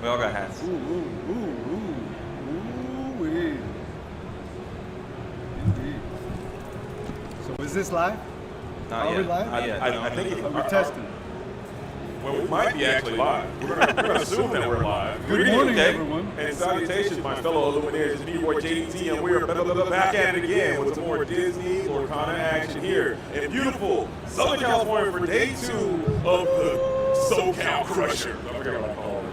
We all got hats. Indeed. So is this live? Not Are yet. we live? I think Are we testing? well, we might be actually live. We're going to assume that we're live. Good morning, everyone. And salutations, my fellow Illuminators. It's B-Boy JT, and we're back at it again with some more Disney Lorcana action here in beautiful Southern California for day 2 of the SoCal Crusher. I forget what I call it.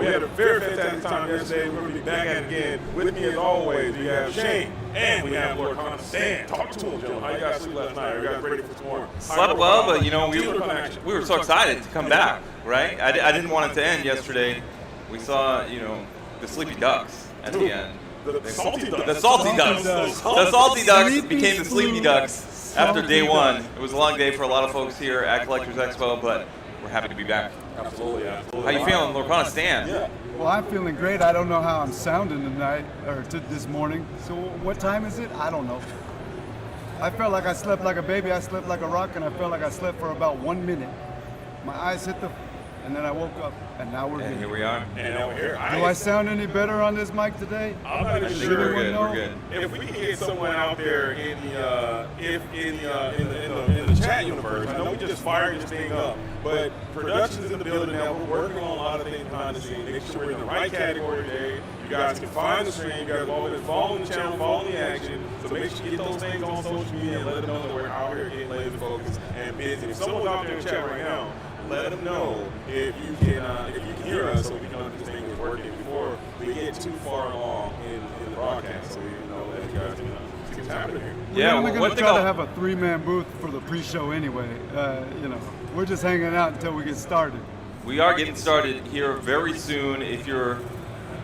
We had a very fantastic time yesterday. We're going to be back at it again. With me, as always, we have Shane and we have Lorcana Stan. Talk to him, Joe. How you guys sleep last night? Are you guys ready for tomorrow? Slept well, but you know we were so excited to come back, right? I didn't want it to end yesterday. We saw the Sleepy Ducks at the end. The salty ducks. The salty ducks. The salty ducks became the Sleepy Ducks after day 1. It was a long day for a lot of folks here at Collectors Expo, but we're happy to be back. Absolutely. How you feeling, Lorcana Stan? Yeah. Well, I'm feeling great. I don't know how I'm sounding tonight or this morning. So what time is it? I don't know. I felt like I slept like a baby. I slept like a rock, and I felt like I slept for about 1 minute. My eyes hit and then I woke up, and now we're And here. here we are. And now we're here. Do I sound any better on this mic today? I'm not even I think sure. we're good. We're good. If we can get someone out there in the chat universe, I know we just fired this thing up, but production's in the building now. We're working on a lot of things behind the scenes, making sure we're in the right category today. You guys can find the stream. You guys have all been following the channel, following the action. So make sure you get those things on social media and let them know that we're out here getting laser focused and busy. If someone's out there in the chat right now, let them know if you can hear us, so we can know this thing is working before we get too far along in the broadcast, so we know that you guys can see what's happening here. Yeah, we're one going to thing try to I'll- have a 3-man booth for the pre-show anyway. We're just hanging out until we get started. We are getting started here very soon. If you're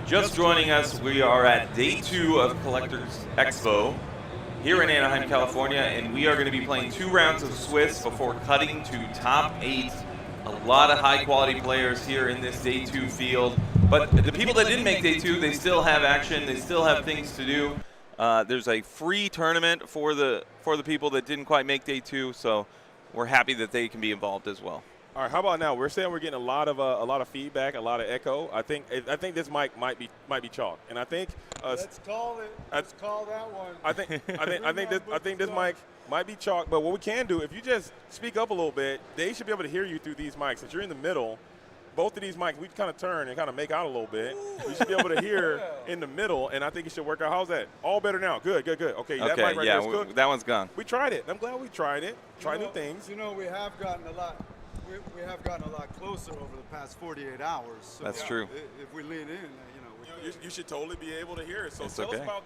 just joining us, we are at day 2 of Collectors Expo here in Anaheim, California, and we are going to be playing 2 rounds of Swiss before cutting to top 8. A lot of high-quality players here in this day 2 field, but the people that didn't make day 2, they still have action. They still have things to do. There's a free tournament for the people that didn't quite make day 2, so we're happy that they can be involved as well. All right, how about now? We're saying we're getting a lot of feedback, a lot of echo. I think this mic might be chalk, and I think Let's call it. Let's call that one. I think this mic might be chalk. But what we can do, if you just speak up a little bit, they should be able to hear you through these mics. Since you're in the middle, both of these mics, we kind of turn and kind of make out a little bit. You should be able to hear in the middle, and I think it should work out. How's that? All better now. Good. Okay, that mic right there is cooked. That one's gone. We tried it. I'm glad we tried it. Try new things. We have gotten a lot. We have gotten a lot closer over the past 48 hours. So That's true. If we lean in, You should totally be able to hear it. So tell us about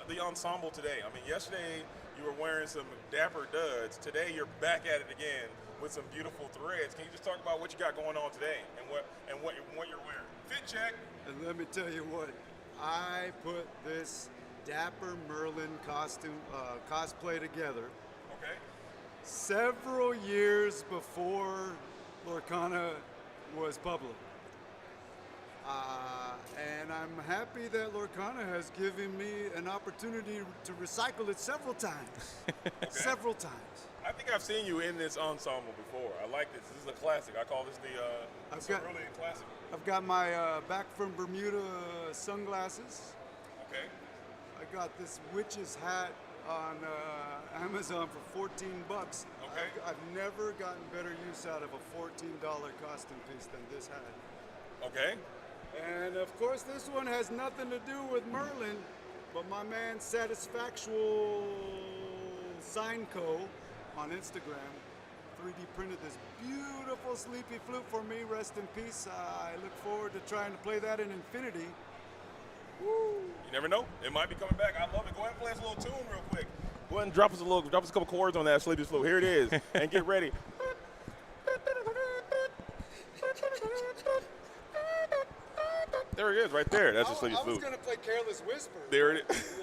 the ensemble today. I mean, yesterday you were wearing some dapper duds. Today you're back at it again with some beautiful threads. Can you just talk about what you got going on today and what you're wearing? Fit check. And let me tell you what, I put this Dapper Merlin cosplay together. Okay. Several years before Lorcana was public. And I'm happy that Lorcana has given me an opportunity to recycle it several times. Several times. I think I've seen you in this ensemble before. I like this. This is a classic. I call this really a classic. I've got my back from Bermuda sunglasses. Okay. I got this witch's hat on Amazon for $14. Okay. I've never gotten better use out of a $14 costume piece than this hat. Okay. And of course, this one has nothing to do with Merlin, but my man Satisfactual Sign Co. on Instagram 3D printed this beautiful Sleepy flute for me. Rest in peace. I look forward to trying to play that in Infinity. Woo. You never know. It might be coming back. I love it. Go ahead and play us a little tune real quick. Go ahead and drop us a couple chords on that Sleepy flute. Here it is. And get ready. There it is, right there. That's a Sleepy flute. I was going to play Careless Whisper. There it is.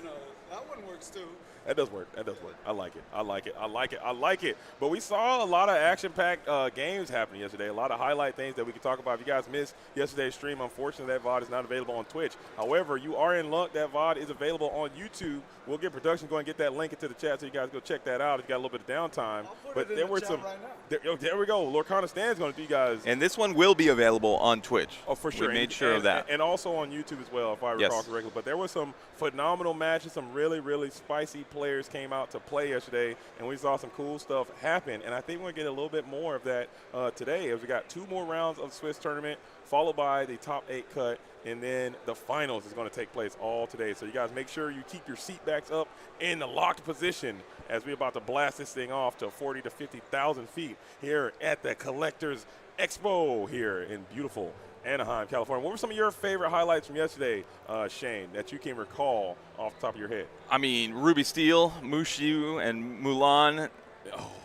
That would one works too. That does work. That does work. I like it. I like it. I like it. I like it. But we saw a lot of action-packed games happening yesterday, a lot of highlight things that we can talk about. If you guys missed yesterday's stream, unfortunately, that VOD is not available on Twitch. However, you are in luck. That VOD is available on YouTube. We'll get production going and get that link into the chat so you guys go check that out if you got a little bit of downtime. But there were some. Right there we go. Lorcana Stan's going to do you guys. And this one will be available on Twitch. Oh, for sure. We made sure of that. And also on YouTube as well, if I recall correctly. But there were some phenomenal matches. Some really, really spicy players came out to play yesterday, and we saw some cool stuff happen. And I think we're going to get a little bit more of that today, as we got 2 more rounds of the Swiss tournament, followed by the top 8 cut, and then the finals is going to take place all today. So you guys make sure you keep your seat backs up in the locked position as we're about to blast this thing off to 40 to 50,000 feet here at the Collectors Expo here in beautiful Anaheim, California. What were some of your favorite highlights from yesterday, Shane, that you can recall off the top of your head? I mean, Ruby Steel, Mushu, and Mulan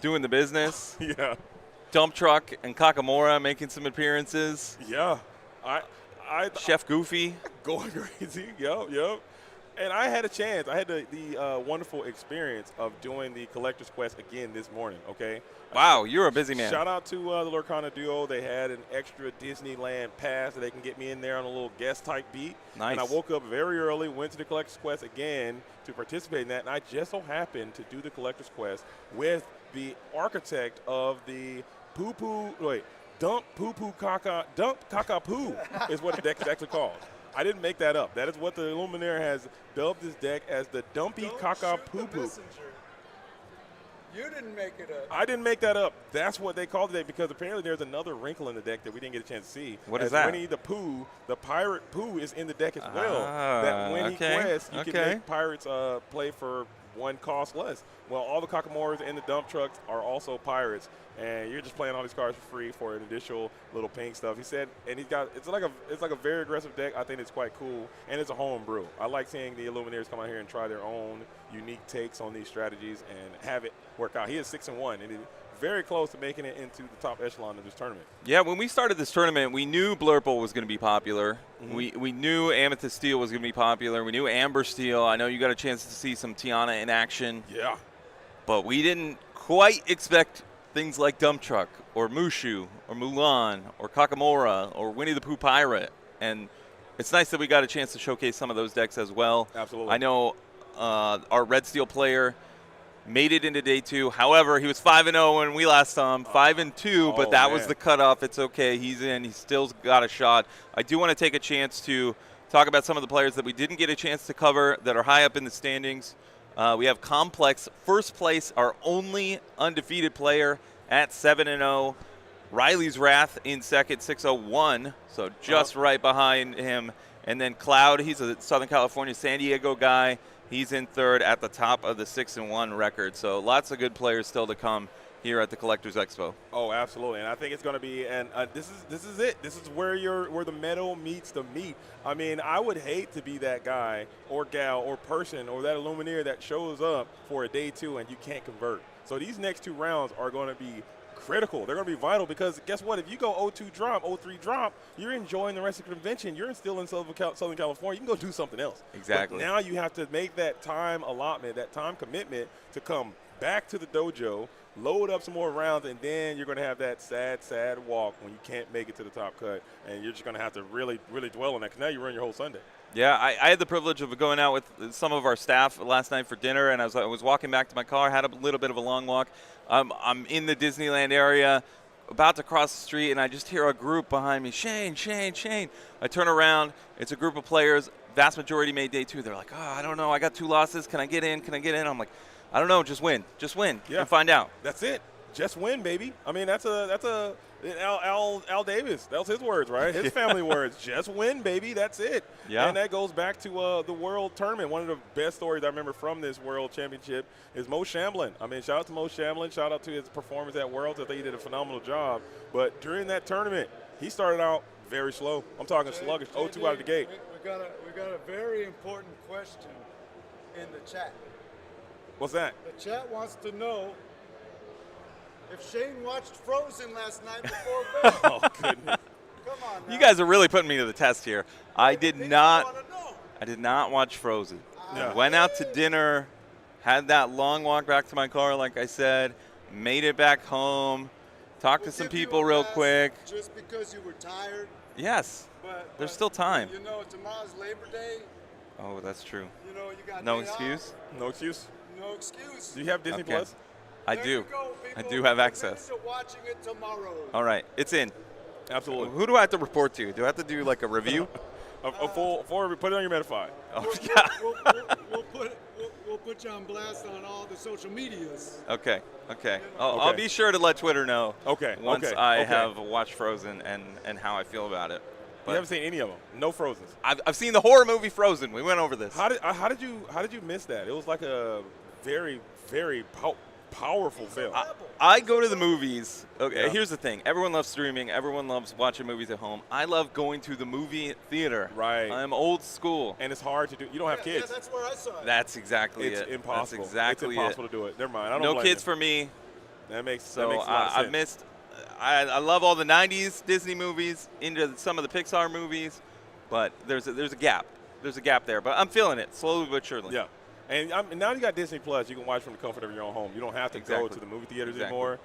doing the business. Yeah. Dump Truck and Kakamura making some appearances. Yeah. Chef Goofy. Going crazy. Yep. And I had a chance. I had the wonderful experience of doing the Collector's Quest again this morning, okay? Wow, you're a busy man. Shout out to the Lorcana duo. They had an extra Disneyland pass so they can get me in there on a little guest-type beat. Nice. And I woke up very early, went to the Collector's Quest again to participate in that, and I just so happened to do the Collector's Quest with the architect of the Dump Caca Poo is what the deck is actually called. I didn't make that up. That is what the Illuminaire has dubbed this deck as the Dumpy Caca Poo Poo. You didn't make it up. I didn't make that up. That's what they called the deck, because apparently there's another wrinkle in the deck that we didn't get a chance to see. What is that? Winnie the Pooh, the pirate Pooh, is in the deck as well. That when he quests, you can make pirates play for 1 cost less. Well, all the Kakamoras and the dump trucks are also pirates, and you're just playing all these cards for free for an additional little pink stuff. He said, and he's got it's like a very aggressive deck. I think it's quite cool, and it's a home brew. I like seeing the Illuminaires come out here and try their own unique takes on these strategies and have it work out. He is 6-1, and he's very close to making it into the top echelon of this tournament. Yeah, when we started this tournament, we knew Blurple was going to be popular. Mm-hmm. We knew Amethyst Steel was going to be popular. We knew Amber Steel. I know you got a chance to see some Tiana in action. Yeah. But we didn't quite expect things like Dump Truck or Mushu or Mulan or Kakamura or Winnie the Pooh Pirate. And it's nice that we got a chance to showcase some of those decks as well. Absolutely. I know our Red Steel player made it into day 2. However, he was 5-0 when we last saw him, 5-2, but that was the cutoff. It's okay. He's in. He's still got a shot. I do want to take a chance to talk about some of the players that we didn't get a chance to cover that are high up in the standings. We have Complex, first place, our only undefeated player at 7-0. Riley's Wrath in second, 6-0-1, so just right behind him. And then Cloud, he's a Southern California, San Diego guy. He's in third at the top of the 6-1 record. So lots of good players still to come here at the Collectors Expo. Oh, absolutely, and I think it's going to be, and this is it. This is where the metal meets the meat. I mean, I would hate to be that guy or gal or person or that Illuminaire that shows up for a day 2 and you can't convert. So these next 2 rounds are going to be critical. They're going to be vital, because guess what? If you go 0-2 drop, 0-3 drop, you're enjoying the rest of the convention. You're still in Southern California. You can go do something else. Exactly. But now you have to make that time allotment, that time commitment to come back to the dojo, load up some more rounds, and then you're going to have that sad walk when you can't make it to the top cut, and you're just going to have to really, really dwell on that, because now you run your whole Sunday. Yeah, I had the privilege of going out with some of our staff last night for dinner, and I was walking back to my car, had a little bit of a long walk. I'm in the Disneyland area, about to cross the street, and I just hear a group behind me, Shane. I turn around, it's a group of players, vast majority made day 2. They're like, oh, I don't know, I got 2 losses, can I get in? I'm like, I don't know, just win. Yeah. And find out. That's it. Just win, baby. I mean, that's Al Davis. That was his words, right? His family words. Just win, baby. That's it. Yeah. And that goes back to the World Tournament. One of the best stories I remember from this World Championship is Mo Shamblin. I mean, shout out to Mo Shamblin. Shout out to his performance at Worlds. I think he did a phenomenal job. But during that tournament, he started out very slow. I'm talking sluggish, 0-2 out of the gate. We got a very important question in the chat. What's that? The chat wants to know if Shane watched Frozen last night before bed. Oh, goodness. Come on now. You guys are really putting me to the test here. I did People not wanna know. watch Frozen. Yeah. Went out to dinner, had that long walk back to my car, like I said, made it back home, talked to some Give you people a real pass quick. Just because you were tired. Yes, there's still time. You know, tomorrow's Labor Day. Oh, that's true. You know, you got No day off. excuse? No excuse. No excuse. Do you have Disney Okay. Plus? I There do. you go, I people. do have We're access. committed to watching it tomorrow. All right, it's in. Absolutely. Who do I have to report to? Do I have to do like a review? A full put it on your Metafy. Oh, yeah. We'll put you on blast on all the social medias. Okay. Okay. I'll be sure to let Twitter know. Okay, Once okay, I okay. have watched Frozen and how I feel about it. You haven't seen any of them. No Frozen. I've seen the horror movie Frozen. We went over this. How did you miss that? It was like a very powerful film. I go to the movies. Okay, Yeah. here's the thing. Everyone loves streaming. Everyone loves watching movies at home. I love going to the movie theater. Right. I'm old school. And it's hard to do. You don't have kids. Yeah, that's where I saw it. That's exactly It's it. impossible. That's exactly it's impossible to do it. Never mind. I don't No blame kids you. for me. That makes So a lot of sense. I missed. I love all the '90s Disney movies, into some of the Pixar movies, but there's a gap. There's a gap there, but I'm feeling it slowly but surely. Yeah. And now you got Disney Plus. You can watch from the comfort of your own home. You don't have to go Exactly. to the movie theaters Exactly. anymore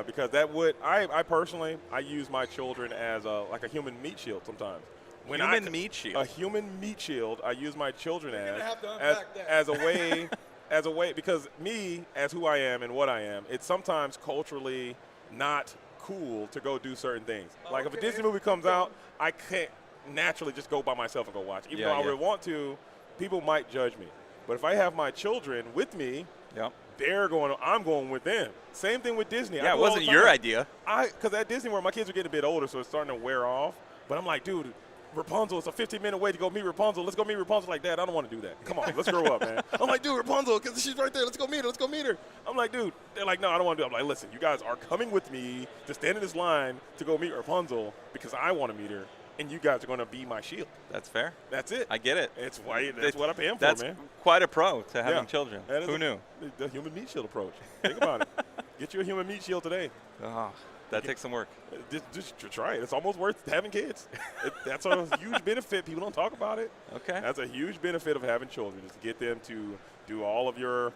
because that would. I personally use my children as like a human meat shield sometimes. Human meat shield. A human meat shield. I use my children gonna have to as unpack that. as a way because me as who I am and what I am, it's sometimes culturally not cool to go do certain things. Like if a Okay. Disney movie comes out, I can't naturally just go by myself and go watch. Even though I would want to, people might judge me. But if I have my children with me, Yep. I'm going with them. Same thing with Disney. Yeah, it wasn't your idea. Because at Disney World, my kids are getting a bit older, so it's starting to wear off. But I'm like, dude, Rapunzel, it's a 15-minute wait to go meet Rapunzel. Let's go meet Rapunzel. Like, Dad, I don't want to do that. Come on, let's grow up, man. I'm like, dude, Rapunzel, because she's right there. Let's go meet her. Let's go meet her. I'm like, dude. They're like, no, I don't want to do it. I'm like, listen, you guys are coming with me to stand in this line to go meet Rapunzel because I want to meet her, and you guys are going to be my shield. That's fair. That's it. I get it. That's what I'm paying for, That's man. quite a pro to having Yeah. children. That is Who knew? The human meat shield approach. Think about it. Get you a human meat shield today. Oh, that takes some work. Just try it. It's almost worth having kids. That's a huge benefit. People don't talk about it. Okay. That's a huge benefit of having children, is to get them to do all of your,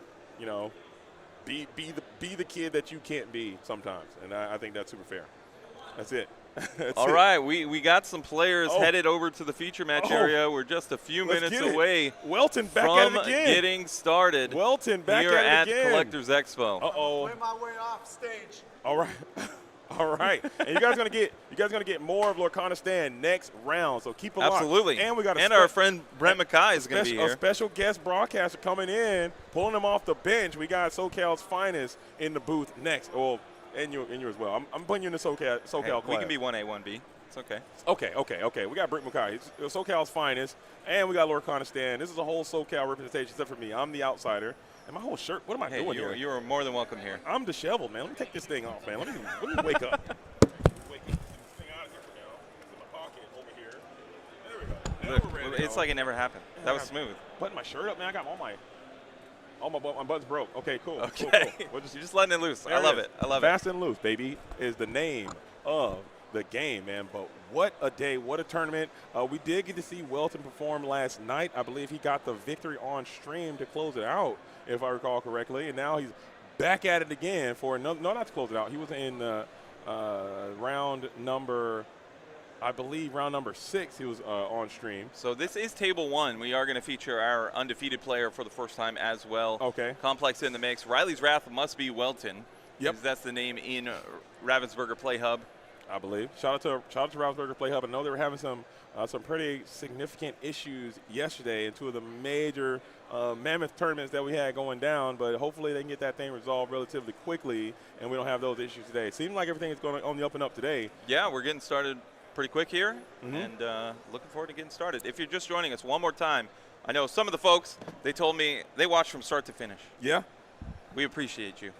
be the kid that you can't be sometimes. And I think that's super fair. That's it. That's All it. right, we got some players Oh. headed over to the feature match Oh. area. We're just a few Let's minutes get it. away Welton back at from it again. getting started Welton back here at at it again. Collectors Expo. Uh-oh. Play my way off stage. All right. All right. And you guys gonna get more of Lorcana Stand next round. So keep it locked. Absolutely. And we got our friend Brent Mackay is going to be a here. special guest broadcaster coming in, pulling them off the bench. We got SoCal's finest in the booth next. Oh, and you as well. I'm putting you in the SoCal Hey, class. we can be 1A, 1B. It's okay. Okay. We got Brent Mackay. It's SoCal's finest, and we got Lorcana Stand. This is a whole SoCal representation except for me. I'm the outsider. And my whole shirt, what am I Hey, doing here? you are more than welcome here. I'm disheveled, man. Let me take this thing off, man. Let me wake up. Wake this thing out of here for now. It's in my pocket over here. There we go. Now Look, we're ready to it's go. like it never happened. That was smooth. Button my shirt up, man. I got my buttons broke. Okay, cool. Okay. Cool. We'll You're just letting it loose. I love it. I love Fast and Loose, baby, is the name of the game, man. But what a day, what a tournament. We did get to see Welton perform last night. I believe he got the victory on stream to close it out, if I recall correctly. And now he's back at it again for another, no, not to close it out. He was in round number 6. He was on stream. So this is table 1. We are going to feature our undefeated player for the first time as well. Okay. Complex in the mix. Riley's Wrath must be Welton. Yep. because that's the name in Ravensburger Play Hub. I believe. Shout out to Ravensburger Play Hub. I know they were having some pretty significant issues yesterday in two of the major mammoth tournaments that we had going down, but hopefully they can get that thing resolved relatively quickly and we don't have those issues today. It seems like everything is going on the up and up today. Yeah, we're getting started pretty quick here, and looking forward to getting started. If you're just joining us one more time, I know some of the folks, they told me they watched from start to finish. Yeah. We appreciate you.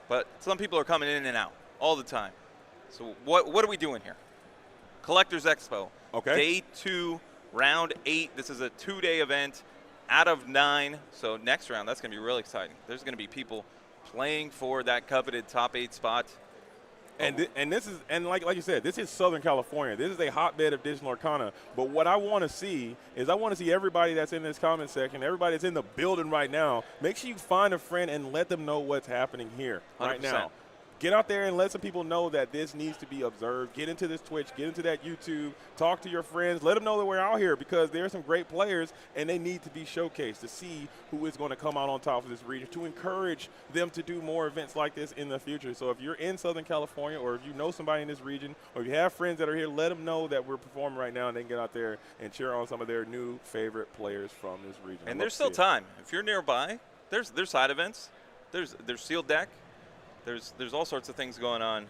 But some people are coming in and out all the time. So what are we doing here? Collectors Expo. Okay. Day 2, round 8. This is a 2-day event out of 9. So next round, that's going to be really exciting. There's going to be people playing for that coveted top 8 spot. And this is like you said, this is Southern California. This is a hotbed of digital Lorcana. But what I want to see is everybody that's in this comment section, everybody that's in the building right now, make sure you find a friend and let them know what's happening here right 100%. now. Get out there and let some people know that this needs to be observed. Get into this Twitch, get into that YouTube, talk to your friends, let them know that we're out here because there are some great players and they need to be showcased to see who is going to come out on top of this region, to encourage them to do more events like this in the future. So if you're in Southern California or if you know somebody in this region or if you have friends that are here, let them know that we're performing right now and they can get out there and cheer on some of their new favorite players from this region. And there's still time. If you're nearby, there's side events. There's sealed deck. There's all sorts of things going on.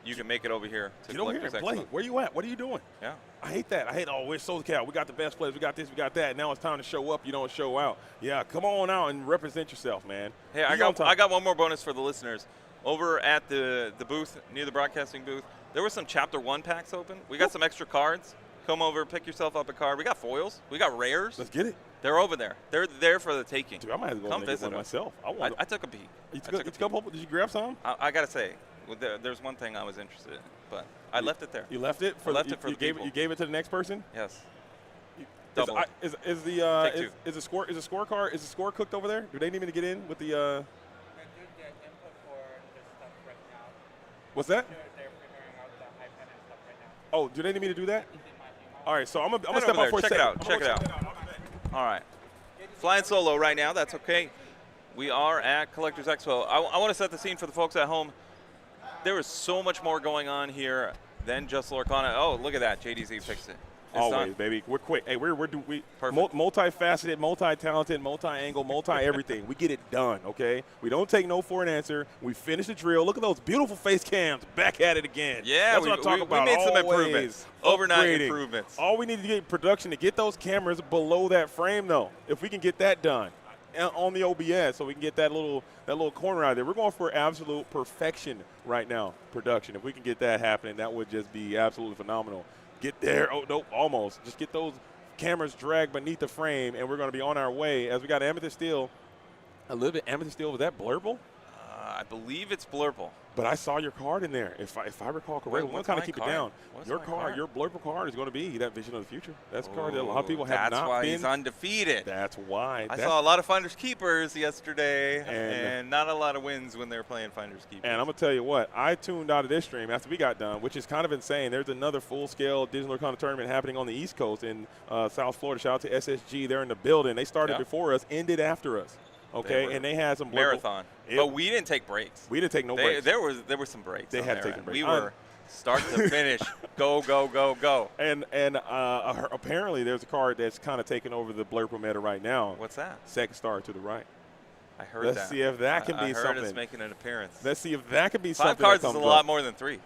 You can make it over here to get over here and play. Where you at? What are you doing? Yeah. I hate that. We're SoCal. We got the best players. We got this. We got that. Now it's time to show up. You don't show out. Yeah, come on out and represent yourself, man. Hey, I got one more bonus for the listeners. Over at the booth, near the broadcasting booth, there were some Chapter 1 packs open. We got some extra cards. Come over, pick yourself up a card. We got foils. We got rares. Let's get it. They're over there. They're there for the taking. Dude, I might have to go and get one myself. I took a peek. Did you grab some? I got to say, there's one thing I was interested in, but I left it there. You left it? I left it for the people. You gave it to the next person? Yes. Double. Is the score cooked over there? Do they need me to get in with the? They're doing the input for the stuff right now. What's that? They're figuring out the iPad and stuff right now. Oh, do they need me to do that? All right, so I'm gonna Head step over out for a there. second. Check it out. All right. Flying solo right now. That's okay. We are at Collectors Expo. I want to set the scene for the folks at home. There is so much more going on here than just Lorcana. Oh, look at that. JDZ fixed it. It's Always, done. baby. We're quick. Hey, we're Perfect. multifaceted, multi-talented, multi-angle, multi-everything. We get it done, okay? We don't take no for an answer. We finish the drill. Look at those beautiful face cams. Back at it again. Yeah, that's what I talk about. We made some Always improvements. Overnight upgrading. improvements. All we need to get production to get those cameras below that frame, though. If we can get that done on the OBS, so we can get that little corner out there. We're going for absolute perfection right now, production. If we can get that happening, that would just be absolutely phenomenal. Get there. Oh, no, almost. Just get those cameras dragged beneath the frame, and we're going to be on our way. As we got Amethyst Steel, a little bit Amethyst Steel. Was that Blurple? I believe it's Blurple. But I saw your card in there. If I recall correctly, we'll kind of keep it down. Your card, your Blurple card is going to be that Vision of the Future. That's a card that a lot of people have not been. That's why he's undefeated. That's why. I saw a lot of Finders Keepers yesterday, and not a lot of wins when they're playing Finders Keepers. And I'm going to tell you what, I tuned out of this stream after we got done, which is kind of insane. There's another full-scale Digital Lorcana tournament happening on the East Coast in South Florida. Shout out to SSG. They're in the building. They started before us, ended after us. Okay, and they had some marathon, but we didn't take breaks. We didn't take no breaks. There were some breaks. They had to take a break. We were start to finish, go, go, go, go. And apparently there's a card that's kind of taking over the Blurple meta right now. What's that? Second star to the right. I heard that. Let's see if that can be something. I heard it's making an appearance. Let's see if that can be something. 5 cards is a lot more than 3.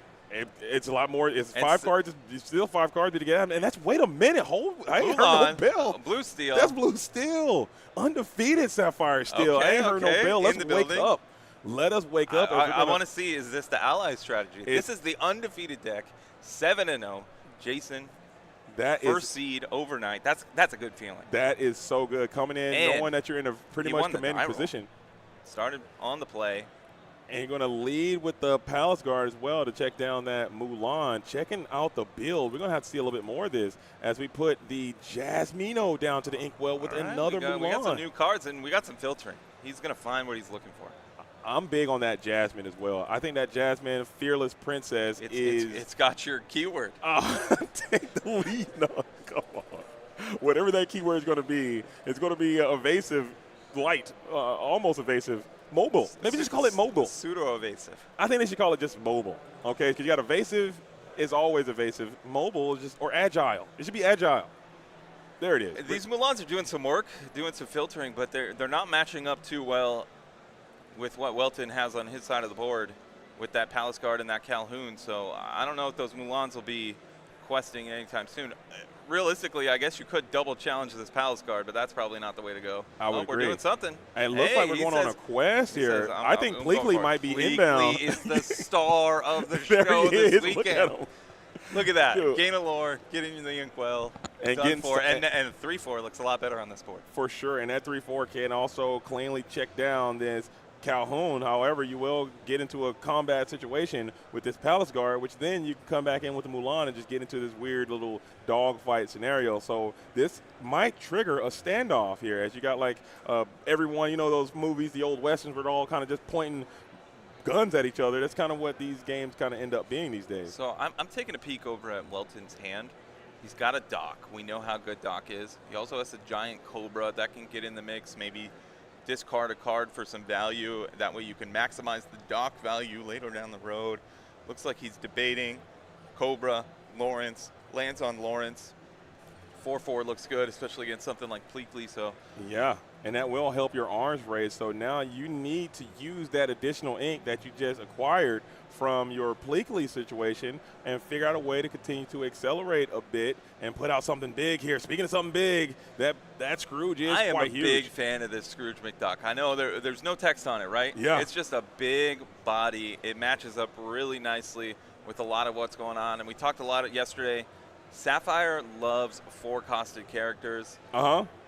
It's a lot more. It's 5 cards. It's still 5 cards to get out. And that's, wait a minute. I ain't heard no bell. Blue Steel. That's Blue Steel. Undefeated Sapphire Steel. Okay, I ain't heard no bell. Let's wake up. Let us wake up. I want to see, is this the Allies strategy? This is the undefeated deck. 7-0. Jason. That first seed overnight. That's a good feeling. That is so good. Coming in, and knowing that you're in a pretty much commanding position. Started on the play. And you're going to lead with the Palace Guard as well to check down that Mulan. Checking out the build. We're going to have to see a little bit more of this as we put the Jasmino down to the inkwell with another Mulan. We got some new cards, and we got some filtering. He's going to find what he's looking for. I'm big on that Jasmine as well. I think that Jasmine, Fearless Princess, it's got your keyword. Take the lead. No, come on. Whatever that keyword is going to be, it's going to be evasive, light, almost evasive. Mobile. Maybe just call it mobile. Pseudo-evasive. I think they should call it just mobile, okay? Because you got evasive is always evasive. Mobile is just, or agile. It should be agile. There it is. These Mulans are doing some work, doing some filtering, but they're not matching up too well with what Welton has on his side of the board with that Palace Guard and that Calhoun. So I don't know if those Mulans will be questing anytime soon. Realistically, I guess you could double challenge this Palace Guard, but that's probably not the way to go. I would agree. We're doing something. It looks like we're going on a quest here. I think Bleakley might be inbound. Bleakley is the star of the show this weekend. Look at that. Dude. Gain of lore, getting in the inkwell. And 3-4 looks a lot better on this board. For sure. And that 3-4 can also cleanly check down this Calhoun. However, you will get into a combat situation with this Palace Guard, which then you can come back in with the Mulan and just get into this weird little dogfight scenario. So this might trigger a standoff here, as you got like everyone, you know, those movies, the old westerns, were all kind of just pointing guns at each other. That's kind of what these games kind of end up being these days. So I'm taking a peek over at Welton's hand. He's got a Doc. We know how good Doc is. He also has a giant Cobra that can get in the mix, maybe discard a card for some value. That way you can maximize the Doc value later down the road. Looks like he's debating Cobra, Lawrence, lands on Lawrence. 4-4 looks good, especially against something like Pleakley. So yeah, and that will help your arms raise. So now you need to use that additional ink that you just acquired from your Pleakley situation and figure out a way to continue to accelerate a bit and put out something big here. Speaking of something big, that Scrooge is I am quite a huge. big fan of this Scrooge McDuck. I know there's no text on it, right? Yeah. It's just a big body. It matches up really nicely with a lot of what's going on. And we talked a lot yesterday. Sapphire loves 4-costed characters.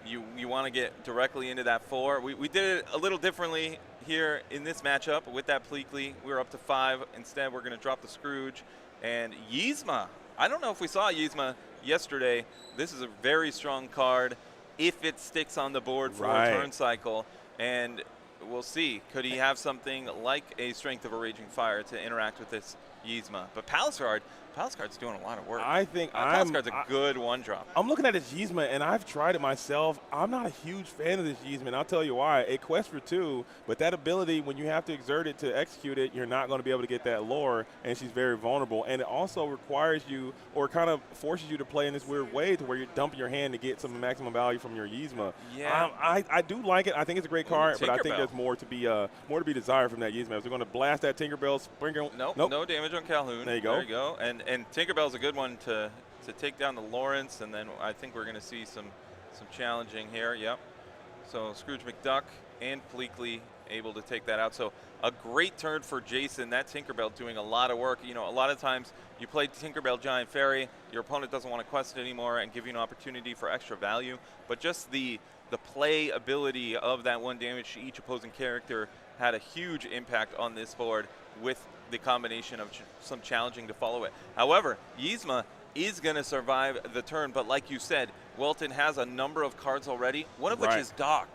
You want to get directly into that 4. We did it a little differently here in this matchup with that Pleakley. We were up to 5. Instead, we're going to drop the Scrooge. And Yzma, I don't know if we saw Yzma yesterday. This is a very strong card if it sticks on the board for a turn cycle. And we'll see. Could he have something like a Strength of a Raging Fire to interact with this Yzma? But Palace Guard's doing a lot of work. I think Palace Guard's a good one-drop. I'm looking at this Yzma, and I've tried it myself. I'm not a huge fan of this Yzma, and I'll tell you why. A quest for 2, but that ability, when you have to exert it to execute it, you're not going to be able to get that lore, and she's very vulnerable. And it also requires you, or kind of forces you to play in this weird way to where you're dumping your hand to get some maximum value from your Yzma. Yeah. I do like it. I think it's a great card, but I think Tinkerbell. there's more to be desired from that Yzma. If they're going to blast that Tinkerbell, sprinkle. Nope, no damage on Calhoun. There you go. There you go. And Tinkerbell's a good one to take down the Lawrence, and then I think we're going to see some challenging here. Yep. So Scrooge McDuck and Pleakley able to take that out. So a great turn for Jason. That Tinkerbell doing a lot of work. You know, a lot of times you play Tinkerbell Giant Fairy, your opponent doesn't want to quest it anymore and give you an opportunity for extra value. But just the play ability of that 1 damage to each opposing character had a huge impact on this board with the combination of some challenging to follow it. However, Yzma is going to survive the turn, but like you said, Welton has a number of cards already, one of which is Doc.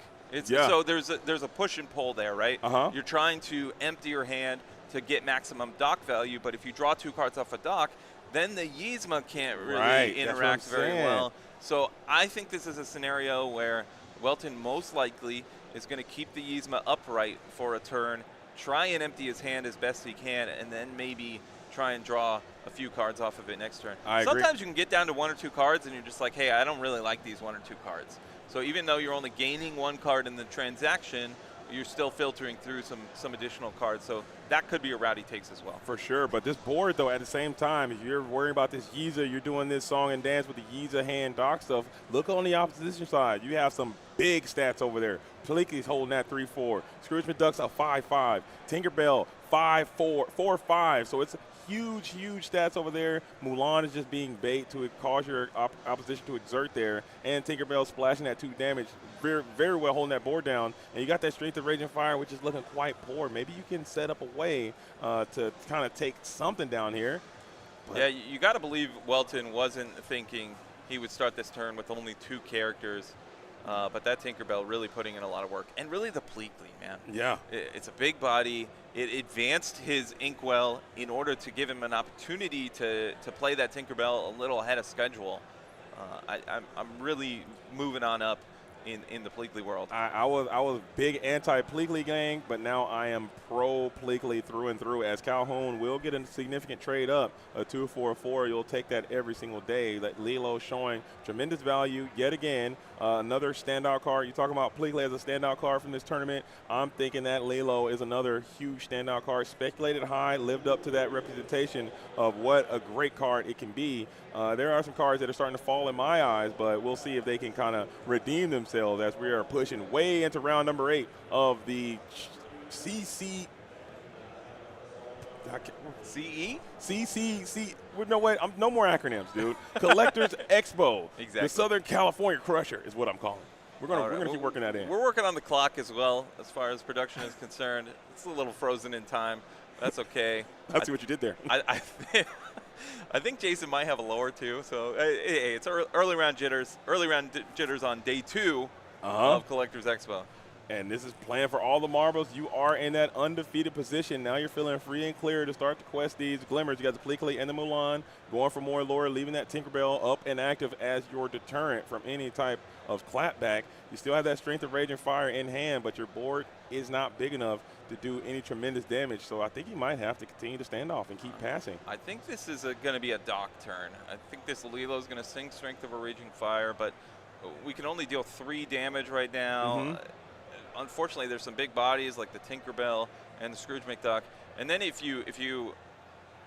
So there's a push and pull there, right? You're trying to empty your hand to get maximum Doc value, but if you draw 2 cards off a Doc, then the Yzma can't really interact very well. So I think this is a scenario where Welton most likely is going to keep the Yzma upright for a turn, try and empty his hand as best he can, and then maybe try and draw a few cards off of it next turn. Sometimes you can get down to 1 or 2 cards and you're just like, hey, I don't really like these 1 or 2 cards. So even though you're only gaining 1 card in the transaction, you're still filtering through some additional cards. So that could be a route he takes as well. For sure, but this board, though, at the same time, if you're worrying about this Yiza, you're doing this song and dance with the Yiza hand Doc stuff, look on the opposition side. You have some big stats over there. Pleakley's holding that 3-4. Scrooge McDuck's a 5-5. Tinkerbell, 5-4, 4-5. So it's huge stats over there. Mulan is just being bait to cause your opposition to exert there. And Tinkerbell splashing that 2 damage. Very, very well holding that board down. And you got that Strength of Raging Fire, which is looking quite poor. Maybe you can set up a way to kind of take something down here. But yeah, you got to believe Welton wasn't thinking he would start this turn with only 2 characters. But that Tinkerbell really putting in a lot of work. And really the Pleakley, man. Yeah. It's a big body. It advanced his Inkwell in order to give him an opportunity to play that Tinkerbell a little ahead of schedule. I'm really moving on up in the Pleakley world. I was big anti-Pleakley gang, but now I am pro Pleakley through and through, as Calhoun will get a significant trade up. A 2-4-4, you'll take that every single day. That Lilo showing tremendous value yet again. Another standout card. You're talking about Pleakley as a standout card from this tournament. I'm thinking that Lilo is another huge standout card. Speculated high, lived up to that representation of what a great card it can be. There are some cards that are starting to fall in my eyes, but we'll see if they can kind of redeem themselves as we are pushing way into round number 8 of the CC. CCC. No way. No more acronyms, dude. Collectors Expo. Exactly. The Southern California Crusher is what I'm calling. We're gonna keep working that in. We're working on the clock as well, as far as production is concerned. It's a little frozen in time. That's okay. I see what you did there. I think Jason might have a lower too. So hey, it's early round jitters. Early round jitters on day 2 of Collectors Expo. And this is playing for all the marbles. You are in that undefeated position. Now you're feeling free and clear to start to quest these glimmers. You got the Pleakley and the Mulan going for more lore, leaving that Tinkerbell up and active as your deterrent from any type of clapback. You still have that Strength of Rage and Fire in hand, but your board is not big enough to do any tremendous damage. So I think you might have to continue to stand off and keep passing. I think this is going to be a Doc turn. I think this Lilo is going to sing Strength of a Raging Fire, but we can only deal 3 damage right now. Unfortunately, there's some big bodies like the Tinkerbell and the Scrooge McDuck. And then if you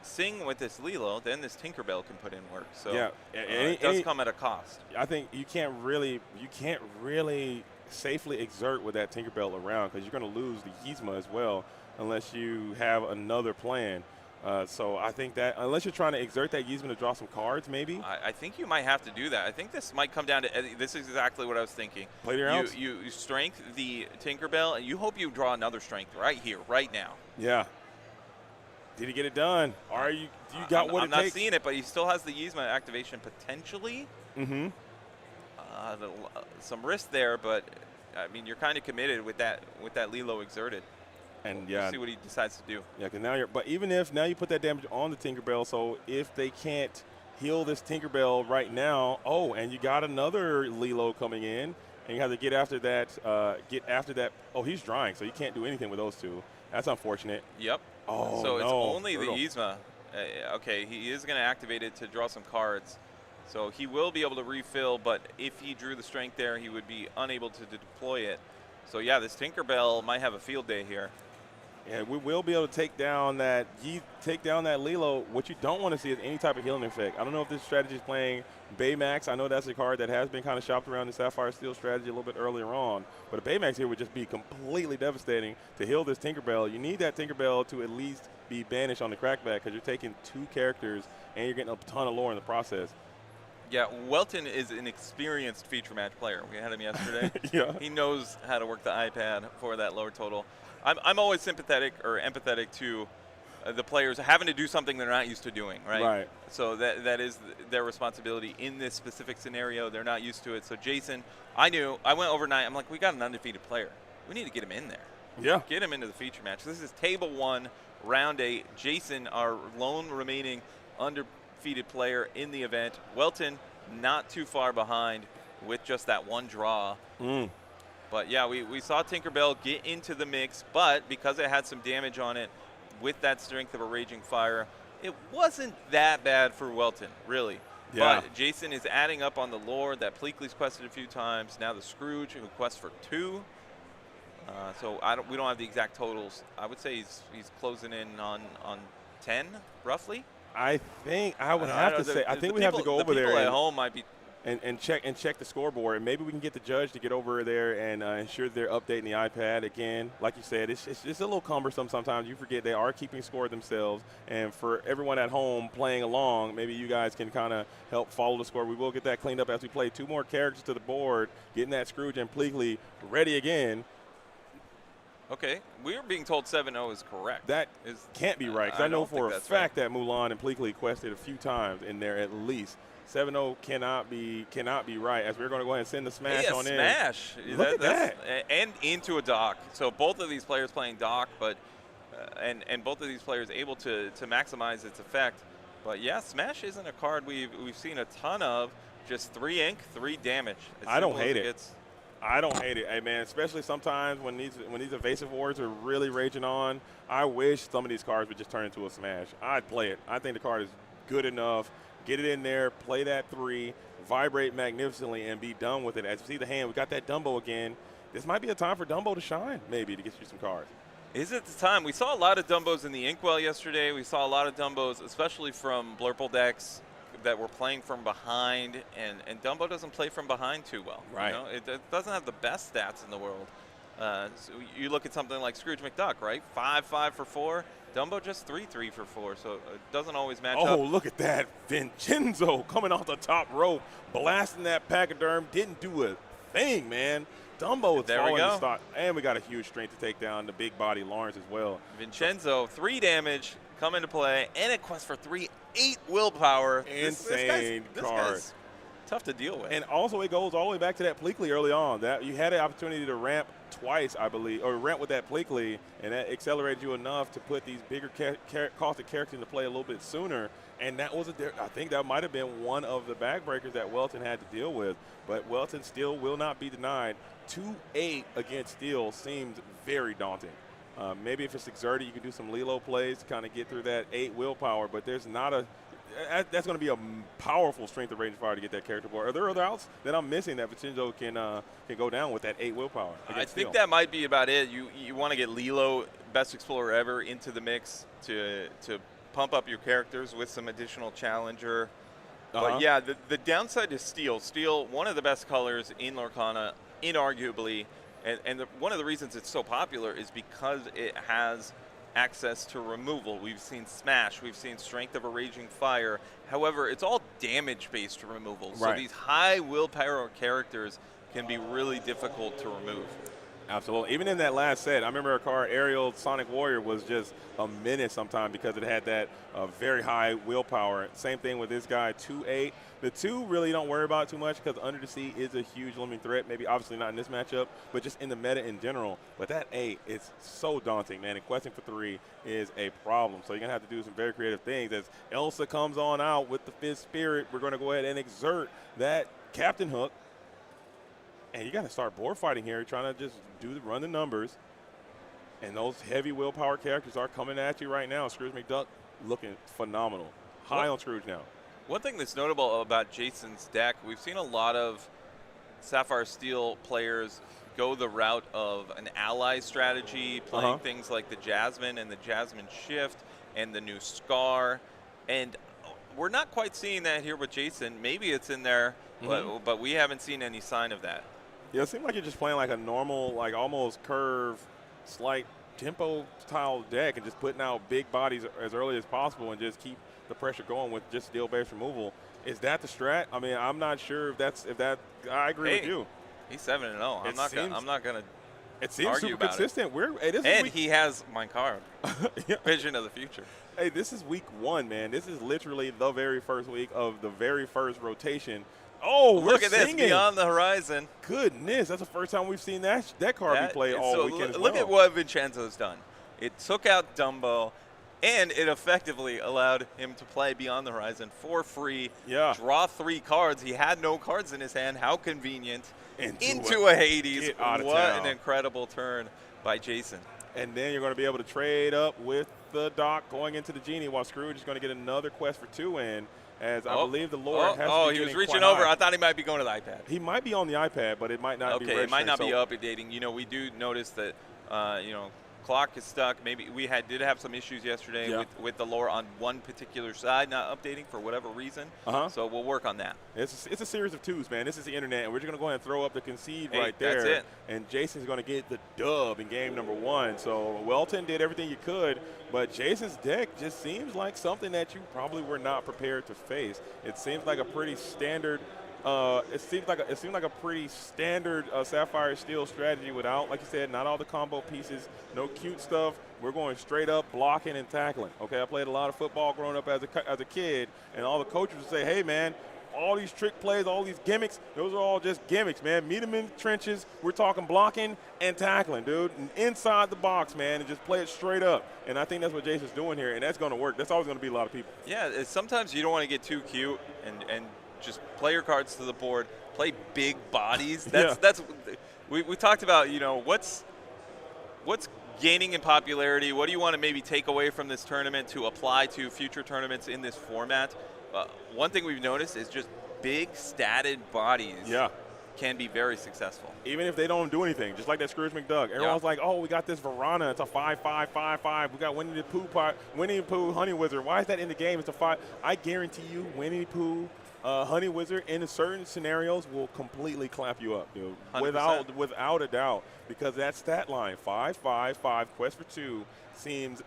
sing with this Lilo, then this Tinkerbell can put in work. So yeah, it does come at a cost. I think you can't really safely exert with that Tinkerbell around because you're going to lose the Yzma as well unless you have another plan. So I think that unless you're trying to exert that Yzma to draw some cards, maybe. I think you might have to do that. I think this might come down to this is exactly what I was thinking. Play your outs. You strength the Tinkerbell, and you hope you draw another strength right here, right now. Yeah. Did he get it done? Or do you got what it takes? I'm not seeing it, but he still has the Yzma activation potentially. Some risk there, but I mean you're kind of committed with that Lilo exerted. And we'll see what he decides to do. Yeah, because but even if now you put that damage on the Tinkerbell, so if they can't heal this Tinkerbell right now, and you got another Lilo coming in, and you have to get after that. Oh, he's drying, so you can't do anything with those two. That's unfortunate. Yep. Oh, so no. it's only the Yzma. Okay, he is going to activate it to draw some cards. So he will be able to refill, but if he drew the strength there, he would be unable to deploy it. So yeah, this Tinkerbell might have a field day here. Yeah, we will be able to take down that Lilo. What you don't want to see is any type of healing effect. I don't know if this strategy is playing Baymax. I know that's a card that has been kind of shopped around the Sapphire Steel strategy a little bit earlier on. But a Baymax here would just be completely devastating to heal this Tinkerbell. You need that Tinkerbell to at least be banished on the crackback because you're taking 2 characters and you're getting a ton of lore in the process. Yeah, Welton is an experienced feature match player. We had him yesterday. Yeah. He knows how to work the iPad for that lower total. I'm always sympathetic or empathetic to the players having to do something they're not used to doing, right? Right. So that is their responsibility in this specific scenario. They're not used to it. So Jason, I went overnight. I'm like, we got an undefeated player. We need to get him in there. Yeah. Get him into the feature match. This is table 1, round 8. Jason, our lone remaining undefeated player in the event. Welton, not too far behind with just that 1 draw. But yeah, we saw Tinkerbell get into the mix, but because it had some damage on it with that Strength of a Raging Fire, it wasn't that bad for Welton, really. Yeah. But Jason is adding up on the lore that Pleakley's quested a few times. Now the Scrooge, who quests for 2. So we don't have the exact totals. I would say he's closing in on 10, roughly. I think I would have to say. I think we have to go over there. People at home might be. And check the scoreboard, and maybe we can get the judge to get over there and ensure they're updating the iPad again. Like you said, it's a little cumbersome sometimes. You forget they are keeping score themselves, and for everyone at home playing along, maybe you guys can kind of help follow the score. We will get that cleaned up as we play 2 more characters to the board, getting that Scrooge and Pleakley ready again. Okay, we're being told 7-0 is correct. That can't be right, because I know for a fact that Mulan and Pleakley quested a few times in there at least. 7-0 cannot be right, as we're going to go ahead and send the smash on in. Smash. Look at that. And into a dock. So both of these players playing dock, but and both of these players able to maximize its effect. But yeah, smash isn't a card we've seen a ton of. Just 3 ink, 3 damage. I don't hate it. I don't hate it, hey man. Especially sometimes when these evasive wars are really raging on. I wish some of these cards would just turn into a smash. I'd play it. I think the card is good enough. Get it in there, play that 3, vibrate magnificently, and be done with it. As you see the hand, we got that Dumbo again. This might be a time for Dumbo to shine, maybe, to get you some cards. Is it the time? We saw a lot of Dumbos in the Inkwell yesterday. We saw a lot of Dumbos, especially from Blurple decks that were playing from behind, and Dumbo doesn't play from behind too well. Right. You know? It doesn't have the best stats in the world. So you look at something like Scrooge McDuck, right? 5 for 4. Dumbo just 3 for 4, so it doesn't always match up. Oh, look at that. Vincenzo coming off the top rope, blasting that pachyderm. Didn't do a thing, man. Dumbo is There we falling to go. stock. And we got a huge strength to take down the big body Lawrence as well. Vincenzo, 3 damage, come into play, and a quest for 3, 8 willpower. Insane this card. guy's tough to deal with. And also it goes all the way back to that Pleakley early on. That you had the opportunity to ramp twice, I believe, or ramp with that Pleakley, and that accelerated you enough to put these bigger costed characters into play a little bit sooner. And that was I think that might have been one of the backbreakers that Welton had to deal with. But Welton still will not be denied. 2-8 against Steel seems very daunting. Maybe if it's exerted, you can do some Lilo plays to kind of get through that 8 willpower, but there's not a that's going to be a powerful strength of range fire to get that character board. Are there other outs that I'm missing that Vincenzo can go down with that 8 willpower? I think that might be about it. You want to get Lilo, best explorer ever, into the mix to pump up your characters with some additional challenger. But yeah, the downside is Steel. Steel, one of the best colors in Lorcana, inarguably, and one of the reasons it's so popular is because it has access to removal. We've seen Smash, we've seen Strength of a Raging Fire. However, it's all damage-based removal. So these high willpower characters can be really difficult to remove. Absolutely. Even in that last set, I remember a card, Aerial Sonic Warrior, was just a menace sometimes because it had that very high willpower. Same thing with this guy, 2-8. The 2 really don't worry about too much because Under the Sea is a huge limiting threat. Maybe obviously not in this matchup, but just in the meta in general. But that 8 is so daunting, man. And questing for 3 is a problem. So you're going to have to do some very creative things. As Elsa comes on out with the 5th Spirit, we're going to go ahead and exert that Captain Hook. And you got to start board fighting here, trying to just run the numbers. And those heavy willpower characters are coming at you right now. Scrooge McDuck looking phenomenal. High on Scrooge now. One thing that's notable about Jason's deck, we've seen a lot of Sapphire Steel players go the route of an ally strategy, playing things like the Jasmine and the Jasmine Shift and the new Scar. And we're not quite seeing that here with Jason. Maybe it's in there, but we haven't seen any sign of that. Yeah, it seems like you're just playing like a normal, like almost curve, slight tempo style deck and just putting out big bodies as early as possible and just keep the pressure going with just steel-based removal. Is that the strat? I mean, I'm not sure if that. I agree with you. He's 7-0. I'm not gonna. It seems argue super about consistent. And he has my card. Yeah. Vision of the future. Hey, this is week 1, man. This is literally the very first week of the very first rotation. Oh, look at singing. this, Beyond the Horizon. Goodness, that's the first time we've seen that card be played all weekend as well. Look at what Vincenzo's done. It took out Dumbo, and it effectively allowed him to play Beyond the Horizon for free. Yeah. Draw 3 cards. He had no cards in his hand. How convenient. Into a a Hades. Get out of what town. an incredible turn by Jason. And then you're going to be able to trade up with the Doc going into the Genie while Scrooge is going to get another quest for 2 in. As I believe the Lord has to be he was getting reaching quite over. high. I thought he might be going to the iPad. He might be on the iPad, but it might not be registering. It might not be updating. You know, we do notice that, clock is stuck. Maybe we did have some issues yesterday with the lore on one particular side not updating for whatever reason. So we'll work on that. It's a series of 2s, man. This is the internet, and we're just going to go ahead and throw up the concede right there. That's it. And Jason's going to get the dub in game number 1. So Welton did everything you could, but Jason's deck just seems like something that you probably were not prepared to face. It seems like a pretty standard it seemed like a pretty standard Sapphire Steel strategy without, like you said, not all the combo pieces, no cute stuff. We're going straight up blocking and tackling. Okay, I played a lot of football growing up as a kid, and all the coaches would say, hey, man, all these trick plays, all these gimmicks, those are all just gimmicks, man. Meet them in the trenches. We're talking blocking and tackling, dude. And inside the box, man, and just play it straight up. And I think that's what Jason's doing here, and that's going to work. That's always going to be a lot of people. Yeah, sometimes you don't want to get too cute and just play your cards to the board, play big bodies. That's we talked about, what's gaining in popularity. What do you want to maybe take away from this tournament to apply to future tournaments in this format? One thing we've noticed is just big statted bodies can be very successful. Even if they don't do anything, just like that Scrooge McDuck. Everyone's like, oh, we got this Verana. It's a 5-5-5-5. We got Winnie the Pooh, Honey Wizard. Why is that in the game? It's a 5. I guarantee you Winnie the Pooh, Honey Wizard in certain scenarios will completely clap you up, dude. 100%. Without a doubt, because that stat line, 5-5-5, quest for 2, seems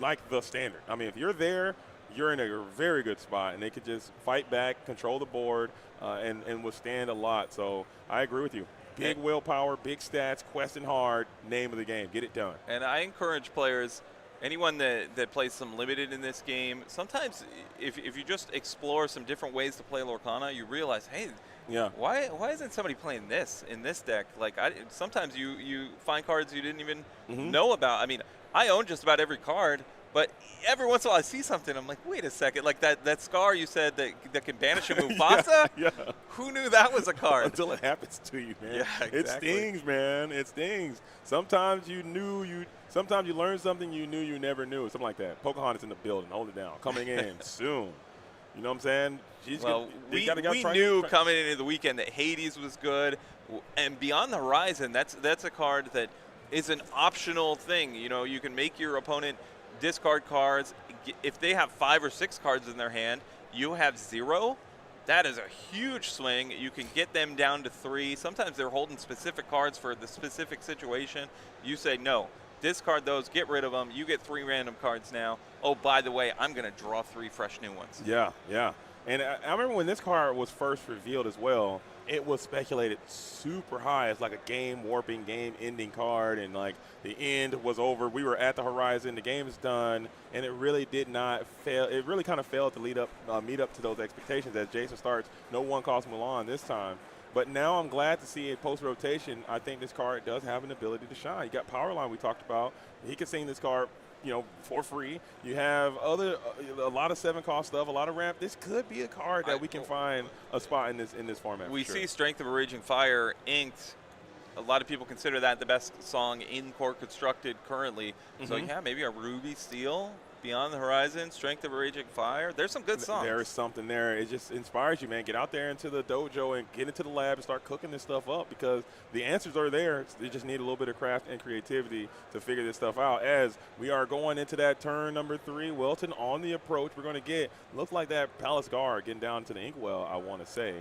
like the standard. I mean, if you're there, you're in a very good spot, and they could just fight back, control the board, and withstand a lot. So I agree with you. Big willpower, big stats, questing hard, name of the game. Get it done. And I encourage players, anyone that plays some limited in this game, sometimes if you just explore some different ways to play Lorcana, you realize, hey, Yeah. why isn't somebody playing this in this deck? Like sometimes you find cards you didn't even know about. I mean, I own just about every card, but every once in a while I see something, I'm like, wait a second, like that Scar you said that can banish a Mufasa? Yeah. Who knew that was a card? Until it happens to you, man. Yeah, exactly. It stings, man. It stings. Sometimes you learn something you knew you never knew. Something like that. Pocahontas in the building. Hold it down. Coming in soon. You know what I'm saying? We knew coming into the weekend that Hades was good, and Beyond the Horizon, that's a card that is an optional thing. You know, you can make your opponent discard cards. If they have 5 or 6 cards in their hand, you have 0. That is a huge swing. You can get them down to 3. Sometimes they're holding specific cards for the specific situation. You say, no, discard those, get rid of them. You get 3 random cards now. Oh, by the way, I'm going to draw 3 fresh new ones. Yeah, yeah. And I remember when this card was first revealed as well, it was speculated super high as like a game-warping, game-ending card, and like the end was over. We were at the horizon, the game is done, and it really did not fail. It really kind of failed to meet up to those expectations as Jason starts no one-cost Mulan this time. But now I'm glad to see it post-rotation. I think this card does have an ability to shine. You got Powerline we talked about. He can sing this card, you know, for free. You have a lot of 7-cost stuff, a lot of ramp. This could be a card that we can find a spot in this format. We sure. see Strength of a Raging Fire inked. A lot of people consider that the best song in core constructed currently. So yeah, maybe a Ruby Steel, Beyond the Horizon, Strength of a Raging Fire. There's some good songs. There is something there. It just inspires you, man. Get out there into the dojo and get into the lab and start cooking this stuff up because the answers are there. They just need a little bit of craft and creativity to figure this stuff out. As we are going into that turn number 3, Welton on the approach. We're going to get, looks like that Palace Guard getting down to the Inkwell, I want to say.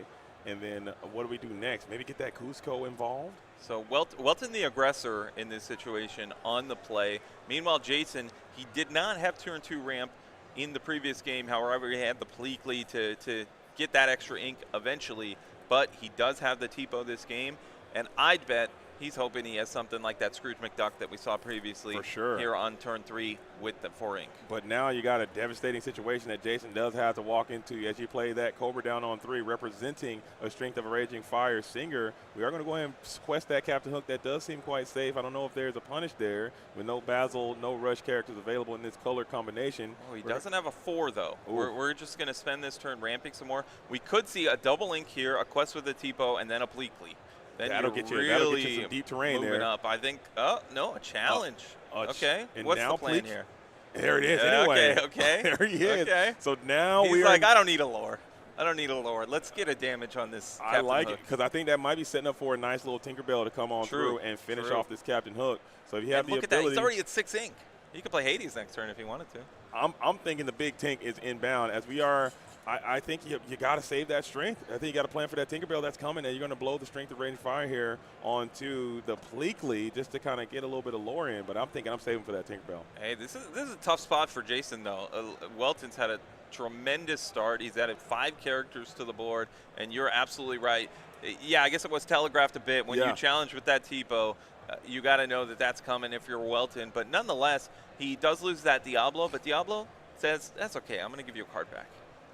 And then what do we do next? Maybe get that Cusco involved? So Welton the aggressor in this situation on the play. Meanwhile, Jason, he did not have turn 2 ramp in the previous game. However, he had the Pleakley to get that extra ink eventually. But he does have the Tipo this game. And I'd bet he's hoping he has something like that Scrooge McDuck that we saw previously for sure here on turn 3 with the 4 ink. But now you got a devastating situation that Jason does have to walk into as you play that Cobra down on 3, representing a Strength of a Raging Fire Singer. We are going to go ahead and quest that Captain Hook. That does seem quite safe. I don't know if there's a punish there with no Basil, no Rush characters available in this color combination. Oh, he doesn't have a 4, though. We're just going to spend this turn ramping some more. We could see a double ink here, a quest with a Tipo, and then a Pleakley. Then that'll get you some deep terrain there. Up. I think, oh, no, a challenge. Okay, and what's now the plan here? There it is anyway. Okay. There he is. Okay. So now he's like, I don't need a lore. I don't need a lore. Let's get a damage on this Captain I like Hook. it because I think that might be setting up for a nice little Tinkerbell to come on through and finish off this Captain Hook. So if you have the look ability. At that. He's already at 6 ink. You could play Hades next turn if you wanted to. I'm thinking the big tank is inbound as we are. I think you got to save that strength. I think you got to plan for that Tinkerbell that's coming, and you're going to blow the Strength of Raging Fire here onto the Pleakley just to kind of get a little bit of lore in. But I'm thinking I'm saving for that Tinkerbell. Hey, this is a tough spot for Jason though. Welton's had a tremendous start. He's added 5 characters to the board, and you're absolutely right. Yeah, I guess it was telegraphed a bit when you challenge with that Tipo. You got to know that that's coming if you're Welton. But nonetheless, he does lose that Diablo, but Diablo says, that's okay, I'm going to give you a card back.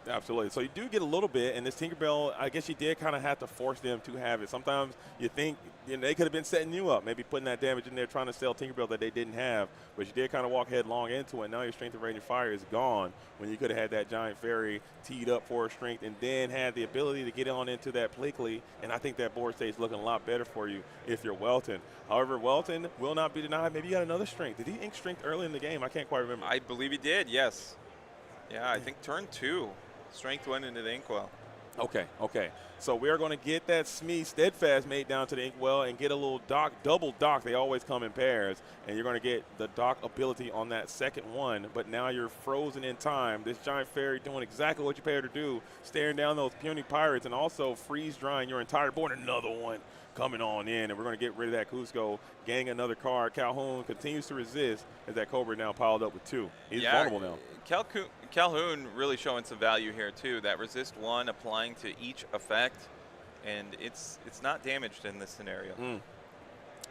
Absolutely. So you do get a little bit, and this Tinkerbell, I guess you did kind of have to force them to have it. Sometimes you think they could have been setting you up, maybe putting that damage in there, trying to sell Tinkerbell that they didn't have, but you did kind of walk headlong into it. Now your Strength of Raging Fire is gone when you could have had that Giant Fairy teed up for a strength and then had the ability to get on into that Pleakley, and I think that board stage is looking a lot better for you if you're Welton. However, Welton will not be denied. Maybe you got another strength. Did he ink strength early in the game? I can't quite remember. I believe he did, yes. Yeah, I think turn 2. Strength went into the Inkwell. Okay. So we're going to get that Smee Steadfast made down to the Inkwell and get a little double dock. They always come in pairs. And you're going to get the dock ability on that second one. But now you're frozen in time. This Giant Fairy doing exactly what you pay her to do, staring down those puny pirates and also freeze drying your entire board. Another one coming on in. And we're going to get rid of that Cusco, gang another card. Calhoun continues to resist as that Cobra now piled up with 2. He's vulnerable now. Calhoun really showing some value here too. That resist 1 applying to each effect, and it's not damaged in this scenario.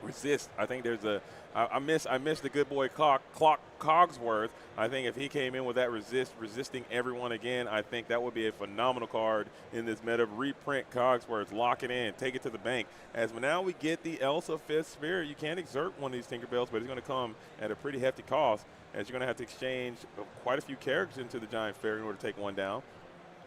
Resist. I think there's a. I miss the good boy Cogsworth. I think if he came in with that resisting everyone again, I think that would be a phenomenal card in this meta. Reprint Cogsworth, lock it in, take it to the bank. As now we get the Elsa Fifth Spirit, you can exert one of these Tinkerbells, but it's going to come at a pretty hefty cost, as you're going to have to exchange quite a few characters into the Giant Fairy in order to take one down.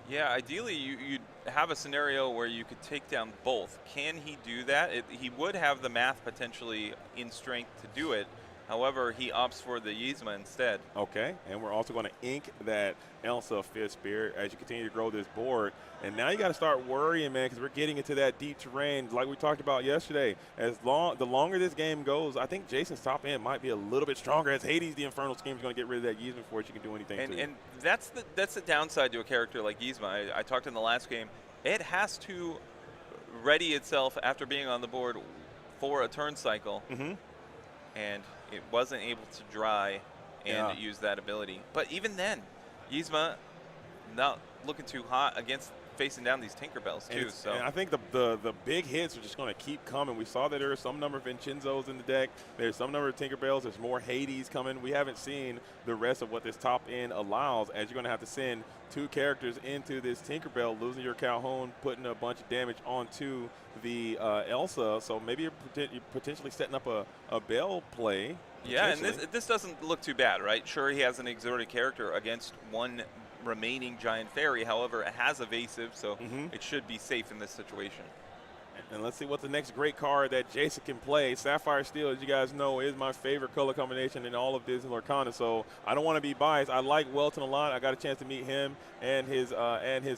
Yeah, ideally you'd have a scenario where you could take down both. Can he do that? He would have the math potentially in strength to do it. However, he opts for the Yzma instead. Okay, and we're also going to ink that Elsa Fifth Spirit as you continue to grow this board. And now you got to start worrying, man, because we're getting into that deep terrain like we talked about yesterday. The longer this game goes, I think Jason's top end might be a little bit stronger, as Hades, the Infernal Scheme, is going to get rid of that Yzma before she can do anything to it. And that's the downside to a character like Yzma. I talked in the last game. It has to ready itself after being on the board for a turn cycle. And it wasn't able to dry and use that ability. But even then, Yzma not looking too hot against facing down these Tinkerbells too. And I think the big hits are just going to keep coming. We saw that there are some number of Vincenzos in the deck. There's some number of Tinkerbells. There's more Hades coming. We haven't seen the rest of what this top end allows, as you're going to have to send 2 characters into this Tinkerbell, losing your Calhoun, putting a bunch of damage onto the Elsa. So maybe you're potentially setting up a Bell play. Yeah, and this doesn't look too bad, right? Sure, he has an exotic character against one remaining Giant Fairy. However, it has evasive, so it should be safe in this situation. And let's see what the next great card that Jason can play. Sapphire Steel, as you guys know, is my favorite color combination in all of Disney Lorcana, so I don't want to be biased. I like Welton a lot. I got a chance to meet him and his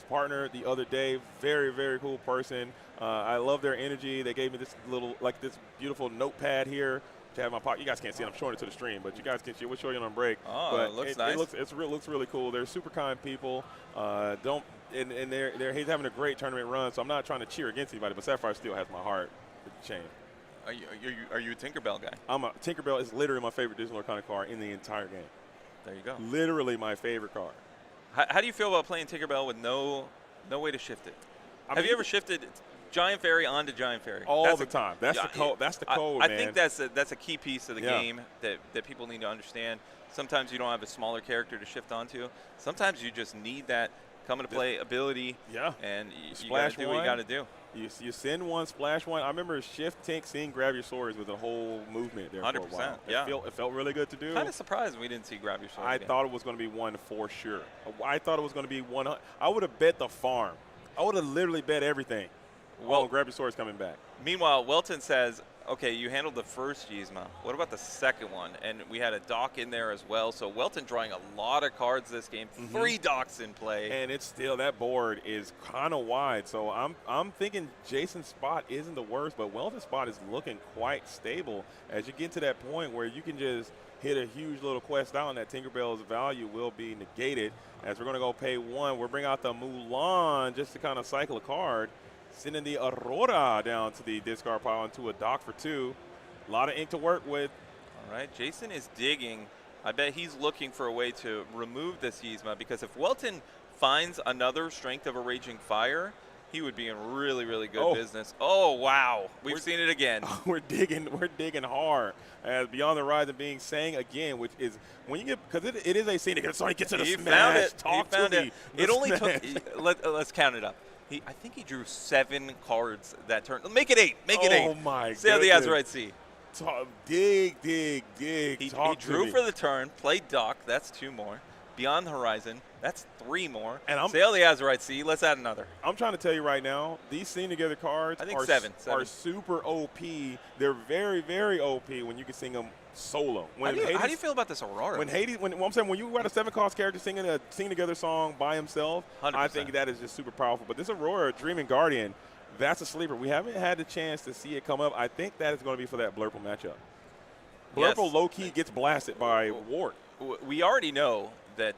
partner the other day. Very, very cool person. I love their energy. They gave me this this beautiful notepad here to have in my pocket. You guys can't see it. I'm showing it to the stream, but you guys can see it. We'll show you on break. Oh, but it looks nice. It looks really cool. They're super kind people. He's having a great tournament run, so I'm not trying to cheer against anybody, but Sapphire still has my heart with the chain. Are you a Tinkerbell guy? Tinkerbell is literally my favorite Disney Lorcana card in the entire game. There you go. Literally my favorite card. How do you feel about playing Tinkerbell with no way to shift it? Have you ever shifted Giant Fairy onto Giant Fairy? All the time. That's the code. That's the code, man. I think that's a key piece of the game that people need to understand. Sometimes you don't have a smaller character to shift onto. Sometimes you just need that come into play ability. Yeah. And you got to do what you got to do. You send one, splash one. I remember shift, tank, sing, grab your swords with a whole movement there 100%, for a while. Yeah. It felt really good to do. Kind of surprised we didn't see grab your swords I thought it was going to be one for sure. I thought it was going to be one. I would have bet the farm. I would have literally bet everything. Well, grab your swords coming back. Meanwhile, Welton says, okay, you handled the first Yzma. What about the second one? And we had a dock in there as well. So Welton drawing a lot of cards this game. 3 docks in play. And it's still, that board is kind of wide. So I'm thinking Jason's spot isn't the worst, but Welton's spot is looking quite stable as you get to that point where you can just hit a huge little quest out, and that Tinkerbell's value will be negated. As we're going to go pay 1, we'll bring out the Mulan just to kind of cycle a card. Sending the Aurora down to the discard pile into a dock for 2. A lot of ink to work with. All right, Jason is digging. I bet he's looking for a way to remove this Yzma, because if Welton finds another Strength of a Raging Fire, he would be in really, really good business. Oh, wow. We've seen it again. We're digging hard. As Beyond the Horizon being sang again, which is when you get, because it is a scene again. So he gets to the smash. Found it. Talk he found to it. me. It only took, let's count it up. I think he drew 7 cards that turn. Make it 8. Make it 8. Oh, my God. Sail the Azurite Sea. Dig. He drew for the turn, played dock. That's 2 more. Beyond the Horizon. That's 3 more. And Sail the Azurite Sea. Let's add another. I'm trying to tell you right now, these Sing Together cards are super OP. They're very, very OP when you can sing them solo. How do you feel about this Aurora? When you got a 7-cost character singing a Sing Together song by himself, 100%. I think that is just super powerful. But this Aurora, Dreaming Guardian, that's a sleeper. We haven't had the chance to see it come up. I think that is going to be for that Blurple matchup. Blurple low-key gets blasted by Ward. We already know that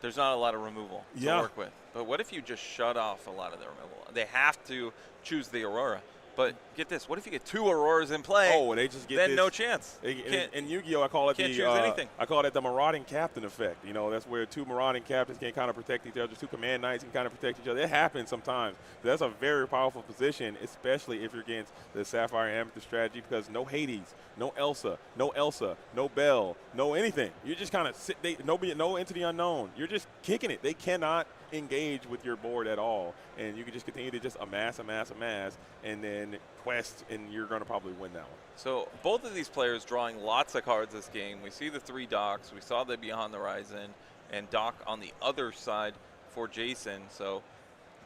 there's not a lot of removal to work with. But what if you just shut off a lot of the removal? They have to choose the Aurora. But get this, what if you get 2 Auroras in play? Oh, they just get then this. no chance. In Yu-Gi-Oh, I call it can't choose anything. I call it the marauding captain effect. You know, that's where 2 marauding captains can kind of protect each other. 2 command knights can kind of protect each other. It happens sometimes. That's a very powerful position, especially if you're against the Sapphire and Amethyst strategy, because no Hades, no Elsa, no Belle, no anything. You just kind of sit. No Into the Unknown. You're just kicking it. They cannot engage with your board at all, and you can just continue to just amass, and then quest, and you're going to probably win that one. So both of these players drawing lots of cards this game. We see the 3 docks. We saw the Beyond the Horizon and dock on the other side for Jason. So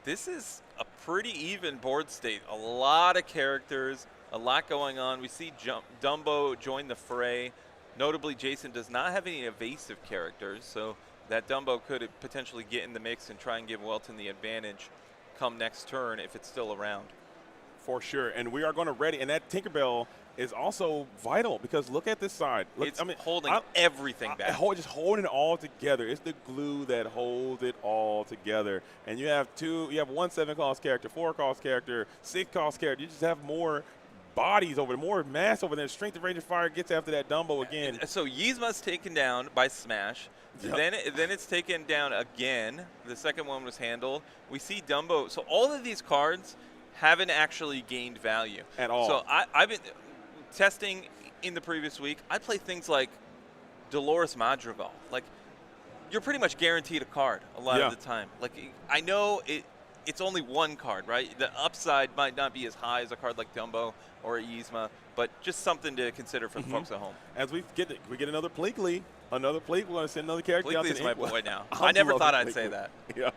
this is a pretty even board state. A lot of characters, a lot going on. We see Dumbo join the fray. Notably, Jason does not have any evasive characters, so that Dumbo could potentially get in the mix and try and give Welton the advantage come next turn if it's still around. For sure, and we are going to ready, and that Tinkerbell is also vital because look at this side. Look, It's holding everything back. Just holding it all together. It's the glue that holds it all together. And you have 1 7-cost character, 4-cost character, 6-cost character. You just have more bodies over there, more mass over there. Strength of Rage of Fire gets after that Dumbo again. So Yzma's taken down by Smash. Yep. Then it's taken down again. The second one was handled. We see Dumbo. So all of these cards haven't actually gained value at all. So I've been testing in the previous week. I play things like Dolores Madrigal. Like, you're pretty much guaranteed a card a lot of the time. Like, I know it's only 1 card, right? The upside might not be as high as a card like Dumbo or Yzma, but just something to consider for the folks at home. As we get another Pleakley. Another Pleak. We're going to send another character out to Pleakley's my boy now. I I never thought Pleakley. I'd say that. Yeah.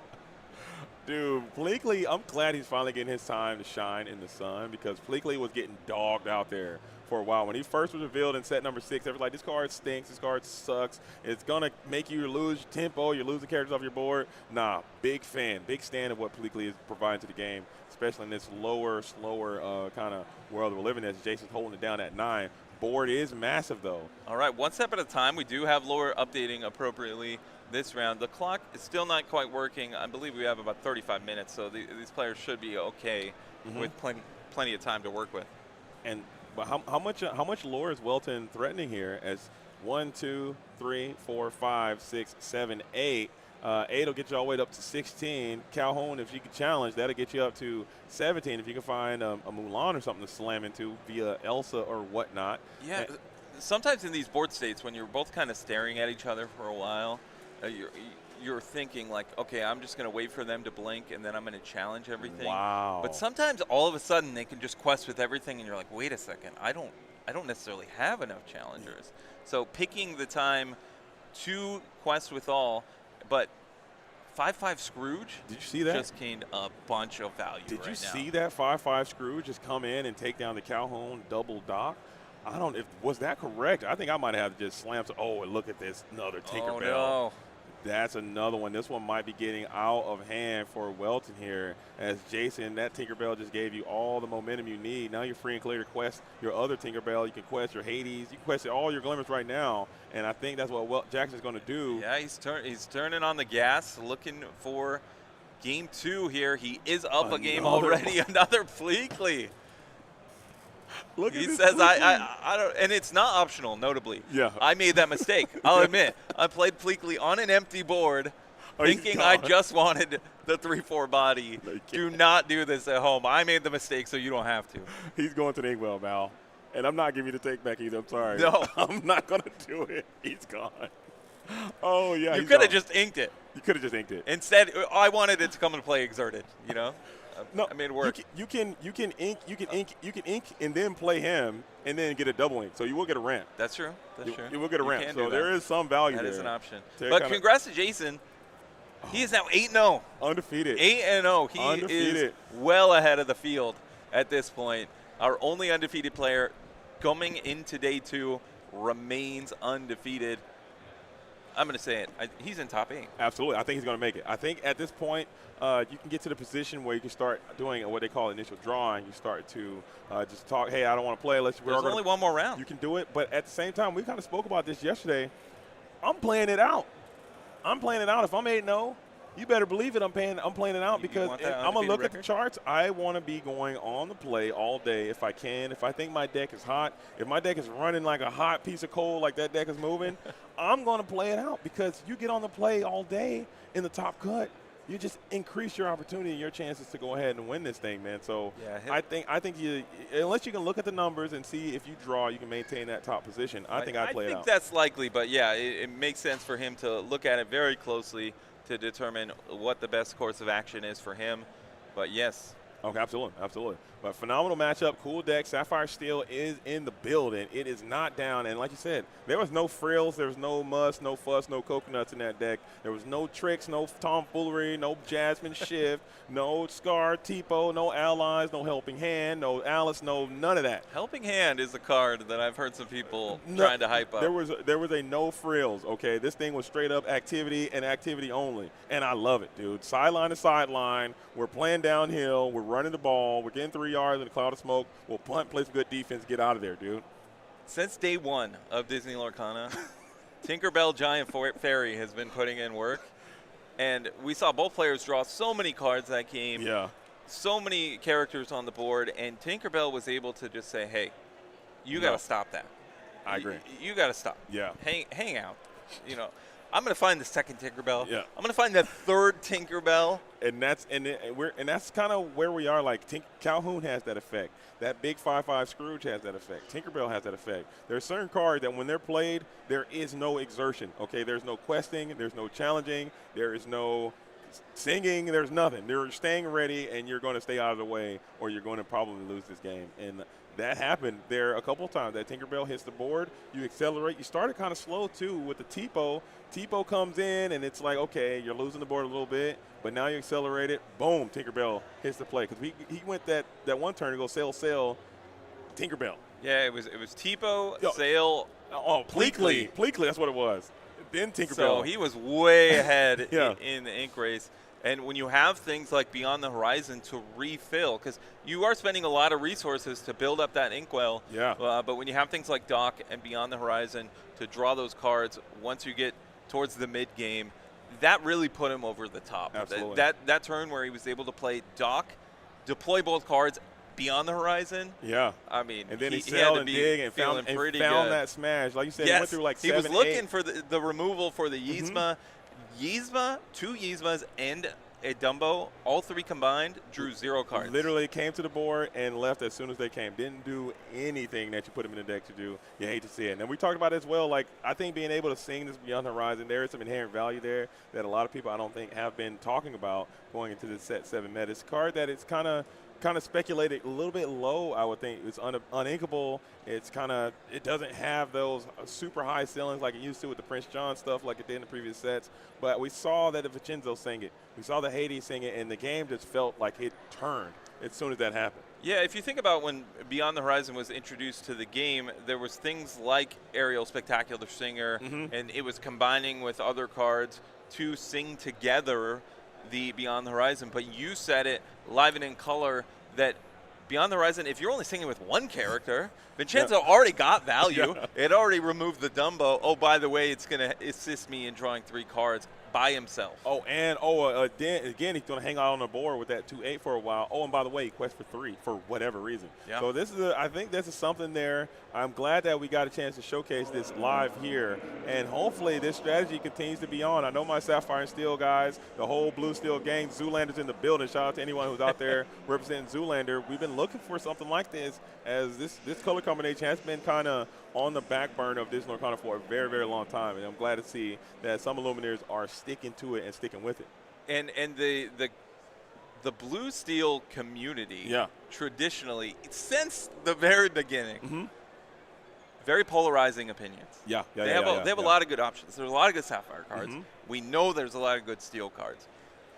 Dude, Pleakley, I'm glad he's finally getting his time to shine in the sun because Pleakley was getting dogged out there for a while. When he first was revealed in set number 6, everyone's like, this card stinks, this card sucks. It's going to make you lose tempo, you're losing characters off your board. Nah, big fan, big stand of what Pleakley is providing to the game, especially in this slower kind of world we're living in as Jason's holding it down at 9. Board is massive, though. All right, 1 step at a time. We do have lore updating appropriately this round. The clock is still not quite working. I believe we have about 35 minutes, so these players should be okay with plenty of time to work with. And but how much lore is Welton threatening here? As 1, 2, 3, 4, 5, 6, 7, 8. 8 will get you all the way up to 16. Calhoun, if you can challenge, that'll get you up to 17. If you can find a Mulan or something to slam into via Elsa or whatnot. Yeah, sometimes in these board states, when you're both kind of staring at each other for a while, you're thinking like, okay, I'm just going to wait for them to blink and then I'm going to challenge everything. Wow. But sometimes all of a sudden they can just quest with everything and you're like, wait a second, I don't necessarily have enough challengers. So picking the time to quest with all, but 5/5 Scrooge. Did you see that? Just gained a bunch of value. Did you now. see that 5/5 Scrooge just come in and take down the Calhoun double dock? I don't. Was that correct? I think I might have just slammed. Oh, and look at this, another Tinkerbell. Oh no. That's another one. This one might be getting out of hand for Welton here. As Jason, that Tinkerbell just gave you all the momentum you need. Now you're free and clear to quest your other Tinkerbell. You can quest your Hades. You can quest all your Glimmers right now. And I think that's what Jackson's going to do. Yeah, he's turning on the gas, looking for game 2 here. He is up a game already. Another Pleakley. Look at he this says, Pleakley. I don't, and it's not optional, notably. Yeah. I made that mistake. I'll admit. I played Pleakley on an empty board, thinking I just wanted the 3/4 body. No, do not do this at home. I made the mistake, so you don't have to. He's going to the Inkwell, Mal. And I'm not giving you the take back either. I'm sorry. No. I'm not going to do it. He's gone. Oh, yeah. You could have just inked it. You could have just inked it. Instead, I wanted it to come and play Exerted, you know? No, I made it work. You can ink and then play him and then get a double ink. So you will get a ramp. That's true. That's true. You will get a You ramp. can So do there that. is some value That there. is an option. To But kinda- congrats to Jason. He is now 8-0. Undefeated. 8-0. He Undefeated. is well ahead of the field at this point. Our only undefeated player coming into day 2 remains undefeated. I'm going to say it. He's in top 8. Absolutely. I think he's going to make it. I think at this point, you can get to the position where you can start doing what they call initial drawing. You start to just talk, hey, I don't want to play. There's only one more round. You can do it. But at the same time, we kind of spoke about this yesterday. I'm playing it out. I'm playing it out. If I'm 8-0, you better believe it. I'm playing it out You because want that I'm gonna undefeated look at the record? charts. I want to be going on the play all day if I can. If I think my deck is hot, if my deck is running like a hot piece of coal, like that deck is moving, I'm gonna play it out because you get on the play all day in the top cut. You just increase your opportunity and your chances to go ahead and win this thing, man. So Yeah, I think you, unless you can look at the numbers and see if you draw, you can maintain that top position. I think I play it out. that's likely, but yeah, it makes sense for him to look at it very closely to determine what the best course of action is for him. But yes. Okay, absolutely, absolutely. But phenomenal matchup, cool deck. Sapphire Steel is in the building. It is not down, and like you said, there was no frills, there was no muss, no fuss, no coconuts in that deck. There was no tricks, no tomfoolery, no Jasmine Shift, no Scar, Tipo, no allies, no Helping Hand, no Alice, no none of that. Helping Hand is a card that I've heard some people trying to hype up. There was a no frills, okay? This thing was straight up activity and activity only, and I love it, dude. Sideline to sideline, we're playing downhill, we're running the ball, we're getting 3 yards in a cloud of smoke, we'll punt, play some good defense, get out of there, dude. Since day one of Disney Lorcana, Tinkerbell Giant Fairy has been putting in work, and we saw both players draw so many cards that game. Yeah. So many characters on the board, and Tinkerbell was able to just say, hey, you got to stop that. I agree. You got to stop. Yeah. Hang out. You know, I'm going to find the second Tinkerbell. Yeah. I'm going to find the third Tinkerbell. And that's kind of where we are. Like Calhoun has that effect. That big 5/5 Scrooge has that effect. Tinkerbell has that effect. There are certain cards that when they're played, there is no exertion. Okay, there's no questing, there's no challenging, there is no singing, there's nothing. They're staying ready, and you're going to stay out of the way, or you're going to probably lose this game. And that happened there a couple of times. That Tinkerbell hits the board, you accelerate. You started kind of slow too with the Tipo. Tipo comes in, and it's like, okay, you're losing the board a little bit, but now you accelerate it. Boom, Tinkerbell hits the play because he went that one turn to go sail, Tinkerbell. Yeah, it was Tipo, Yo, Sail, Pleakley, that's what it was. Then Tinkerbell. So he was way ahead Yeah. in the ink race. And when you have things like Beyond the Horizon to refill, because you are spending a lot of resources to build up that inkwell. Yeah. But when you have things like Dock and Beyond the Horizon to draw those cards once you get towards the mid game, that really put him over the top. Absolutely. That turn where he was able to play Dock, deploy both cards Beyond the Horizon. Yeah. I mean, and then he had sailed to and be dig and feeling found pretty good. That smash. Like you said, yes, he went through like 7, he was looking 8. for the removal for the Yzma. Yzma, 2 Yzmas, and a Dumbo, all 3 combined, drew 0 cards. Literally came to the board and left as soon as they came. Didn't do anything that you put him in the deck to do. You hate to see it. And we talked about it as well. Like, I think being able to sing this Beyond the Horizon, there is some inherent value there that a lot of people I don't think have been talking about going into this set 7 meta. It's a card that it's kind of speculated a little bit low, I would think. It's uninkable. It doesn't have those super high ceilings like it used to with the Prince John stuff like it did in the previous sets. But we saw that the Vincenzo sang it. We saw the Hades sing it, and the game just felt like it turned as soon as that happened. Yeah, if you think about when Beyond the Horizon was introduced to the game, there was things like Ariel Spectacular Singer, and it was combining with other cards to sing together the Beyond the Horizon. But you said it live and in color that Beyond the Horizon, if you're only singing with one character, Vincenzo already got value. It already removed the Dumbo. Oh, by the way, it's going to assist me in drawing 3 cards by himself. Oh, and again, he's going to hang out on the board with that 2/8 for a while. Oh, and by the way, he quests for 3 for whatever reason. Yeah. So I think this is something there. I'm glad that we got a chance to showcase this live here, and hopefully this strategy continues to be on. I know my Sapphire and Steel guys, the whole Blue Steel gang, Zoolander's in the building. Shout out to anyone who's out there representing Zoolander. We've been looking for something like this, as this color combination has been kind of on the back burner of Disney Lorcana for a very, very long time, and I'm glad to see that some Illuminators are sticking to it and sticking with it. And the Blue Steel community, traditionally, since the very beginning, very polarizing opinions. They They have a lot of good options. There's a lot of good Sapphire cards. We know there's a lot of good Steel cards.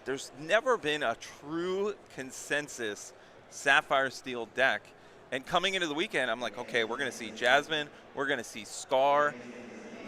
There's never been a true consensus Sapphire Steel deck. And coming into the weekend, I'm like, okay, we're going to see Jasmine. We're going to see Scar.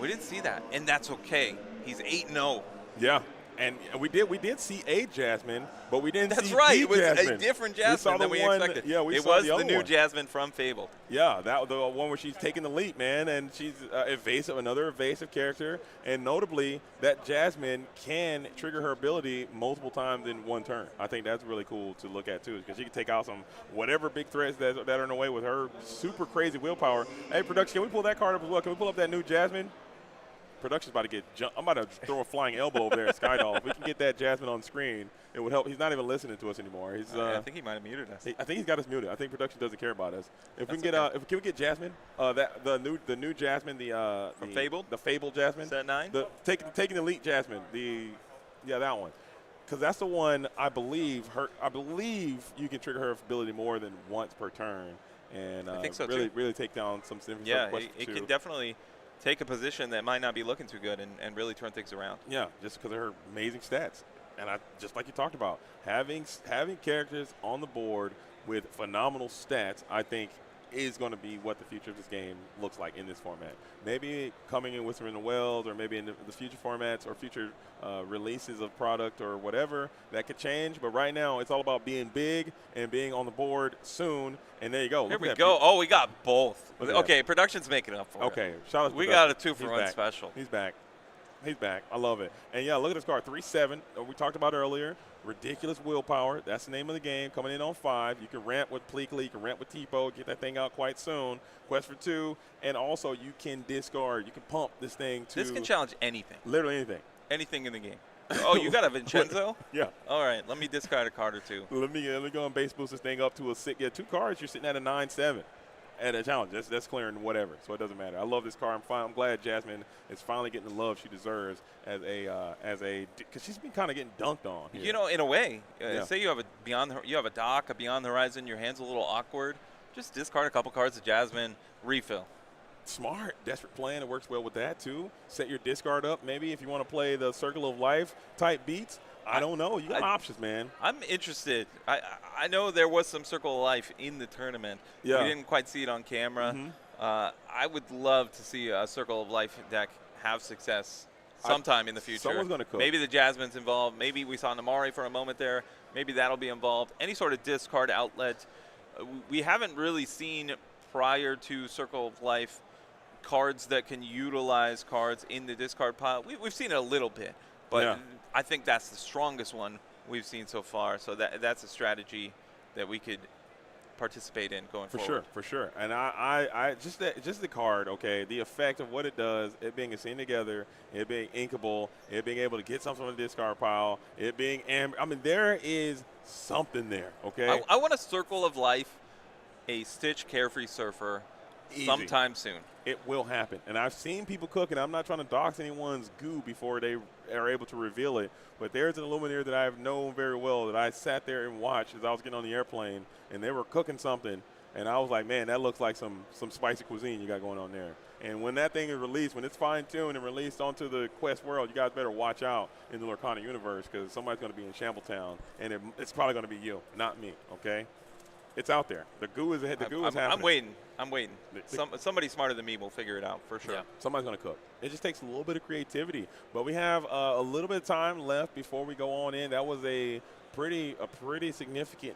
We didn't see that, and that's okay. He's 8-0. Yeah, And we did see a Jasmine, but we didn't That's see right. the It was Jasmine. a different We saw Jasmine than the we one, expected. yeah, we it saw was the other new one. Jasmine from Fabled. Yeah, that the one where she's taking the leap, man, and she's evasive, another evasive character, and notably that Jasmine can trigger her ability multiple times in one turn. I think that's really cool to look at too, because she can take out some whatever big threats that are in the way with her super crazy willpower. Hey, production, can we pull that card up as well? Can we pull up that new Jasmine? Production's about to get jumped. I'm about to throw a flying elbow over there at Skydoll. If we can get that Jasmine on screen, it would help. He's not even listening to us anymore. He's, I think he might have muted us. I think he's got us muted. I think production doesn't care about us. If we That's can get, okay. can we get Jasmine? The new Jasmine, From Fabled? the Fabled Jasmine. Set 9? Taking the elite Jasmine. That one. Because that's the one I believe you can trigger her ability more than once per turn, and I think so really too. really take down some significant Yeah, questions it too. can definitely take a position that might not be looking too good and really turn things around. Yeah, just because of her amazing stats. And just like you talked about, having characters on the board with phenomenal stats, I think is going to be what the future of this game looks like in this format. Maybe coming in Whisper in the Wells, or maybe in the future formats or future releases of product or whatever, that could change. But right now, it's all about being big and being on the board soon. And there you go. Here Look we at go. Oh, we got both. Look at that. Okay, production's making up for it. Okay, shout out to We production. got a 2-for-1 He's back. special. He's back. He's back. I love it. And, yeah, look at this card, 3/7. We talked about earlier. Ridiculous willpower. That's the name of the game. Coming in on 5. You can ramp with Pleakley. You can ramp with Tipo. Get that thing out quite soon. Quest for 2. And also you can discard. You can pump this thing to. This can challenge anything. Literally anything. Anything in the game. Oh, you got a Vincenzo? Yeah. All right, let me discard a card or two. Let me go and base boost this thing up to a 6. Yeah, 2 cards. You're sitting at a 9/7. At a challenge, that's clearing whatever, so it doesn't matter. I love this card. I'm glad Jasmine is finally getting the love she deserves because she's been kind of getting dunked on. Here. You know, in a way, Yeah. say you have a dock, a Beyond the Horizon, your hand's a little awkward. Just discard a couple cards of Jasmine, refill. Smart, desperate plan. It works well with that too. Set your discard up maybe if you want to play the Circle of Life type beats. I don't know. You got options, man. I'm interested. I know there was some Circle of Life in the tournament. Yeah. We didn't quite see it on camera. I would love to see a Circle of Life deck have success sometime in the future. Someone's going to cook. Maybe the Jasmine's involved. Maybe we saw Namari for a moment there. Maybe that'll be involved. Any sort of discard outlet. We haven't really seen prior to Circle of Life cards that can utilize cards in the discard pile. We've seen it a little bit, but Yeah. I think that's the strongest one we've seen so far. So that's a strategy that we could participate in going forward. For sure. And I just the card, okay, the effect of what it does, it being a scene together, it being inkable, it being able to get something from the discard pile, it being there is something there, okay? I want a Circle of Life, a Stitch Carefree Surfer Easy. sometime soon. It will happen. And I've seen people cooking. I'm not trying to dox anyone's goo before they are able to reveal it. But there's an Illuminator that I've known very well that I sat there and watched as I was getting on the airplane, and they were cooking something. And I was like, man, that looks like some spicy cuisine you got going on there. And when that thing is released, when it's fine-tuned and released onto the Quest world, you guys better watch out in the Lorcana universe because somebody's going to be in Shambletown, and it's probably going to be you, not me, okay? It's out there. The goo is happening. I'm waiting. Somebody smarter than me will figure it out for sure. Yeah, somebody's going to cook. It just takes a little bit of creativity. But we have a little bit of time left before we go on in. That was a pretty significant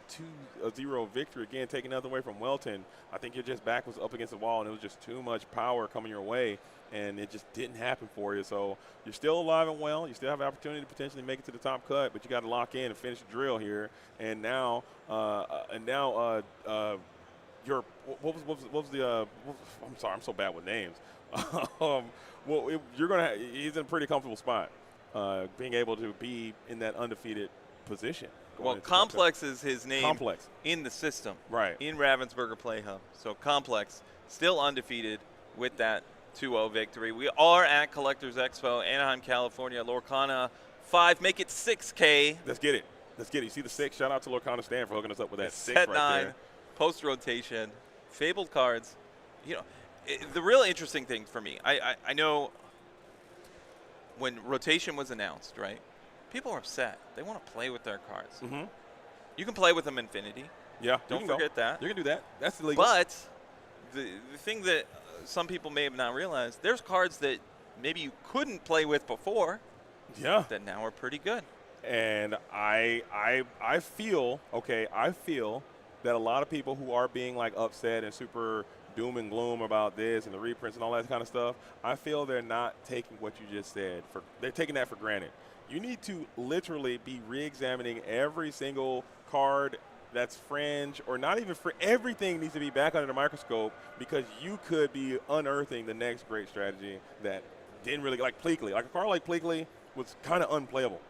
2-0 victory. Again, taking nothing away from Welton. I think your just back was up against the wall, and it was just too much power coming your way, and it just didn't happen for you. So you're still alive and well. You still have an opportunity to potentially make it to the top cut, but you got to lock in and finish the drill here. And now, your what was the I'm sorry, I'm so bad with names. He's in a pretty comfortable spot, being able to be in that undefeated position. Well, Complex is his name. Complex in the system, right? In Ravensburger Play Hub. So Complex still undefeated with that 2-0 victory. We are at Collectors Expo, Anaheim, California. Lorcana 5, make it 6K. Let's get it. You see the 6? Shout out to Lorcana Stan for hooking us up with that 6 Set right 9, there. post rotation, fabled cards. You know, the real interesting thing for me, I know when rotation was announced, right? People are upset. They want to play with their cards. Mm-hmm. You can play with them infinity. Yeah, don't forget that. You can do that. That's illegal. But the thing that some people may have not realized, there's cards that maybe you couldn't play with before Yeah. that now are pretty good. And I feel that a lot of people who are being like upset and super doom and gloom about this and the reprints and all that kind of stuff, I feel they're not taking what you just said they're taking that for granted. You need to literally be re-examining every single card that's fringe or not even for everything needs to be back under the microscope, because you could be unearthing the next great strategy that didn't really, like Pleakley. Like a card like Pleakley was kind of unplayable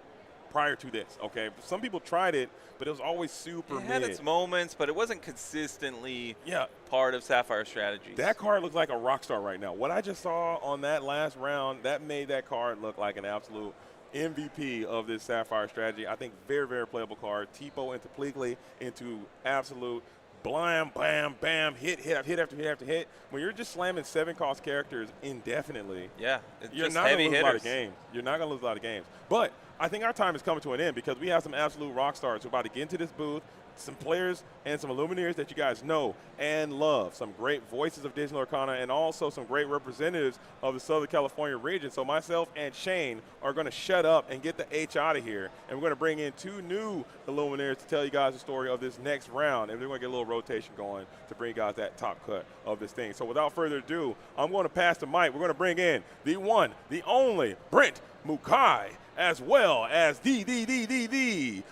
prior to this, okay? Some people tried it, but it was always super It had mid. its moments, but it wasn't consistently Yeah. part of Sapphire strategies. That card looks like a rock star right now. What I just saw on that last round, that made that card look like an absolute MVP of this Sapphire strategy. I think very, very playable card. Tipo into Pleakley into absolute blam, bam, bam, hit after hit after hit. When you're just slamming 7-cost characters indefinitely, yeah, it's you're just not going heavy to lose a lot hitters. of games. You're not going to lose a lot of games. But I think our time is coming to an end, because we have some absolute rock stars who are about to get into this booth, some players and some Illuminaries that you guys know and love, some great voices of Disney Lorcana, and also some great representatives of the Southern California region. So myself and Shane are going to shut up and get the H out of here, and we're going to bring in 2 new Illuminaries to tell you guys the story of this next round, and we're going to get a little rotation going to bring you guys that top cut of this thing. So without further ado, I'm going to pass the mic. We're going to bring in the one, the only Brent Mukai, as well as the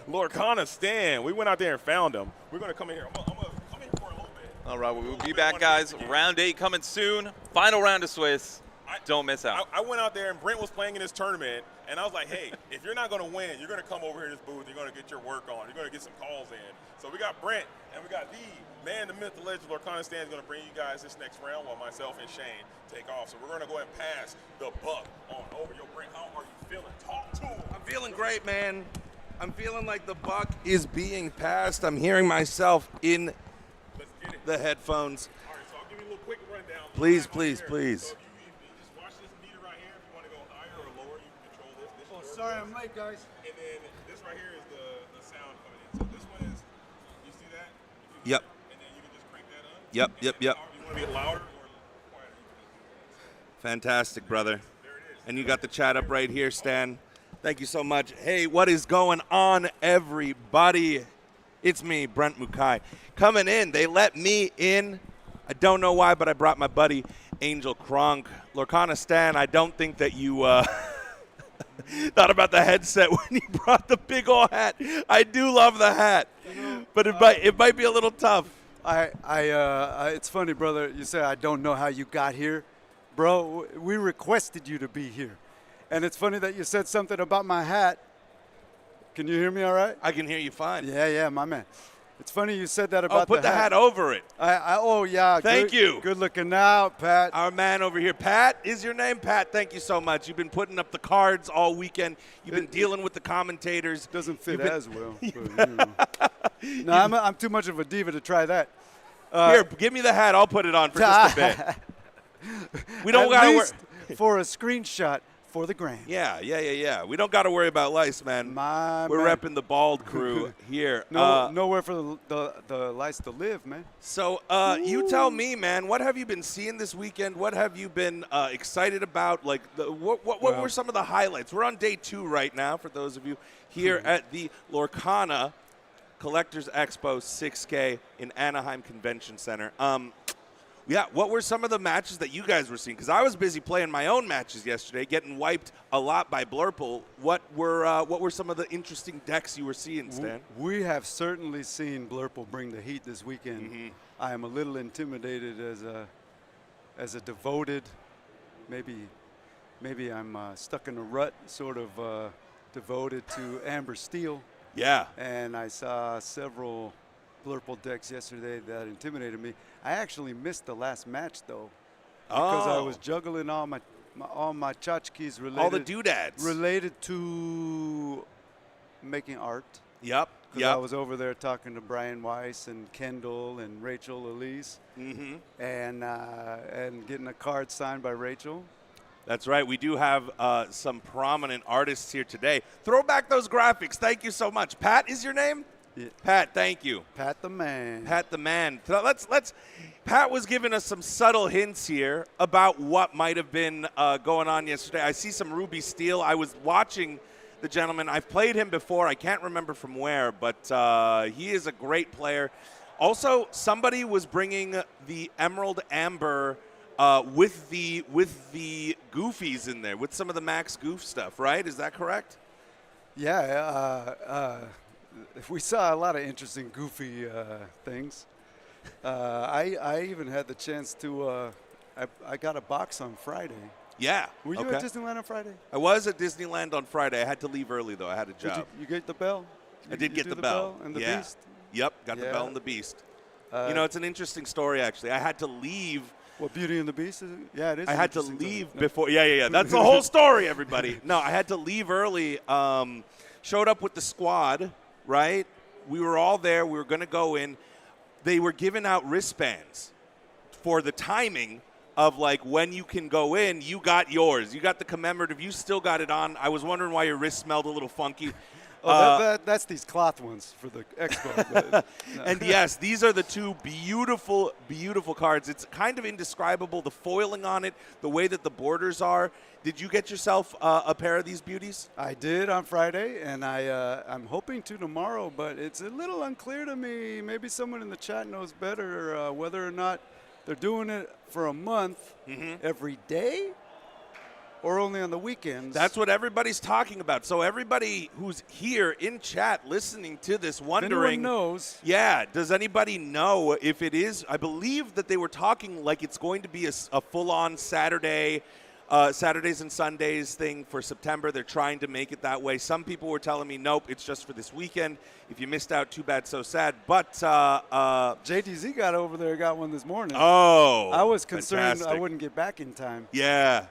Lorcana Stan. We went out there and found him. We're going to come in here. I'm going to come in here for a little bit. All right, we'll be back, guys. Round 8 coming soon. Final round of Swiss. Don't miss out. I went out there, and Brent was playing in this tournament, and I was like, hey, if you're not going to win, you're going to come over here to this booth. You're going to get your work on. You're going to get some calls in. So we got Brent, and we got the man, the myth, the legend, Lorcana Stan is going to bring you guys this next round while myself and Shane take off. So we're going to go ahead and pass the buck on over. Yo, Brent, how are you feeling? Talk to him. I'm feeling great, man. I'm feeling like the buck is being passed. I'm hearing myself in Let's get it. the headphones. All right, so I'll give you a little quick rundown. Please, Live please, on here. please. So if you just watch this meter right here. If you want to go higher or lower, you can control this. This Oh, is your sorry, voice. I'm late, guys. And then this right here is the sound coming in. So this one is, you see that? Yep. And then you can just crank that up. Yep, And yep, then yep. You want to be louder or quieter? You can just do that. Fantastic, brother. There it is. And you got the chat up right here, Stan. Thank you so much. Hey, what is going on, everybody? It's me, Brent Mukai. Coming in. They let me in. I don't know why, but I brought my buddy, Angel Kronk. Lorcana Stan, I don't think that you thought about the headset when you brought the big ol' hat. I do love the hat, but it might be a little tough. It's funny, brother. You say I don't know how you got here, bro. We requested you to be here, and it's funny that you said something about my hat. Can you hear me all right? I can hear you fine. Yeah, my man. It's funny you said that about Oh, put the hat over it. Oh yeah. Thank you. Good looking out, Pat. Our man over here, Pat, is your name? Pat, thank you so much. You've been putting up the cards all weekend. You've been dealing with the commentators. Doesn't fit You've been- as well. But, no, I'm too much of a diva to try that. Here, give me the hat. I'll put it on for just a bit. We don't At got to least for a screenshot for the gram. Yeah. We don't got to worry about lice, man. We're man. repping the bald crew here. Nowhere for the lights to live, man. So you tell me, man, what have you been seeing this weekend? What have you been excited about? Like, what were some of the highlights? We're on day 2 right now, for those of you here at the Lorcana Collectors Expo 6K in Anaheim Convention Center. Yeah, what were some of the matches that you guys were seeing? Because I was busy playing my own matches yesterday, getting wiped a lot by Blurple. What were some of the interesting decks you were seeing, Stan? We have certainly seen Blurple bring the heat this weekend. Mm-hmm. I am a little intimidated as a devoted, maybe I'm stuck in a rut, sort of devoted to Amber Steel. Yeah. And I saw several Blurple decks yesterday that intimidated me. I actually missed the last match though, because I was juggling all my tchotchkes related. All the doodads. Related to making art. Yep. Because I was over there talking to Brian Weiss and Kendall and Rachel Elise, and getting a card signed by Rachel. That's right. We do have some prominent artists here today. Throw back those graphics. Thank you so much. Pat is your name? Yeah. Pat, thank you. Pat the man. Pat the man. So Pat was giving us some subtle hints here about what might have been going on yesterday. I see some Ruby Steel. I was watching the gentleman. I've played him before. I can't remember from where, but he is a great player. Also, somebody was bringing the Emerald Amber with the goofies in there, with some of the Max Goof stuff, right? Is that correct? Yeah, we saw a lot of interesting, goofy things. I even had the chance to. I got a box on Friday. Yeah. Were you at Disneyland on Friday? I was at Disneyland on Friday. I had to leave early though. I had a job. Did you get the bell? I did get do the bell and the yeah. beast. Yep, got the bell and the beast. It's an interesting story actually. I had to leave. What, Beauty and the Beast? Yeah, it is. I had to leave before. Yeah. That's the whole story, everybody. No, I had to leave early. Showed up with the squad, right? We were all there. We were going to go in. They were giving out wristbands for the timing of like when you can go in. You got yours. You got the commemorative. You still got it on. I was wondering why your wrist smelled a little funky. That's these cloth ones for the expo. And yes, these are the two beautiful, beautiful cards. It's kind of indescribable, the foiling on it, the way that the borders are. Did you get yourself a pair of these beauties? I did on Friday, and I'm hoping to tomorrow, but it's a little unclear to me. Maybe someone in the chat knows better whether or not they're doing it for a month every day or only on the weekends. That's what everybody's talking about. So everybody who's here in chat listening to this wondering. If anyone knows. Yeah, does anybody know if it is? I believe that they were talking like it's going to be a full-on Saturdays and Sundays thing for September. They're trying to make it that way. Some people were telling me, nope, it's just for this weekend. If you missed out, too bad, so sad. But JTZ got over there, got one this morning. Oh, I was concerned fantastic. I wouldn't get back in time. Yeah.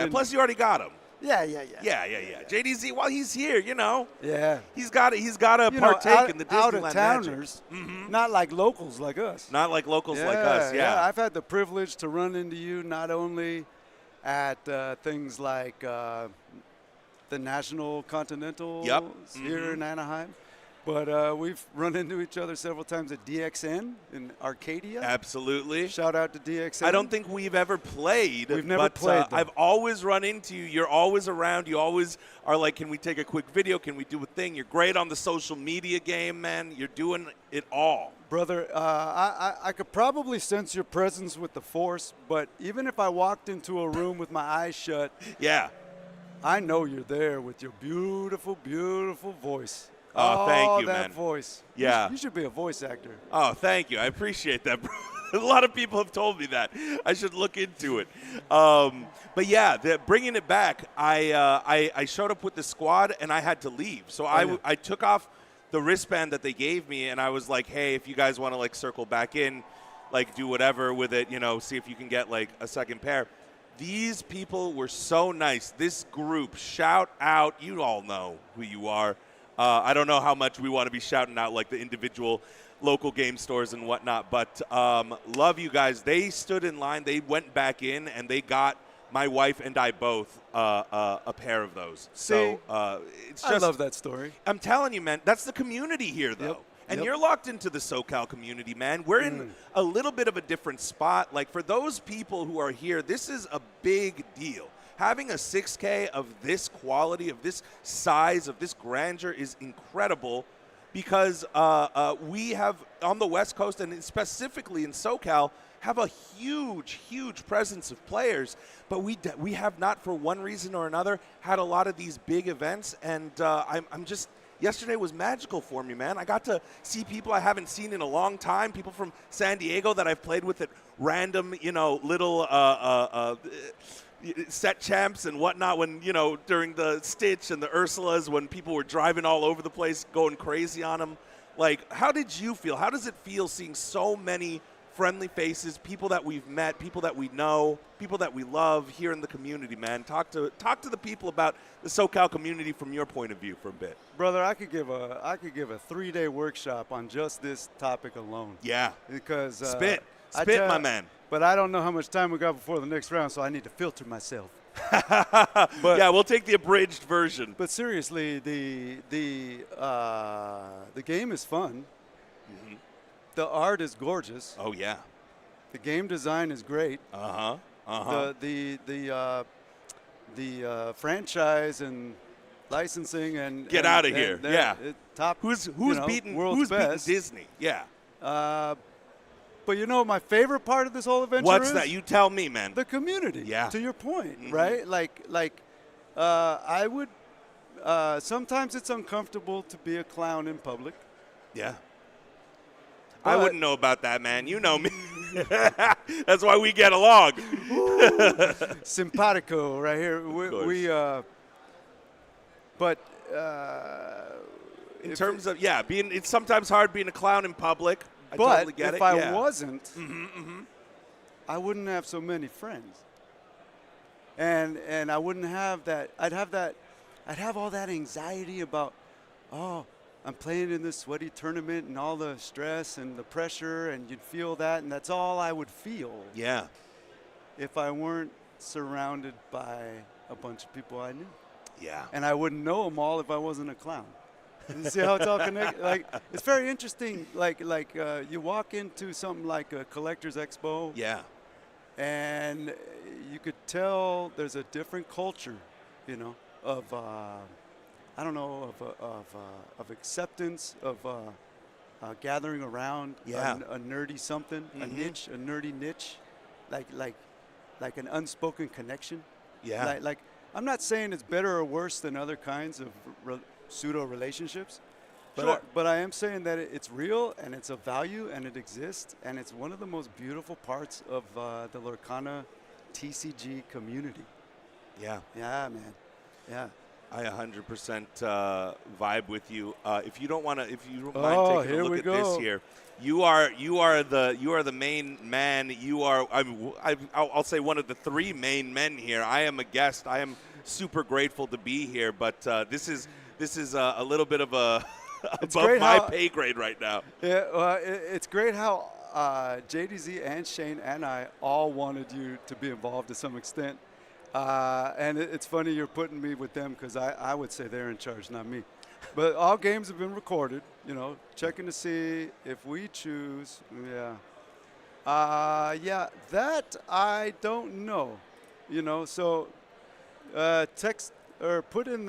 Plus, you already got them. Yeah. JDZ, while he's here, Yeah. he's got to partake in the Disneyland out-of-towners, not like locals like us. Not like locals like us, yeah. I've had the privilege to run into you not only at things like the National Continental here in Anaheim, but we've run into each other several times at DXN in Arcadia. Absolutely. Shout out to DXN. I don't think we've ever played. We've never played. I've always run into you. You're always around. You always are like, can we take a quick video? Can we do a thing? You're great on the social media game, man. You're doing it all. Brother, I could probably sense your presence with the Force, but even if I walked into a room with my eyes shut, I know you're there with your beautiful, beautiful voice. Oh, thank you, man. That voice. Yeah. You should be a voice actor. Oh, thank you. I appreciate that, bro. A lot of people have told me that. I should look into it. But yeah, bringing it back, I showed up with the squad and I had to leave. So I took off the wristband that they gave me and I was like, hey, if you guys want to like circle back in, like do whatever with it, see if you can get like a second pair. These people were so nice. This group, shout out. You all know who you are. I don't know how much we want to be shouting out like the individual local game stores and whatnot, but love you guys. They stood in line. They went back in, and they got my wife and I both a pair of those. See, so it's just, I love that story. I'm telling you, man, that's the community here, though. Yep. And you're locked into the SoCal community, man. We're in a little bit of a different spot. Like, for those people who are here, this is a big deal. Having a 6K of this quality, of this size, of this grandeur is incredible because we have, on the West Coast and specifically in SoCal, have a huge, huge presence of players. But we have not, for one reason or another, had a lot of these big events. And I'm just, yesterday was magical for me, man. I got to see people I haven't seen in a long time, people from San Diego that I've played with at random, little set champs and whatnot when, during the Stitch and the Ursulas when people were driving all over the place, going crazy on them. Like, how did you feel? How does it feel seeing so many friendly faces, people that we've met, people that we know, people that we love here in the community, man? Talk to the people about the SoCal community from your point of view for a bit. Brother, I could give a 3-day workshop on just this topic alone. Yeah. Because spit, my man. But I don't know how much time we got before the next round, so I need to filter myself. Yeah, we'll take the abridged version. But seriously, the game is fun. The art is gorgeous. Oh yeah. The game design is great. The franchise and licensing and Get and outta they're- here. they're Yeah. top. Who's you know, beating world's beating best. Disney? Yeah. But you know, my favorite part of this whole adventure What's is that? You tell me, man. the community. Yeah. To your point, right? I would. Sometimes it's uncomfortable to be a clown in public. Yeah. I But- wouldn't know about that, man. You know me. That's why we get along. Simpatico, right here. But In if terms of it's sometimes hard being a clown in public. I But totally get if it. I yeah. wasn't, I wouldn't have so many friends. And I wouldn't have that. I'd have all that anxiety about, oh, I'm playing in this sweaty tournament and all the stress and the pressure, and you'd feel that, and that's all I would feel Yeah. if I weren't surrounded by a bunch of people I knew. Yeah. And I wouldn't know them all if I wasn't a clown. You see how it's all connected? Like, it's very interesting. You walk into something like a collector's expo, Yeah. and you could tell there's a different culture, you know, of I don't know, of acceptance, of gathering around Yeah. a nerdy something, a nerdy niche, like an unspoken connection. Yeah. Like I'm not saying it's better or worse than other kinds of pseudo relationships, but Sure. but I am saying that it's real and it's a value and it exists, and it's one of the most beautiful parts of the Lorcana TCG community. Yeah. Yeah, man. Yeah. I 100% vibe with you. If you don't mind taking here a look we at this go. here, you are the main man. You are I'll say one of the three main men here. I am a guest. I am super grateful to be here, but this is a little bit of a above great my how- pay grade right now. Yeah, it's great how JDZ and Shane and I all wanted you to be involved to some extent. And it's funny you're putting me with them because I would say they're in charge, not me. But all games have been recorded, you know, checking to see if we choose. Yeah. That I don't know, you know. So text or put in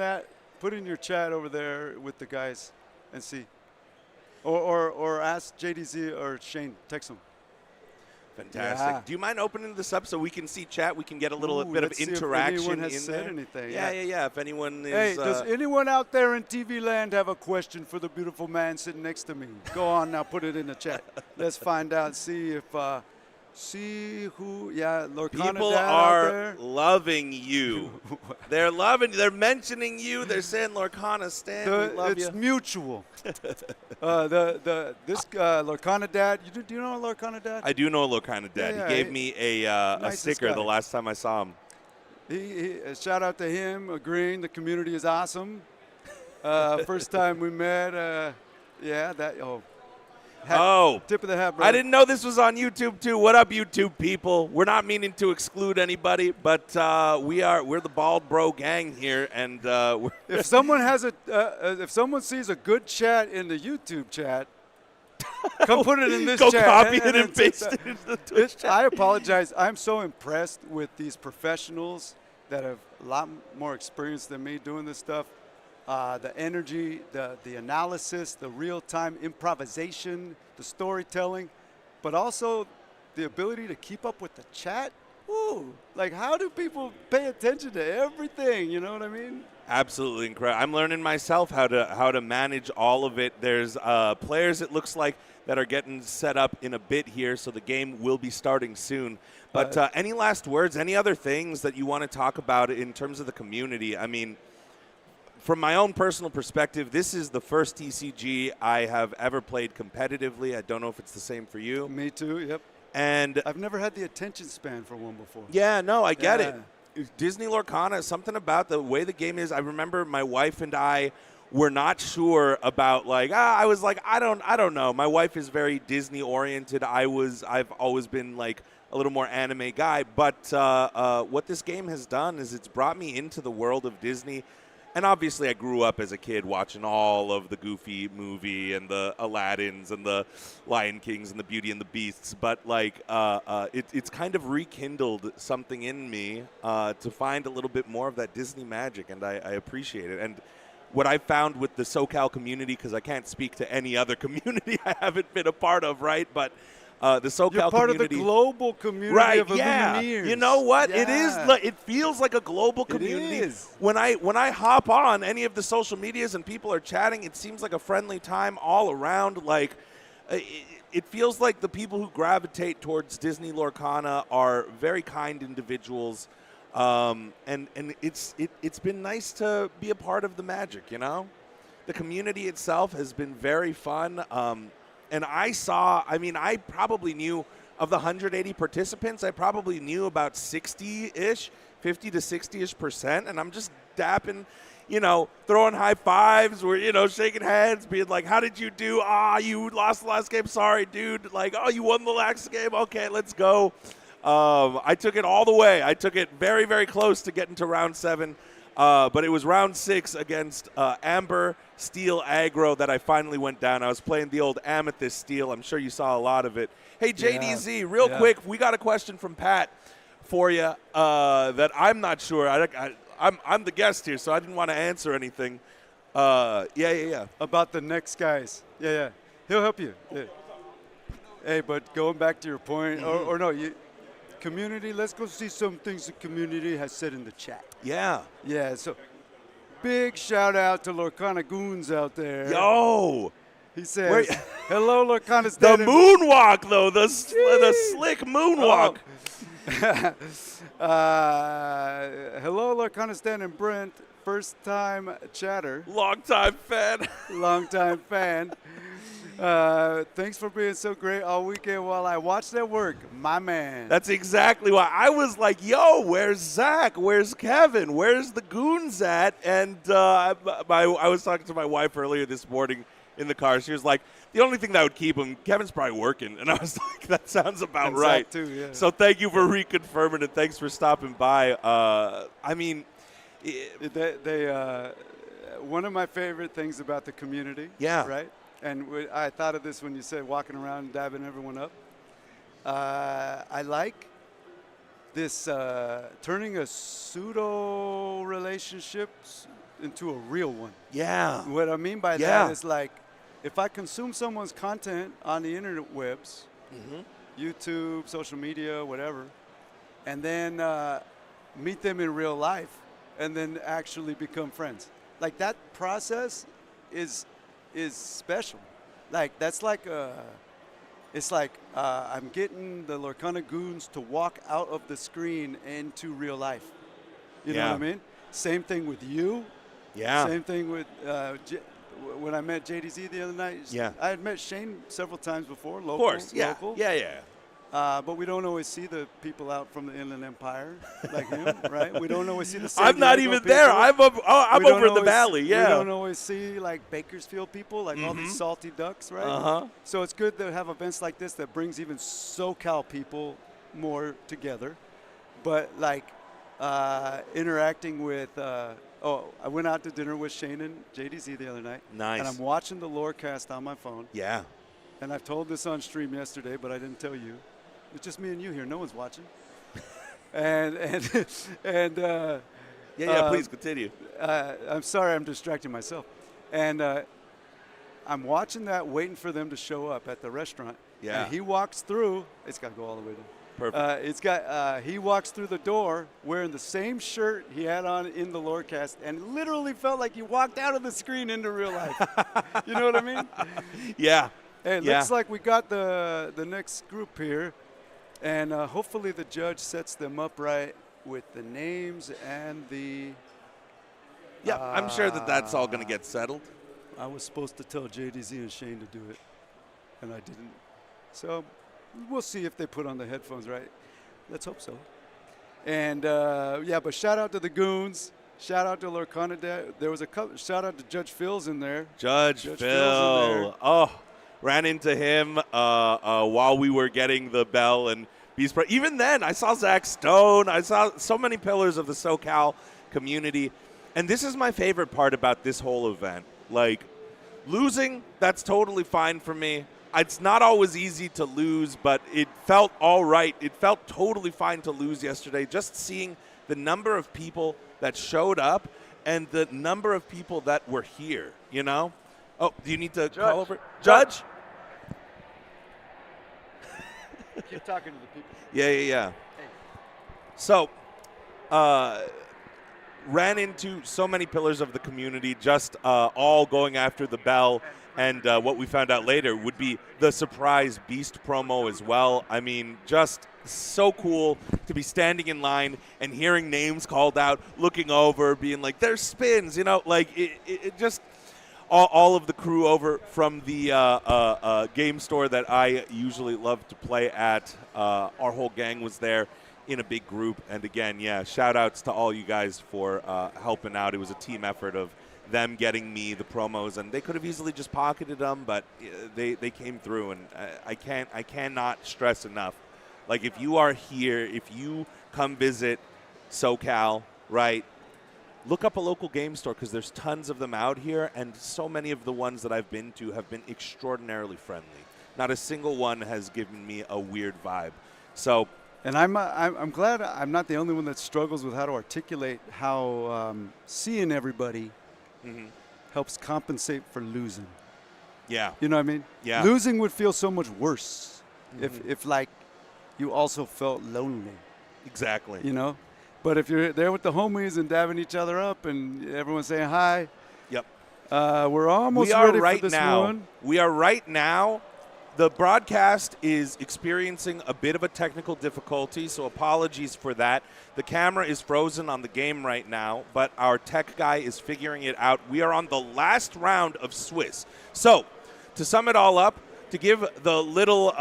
your chat over there with the guys and see. Or ask JDZ or Shane, text them. Fantastic. Yeah. Do you mind opening this up so we can see chat? We can get a little Ooh, bit of let's see if interaction anyone has in said there. anything, Yeah. yeah. If anyone is, Hey, does anyone out there in TV land have a question for the beautiful man sitting next to me? Go on now, put it in the chat. Let's find out. See if, Lorcana people Dad out are there. loving you. They're mentioning you. They're saying Lorcana Stan, we love It's you. mutual. This Lorcana Dad. Do you know Lorcana Dad? I do know Lorcana Dad. Yeah, he gave me a nicest sticker guy. the last time I saw him. He shout out to him, agreeing the community is awesome. First time we met, tip of the hat, bro. I didn't know this was on YouTube too. What up, YouTube people? We're not meaning to exclude anybody, but we're the Bald Bro gang here, and If someone if someone sees a good chat in the YouTube chat, come put it in this go chat. copy it and it's- paste it into the Twitch chat. I apologize. I'm so impressed with these professionals that have a lot more experience than me doing this stuff. The energy, the analysis, the real-time improvisation, the storytelling, but also the ability to keep up with the chat. Ooh, like how do people pay attention to everything? You know what I mean? Absolutely incredible. I'm learning myself how to manage all of it. There's players, it looks like, that are getting set up in a bit here, so the game will be starting soon. But any last words, any other things that you want to talk about in terms of the community? I mean, from my own personal perspective, this is the first TCG I have ever played competitively. I don't know if it's the same for you. Me too. Yep. And I've never had the attention span for one before. yeah, no, I get Yeah. it. Disney Lorcana, something about the way the game is. I remember my wife and I were not sure about I was like, I don't know. My wife is very Disney oriented. I've always been like a a little more anime guy. But what this game has done is it's brought me into the world of Disney. And obviously, I grew up as a kid watching all of the Goofy movie and the Aladdins and the Lion Kings and the Beauty and the Beasts. But like, it's kind of rekindled something in me to find a little bit more of that Disney magic, and I appreciate it. And what I found with the SoCal community, because I can't speak to any other community I haven't been a part of, right? But the SoCal You're part community, of the global community right? of Yeah, Illumineers. you know what? It is. Yeah. It feels like a global community. It is. When I hop on any of the social medias and people are chatting, it seems like a friendly time all around. Like, it feels like the people who gravitate towards Disney Lorcana are very kind individuals, and it's been nice to be a part of the magic. You know, the community itself has been very fun. And I probably knew of the 180 participants, I probably knew about 60-ish, 50 to 60-ish%. And I'm just dapping, throwing high fives, or, shaking hands, being like, how did you do? You lost the last game. Sorry, dude. Like, you won the last game. Okay, let's go. I took it all the way. I took it very, very close to getting to round 7. But it was round 6 against Amber Steel Aggro that I finally went down. I was playing the old Amethyst Steel. I'm sure you saw a lot of it. Hey, JDZ, real quick, we got a question from Pat for you that I'm not sure. I'm the guest here, so I didn't want to answer anything. Yeah. About the next guys. Yeah. He'll help you. Yeah. Hey, but going back to your point, or no, community, let's go see some things the community has said in the chat. Yeah. Yeah, so big shout out to Lorcana Goons out there. Yo! He says, hello, Lorcana The Stand. moonwalk, though. The slick moonwalk. Hello, Lorcana Stan and Brent. First time chatter. Long-time fan. Long-time fan. Thanks for being so great all weekend while I watched at work. My man. That's exactly why. I was like, yo, where's Zach? Where's Kevin? Where's the goons at? And I was talking to my wife earlier this morning in the car. She was like, the only thing that would keep him, Kevin's probably working. And I was like, that sounds about and right. Zach too, yeah. So thank you for reconfirming it. Thanks for stopping by. One of my favorite things about the community. Yeah. Right? And I thought of this when you said walking around and dabbing everyone up. I like this turning a pseudo relationship into a real one. Yeah. What I mean by that is like, if I consume someone's content on the internet webs, YouTube, social media, whatever, and then meet them in real life, and then actually become friends, like that process is special. Like that's like it's like I'm getting the Lorcana Goons to walk out of the screen into real life. You know what I mean? Same thing with you. Yeah. Same thing with when I met JDZ the other night. Yeah. I had met Shane several times before. Local, Of course. Yeah. Local. Yeah. But we don't always see the people out from the Inland Empire like him, right? We don't always see the San I'm not Diego even people. there. I'm over in the valley. Yeah. We don't always see like Bakersfield people, like all these salty ducks, right? So it's good to have events like this that brings even SoCal people more together. But like interacting with, I went out to dinner with Shane and JDZ the other night. Nice. And I'm watching the Lorecast on my phone. Yeah. And I've told this on stream yesterday, but I didn't tell you. It's just me and you here. No one's watching. Please continue. I'm sorry, I'm distracting myself. And I'm watching that, waiting for them to show up at the restaurant. Yeah. And he walks through. It's got to go all the way down. Perfect. He walks through the door wearing the same shirt he had on in the Lorecast, and literally felt like he walked out of the screen into real life. You know what I mean? Yeah. Hey, it looks like we got the next group here, and hopefully the judge sets them up right with the names and the. Yeah, I'm sure that's all going to get settled. I was supposed to tell JDZ and Shane to do it, and I didn't. So we'll see if they put on the headphones right. Let's hope so. And but shout out to the Goons. Shout out to Lorcana. There was a couple. Shout out to Judge Phil's in there. Judge Phil's Phil. in there. Oh, ran into him while we were getting the bell, and Beast Pro. Even then, I saw Zach Stone. I saw so many pillars of the SoCal community. And this is my favorite part about this whole event. Like, losing, that's totally fine for me. It's not always easy to lose, but it felt all right. It felt totally fine to lose yesterday. Just seeing the number of people that showed up and the number of people that were here, you know? Oh, do you need to call over? Judge? Keep talking to the people. Yeah. So, ran into so many pillars of the community, just all going after the bell. And what we found out later would be the surprise Beast promo as well. I mean, just so cool to be standing in line and hearing names called out, looking over, being like, there's spins, you know, like it just all of the crew over from the game store that I usually love to play at. Our whole gang was there in a big group. And again, yeah, shout outs to all you guys for helping out. It was a team effort of them getting me the promos, and they could have easily just pocketed them, but they came through, and I cannot stress enough. Like, if you are here, if you come visit SoCal, right, look up a local game store, because there's tons of them out here, and so many of the ones that I've been to have been extraordinarily friendly. Not a single one has given me a weird vibe. So, and I'm glad I'm not the only one that struggles with how to articulate how seeing everybody helps compensate for losing. Yeah. You know what I mean? Yeah. Losing would feel so much worse if like you also felt lonely. Exactly. You know? But if you're there with the homies and dabbing each other up and everyone's saying hi. Yep. We're almost ready for this one. We are right now. The broadcast is experiencing a bit of a technical difficulty, so apologies for that. The camera is frozen on the game right now, but our tech guy is figuring it out. We are on the last round of Swiss. So, to sum it all up, to give the little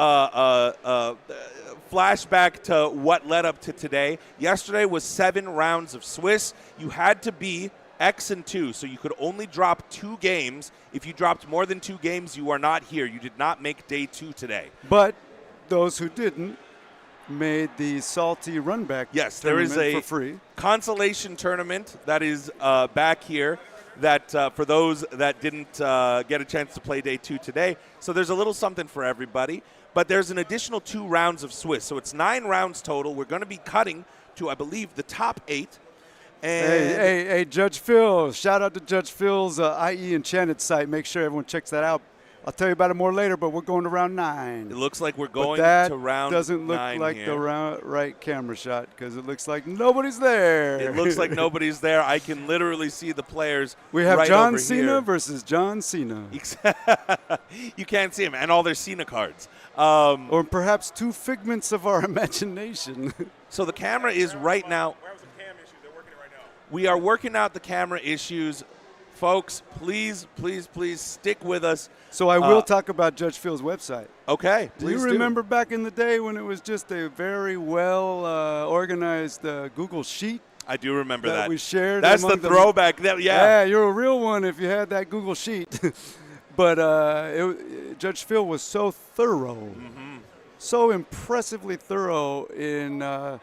flashback to what led up to today, yesterday was 7 rounds of Swiss. You had to be X and 2, so you could only drop 2 games. If you dropped more than 2 games, you are not here. You did not make day 2 today. But those who didn't made the salty runback. Yes, there is a for free consolation tournament that is back here that for those that didn't get a chance to play day 2 today. So there's a little something for everybody. But there's an additional 2 rounds of Swiss. So it's 9 rounds total. We're going to be cutting to, I believe, the top 8. Hey, Judge Phil. Shout out to Judge Phil's IE Enchanted site. Make sure everyone checks that out. I'll tell you about it more later, but we're going to round 9. It looks like we're going to round 9. That doesn't look like here. the right camera shot because it looks like nobody's there. It looks like nobody's there. I can literally see the players. We have right John over Cena here. versus John Cena. You can't see them, and all their Cena cards. Or perhaps 2 figments of our imagination. So the camera is right now. Where was the cam issue? They're working it right now. We are working out the camera issues. Folks, please stick with us. So I will talk about Judge Phil's website. Okay, Do you remember back in the day when it was just a very well organized Google Sheet? I do remember that. We shared. That's the throwback. Yeah, you're a real one if you had that Google Sheet. But Judge Phil was so thorough, so impressively thorough in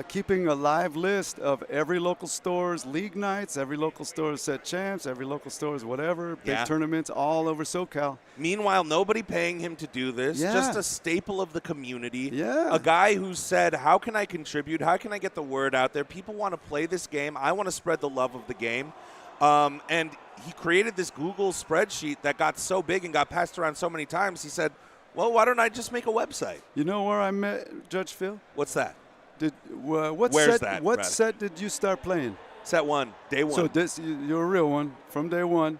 keeping a live list of every local store's league nights, every local store's set champs, every local store's whatever, big tournaments all over SoCal. Meanwhile, nobody paying him to do this. Yeah. Just a staple of the community. Yeah. A guy who said, how can I contribute? How can I get the word out there? People want to play this game. I want to spread the love of the game. And he created this Google spreadsheet that got so big and got passed around so many times. He said, well, why don't I just make a website? You know where I met Judge Phil? What's that? What set did you start playing? Set 1, day 1. So you're a real one from day 1.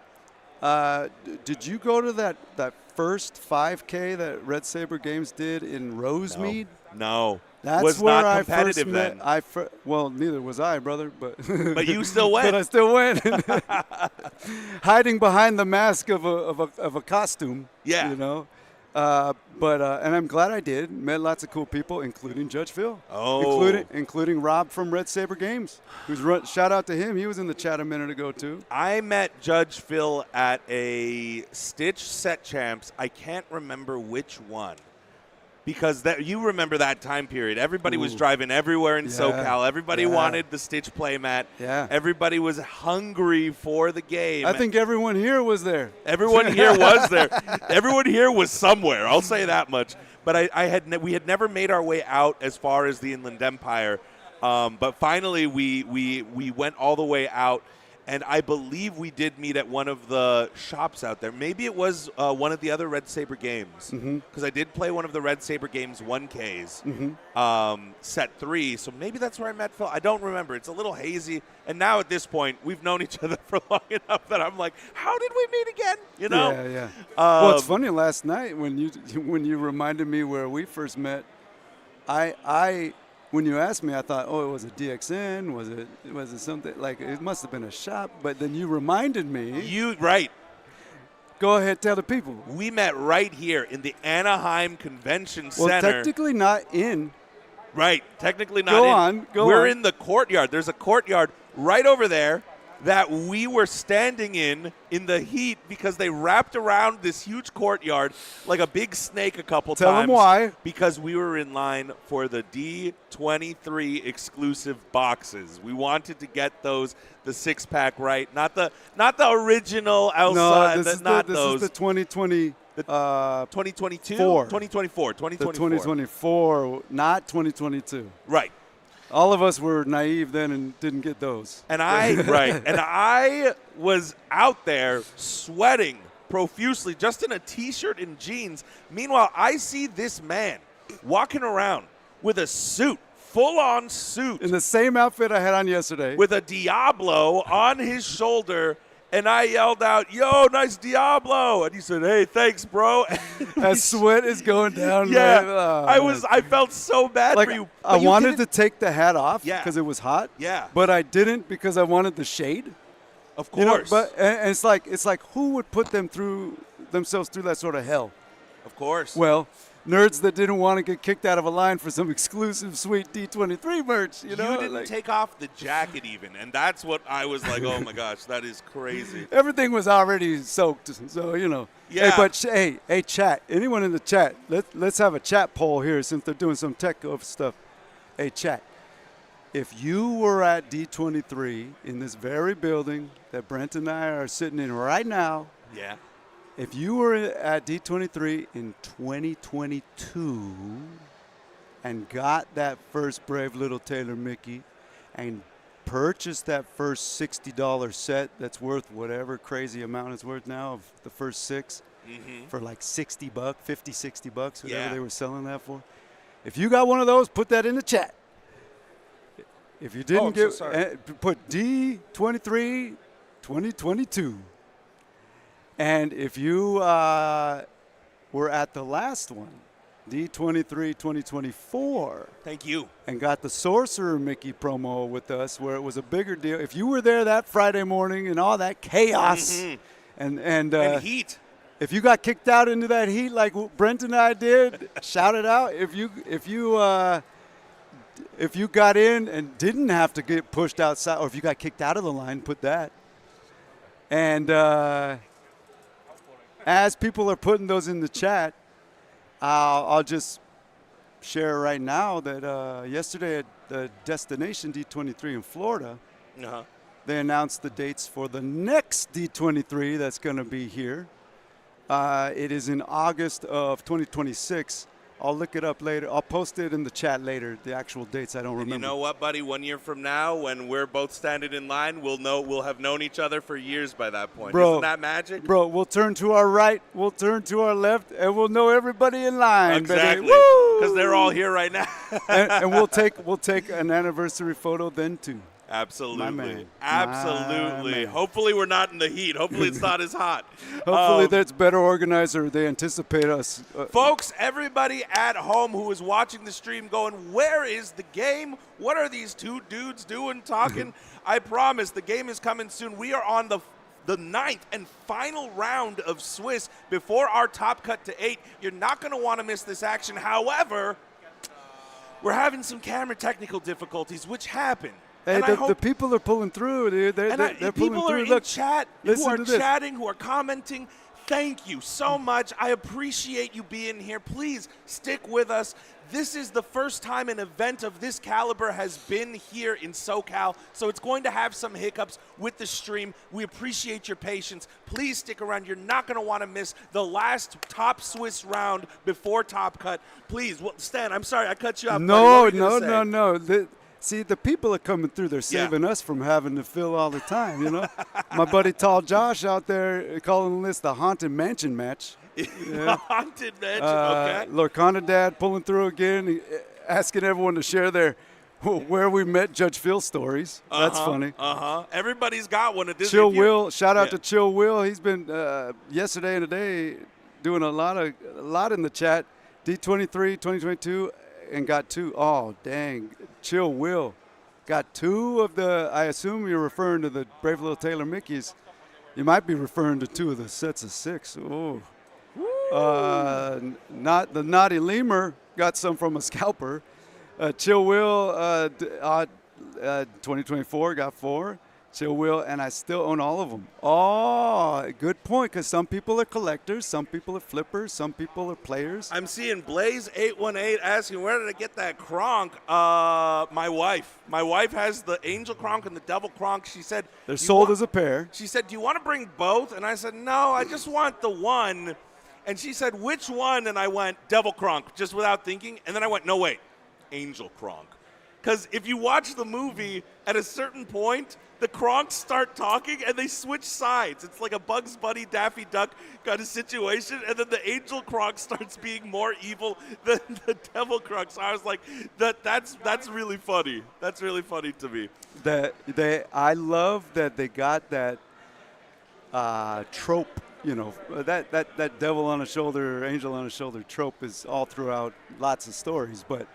Did you go to that first 5K that Red Saber Games did in Rosemead? No. That's was where not I competitive first met. then. Well, neither was I, brother. But But you still went. But I still went, hiding behind the mask of a costume. Yeah. You know. And I'm glad I did. Met lots of cool people, including Judge Phil. Oh. Including Rob from Red Saber Games. Shout out to him. He was in the chat a minute ago too. I met Judge Phil at a Stitch Set Champs. I can't remember which one. because that you remember that time period. Everybody was driving everywhere in SoCal. Everybody wanted the Stitch playmat. Yeah. Everybody was hungry for the game. I think everyone here was there. Everyone here was there. Everyone here was somewhere. I'll say that much. But we had never made our way out as far as the Inland Empire. But finally, we went all the way out. And I believe we did meet at one of the shops out there. Maybe it was one of the other Red Saber games. Because I did play one of the Red Saber games 1Ks, set 3. So maybe that's where I met Phil. I don't remember. It's a little hazy. And now at this point, we've known each other for long enough that I'm like, how did we meet again? You know? Yeah. Well, it's funny. Last night when you reminded me where we first met, when you asked me, I thought, oh, it was a DXN. Was it something like it must have been a shop? But then you reminded me. Right. Go ahead, tell the people. We met right here in the Anaheim Convention Center. Well, technically not in. Right. Technically not in. We're in the courtyard. There's a courtyard right over there that we were standing in the heat because they wrapped around this huge courtyard like a big snake a couple times. Tell them why. Because we were in line for the D23 exclusive boxes. We wanted to get those, the 6-pack right, not the original outside. No, this is the 2020. 2022? 2024, not 2022. Right. All of us were naive then and didn't get those. And I was out there sweating profusely just in a T-shirt and jeans. Meanwhile, I see this man walking around with a suit, full-on suit. In the same outfit I had on yesterday. With a Diablo on his shoulder. And I yelled out, "Yo, nice Diablo!" And he said, "Hey, thanks, bro." That sweat is going down. Yeah, Oh, I felt so bad for you. I wanted to take the hat off because it was hot. Yeah, but I didn't because I wanted the shade. Of course. And it's like who would put themselves through that sort of hell? Of course. Well, nerds that didn't want to get kicked out of a line for some exclusive sweet D23 merch, you know? You didn't take off the jacket even, and that's what I was like, oh my gosh, that is crazy. Everything was already soaked, so, you know. Yeah. Hey, chat, anyone in the chat, let's have a chat poll here since they're doing some tech stuff. Hey, chat, if you were at D23 in this very building that Brent and I are sitting in right now, yeah. If you were at D23 in 2022 and got that first Brave Little Taylor Mickey and purchased that first $60 set that's worth whatever crazy amount it's worth now of the first 6 for like $60, $50, $60, whatever they were selling that for. If you got one of those, put that in the chat. If you didn't put D23 2022. And if you were at the last one, D23 2024. Thank you. And got the Sorcerer Mickey promo with us where it was a bigger deal. If you were there that Friday morning and all that chaos and heat. If you got kicked out into that heat like Brent and I did, shout it out. If you got in and didn't have to get pushed outside, or if you got kicked out of the line, put that. And as people are putting those in the chat, I'll just share right now that yesterday at the Destination D23 in Florida, they announced the dates for the next D23 that's going to be here. It is in August of 2026. I'll look it up later. I'll post it in the chat later, the actual dates. I don't remember. You know what, buddy? 1 year from now, when we're both standing in line, we'll have known each other for years by that point. Bro, isn't that magic? Bro, we'll turn to our right, we'll turn to our left, and we'll know everybody in line. Exactly. Because they're all here right now. and we'll take an anniversary photo then too. Absolutely. My man. Absolutely. My man. Hopefully we're not in the heat. Hopefully it's not as hot. Hopefully that's better organized or they anticipate us. Folks, everybody at home who is watching the stream going, where is the game? What are these two dudes doing talking? I promise the game is coming soon. We are on the 9th and final round of Swiss before our top cut to 8. You're not going to want to miss this action. However, we're having some camera technical difficulties, which happen. Hey, the people are pulling through, dude. They're pulling people through. Are in chat who are to this. chatting, who are commenting. Thank you so much. I appreciate you being here. Please stick with us. This is the first time an event of this caliber has been here in SoCal, so it's going to have some hiccups with the stream. We appreciate your patience. Please stick around. You're not going to want to miss the last Top Swiss round before Top Cut. Please, well, Stan, I'm sorry I cut you off. buddy. No, What were you no, gonna no, say? no. See, the people are coming through. They're saving us from having to fill all the time, you know. My buddy Tall Josh out there calling this the Haunted Mansion match. The Haunted Mansion, okay. Lorcana Dad pulling through again, asking everyone to share their where we met Judge Phil stories. That's funny. Everybody's got one at this. Chill Will, shout out to Chill Will. He's been yesterday and today doing a lot in the chat. D23 2022 and got 2. Oh, dang. Chill Will got 2 of the, I assume you're referring to the Brave Little Taylor Mickeys. You might be referring to 2 of the sets of 6. Oh. Not the Naughty Lemur got some from a scalper. Chill Will 2024 got 4. Chill Will, and I still own all of them. Oh, good point, because some people are collectors, some people are flippers, some people are players. I'm seeing Blaze818 asking, where did I get that Kronk? My wife. My wife has the Angel Kronk and the Devil Kronk. She said they're sold as a pair. She said, do you want to bring both? And I said, no, I just want the one. And she said, which one? And I went, Devil Kronk, just without thinking. And then I went, no, wait, Angel Kronk. Because if you watch the movie, at a certain point, the Kronks start talking and they switch sides. It's like a Bugs Bunny, Daffy Duck kind of situation. And then the Angel Kronk starts being more evil than the Devil Kronk. So I was like, that's really funny. That's really funny to me. I love that they got that trope. You know, that devil on a shoulder, angel on a shoulder trope is all throughout lots of stories. But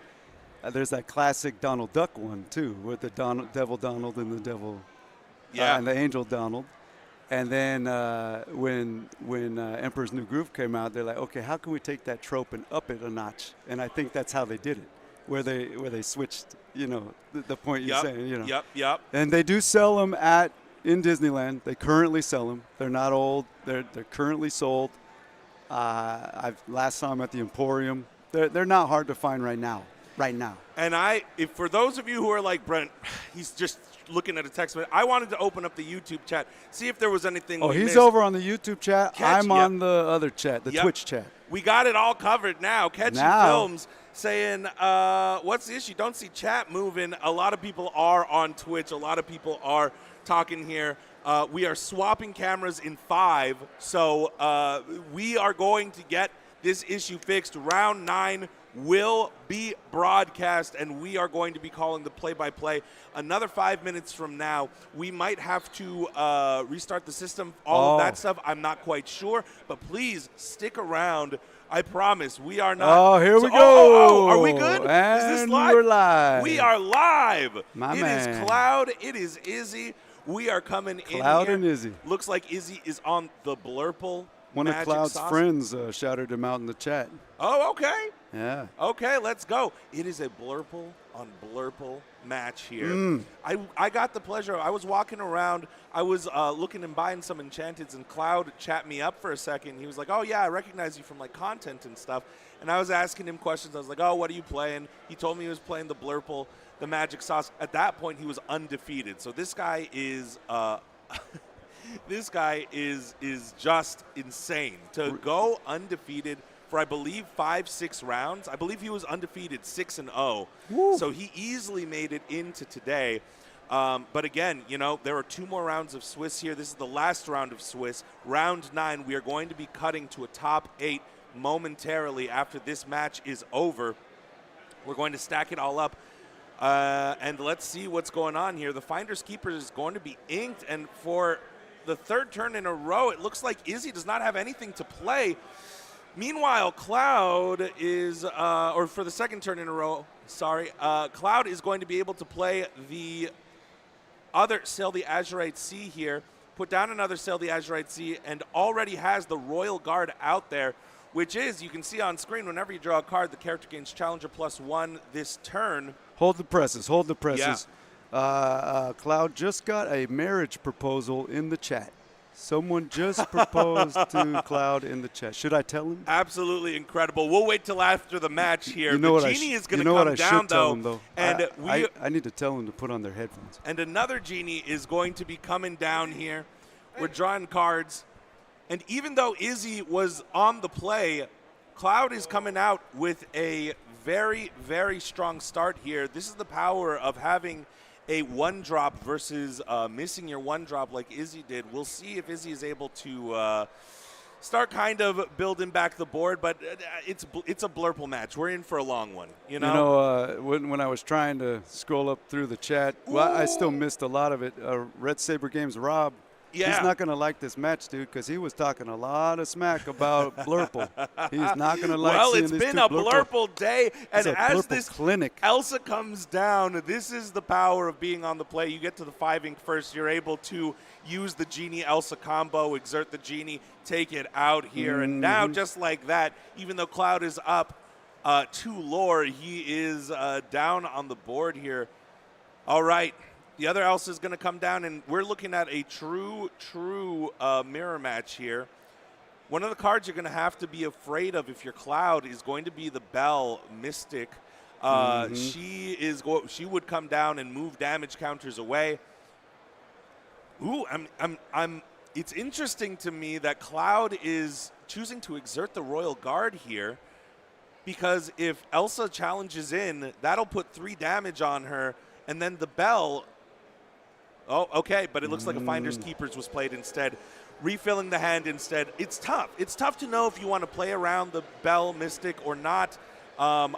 there's that classic Donald Duck one too, with the Devil Donald and the devil, and the angel Donald. And then when Emperor's New Groove came out, they're like, okay, how can we take that trope and up it a notch? And I think that's how they did it, where they switched. You know, the point you're saying. You know. Yep. And they do sell them in Disneyland. They currently sell them. They're not old. They're currently sold. I last saw them at the Emporium. They're not hard to find right now. And if for those of you who are like, Brent, he's just looking at a text message, I wanted to open up the YouTube chat, see if there was anything we he's missed. over on the YouTube chat. I'm on the other chat, the Twitch chat. We got it all covered now. Catchy Films saying, what's the issue? Don't see chat moving. A lot of people are on Twitch. A lot of people are talking here. We are swapping cameras in 5, so we are going to get this issue fixed. Round 9 will be broadcast, and we are going to be calling the play-by-play. Another 5 minutes from now, we might have to restart the system, all of that stuff. I'm not quite sure, but please stick around. I promise we are not. Oh, here we go. Are we good? And is this live? We're live. We are live. It man. is Cloud. It is Izzy. We are coming in here. Cloud and Izzy. Looks like Izzy is on the Blurple. One of Magic Cloud's sauce. friends shouted him out in the chat. Oh, okay. Yeah. Okay, let's go. It is a Blurple on Blurple match here. I got the pleasure. I was walking around. I was looking and buying some Enchanteds, and Cloud chat me up for a second. He was like, oh, yeah, I recognize you from, like, content and stuff. And I was asking him questions. I was like, oh, what are you playing? He told me he was playing the Blurple, the Magic Sauce. At that point, he was undefeated. So this guy is this guy is just insane. To go undefeated for, I believe, 5-6 rounds. I believe he was undefeated 6-0. So he easily made it into today. But again, you know, there are 2 more rounds of Swiss here. This is the last round of Swiss. Round 9, we are going to be cutting to a top 8 momentarily after this match is over. We're going to stack it all up. And let's see what's going on here. The Finders Keeper is going to be inked, and for the 3rd turn in a row, it looks like Izzy does not have anything to play. Meanwhile, Cloud is, or for the 2nd turn in a row, sorry, Cloud is going to be able to play the other Sail the Azurite Sea here, put down another Sail the Azurite Sea, and already has the Royal Guard out there, which is, you can see on screen, whenever you draw a card, the character gains Challenger +1 this turn. Hold the presses. Yeah. Cloud just got a marriage proposal in the chat. Someone just proposed to Cloud in the chat. Should I tell him? Absolutely incredible. We'll wait till after the match here. You know what the I genie sh- is going you to know what come I down, should tell him, though. and I need to tell him to put on their headphones. and another genie is going to be coming down here. We're drawing cards, and even though Izzy was on the play, Cloud is coming out with a very, very strong start here. This is the power of having a one drop versus missing your one drop like Izzy did. We'll see if Izzy is able to start kind of building back the board, but it's a blurple match. We're in for a long one, you know? When I was trying to scroll up through the chat, well, I still missed a lot of it. Red Saber Games Rob, Yeah. he's not going to like this match, dude, because he was talking a lot of smack about Blurple. He's not going to like Well, seeing it's these been two a Blurple day, and It's a as Blurple this clinic. Elsa comes down, this is the power of being on the play. You get to the 5 ink first, you're able to use the Genie Elsa combo, exert the Genie, take it out here, and now just like that, even though Cloud is up 2 lore, he is down on the board here. All right. The other Elsa is going to come down, and we're looking at a true mirror match here. One of the cards you're going to have to be afraid of if you're Cloud is going to be the Bell Mystic. She would come down and move damage counters away. Ooh, it's interesting to me that Cloud is choosing to exert the Royal Guard here, because if Elsa challenges in, that'll put 3 damage on her, and then the Bell. Oh, okay, but it looks like a Finder's Keepers was played instead. Refilling the hand instead. It's tough. It's tough to know if you want to play around the Bell Mystic or not. We're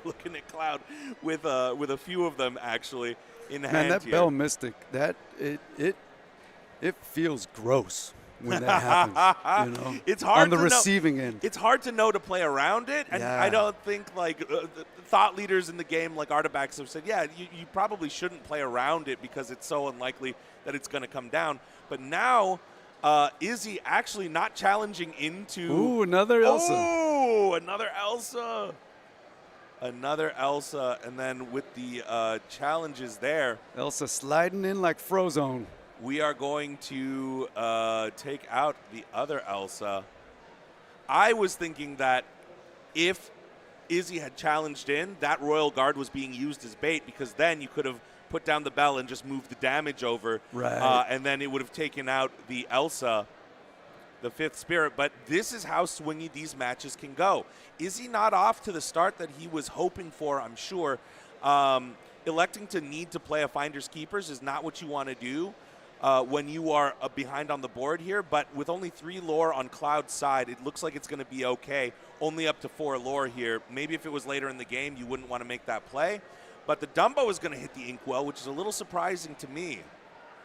looking at Cloud with a few of them actually in hand. Man, that here. Bell Mystic, it feels gross when that happens. You know, It's hard on the to know. receiving end. It's hard to know to play around it, and Yeah. I don't think like the thought leaders in the game, like Artifacts, have said, yeah, you probably shouldn't play around it because it's so unlikely that it's going to come down. But now, Izzy actually not challenging into. Ooh, another Elsa. Oh, another Elsa. Another Elsa, and then with the challenges there, Elsa sliding in like Frozone. we are going to take out the other Elsa. I was thinking that if Izzy had challenged in, that Royal Guard was being used as bait, because then you could have put down the Bell and just moved the damage over. Right. And then it would have taken out the Elsa, the 5th Spirit. But this is how swingy these matches can go. Izzy not off to the start that he was hoping for, I'm sure. Electing to need to play a Finder's Keepers is not what you want to do when you are behind on the board here. But with only 3 lore on Cloud's side, it looks like it's going to be okay. Only up to 4 lore here. Maybe if it was later in the game, you wouldn't want to make that play. But the Dumbo is going to hit the Inkwell, which is a little surprising to me.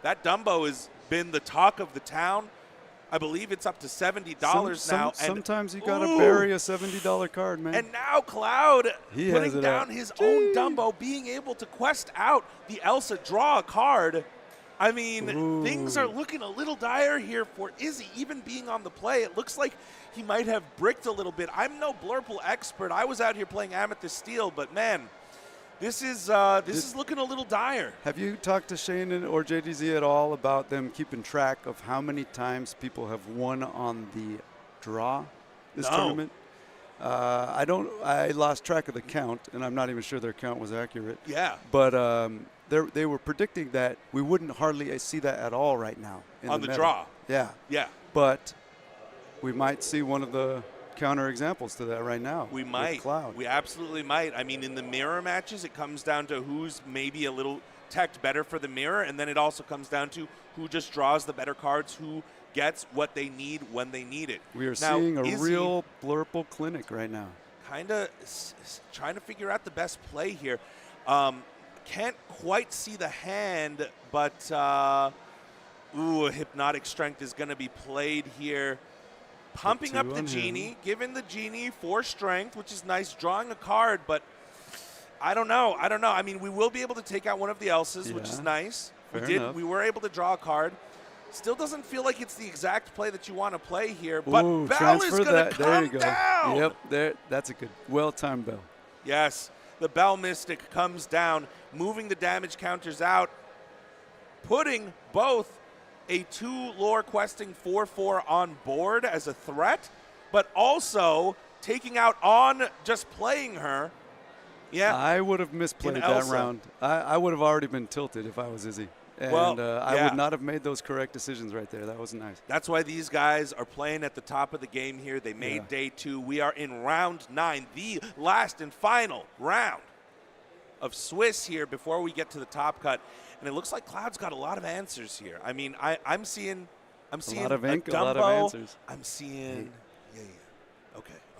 That Dumbo has been the talk of the town. I believe it's up to $70 now. Sometimes you got to bury a $70 card, man. And now Cloud He has putting it down out. his own Dumbo, being able to quest out the Elsa, draw a card. I mean, things are looking a little dire here for Izzy, even being on the play. It looks like he might have bricked a little bit. I'm no Blurple expert. I was out here playing Amethyst Steel, but man, this is looking a little dire. Have you talked to Shane or JDZ at all about them keeping track of how many times people have won on the draw this tournament? I lost track of the count, and I'm not even sure their count was accurate. Yeah. But they were predicting that we wouldn't hardly see that at all right now. On the meta. draw. Yeah. Yeah. But we might see one of the counter examples to that right now. We with might. Cloud. We absolutely might. I mean, in the mirror matches, it comes down to who's maybe a little teched better for the mirror, and then it also comes down to who just draws the better cards, who gets what they need when they need it. We are Now, seeing a Izzy real Blurple clinic right now. kind of trying to figure out the best play here. Can't quite see the hand, but Hypnotic Strength is going to be played here. Pumping up the Genie, giving the Genie 4 strength, which is nice, drawing a card, but I don't know. I mean, we will be able to take out one of the Elsas, which is nice. We were able to draw a card. Still doesn't feel like it's the exact play that you want to play here, but Bell is going to come down. Yep, that's a good, well-timed Bell. Yes, the Bell Mystic comes down, moving the damage counters out, putting both a 2 lore questing 4/4 on board as a threat, but also taking out on just playing her. Yeah. I would have misplayed that Elsa. round. I would have already been tilted if I was Izzy. And Well, I yeah. would not have made those correct decisions right there. That was nice. That's why these guys are playing at the top of the game here. They made day 2. We are in round 9, the last and final round of Swiss here before we get to the top cut. And it looks like Cloud's got a lot of answers here. I mean, I'm seeing a lot of ink, a Dumbo. a lot of answers. I'm seeing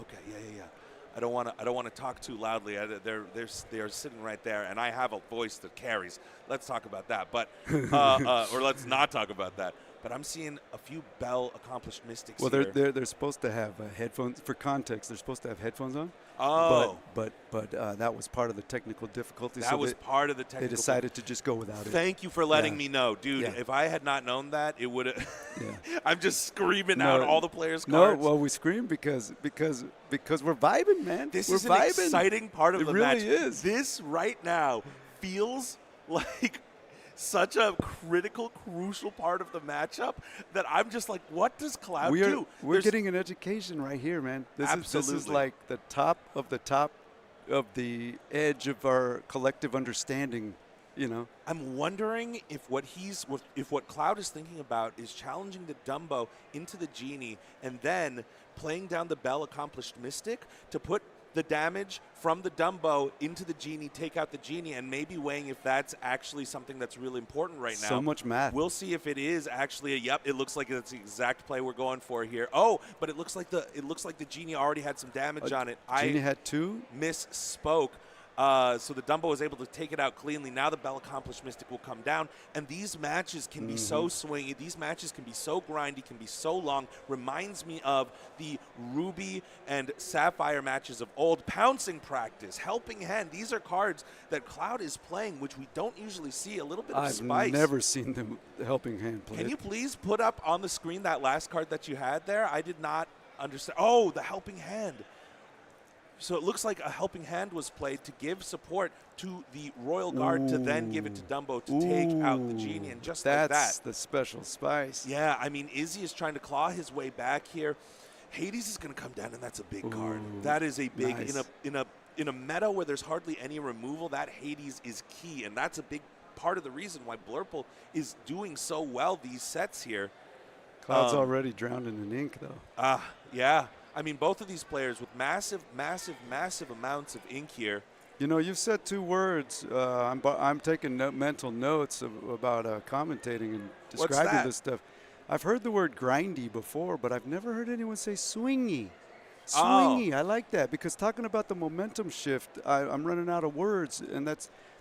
Okay. Yeah. I don't want to talk too loudly. They're sitting right there, and I have a voice that carries. Let's talk about that, but or let's not talk about that. But I'm seeing a few Bell accomplished mystics. Well, here. they're supposed to have headphones. For context, they're supposed to have headphones on. Oh, but that was part of the technical difficulty. That was part of the technical. They decided to just go without it. Thank you for letting me know, dude. Yeah. If I had not known that, it would have. Yeah. I'm just screaming out all the players' cards. No, well, we scream because we're vibing, man. This we're is an vibing. exciting part of the match. It really is. This right now feels like such a critical, crucial part of the matchup that I'm just like, what does Cloud do? We're getting an education right here, man. This is like the top of the edge of our collective understanding. You know, I'm wondering if what Cloud is thinking about is challenging the Dumbo into the Genie and then playing down the Bell accomplished Mystic to put the damage from the Dumbo into the Genie, take out the Genie, and maybe weighing if that's actually something that's really important right now. So much math. We'll see if it is actually it looks like it's the exact play we're going for here. Oh, but it looks like the Genie already had some damage on it. Genie had 2. Misspoke. So the Dumbo was able to take it out cleanly. Now the Bell accomplished Mystic will come down. And these matches can be so swingy. These matches can be so grindy, can be so long. Reminds me of the Ruby and Sapphire matches of old. Pouncing Practice, Helping Hand. These are cards that Cloud is playing, which we don't usually see. A little bit of spice. I've never seen them Helping Hand play. Can you please put up on the screen that last card that you had there? I did not understand. Oh, the Helping Hand. So it looks like a Helping Hand was played to give support to the Royal Guard to then give it to Dumbo to take out the Genie. And just like that. That's the special spice. Yeah, I mean, Izzy is trying to claw his way back here. Hades is going to come down, and that's a big card. That is a big, nice. in a meta where there's hardly any removal, that Hades is key. And that's a big part of the reason why Blurple is doing so well these sets here. Cloud's already drowned in ink, though. Yeah. I mean, both of these players with massive amounts of ink here. You know, you've said 2 words. I'm taking mental notes about commentating and describing this stuff. I've heard the word grindy before, but I've never heard anyone say swingy. Swingy, I like that, because talking about the momentum shift, I'm running out of words, and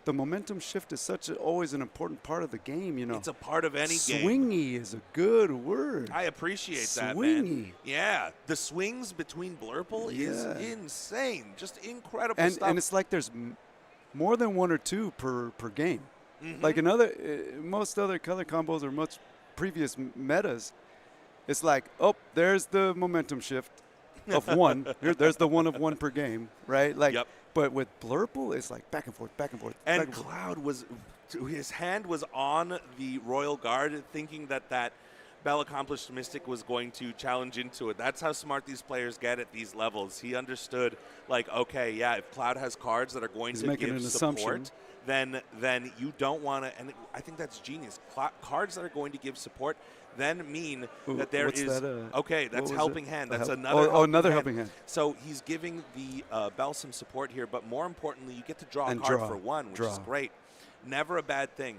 the momentum shift is always an important part of the game, you know. It's a part of any game. Swingy is a good word. I appreciate that, Swingy. man. Yeah, the swings between Blurple is insane. Just incredible stuff. And it's like there's more than 1 or 2 per game. Like most other color combos or much previous metas, it's like, oh, there's the momentum shift of 1. There's the 1 of 1 per game, right? Like, but with Blurple, it's like back and forth, back and forth. And back and Cloud his hand was on the Royal Guard, thinking that Bell accomplished Mystic was going to challenge into it. That's how smart these players get at these levels. He understood, like, okay, yeah, if Cloud has cards that are going to give support, then you don't want to, and I think that's genius. Cards that are going to give support then mean that there is that's Helping Hand. That's another Helping Hand. So he's giving the Bell some support here, but more importantly, you get to draw a card for 1, which is great. Never a bad thing.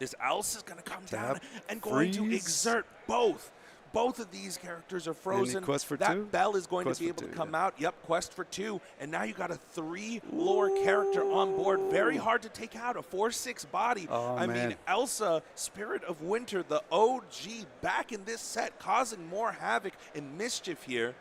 This Elsa is going to come down and going to exert both. Both of these characters are frozen. Quest for that 2? Bell is going to be able to come out. Yep, quest for 2. And now you got a 3 lore character on board. Very hard to take out. A 4/6 body. I mean, Elsa, Spirit of Winter, the OG, back in this set, causing more havoc and mischief here.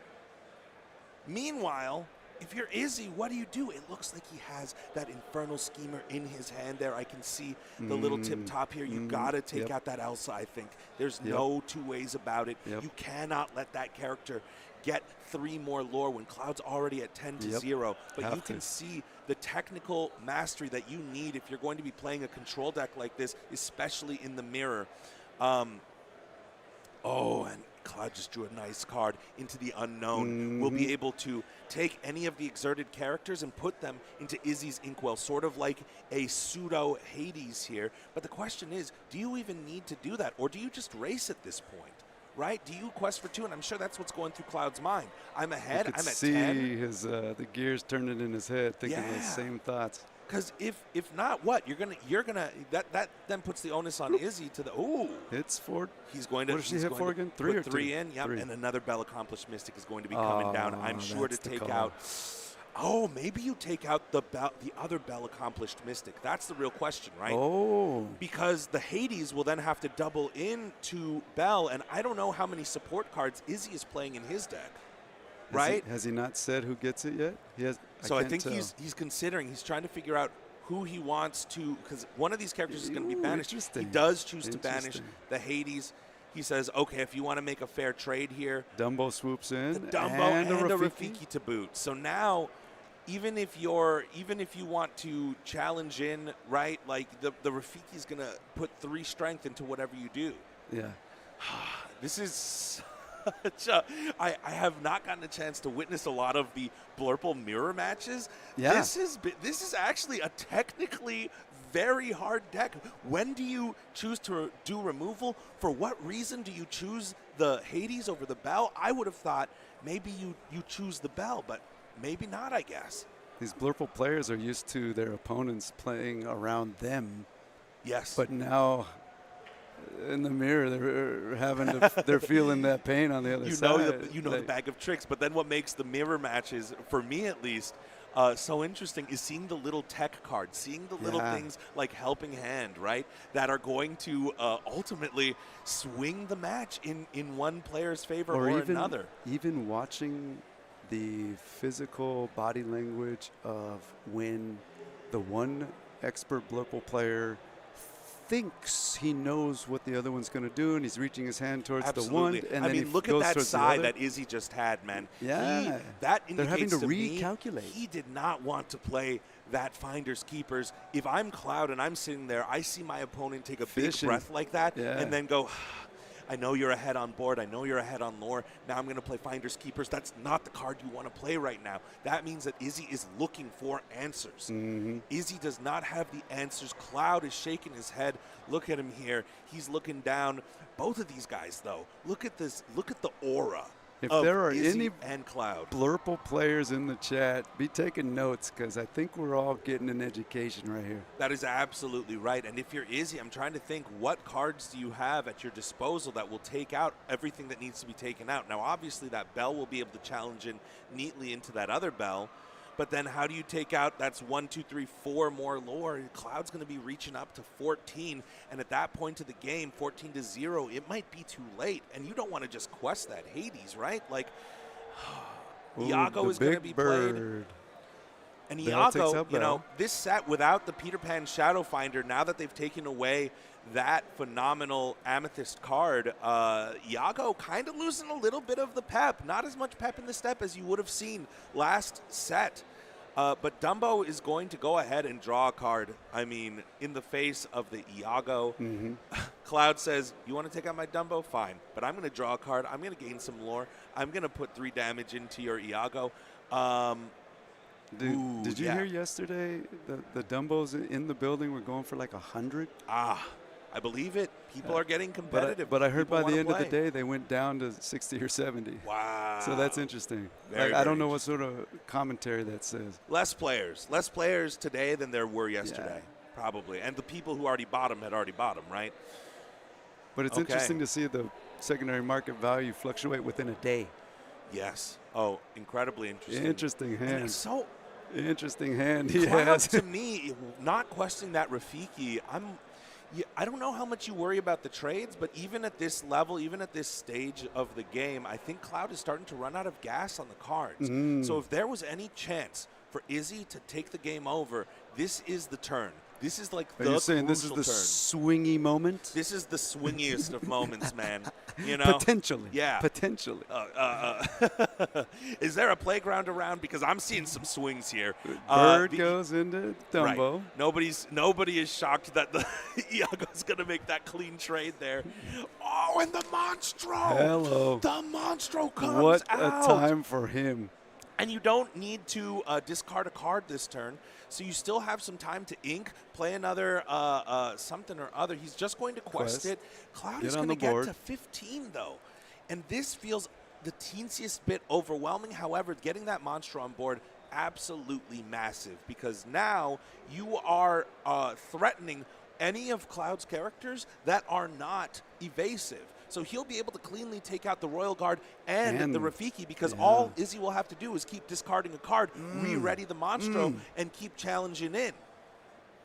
Meanwhile, if you're Izzy, what do? It looks like he has that Infernal Schemer in his hand there. I can see the little tip top here. You got to take out that Elsa, I think. There's no 2 ways about it. You cannot let that character get 3 more lore when Cloud's already at 10-0. But you can see the technical mastery that you need if you're going to be playing a control deck like this, especially in the mirror. Oh, and Cloud just drew a nice card into the unknown. We'll be able to take any of the exerted characters and put them into Izzy's Inkwell, sort of like a pseudo Hades here. But the question is, do you even need to do that, or do you just race at this point? Right? Do you quest for 2? And I'm sure that's what's going through Cloud's mind. I'm ahead. I'm at 10. See his the gears turning in his head, thinking those same thoughts. Because if not, what you're gonna that then puts the onus on Izzy to the It's 4. He's going to. What does she hit for again? 3 or 2? 3 in. Yep. 3. And another Bell accomplished Mystic is going to be coming down. I'm sure to take call. out. Oh, maybe you take out the other Bell accomplished Mystic. That's the real question, right? Oh. Because the Hades will then have to double into Bell, and I don't know how many support cards Izzy is playing in his deck. Right? Has he not said who gets it yet? He has. So I think he's considering. He's trying to figure out who he wants to, because one of these characters is going to be banished. He does choose to banish the Hades. He says, okay, if you want to make a fair trade here, Dumbo swoops in, the Dumbo and a Rafiki to boot. So now, even if you want to challenge in, right, like the Rafiki is going to put 3 strength into whatever you do. Yeah. This is. I have not gotten a chance to witness a lot of the Blurple mirror matches. Yeah. This is actually a technically very hard deck. When do you choose to do removal? For what reason do you choose the Hades over the Bell? I would have thought maybe you choose the Bell, but maybe not, I guess. These Blurple players are used to their opponents playing around them. Yes. But now in the mirror, they're feeling that pain on the other side. You know the bag of tricks. But then what makes the mirror matches, for me at least, so interesting is seeing the little tech cards, seeing the little things like Helping Hand, right, that are going to ultimately swing the match in one player's favor or another. Even watching the physical body language of when the one expert Blurple player thinks he knows what the other one's going to do, and he's reaching his hand towards the one. And I then mean, look at that side that Izzy just had, man. Yeah, that they're having indicates to me recalculate. He did not want to play that Finders Keepers. If I'm Cloud and I'm sitting there, I see my opponent take a big breath like that and then go, I know you're ahead on board. I know you're ahead on lore. Now I'm going to play Finders Keepers. That's not the card you want to play right now. That means that Izzy is looking for answers. Izzy does not have the answers. Cloud is shaking his head. Look at him here. He's looking down. Both of these guys, though, look at this. Look at the aura. If there are Izzy any and Cloud Blurple players in the chat, be taking notes, because I think we're all getting an education right here. That is absolutely right. And if you're Izzy, I'm trying to think, what cards do you have at your disposal that will take out everything that needs to be taken out? Now, obviously, that Bell will be able to challenge in neatly into that other Bell. But then how do you take out, that's 1, 2, 3, 4 more lore. Cloud's going to be reaching up to 14. And at that point of the game, 14-0, it might be too late. And you don't want to just quest that Hades, right? Like, Iago is going to be played. And Iago, you know, this set without the Peter Pan Shadow Finder, now that they've taken away that phenomenal Amethyst card, Iago kind of losing a little bit of the pep. Not as much pep in the step as you would have seen last set. But Dumbo is going to go ahead and draw a card. I mean, in the face of the Iago. Cloud says, you want to take out my Dumbo? Fine. But I'm going to draw a card. I'm going to gain some lore. I'm going to put 3 damage into your Iago. Did you hear yesterday the Dumbos in the building were going for like 100? I believe it. People are getting competitive. But I heard by the end of the day they went down to 60 or 70. Wow. So that's interesting. Very, I don't know what sort of commentary that says. Less players today than there were yesterday, probably. And the people who already bottom had already bottom, right? But it's interesting to see the secondary market value fluctuate within a day. Yes. Oh, incredibly interesting. Interesting hand. So interesting hand he has. To me, not questioning that Rafiki, I don't know how much you worry about the trades, but even at this level, even at this stage of the game, I think Cloud is starting to run out of gas on the cards. So if there was any chance for Izzy to take the game over, this is the turn. This is like Are the you saying this is crucial the turn. swingy moment? This is the swingiest of moments, man. You know? Potentially. Yeah. Potentially. Is there a playground around? Because I'm seeing some swings here. Bird The- goes into Right. Dumbo. Nobody is shocked that the Iago's going to make that clean trade there. Oh, and the Monstro. Hello. The Monstro comes What out. a time for him. And you don't need to discard a card this turn, so you still have some time to ink, play another something or other. He's just going to quest it. Cloud Get is on going to the get board. to 15, though. And this feels the teensiest bit overwhelming. However, getting that monster on board, absolutely massive, because now you are threatening any of Cloud's characters that are not evasive. So he'll be able to cleanly take out the Royal Guard and the Rafiki, because all Izzy will have to do is keep discarding a card, re-ready the Monstro, and keep challenging in.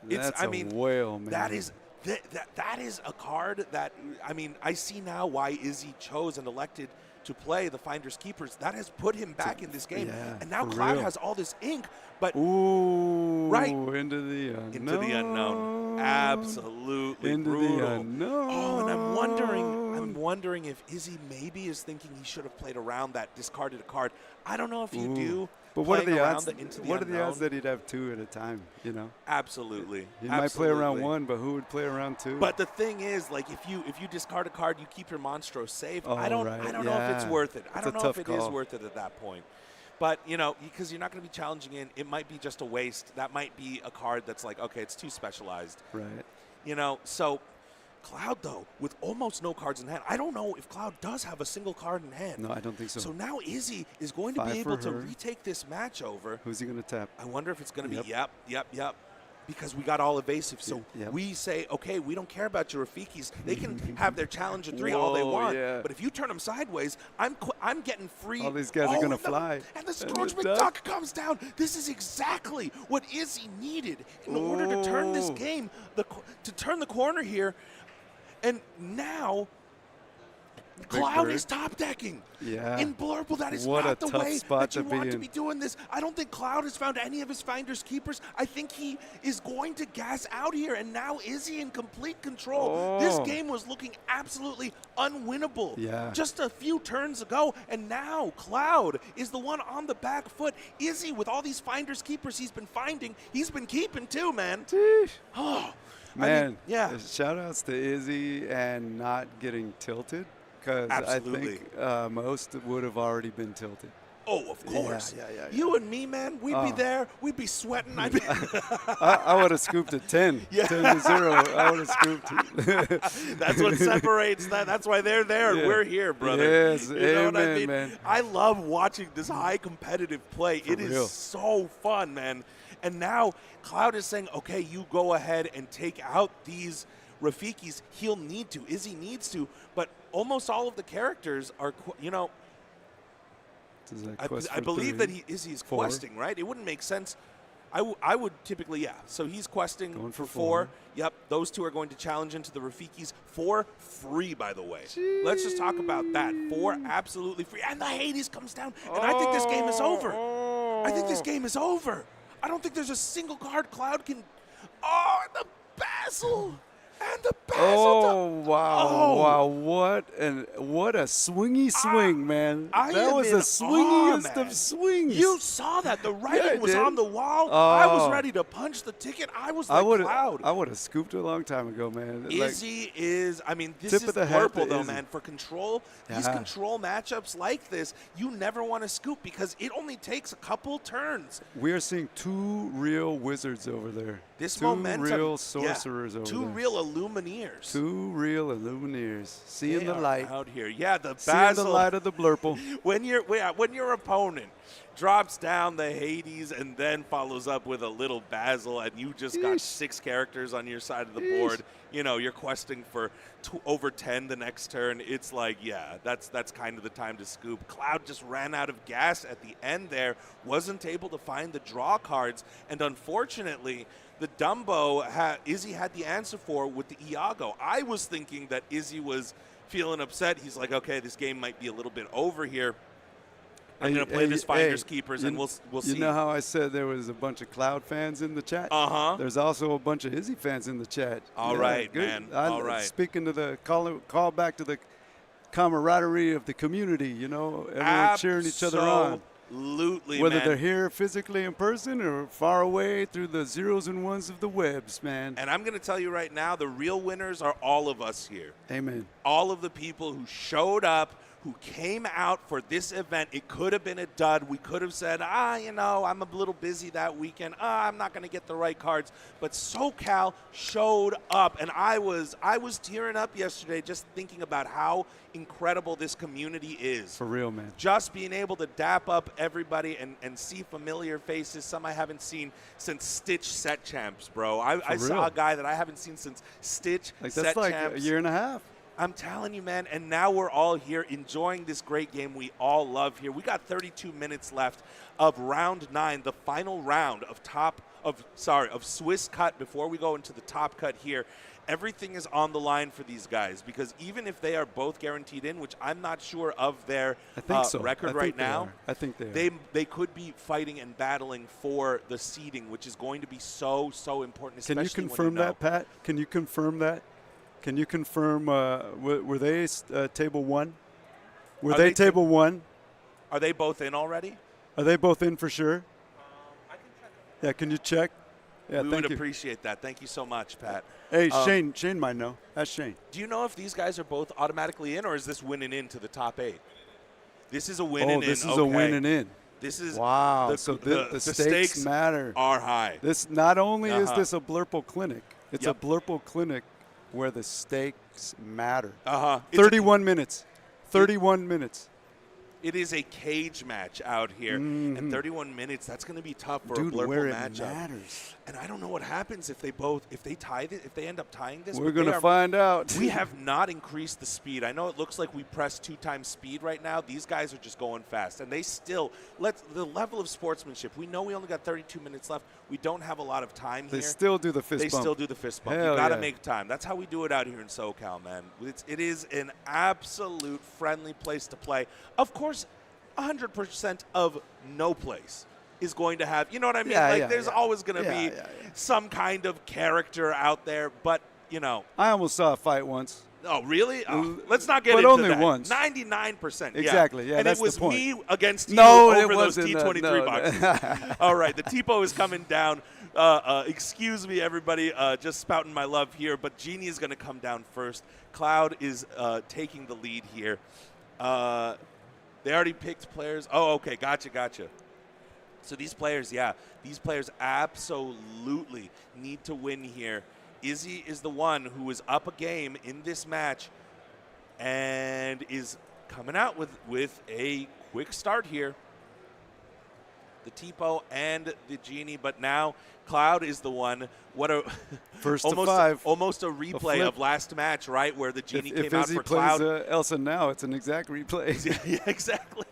That's a whale, man. That is a card that, I mean, I see now why Izzy chose and elected to play the Finders Keepers. That has put him back in this game. Yeah, and now for Cloud real. has all this ink, but Ooh, right into the unknown. into the unknown. Absolutely into brutal. the unknown. Oh, and I'm wondering if Izzy maybe is thinking he should have played around that discarded card. I don't know if you do. But what are playing the around odds? Into the What are the odds unknown. that he'd have two at a time? You know, Absolutely. he might play around Absolutely. one, but who would play around two? But the thing is, like, if you discard a card, you keep your Monstro safe. Oh, I don't right. know if it's Yeah. worth it. I It's don't a know if tough it is call. worth it at that point. But, you know, because you're not going to be challenging in, it might be just a waste. That might be a card that's like, okay, it's too specialized. right. You know, so Cloud, though, with almost no cards in hand, I don't know if Cloud does have a single card in hand. No, I don't think so. So now Izzy is going to 5 be able for to her. retake this match over. Who's he gonna tap? I wonder if it's going to Yep. be yep. Because we got all evasive. So Yep. we say, okay, we don't care about your Rafikis. They can have their challenger 3 all they Whoa, want. yeah. But if you turn them sideways, I'm getting free. All these guys are gonna and the- fly. And the And Scrooge the McDuck duck. comes down. This is exactly what Izzy needed in order to turn this Ooh. game, to turn the corner here. And now Cloud Bird. is top decking. Yeah. In Blurple, that is What not a the tough way spot that you to be want to in. be doing this. I don't think Cloud has found any of his Finders Keepers. I think he is going to gas out here, and now Izzy in complete control. This Oh. game was looking absolutely unwinnable Yeah. just a few turns ago, and now Cloud is the one on the back foot. Izzy, with all these Finders Keepers he's been finding, he's been keeping too, man. Oh, Man, I mean, yeah. Shout outs to Izzy and not getting tilted, because I Absolutely. think most would have already been tilted. Oh, of course. Yeah. You and me, man, we'd be Oh. there. We'd be sweating. I'd be I would have scooped at 10. Yeah. 10-0. I would have scooped. That's what separates that. That's why they're there and Yeah. we're here, brother. Yes, You know what I amen, mean? man. I love watching this high competitive play. For It is real. so fun, man. And now Cloud is saying, okay, you go ahead and take out these Rafikis. He'll need to. Izzy needs to. But almost all of the characters are, Does that I quest for believe 3? that Izzy is 4? questing, right? It wouldn't make sense. I would typically, yeah. So he's questing Going for 4. 4. Yep, those two are going to challenge into the Rafikis for free, by the way. Let's just talk about that. 4 absolutely free. And the Hades comes down. And I think this game is over. I think this game is over. I don't think there's a single card Cloud can. Oh, and the Basil. And the Basil. Oh, wow. Oh. Wow. What a swingy swing, man. I that am was the in awe, swingiest man. of swings. You saw that. The writing I was did. on the wall. I was Oh. ready to punch the ticket. I was I like would Cloud. have scooped it a long time ago, man. Like, Izzy is, I mean, this Tip is of the hat Blurple, to though, Izzy. man. For control, these Yeah. control matchups like this, you never want to scoop because it only takes a couple turns. we are seeing 2 real wizards over there. This 2 momentum, real yeah, sorcerers over 2 there. real Illumineers. 2 real Illumineers. Seeing They the are light. out here. Yeah, the Seeing Basil. the light of the blurple. when your opponent drops down the Hades and then follows up with a little Basil, and you just got Yeesh. 6 characters on your side of the Yeesh. board, you know, you're questing for over 10 the next turn. It's like, yeah, that's kind of the time to scoop. Cloud just ran out of gas at the end there, wasn't able to find the draw cards, and unfortunately, the Dumbo Izzy had the answer for with the Iago. I was thinking that Izzy was feeling upset. He's like, okay, this game might be a little bit over here. I'm going to play this Finders Keepers, and we'll see. You know how I said there was a bunch of Cloud fans in the chat? Uh-huh. There's also a bunch of Izzy fans in the chat. All right, man. All right. Speaking to the call back to the camaraderie of the community, you know, everyone cheering each other on. Absolutely, Whether man. they're here physically in person or far away through the zeros and ones of the webs, man. And I'm going to tell you right now, the real winners are all of us here. Amen. All of the people who showed up, who came out for this event. It could have been a dud. We could have said, you know, I'm a little busy that weekend. I'm not going to get the right cards. But SoCal showed up, and I was tearing up yesterday just thinking about how incredible this community is. For real, man. Just being able to dap up everybody and see familiar faces, some I haven't seen since Stitch Set Champs, bro. I saw a guy that I haven't seen since Stitch Set Champs. Champs. A year and a half. I'm telling you, man, and now we're all here enjoying this great game we all love here. We got 32 minutes left of round 9, the final round of Swiss cut before we go into the top cut here. Everything is on the line for these guys because even if they are both guaranteed in, which I'm not sure of their record right now, I think they could be fighting and battling for the seeding, which is going to be so important. Can you confirm that, Pat? Can you confirm that? Can you confirm, were they table 1? Were they table 1? Are they both in already? Are they both in for sure? I can check. Yeah, can you check? Yeah, we thank would you. appreciate that. Thank you so much, Pat. Hey, Shane might know. Ask Shane. Do you know if these guys are both automatically in, or is this winning in to the top 8? This is a winning in. Oh, this is a winning in. This is wow. So the stakes matter. Are high. This not only is this a Blurple clinic, it's Yep. a Blurple clinic where the stakes matter. 31 minutes. 31 minutes. It is a cage match out here, and 31 minutes. That's going to be tough for a Blurple where it matchup. matters. And I don't know what happens if they end up tying this. We're going to find out. We have not increased the speed. I know it looks like we press 2 times speed right now. These guys are just going fast, and they still the level of sportsmanship. We know we only got 32 minutes left. We don't have a lot of time here. They still do the fist bump. They still do the fist bump. Hell You got to yeah. make time. That's how we do it out here in SoCal, man. It is an absolute friendly place to play. Of course, 100% of no place is going to have, you know what I mean? There's always going to be some kind of character out there, but, you know. I almost saw a fight once. Oh, really? Oh, let's not get into only that. once. 99%. Exactly, yeah, and that's it was the point. me against you No, it over those wasn't, T23 boxes. All right, the TPO is coming down. Excuse me, everybody, just spouting my love here, but Genie is going to come down first. Cloud is taking the lead here. They already picked players. Oh, okay, gotcha. So these players absolutely need to win here. Izzy is the one who is up a game in this match and is coming out with a quick start here. The Tipo and the Genie, but now Cloud is the one. What a First to 5. Almost a replay of last match, right, where the Genie came out Izzy for Cloud. If Izzy plays Elsa now, it's an exact replay. Yeah, exactly.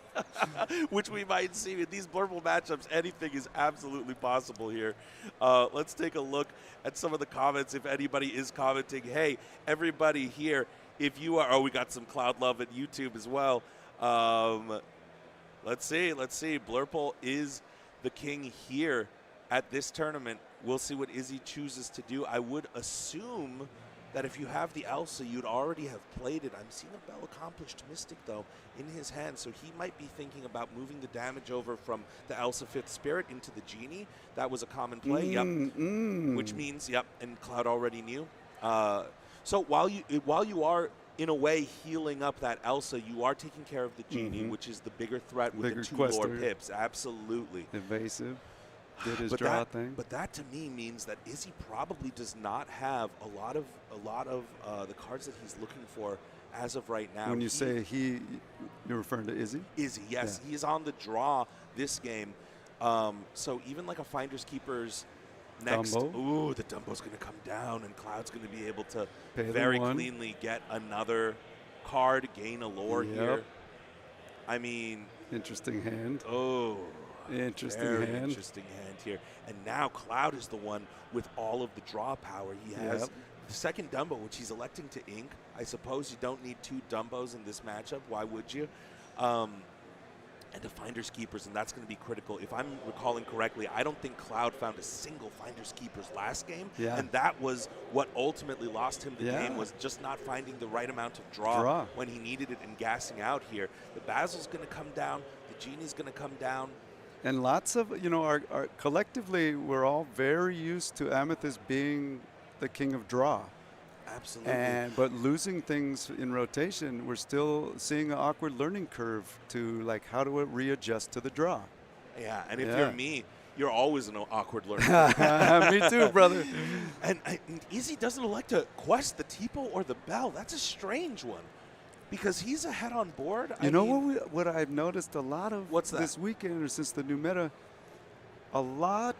Which we might see in these Blurple matchups. Anything is absolutely possible here. Let's take a look at some of the comments. If anybody is commenting, hey, everybody here, if you are, we got some Cloud love at YouTube as well. Let's see. Blurple is the king here at this tournament. We'll see what Izzy chooses to do. I would assume that if you have the Elsa, you'd already have played it. I'm seeing a Bell Accomplished Mystic, though, in his hand, so he might be thinking about moving the damage over from the Elsa 5th Spirit into the Genie. That was a common play, which means, and Cloud already knew. So while you are, in a way, healing up that Elsa, you are taking care of the Genie, which is the bigger threat with the 2 lore pips. Absolutely. Evasive. Did his draw thing. But that to me means that Izzy probably does not have a lot of the cards that he's looking for as of right now. When you say he, you're referring to Izzy? Izzy, yes. Yeah. He is on the draw this game. So even like a Finders Keepers next. Dumbo. Ooh, the Dumbo's going to come down, and Cloud's going to be able to Pay very cleanly get another card, gain a lore here. I mean. Interesting hand. Oh. Interesting Very hand. interesting hand here. And now Cloud is the one with all of the draw power. He has the second Dumbo, which he's electing to ink. I suppose you don't need 2 Dumbos in this matchup. Why would you? and to finders keepers, and that's going to be critical. If I'm recalling correctly, I don't think Cloud found a single finders keepers last game, and that was what ultimately lost him the game, was just not finding the right amount of draw when he needed it and gassing out here. The Basil's going to come down, the Genie's going to come down. And lots of, our collectively, we're all very used to Amethyst being the king of draw. Absolutely. But losing things in rotation, we're still seeing an awkward learning curve to, like, how do it readjust to the draw? Yeah, and if you're me, you're always an awkward learner. Me too, brother. And Izzy doesn't elect to quest the Tipo or the Bell. That's a strange one. Because he's ahead on board. You know what I've noticed a lot of what's that? This weekend, or since the new meta, a lot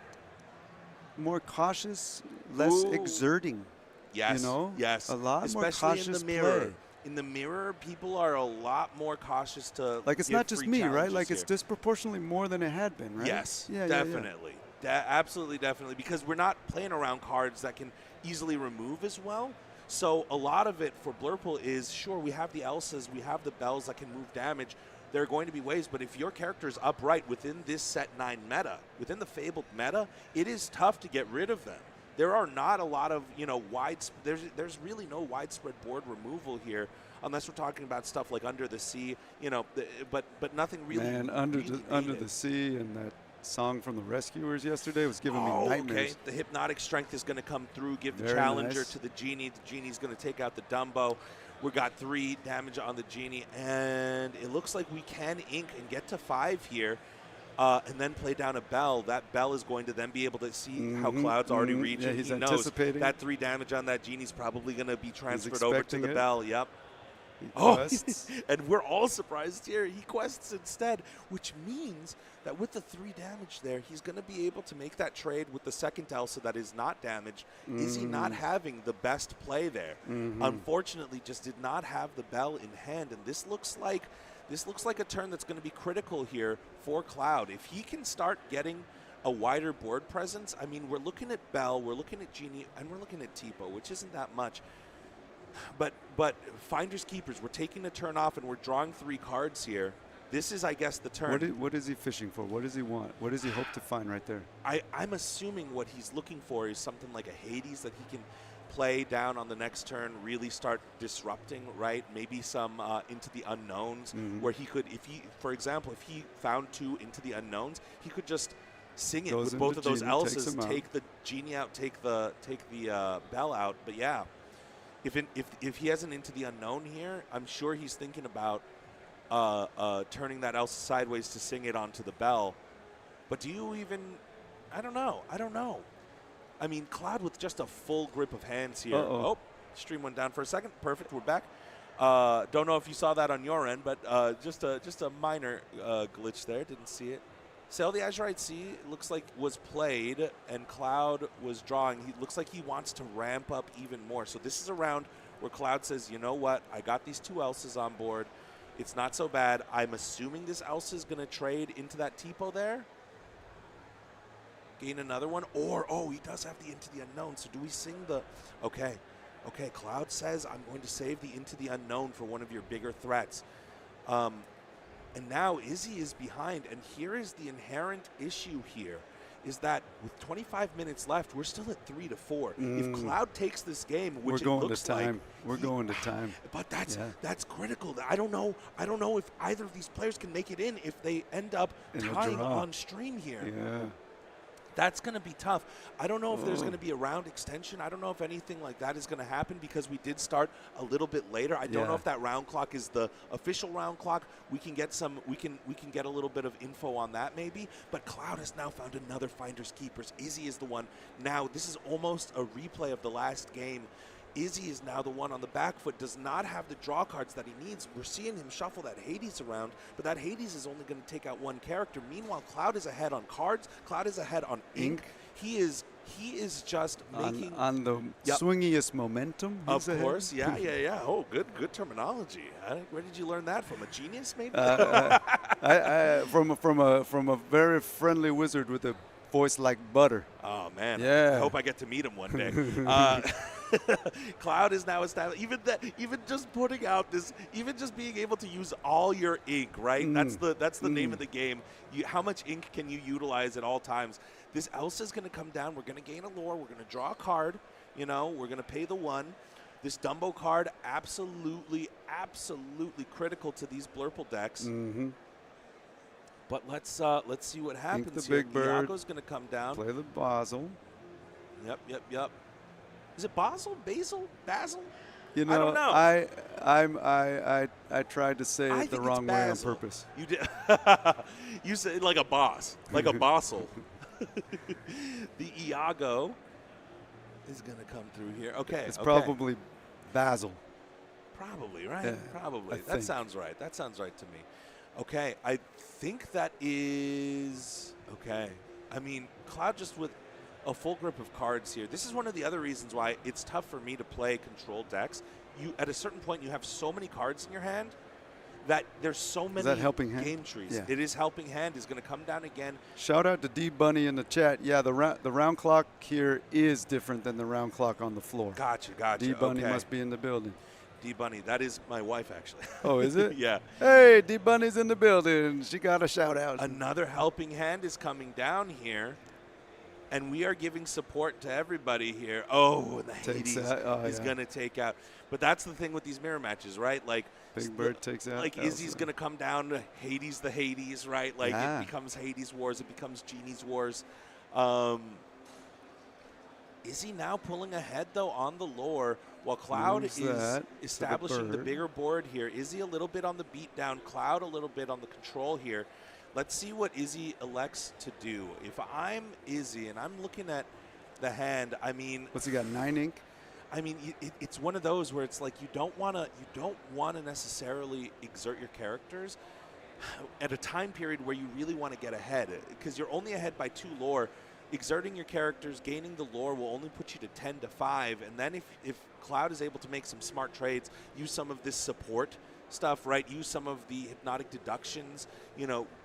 more cautious, less exerting. Yes, yes. A lot especially more cautious in the mirror. play. In the mirror, people are a lot more cautious to like, it's give not just free me, right? Like, here. it's disproportionately more than it had been, right? Yes, definitely. Absolutely, definitely. Because we're not playing around cards that can easily remove as well. So a lot of it for Blurple is, sure, we have the Elsas, we have the Bells that can move damage. There are going to be ways, but if your character is upright within this set 9 meta, within the Fabled meta, it is tough to get rid of them. There are not a lot of, there's really no widespread board removal here, unless we're talking about stuff like Under the Sea, but nothing really. Man, Under the Sea and that song from the Rescuers yesterday was giving me nightmares. Okay. The Hypnotic Strength is going to come through, give the Challenger to the Genie. The Genie's going to take out the Dumbo. We got 3 damage on the Genie, and it looks like we can ink and get to 5 here. And then play down a Bell. That Bell is going to then be able to see how Cloud's already reaching. Yeah, he's he anticipating. knows that 3 damage on that Genie's probably going to be transferred over to the Bell. Yep. And we're all surprised here. He quests instead, which means that with the 3 damage there, he's going to be able to make that trade with the second Elsa that is not damaged. Is he not having the best play there? Unfortunately, just did not have the Bell in hand, and this looks like a turn that's going to be critical here for Cloud. If he can start getting a wider board presence, I mean, we're looking at Bell, we're looking at Genie, and we're looking at Tipo, which isn't that much. But finders keepers, we're taking a turn off and we're drawing 3 cards here. This is, I guess, the turn. What is he fishing for? What does he want? What does he hope to find right there? I'm assuming what he's looking for is something like a Hades that he can play down on the next turn, really start disrupting, right? Maybe some Into the Unknowns, where he could, for example, if he found 2 Into the Unknowns, he could just sing it with both of those Elsas, take the Genie out, take the Bell out. But yeah, if he has an Into the Unknown here, I'm sure he's thinking about turning that Elsa sideways to sing it onto the Bell. But do you even? I don't know. I mean, Cloud with just a full grip of hands here. Oh, stream went down for a second. Perfect. We're back. Don't know if you saw that on your end, but just a minor glitch there. Didn't see it. Sail the Azurite Sea looks like was played, and Cloud was drawing. He looks like he wants to ramp up even more. So this is a round where Cloud says, you know what? I got these 2 Elsas on board. It's not so bad. I'm assuming this Elsa is going to trade into that Tipo there. Gain another one, or he does have the Into the Unknown. So do we sing the? Okay, Cloud says I'm going to save the Into the Unknown for one of your bigger threats. And now Izzy is behind, and here is the inherent issue here, is that with 25 minutes left, we're still at 3-4. If Cloud takes this game, which we're going it looks to time. like, we're going to time. But that's critical. I don't know if either of these players can make it in if they end up tying on stream here. Yeah. That's going to be tough. I don't know if there's going to be a round extension. I don't know if anything like that is going to happen because we did start a little bit later. I don't know if that round clock is the official round clock. We can get we can get a little bit of info on that maybe. But Cloud has now found another finders keepers. Izzy is the one. Now this is almost a replay of the last game. Izzy is now the one on the back foot, does not have the draw cards that he needs. We're seeing him shuffle that Hades around, but that Hades is only going to take out 1 character. Meanwhile, Cloud is ahead on cards. Cloud is ahead on ink. He is just making on the swingiest momentum. Of course, yeah. Oh, good terminology. Where did you learn that from? A genius, maybe? From a very friendly wizard with a voice like butter. Oh man, yeah. I hope I get to meet him one day. Cloud is now established. Even just putting out this, even just being able to use all your ink, right? That's the name of the game. How much ink can you utilize at all times? This Elsa is going to come down. We're going to gain a lore. We're going to draw a card. We're going to pay the 1. This Dumbo card, absolutely critical to these Blurple decks. Mm-hmm. But let's see what happens Ink the here. big bird. Iago's going to come down. Play the Basel. Yep. Is it Basil? Basil? Basil? You know, I don't know. I tried to say I it the think wrong it's way on Basil. purpose. You did. You said like a boss, like a Basel. The Iago is going to come through here. Okay. It's okay. probably Basil. Probably, right? Yeah, Probably. I That think. sounds right. That sounds right to me. Okay. I think that is okay. I mean, Cloud just with a full grip of cards here. This is one of the other reasons why it's tough for me to play control decks. You at a certain point you have so many cards in your hand that there's so many that helping hand? game trees. Yeah. It is helping hand is going to come down again. Shout out to D Bunny in the chat. Yeah, the round clock here is different than the round clock on the floor. Gotcha. D Bunny okay. must be in the building. D Bunny, that is my wife actually. Oh, is it? Yeah. Hey, D Bunny's in the building. She got a shout out. Another helping hand is coming down here. And we are giving support to everybody here. Oh, and the Takes Hades that. Oh, is yeah. going to take out. But that's the thing with these mirror matches, right? Like Big Bird takes out. Like Izzy's going to come down to Hades the Hades, right? Like Yeah. it becomes Hades Wars. It becomes Genie's Wars. Izzy now pulling ahead, though, on the lore, while Cloud Moves is that to the establishing the bird. bigger board here. Izzy a little bit on the beatdown, Cloud a little bit on the control here. Let's see what Izzy elects to do. If I'm Izzy and I'm looking at the hand, I mean, What's he got? 9 ink? I mean, it's one of those where it's like you don't want to necessarily exert your characters at a time period where you really want to get ahead, because you're only ahead by 2 lore. Exerting your characters, gaining the lore will only put you to 10-5, and then if Cloud is able to make some smart trades, use some of this support stuff, right? Use some of the hypnotic deductions,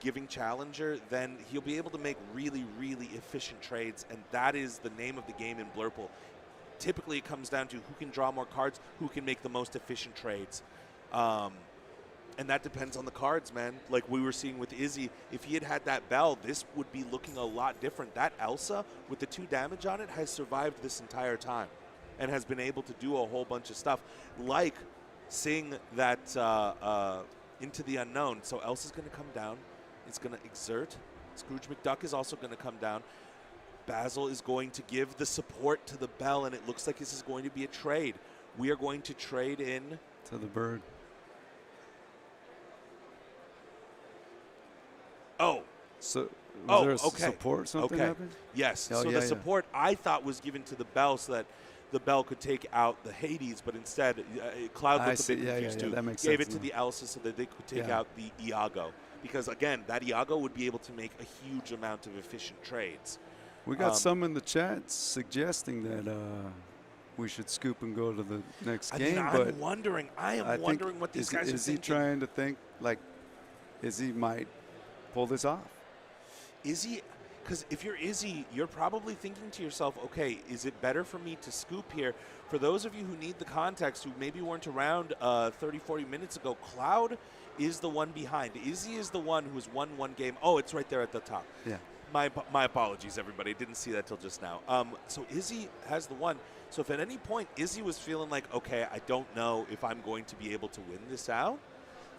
giving Challenger, then he'll be able to make really, really efficient trades, and that is the name of the game in Blurple. Typically, it comes down to who can draw more cards, who can make the most efficient trades. And that depends on the cards, man. Like we were seeing with Izzy, if he had had that Bell, this would be looking a lot different. That Elsa, with the 2 damage on it, has survived this entire time and has been able to do a whole bunch of stuff, like seeing that Into the Unknown. So Elsa's going to come down. It's going to exert. Scrooge McDuck is also going to come down. Basil is going to give the support to the Bell, and it looks like this is going to be a trade. We are going to trade in To the bird. Oh. So was there a okay. support something Okay. happened? Yes. Oh, so yeah, the support I thought was given to the Bell so that the Bell could take out the Hades, but instead Cloud I looked a see. bit Yeah, confused yeah, too. that makes Gave sense it to now. the Elsa so that they could take Yeah. out the Iago. Because again, that Iago would be able to make a huge amount of efficient trades. We got some in the chat suggesting that we should scoop and go to the next I game, mean, but I'm wondering. I am think wondering what these guys are is he thinking. trying to think like Izzy might pull this off? Izzy, because if you're Izzy, you're probably thinking to yourself, okay, is it better for me to scoop here? For those of you who need the context, who maybe weren't around 30, 40 minutes ago, Cloud is the one behind. Izzy is the one who's won 1 game. Oh, it's right there at the top. Yeah. My apologies, everybody. Didn't see that till just now. So Izzy has the 1. So if at any point Izzy was feeling like, okay, I don't know if I'm going to be able to win this out,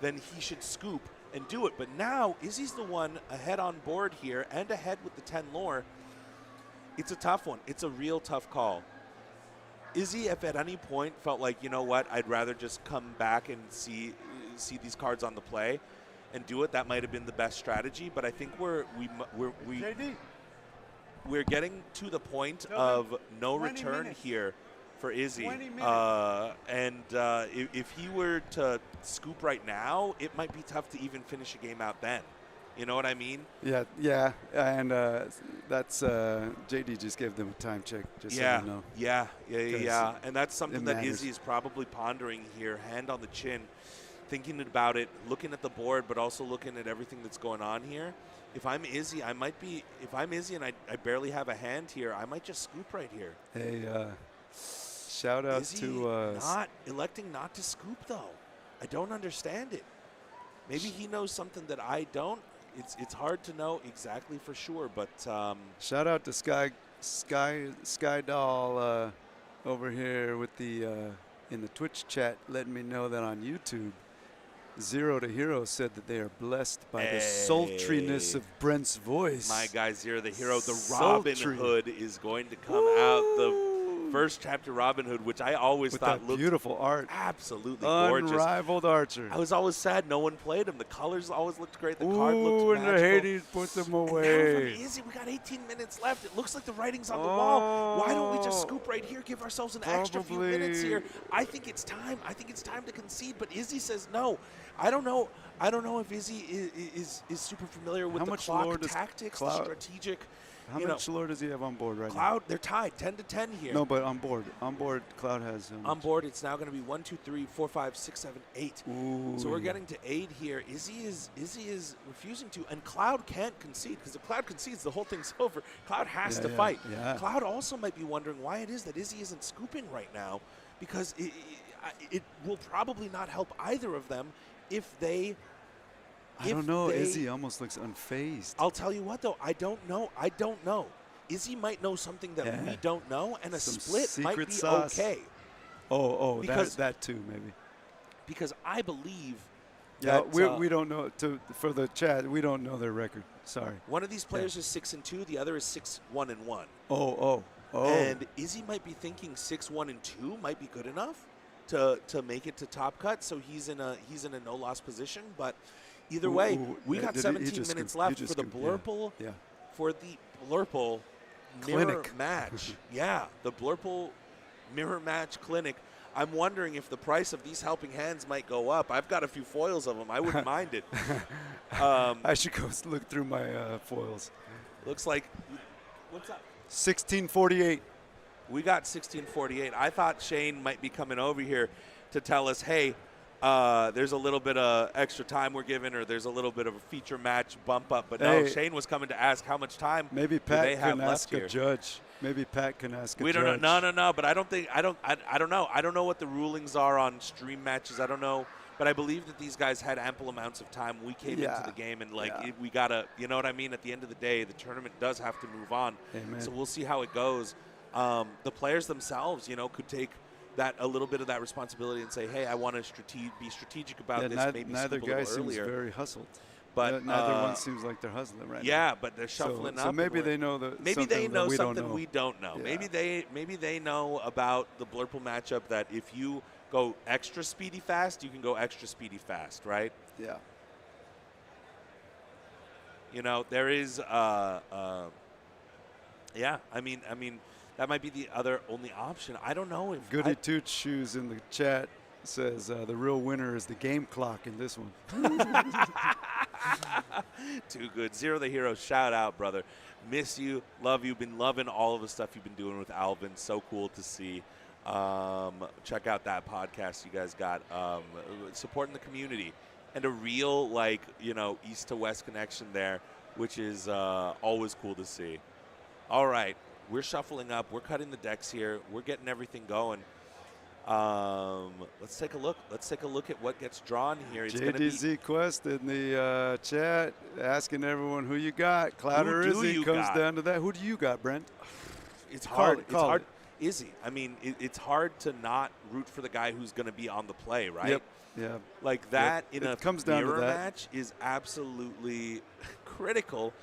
then he should scoop and do it. But now Izzy's the one ahead on board here and ahead with the 10 lore. It's a tough one. It's a real tough call. Izzy, if at any point felt like, you know what, I'd rather just come back and see these cards on the play and do it, that might have been the best strategy. But I think we're getting to the point of no 20 return minutes. here for Izzy. 20 minutes. If he were to scoop right now, it might be tough to even finish a game out then. You know what I mean? Yeah, and that's JD just gave them a time check, just so you know. Yeah. And that's something that matters. Izzy is probably pondering here, hand on the chin, thinking about it, looking at the board, but also looking at everything that's going on here. If I'm Izzy, if I'm Izzy and I barely have a hand here, I might just scoop right here. Hey, Shout out Izzy to electing not to scoop though. I don't understand it. Maybe he knows something that I don't. It's hard to know exactly for sure, but shout out to Sky Doll over here with the in the Twitch chat, letting me know that on YouTube, Zero to Hero said that they are blessed by the sultriness of Brent's voice. my guy Zero the Hero, the Sultry. Robin Hood is going to come out. The first chapter Robin Hood, which I always with thought that looked beautiful art, absolutely gorgeous. unrivaled archer. I was always sad no one played him. The colors always looked great. The card looked Ooh, and the magical. Hades put them And now away. from Izzy, we got 18 minutes left. It looks like the writing's on the wall. Why don't we just scoop right here, give ourselves an extra few minutes here? I think it's time. I think it's time to concede. But Izzy says no. I don't know. I don't know if Izzy is super familiar with How the much clock lore does tactics, the Cloud- strategic. How much lore does he have on board right Cloud, they're tied 10 to 10 here. now? No, but on board. On board, Cloud has. On board, it's now going to be 1, 2, 3, 4, 5, 6, 7, 8. Ooh. So we're getting to 8 here. Izzy is refusing to, and Cloud can't concede because if Cloud concedes, the whole thing's over. Cloud has to fight. Yeah. Cloud also might be wondering why it is that Izzy isn't scooping right now, because it will probably not help either of them if they. I don't know. Izzy almost looks unfazed. I'll tell you what, though. I don't know. Izzy might know something that we don't know, and a Some split might secret be sauce. okay. Because that too, maybe. Because I believe Yeah, that we don't know. For the chat, we don't know their record. Sorry. one of these players is 6-2, the other is 6-1-1. Oh. And Izzy might be thinking 6-1-2 might be good enough to make it to top cut, so he's in a no loss position. But either way, we got 17 minutes left for the Blurple. Yeah. For the Blurple mirror match. Yeah, the Blurple mirror match clinic. I'm wondering if the price of these helping hands might go up. I've got a few foils of them. I wouldn't mind it. I should go look through my foils. Looks like, what's up? 1648. We got 1648. I thought Shane might be coming over here to tell us, hey, there's a little bit of extra time we're giving, or there's a little bit of a feature match bump up. But no, Shane was coming to ask how much time maybe do they Pat have can left ask here. a judge. Maybe Pat can ask a We judge. don't know. No. But I don't think I don't know. I don't know what the rulings are on stream matches. I don't know. But I believe that these guys had ample amounts of time. We came into the game and we gotta. You know what I mean? At the end of the day, the tournament does have to move on. Amen. So we'll see how it goes. The players themselves, could take a little bit of that responsibility and say, hey, I want to be strategic about this. Maybe neither scoop a guy little seems earlier. very hustled. But neither one seems like they're hustling right now. Yeah, but they're shuffling up. So maybe they know maybe they know something we don't know. Yeah. Maybe they know about the Blurple matchup that if you go extra speedy fast, you can go extra speedy fast, right? Yeah. There is yeah, I mean that might be the only option. I don't know if Goody Toots Shoes in the chat says the real winner is the game clock in this one. Too good. Zero the Hero, shout out, brother. Miss you, love you. Been loving all of the stuff you've been doing with Alvin. So cool to see. Check out that podcast you guys got. Supporting the community and a real east to west connection there, which is always cool to see. All right, we're shuffling up. We're cutting the decks here. We're getting everything going. Let's take a look. Let's take a look at what gets drawn here. It's JDZ Quest in the chat asking everyone who you got. Cloud or Izzy comes down to that. Who do you got, Brent? It's hard. It's hard. Izzy. I mean, it's hard to not root for the guy who's going to be on the play, right? Yep. Yeah. Like that in a mirror to match is absolutely critical.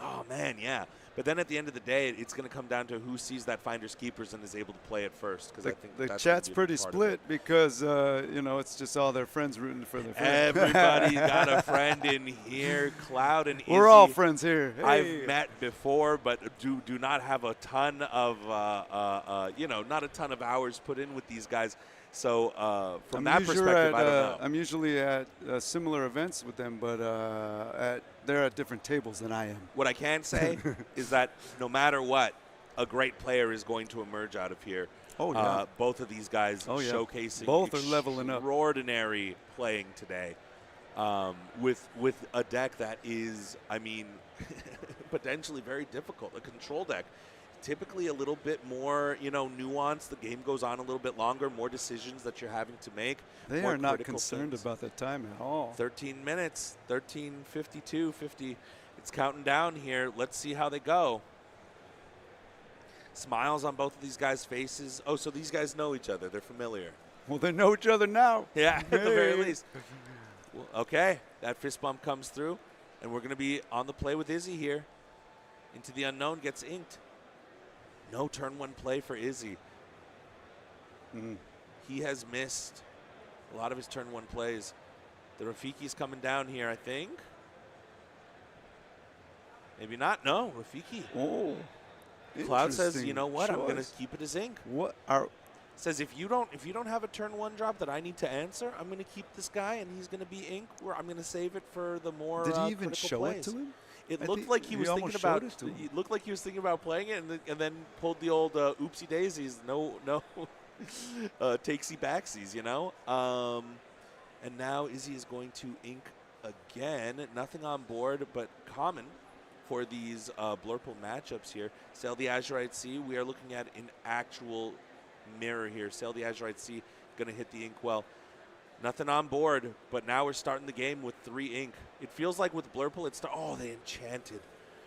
Oh, man, yeah. But then at the end of the day, it's going to come down to who sees that Finders Keepers and is able to play it first. Because I think the chat's pretty split because, it's just all their friends rooting for their friends. Everybody got a friend in here. Cloud and Izzy. We're all friends here. Hey. I've met before, but do not have a ton of, not a ton of hours put in with these guys. So from that perspective, I don't know. I'm usually at similar events with them, but they're at different tables than I am. What I can say is that no matter what, a great player is going to emerge out of here. Oh, yeah. Both of these guys showcasing both are leveling up. Extraordinary playing today with a deck that is, potentially very difficult. A control deck. typically a little bit more, nuanced. The game goes on a little bit longer, more decisions that you're having to make. They more are not critical concerned things. about the time at all. 13 minutes, 13:52, 50. It's counting down here. Let's see how they go. Smiles on both of these guys' faces. Oh, so these guys know each other. They're familiar. Well, they know each other now. Yeah, at the very Hey. least. Well, okay, that fist bump comes through, and we're going to be on the play with Izzy here. Into the unknown, gets inked. No turn one play for Izzy. He has missed a lot of his turn one plays. The Rafiki's coming down here, I think. Maybe not. No, Rafiki. Oh. Cloud says, interesting you know what? I'm going to choice. keep it as ink. What are? Says if you don't have a turn one drop that I need to answer, I'm going to keep this guy and he's going to be ink. Or I'm going to save it for the more Did he even critical show plays. it to him? It I looked think like he was thinking almost about. showed it to him. It looked like he was thinking about playing it, and then pulled the old oopsie daisies. No, takesy backsies, And now Izzy is going to ink again. Nothing on board, but common for these Blurple matchups here. Sail the Azurite Sea. We are looking at an actual mirror here. Sail the Azurite Sea. Going to hit the inkwell. Nothing on board, but now we're starting the game with 3 ink. It feels like with Blurple, they enchanted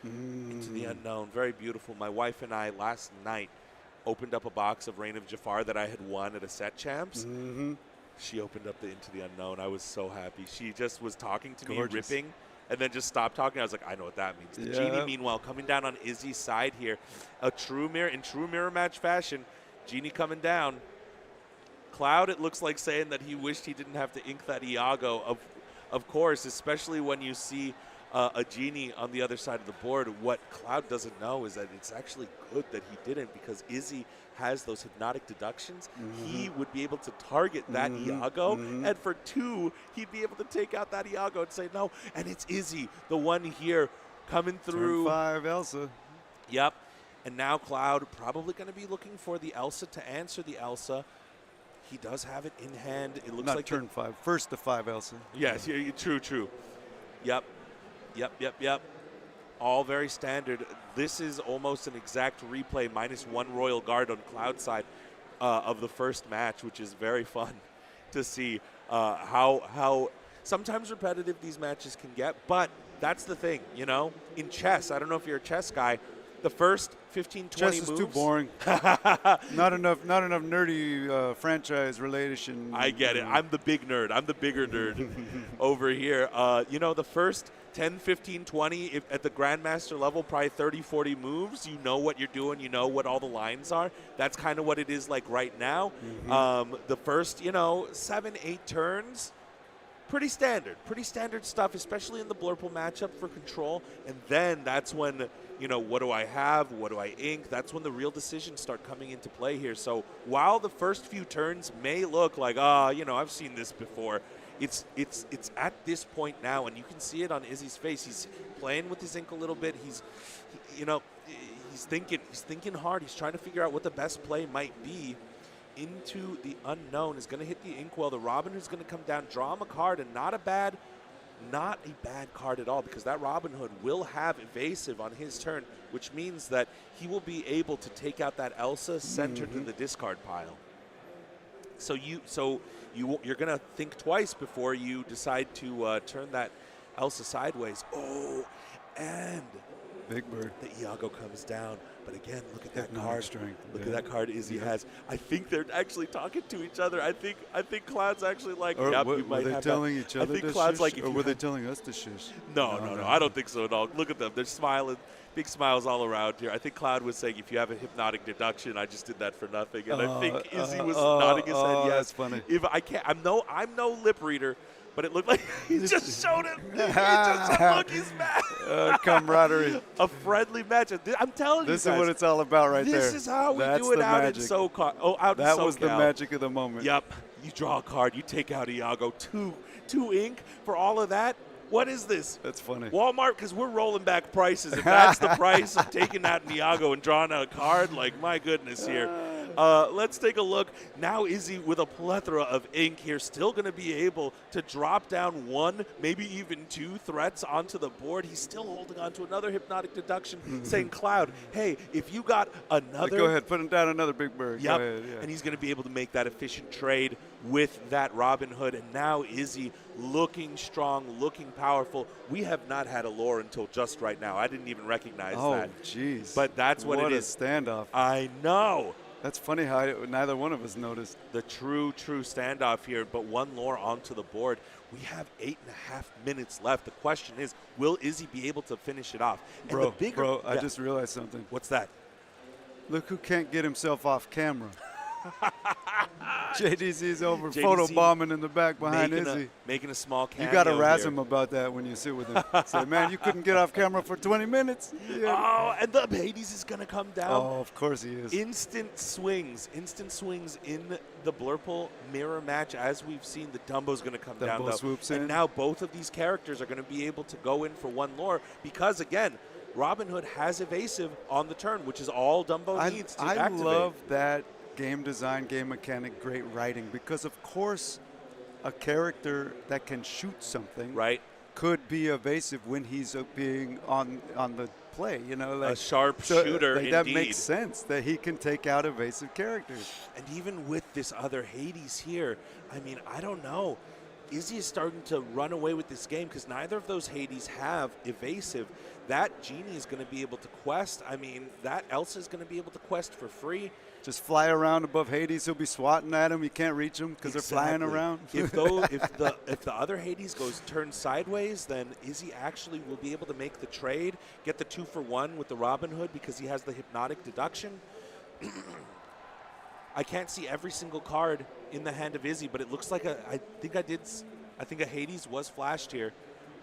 into the unknown. Very beautiful. My wife and I last night opened up a box of Reign of Jafar that I had won at a set champs. She opened up the Into the Unknown. I was so happy. She just was talking to me, ripping, and then just stopped talking. I was like, I know what that means. The Genie, meanwhile, coming down on Izzy's side here. In true mirror match fashion, Genie coming down. Cloud, it looks like saying that he wished he didn't have to ink that Iago. Of course, especially when you see a Genie on the other side of the board. What Cloud doesn't know is that it's actually good that he didn't, because Izzy has those hypnotic deductions. He would be able to target that Iago, and for 2, he'd be able to take out that Iago and say no. And it's Izzy, the one here coming through. Turn 5, Elsa. Yep. And now Cloud probably going to be looking for the Elsa to answer the Elsa. He does have it in hand. It looks Not like turn 5. First to 5, Elsa. Yes, true. Yep. All very standard. This is almost an exact replay, -1 Royal Guard on Cloud side of the first match, which is very fun to see how sometimes repetitive these matches can get. But that's the thing, in chess. I don't know if you're a chess guy. The first 15, 20 Chess moves. is too boring. not enough nerdy franchise relation. I get it. I'm the big nerd. I'm the bigger nerd over here. The first 10, 15, 20 at the Grandmaster level, probably 30, 40 moves. You know what you're doing. You know what all the lines are. That's kind of what it is like right now. The first, 7, 8 turns, pretty standard stuff, especially in the Blurple matchup for control. And then that's when, what do I have? What do I ink? That's when the real decisions start coming into play here. So while the first few turns may look like, I've seen this before, it's at this point now, and you can see it on Izzy's face. He's playing with his ink a little bit. He's thinking hard. He's trying to figure out what the best play might be. Into the unknown is going to hit the inkwell. The Robin Hood's going to come down, draw him a card, and not a bad card at all, because that Robin Hood will have evasive on his turn, which means that he will be able to take out that Elsa centered to the discard pile. So you're going to think twice before you decide to turn that Elsa sideways. Oh, and Big Bird. The Iago comes down. But again, look at that Hypnotic card. strength. Look at that card Izzy has. I think they're actually talking to each other. I think Cloud's actually like, Or yep, were you might they have telling that. each other I think to Cloud's shush, like, if or you were they have- telling us to shush? No. I don't think so at all. Look at them. They're smiling. Big smiles all around here. I think Cloud was saying, if you have a hypnotic deduction, I just did that for nothing. And I think Izzy was nodding his head yes. That's funny. If I can't, I'm no lip reader, but it looked like he just showed it. He just said, look, he's mad. Camaraderie. A friendly match. I'm telling you guys. This is what it's all about right there. This is how we That's do it the out magic. in SoCal. Out in That SoCal. was the magic of the moment. Yep. You draw a card. You take out Iago. Two ink for all of that. What is this? That's funny. Walmart, because we're rolling back prices. If that's the price of taking out Iago and drawing out a card, like, my goodness here. Let's take a look. Now Izzy with a plethora of ink here, still going to be able to drop down one, maybe even two threats onto the board. He's still holding on to another hypnotic deduction, saying, Cloud, hey, if you got another. Go ahead, put down another big bird. Yep. Go ahead, yeah. And he's going to be able to make that efficient trade with that Robin Hood. And now Izzy looking strong, looking powerful. We have not had a lore until just right now. I didn't even recognize that. Oh, jeez. But that's what it is. What a standoff. I know. That's funny how neither one of us noticed. The true standoff here, but one lore onto the board. We have 8.5 minutes left. The question is, will Izzy be able to finish it off? And Bro, I just realized something. What's that? Look who can't get himself off camera. JDC's over JDC photobombing in the back behind Izzy. Making a small cameo. You got to razz here. him about that when you sit with him. Say, man, you couldn't get off camera for 20 minutes. Yeah. Oh, and the Hades is going to come down. Oh, of course he is. Instant swings in the Blurple mirror match. As we've seen, the Dumbo's going to come down, Dumbo though. swoops and in. now both of these characters are going to be able to go in for one lore because, again, Robin Hood has evasive on the turn, which is all Dumbo needs to activate. I love that game design, game mechanic, great writing, because of course a character that can shoot something could be evasive when he's being on the play, you know, like a sharp shooter. Like, that makes sense that he can take out evasive characters. And even with this other Hades here, I mean, I don't know. Izzy is starting to run away with this game because neither of those Hades have evasive. That Genie is going to be able to quest. I mean, that Elsa is going to be able to quest for free. Just fly around above Hades. He'll be swatting at him. You can't reach him because they're flying around. If the other Hades turns sideways, then Izzy actually will be able to make the trade, get the 2-for-1 with the Robin Hood because he has the hypnotic deduction. I can't see every single card in the hand of Izzy, but it looks like I think a Hades was flashed here.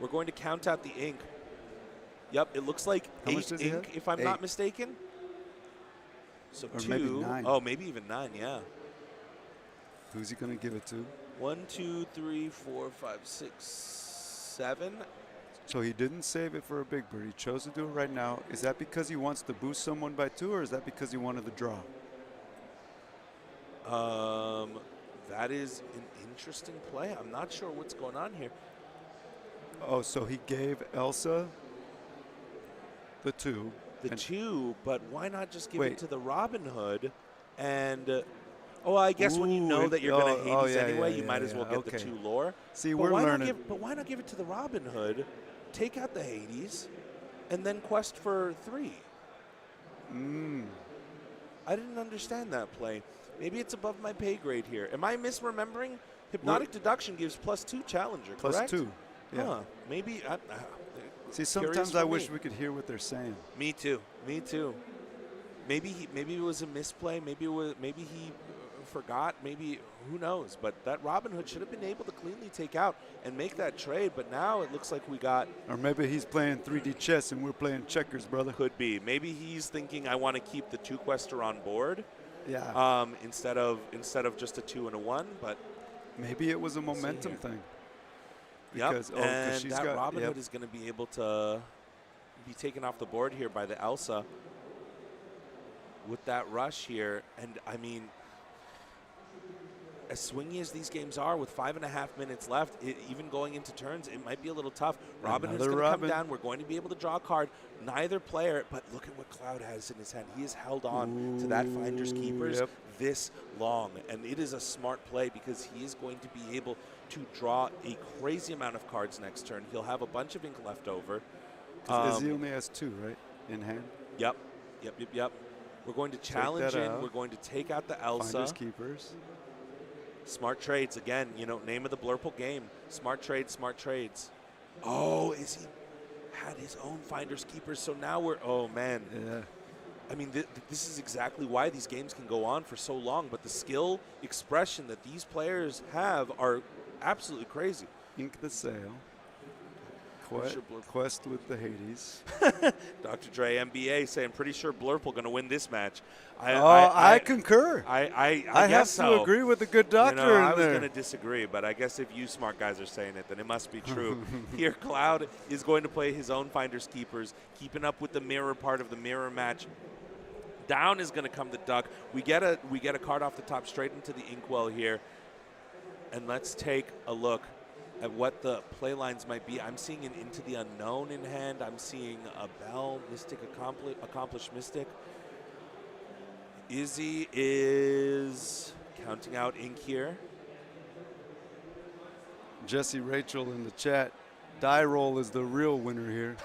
We're going to count out the ink. Yep, it looks like 8 ink, if I'm not mistaken. So or 2. Maybe 9. Oh, maybe even 9, yeah. Who's he going to give it to? 1, 2, 3, 4, 5, 6, 7. So he didn't save it for a big bird. He chose to do it right now. Is that because he wants to boost someone by 2, or is that because he wanted the draw? That is an interesting play. I'm not sure what's going on here. Oh, so he gave Elsa the 2. The 2, but why not just give it to the Robin Hood? And, I guess when you know that you're going to Hades anyway, you might as well get the 2 lore. See, we're learning. But why not give it to the Robin Hood, take out the Hades, and then quest for 3? I didn't understand that play. Maybe it's above my pay grade here. Am I misremembering? Hypnotic deduction gives +2 challenger, correct? +2, yeah. Huh. Maybe. See, sometimes I wish we could hear what they're saying. Me too. Maybe it was a misplay. Maybe he forgot. Maybe, who knows? But that Robin Hood should have been able to cleanly take out and make that trade. But now it looks like we got. Or maybe he's playing 3D chess and we're playing checkers, brother. Could be. Maybe he's thinking, I want to keep the 2 quester on board. Yeah. Instead of just a 2 and a 1. But maybe it was a momentum thing. Because, and that Robin Hood is going to be able to be taken off the board here by the Elsa with that rush here. And, I mean, as swingy as these games are, with 5.5 minutes left, even going into turns, it might be a little tough. Robin is going to come down. We're going to be able to draw a card. Neither player, but look at what Cloud has in his hand. He has held on to that Finder's Keepers this long. And it is a smart play because he is going to be able to draw a crazy amount of cards next turn. He'll have a bunch of ink left over. Because he only has 2, right, in hand? Yep. We're going to challenge in. We're going to take out the Elsa. Finders Keepers. Smart trades, again, name of the Blurple game. Smart trades. Oh, is he had his own Finders Keepers, so now we're, oh, man. Yeah. I mean, this is exactly why these games can go on for so long, but the skill expression that these players have are absolutely crazy. Ink the Sail. Quest with the Hades. Dr. Dre, MBA, saying, pretty sure Blurple going to win this match. I concur. I guess have to agree with the good doctor I in was there. going to disagree, but I guess if you smart guys are saying it, then it must be true. Here, Cloud is going to play his own Finders Keepers, keeping up with the mirror part of the mirror match. Down is going to come the Duck. We get a card off the top straight into the Inkwell here. And let's take a look at what the play lines might be. I'm seeing an Into the Unknown in hand. I'm seeing a Bell, Mystic, Accomplished Mystic. Izzy is counting out ink here. Jesse Rachel in the chat. Die roll is the real winner here.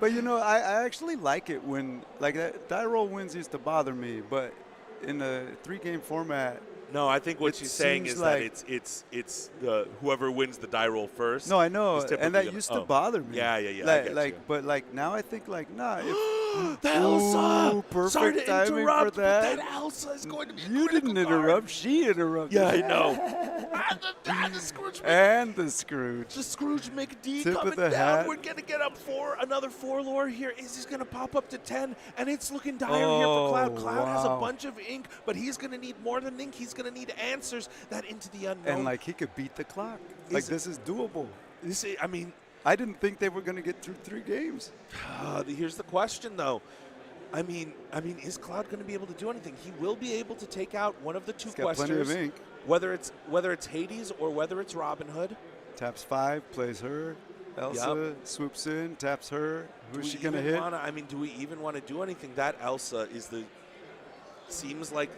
But you know, I actually like it when like that. Die roll wins used to bother me, but in a 3-game format. No, I think what It she's saying seems is like- that it's the whoever wins the die roll first. No, I know, is typically and that gonna- used to bother me. Yeah, yeah, yeah. Like, I get like, you. but like now I think like nah. If, The Elsa! Ooh, perfect Sorry to timing interrupt, for that. but that Elsa is going to be a You critical didn't card. interrupt. She interrupted. Yeah, I know. and the Scrooge And the Scrooge. The Scrooge McD Tip of coming the down. hat. We're going to get up another 4 lore here. Izzy's going to pop up to 10, and it's looking dire here for Cloud. Cloud has a wow. bunch of ink, but he's going to need more than ink. He's going to need answers. That Into the Unknown. And like he could beat the clock. Like this is doable. I mean, I didn't think they were going to get through 3 games. here's the question, though. I mean, is Cloud going to be able to do anything? He will be able to take out one of the 2 He's got plenty of questers, ink. whether it's Hades or whether it's Robin Hood. Taps 5, plays her. Elsa swoops in, taps her. Who's she going to hit? Do we even want to do anything? That Elsa is seems like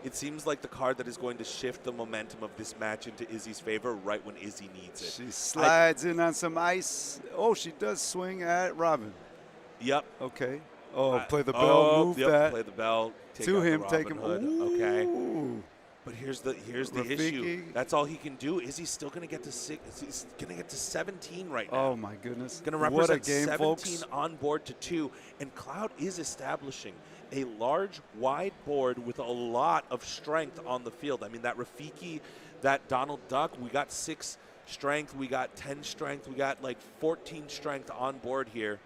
it seems like the card that is going to shift the momentum of this match into Izzy's favor right when Izzy needs it. She slides in on some ice. Oh, she does swing at Robin. Yep. Okay. Oh, play the bell, move that. Play the bell. Take To out the him, take Robin him. Hood. Okay. Ooh. But here's the Rafiki. issue. That's all he can do. Izzy's still going to get to 6. He's going to get to 17 right now. Oh my goodness. Going to What a represent game, 17 folks. on board to 2. And Cloud is establishing a large, wide board with a lot of strength on the field. I mean, that Rafiki, that Donald Duck, we got 6 strength, we got 10 strength, we got like 14 strength on board here.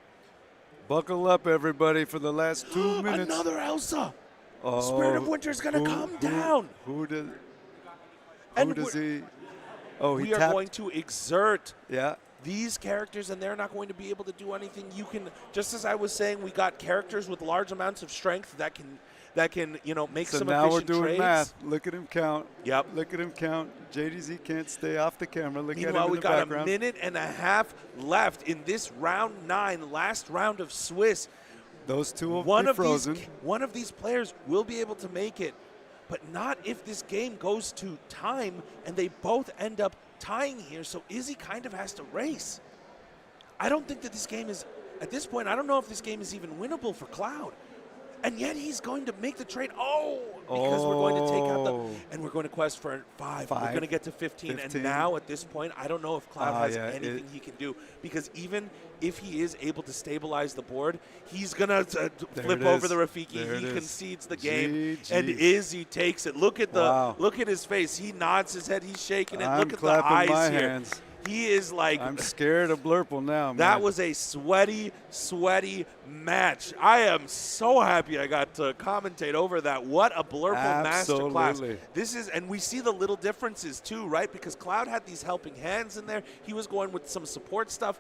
Buckle up, everybody, for the last 2 minutes. Another Elsa. Oh, Spirit of Winter is going to come down. Who does? And Who does he? Oh, he We are tapped. going to exert Yeah. these characters, and they're not going to be able to do anything. You can, just as I was saying, we got characters with large amounts of strength that can make So some now we're efficient doing trades. math. Look at him count. Yep. Look at him count. JDZ can't stay off the camera. Look at him Meanwhile, in we the got background. a minute and a half left in this round 9, last round of Swiss. Those two will One be of frozen. one of these players will be able to make it, but not if this game goes to time and they both end up tying here. So Izzy kind of has to race. I don't think that this game is, at this point, I don't know if this game is even winnable for Cloud. And yet he's going to make the trade. Because we're going to take out and we're going to quest for 5. We're going to get to 15. And now at this point, I don't know if Cloud has anything he can do. Because even if he is able to stabilize the board, he's going to flip over the Rafiki. He concedes the game. And Izzy takes it. Look at his face. He nods his head. He's shaking it. Look at the eyes here. Hands. He is like, I'm scared of Blurple now, man. That was a sweaty match. I am so happy I got to commentate over that. What a Blurple masterclass. This is, and we see the little differences too, right? Because Cloud had these helping hands in there. He was going with some support stuff.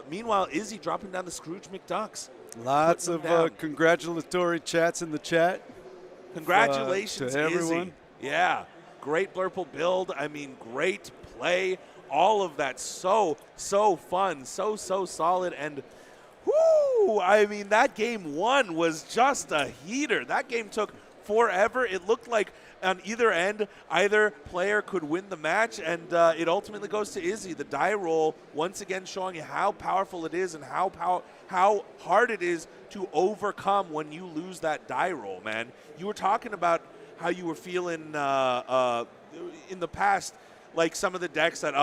Meanwhile, Izzy dropping down the Scrooge McDucks. Lots of congratulatory chats in the chat. Congratulations, to everyone. Izzy. Yeah, great Blurple build. I mean, great play. All of that so fun, so solid, and whoo! I mean, that game 1 was just a heater. That game took forever. It looked like on either end, either player could win the match, and it ultimately goes to Izzy. The die roll once again showing you how powerful it is and how hard it is to overcome when you lose that die roll. Man, you were talking about how you were feeling in the past. Like some of the decks that,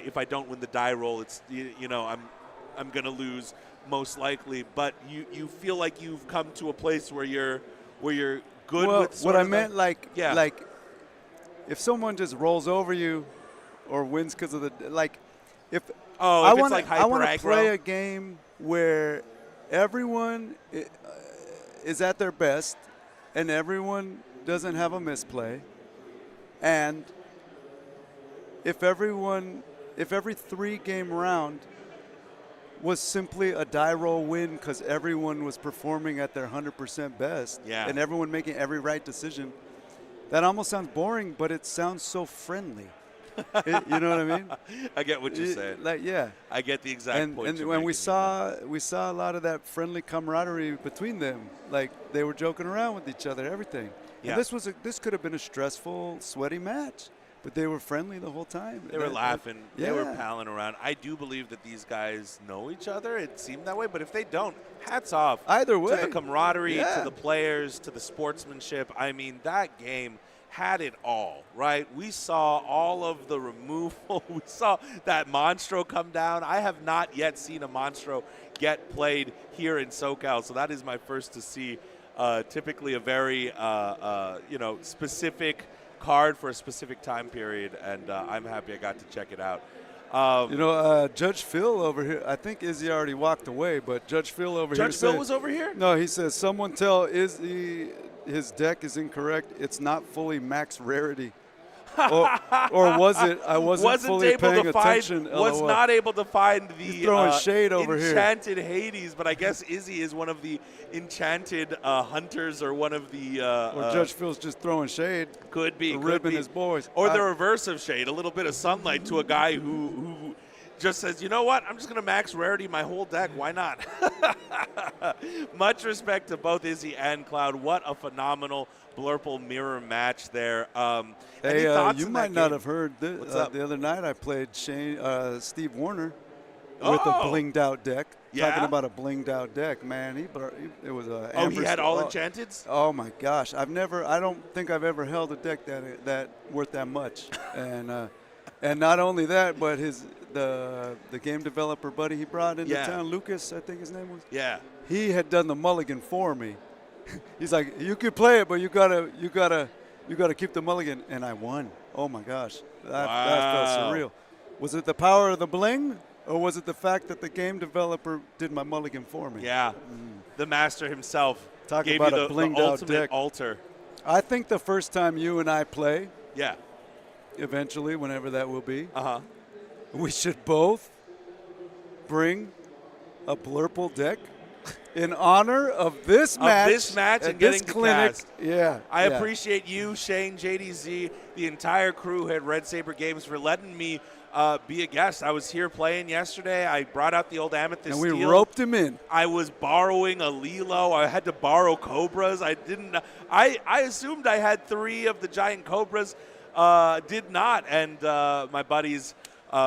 if I don't win the die roll, it's I'm gonna lose most likely. But you feel like you've come to a place where you're good with. What I meant, like if someone just rolls over you, or wins because of the if I want to play a game where everyone is at their best and everyone doesn't have a misplay, and if every 3-game round was simply a die roll win because everyone was performing at their 100% best, Yeah. and everyone making every right decision. That almost sounds boring, but it sounds so friendly. You know what I mean? I get what you're saying. Like, yeah. I get the exact point. And you're when making, we saw a lot of that friendly camaraderie between them, like they were joking around with each other, everything. Yeah. And this could have been a stressful, sweaty match, but they were friendly the whole time. They were laughing. Yeah. They were palling around. I do believe that these guys know each other. It seemed that way, but if they don't, hats off. Either way. To the camaraderie, Yeah. to the players, to the sportsmanship. I mean, that game had it all, right? We saw all of the removal. We saw that Monstro come down. I have not yet seen a Monstro get played here in SoCal, so that is my first to see. Typically a very, specific card for a specific time period, and I'm happy I got to check it out. Judge Phil over here, I think Izzy already walked away, but Judge Phil over here Judge Phil said, was over here? No, he says, someone tell Izzy his deck is incorrect. It's not fully max rarity. or was it? I wasn't fully able paying to attention. find, was not able to find the He's throwing shade over here. enchanted Hades, but I guess Izzy is one of the enchanted hunters, or one of the. Or Judge Phil's just throwing shade. Could be. Ribbing his boys. Or the reverse of shade, a little bit of sunlight to a guy who just says, you know what, I'm just going to max rarity my whole deck. Why not? Much respect to both Izzy and Cloud. What a phenomenal Blurple mirror match there. Hey, you might not have heard What's up? the other night I played Steve Warner with a blinged out deck. Yeah? Talking about a blinged out deck, man. It was a. Oh, he had all enchanteds? Oh my gosh, I don't think I've ever held a deck that worth that much. And not only that, but the game developer buddy he brought into town, Lucas, I think his name was. Yeah. He had done the mulligan for me. He's like, you could play it, but you gotta keep the mulligan, and I won. Oh my gosh, that felt surreal. Was it the power of the bling, or was it the fact that the game developer did my mulligan for me? Yeah, the master himself Talk gave about you a the blinged out ultimate deck. altar. I think the first time you and I play, Yeah. eventually, whenever that will be, Uh-huh. we should both bring a Blurple deck in honor of this match. And this getting to clinic. cast. Yeah. I appreciate you, Shane, JDZ, the entire crew at Red Saber Games for letting me be a guest. I was here playing yesterday. I brought out the old Amethyst And we Steel. roped him in. I was borrowing a Lilo. I had to borrow Cobras. I didn't. I assumed I had 3 of the giant Cobras. Did not. And my buddies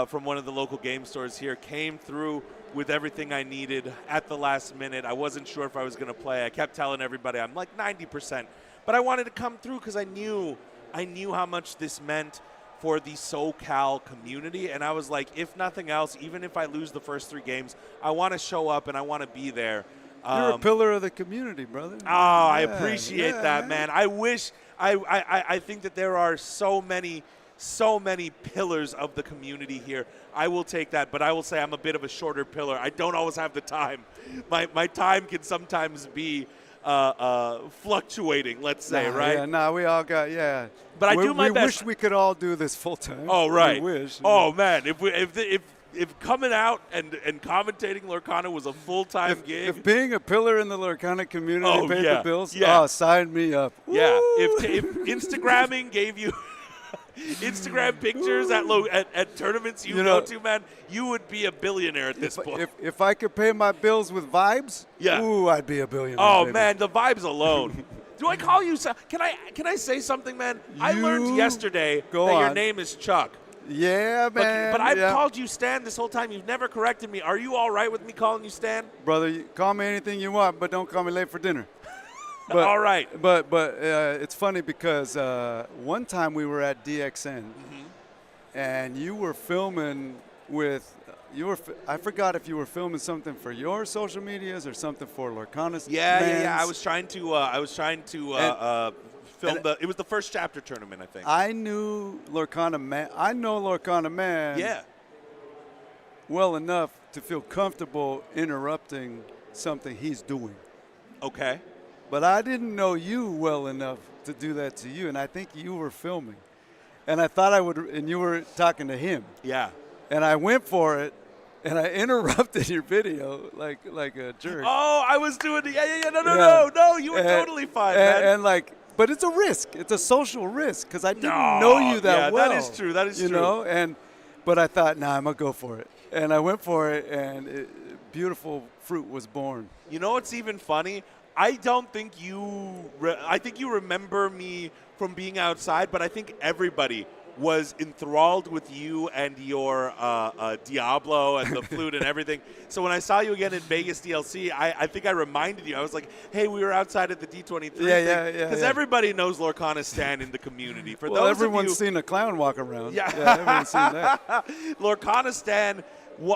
from one of the local game stores here came through with everything I needed at the last minute. I wasn't sure if I was going to play. I kept telling everybody I'm like 90%, but I wanted to come through because I knew how much this meant for the SoCal community, and I was like, if nothing else, even if I lose the first 3 games, I want to show up and I want to be there. You're a pillar of the community, brother. Oh, I appreciate that, man. I wish. I think that there are so many pillars of the community here. I will take that, but I will say I'm a bit of a shorter pillar. I don't always have the time. My time can sometimes be fluctuating, let's say, right? Yeah, we all got, But I do my we best. wish we could all do this full time. Oh, right. We wish. Oh, man. If coming out and commentating Lorcana was a full-time gig. If being a pillar in the Lorcana community paid the bills, sign me up. Yeah. Woo! If Instagramming gave you Instagram pictures at tournaments you go to, man, you would be a billionaire at this point. If I could pay my bills with vibes, ooh, I'd be a billionaire. Oh, baby. man, the vibes alone. Do I call you? Can I say something, man? I learned yesterday that your name is Chuck. Yeah, man. But I've called you Stan this whole time. You've never corrected me. Are you all right with me calling you Stan? Brother, you call me anything you want, but don't call me late for dinner. But, all right. But it's funny because one time we were at DXN, and you were filming with I forgot if you were filming something for your social medias or something for Lorcana's. Yeah. I was trying to film it was the first chapter tournament, I think. I knew Lorcana Man. I know Lorcana Man. Yeah. Well enough to feel comfortable interrupting something he's doing. Okay. But I didn't know you well enough to do that to you, and I think you were filming. And I thought I would, and you were talking to him. Yeah. And I went for it, and I interrupted your video like a jerk. Oh, I was doing the no, Yeah. no. You were totally fine, man. And like, but it's a risk. It's a social risk because I didn't No, know you that yeah, well. that is true. That is you true. know, but I thought, nah, I'm gonna go for it, and I went for it, and beautiful fruit was born. You know what's even funny? I don't think I think you remember me from being outside, but I think everybody was enthralled with you and your Diablo and the flute and everything. So when I saw you again in Vegas DLC, I think I reminded you. I was like, hey, we were outside at the D23 Yeah. Because everybody knows Lorcana Stan in the community. For Well, those everyone's of you, seen a clown walk around. Yeah. Everyone's seen that. Lorcana Stan,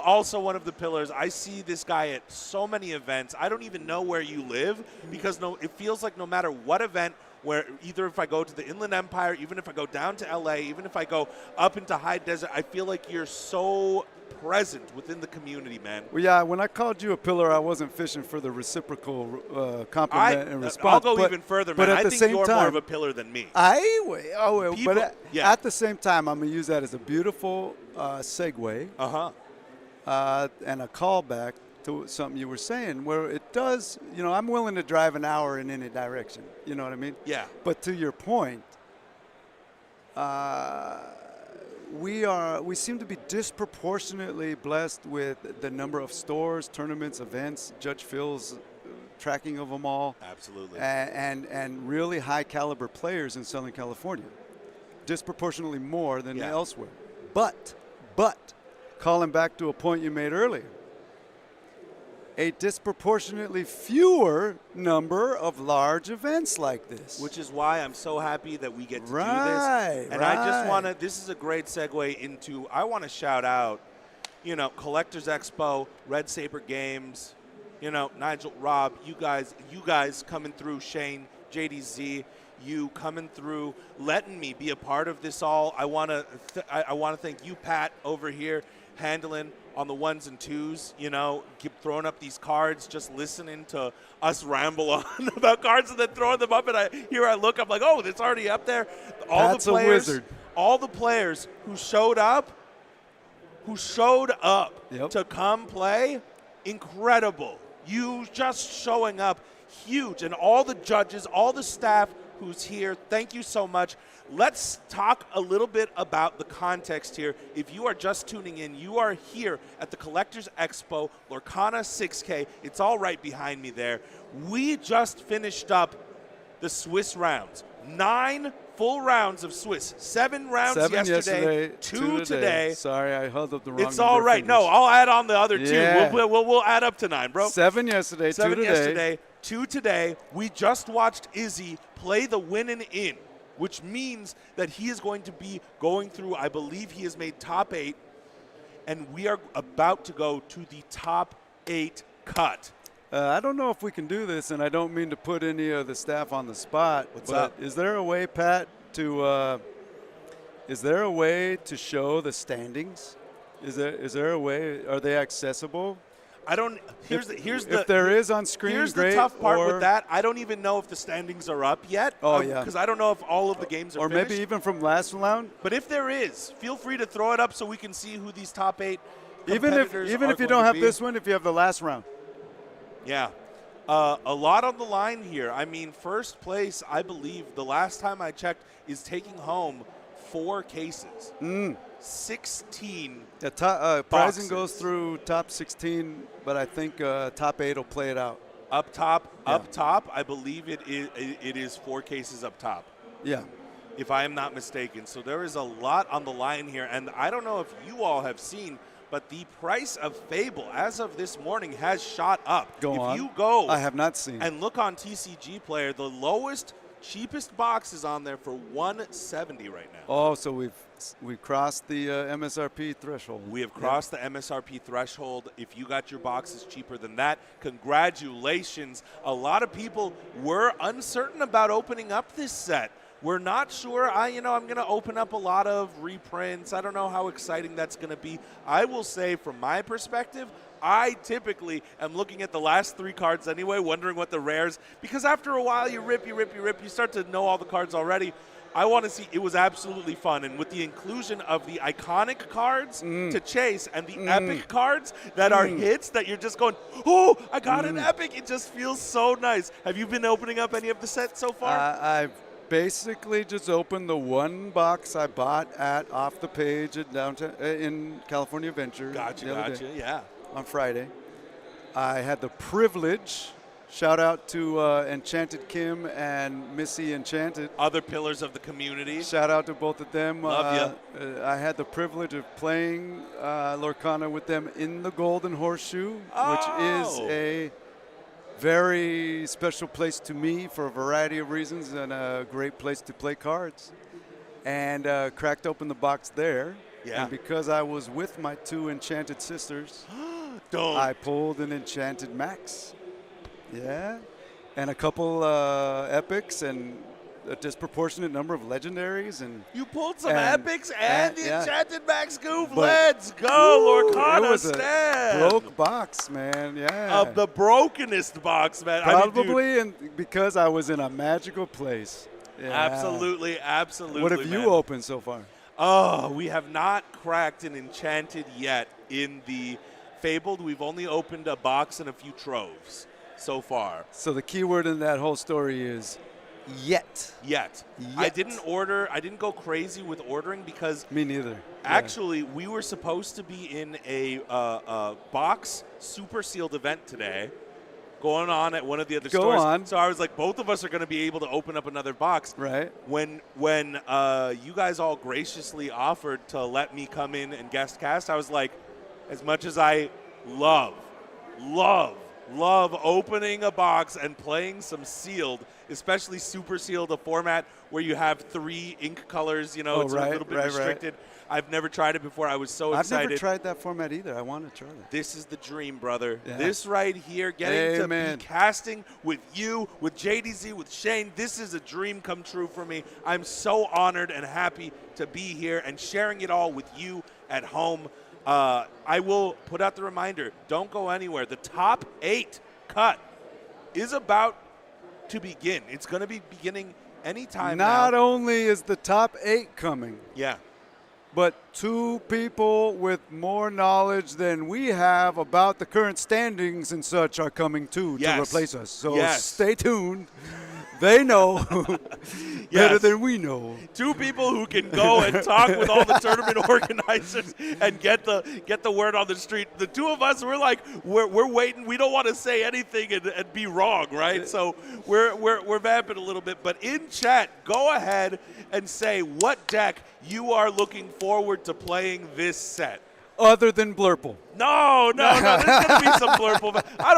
also one of the pillars. I see this guy at so many events. I don't even know where you live because it feels like no matter what event, where either if I go to the Inland Empire, even if I go down to LA, even if I go up into high desert, I feel like you're so present within the community, man. Well, yeah, when I called you a pillar, I wasn't fishing for the reciprocal compliment and response. I'll go even further, man. But at I the think same you're time, more of a pillar than me. But Yeah. at the same time, I'm going to use that as a beautiful segue and a callback to something you were saying, where it does, I'm willing to drive an hour in any direction. You know what I mean? Yeah. But to your point, we seem to be disproportionately blessed with the number of stores, tournaments, events, Judge Phil's tracking of them all. Absolutely. And really high caliber players in Southern California, disproportionately more than elsewhere. But calling back to a point you made earlier, a disproportionately fewer number of large events like this. Which is why I'm so happy that we get to do this. And I just want to, this is a great segue into, I want to shout out, Collectors Expo, Red Saber Games, Nigel, Rob, you guys coming through, Shane, JDZ, you coming through, letting me be a part of this all. I want to thank you, Pat, over here, handling on the ones and twos, keep throwing up these cards, just listening to us ramble on about cards and then throwing them up. And I look, I'm like, oh, it's already up there. Pat's a wizard. All the players who showed up Yep. to come play, incredible. You just showing up, huge. And all the judges, all the staff who's here, thank you so much. Let's talk a little bit about the context here. If you are just tuning in, you are here at the Collectors Expo, Lorcana 6K. It's all right behind me there. We just finished up the Swiss rounds. 9 full rounds of Swiss. 7 rounds yesterday, 2 today. Sorry, I held up the wrong It's all right. fingers. No, I'll add on the other Yeah. 2. We'll add up to 9, bro. 7 yesterday, 7 2 today. yesterday, 2 today. We just watched Izzy play the winning in, which means that he is going to be going through, I believe he has made top 8, and we are about to go to the top 8 cut. I don't know if we can do this, and I don't mean to put any of the staff on the spot. What's but up? Is there a way, Pat, to show the standings? Is there a way? Are they accessible? I don't. If there is on screen, here's great. the tough part or, with that. I don't even know if the standings are up yet. Oh, yeah. Because I don't know if all of the games are or finished. maybe even from last round. But if there is, feel free to throw it up so we can see who these top 8 Even if competitors you are don't going to have be. this one, if you have the last round. Yeah. A lot on the line here. I mean, first place, I believe, the last time I checked, is taking home 4 cases. 16 The pricing boxes. goes through top 16, but I think top 8 will play it out. Up top, I believe it is 4 cases up top, Yeah. if I am not mistaken. So there is a lot on the line here. And I don't know if you all have seen, but the price of Fable as of this morning has shot up. If you go I have not seen. and look on TCG Player, the lowest, cheapest box is on there for $170 right now. Oh, so we've crossed the MSRP threshold. We have crossed the MSRP threshold. If you got your boxes cheaper than that, congratulations. A lot of people were uncertain about opening up this set. We're not sure. I'm going to open up a lot of reprints. I don't know how exciting that's going to be. I will say, from my perspective, I typically am looking at the last 3 cards anyway, wondering what the rares, because after a while you rip, you start to know all the cards already. I want to see. It was absolutely fun, and with the inclusion of the iconic cards to chase and the epic cards that are hits that you're just going, oh, I got an epic. It just feels so nice. Have you been opening up any of the sets so far? I've basically just opened the one box I bought at Off the Page at downtown in California Adventure. Gotcha, yeah. On Friday. I had the privilege, shout out to Enchanted Kim and Missy Enchanted. Other pillars of the community. Shout out to both of them. Love I had the privilege of playing Lorcana with them in the Golden Horseshoe, which is a very special place to me for a variety of reasons and a great place to play cards. And cracked open the box there. Yeah. And because I was with my 2 enchanted sisters, I pulled an Enchanted Max. Yeah. And a couple epics and a disproportionate number of legendaries. And you pulled some epics and the Enchanted Max Goof. But, let's go, Lorcana. It was Stan. a broke box, man. Yeah. Of the brokenest box, man. Probably and because I was in a magical place. Yeah. Absolutely. What have you opened so far? Oh, we have not cracked an Enchanted yet in the Fabled. We've only opened a box and a few troves so far. So the key word in that whole story is yet. I didn't go crazy with ordering because me neither. Actually, we were supposed to be in a box super sealed event today going on at one of the other stores. So I was like, both of us are going to be able to open up another box. Right. When you guys all graciously offered to let me come in and guest cast, I was like, as much as I love opening a box and playing some sealed, especially super sealed, a format where you have 3 ink colors, it's a little bit restricted. Right. I've never tried it before. I was so excited. I've never tried that format either. I want to try that. This is the dream, brother. Yeah. This right here, getting to be casting with you, with JDZ, with Shane, this is a dream come true for me. I'm so honored and happy to be here and sharing it all with you at home. I will put out the reminder, don't go anywhere. The top 8 cut is about to begin. It's going to be beginning anytime now. Not only is the top 8 coming. Yeah. But 2 people with more knowledge than we have about the current standings and such are coming too to replace us. So stay tuned. They know better than we know. 2 people who can go and talk with all the tournament organizers and get the word on the street. The 2 of us, we're waiting. We don't want to say anything and be wrong, right? So we're vamping a little bit. But in chat, go ahead and say what deck you are looking forward to playing this set. Other than Blurple. No. There's gonna be some Blurple. I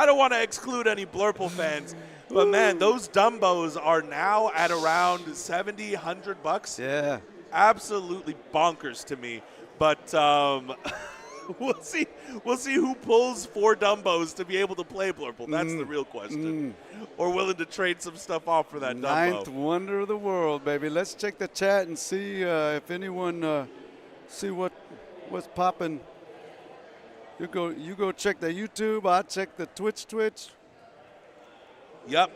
don't want to exclude any Blurple fans. But man, those Dumbos are now at around $70, $100. Yeah. Absolutely bonkers to me. But we'll see who pulls 4 Dumbos to be able to play Blurple. That's the real question. Or willing to trade some stuff off for that Dumbo. 9th wonder of the world, baby. Let's check the chat and see if anyone see what's popping. You go check the YouTube. I'll check the Twitch. Yep.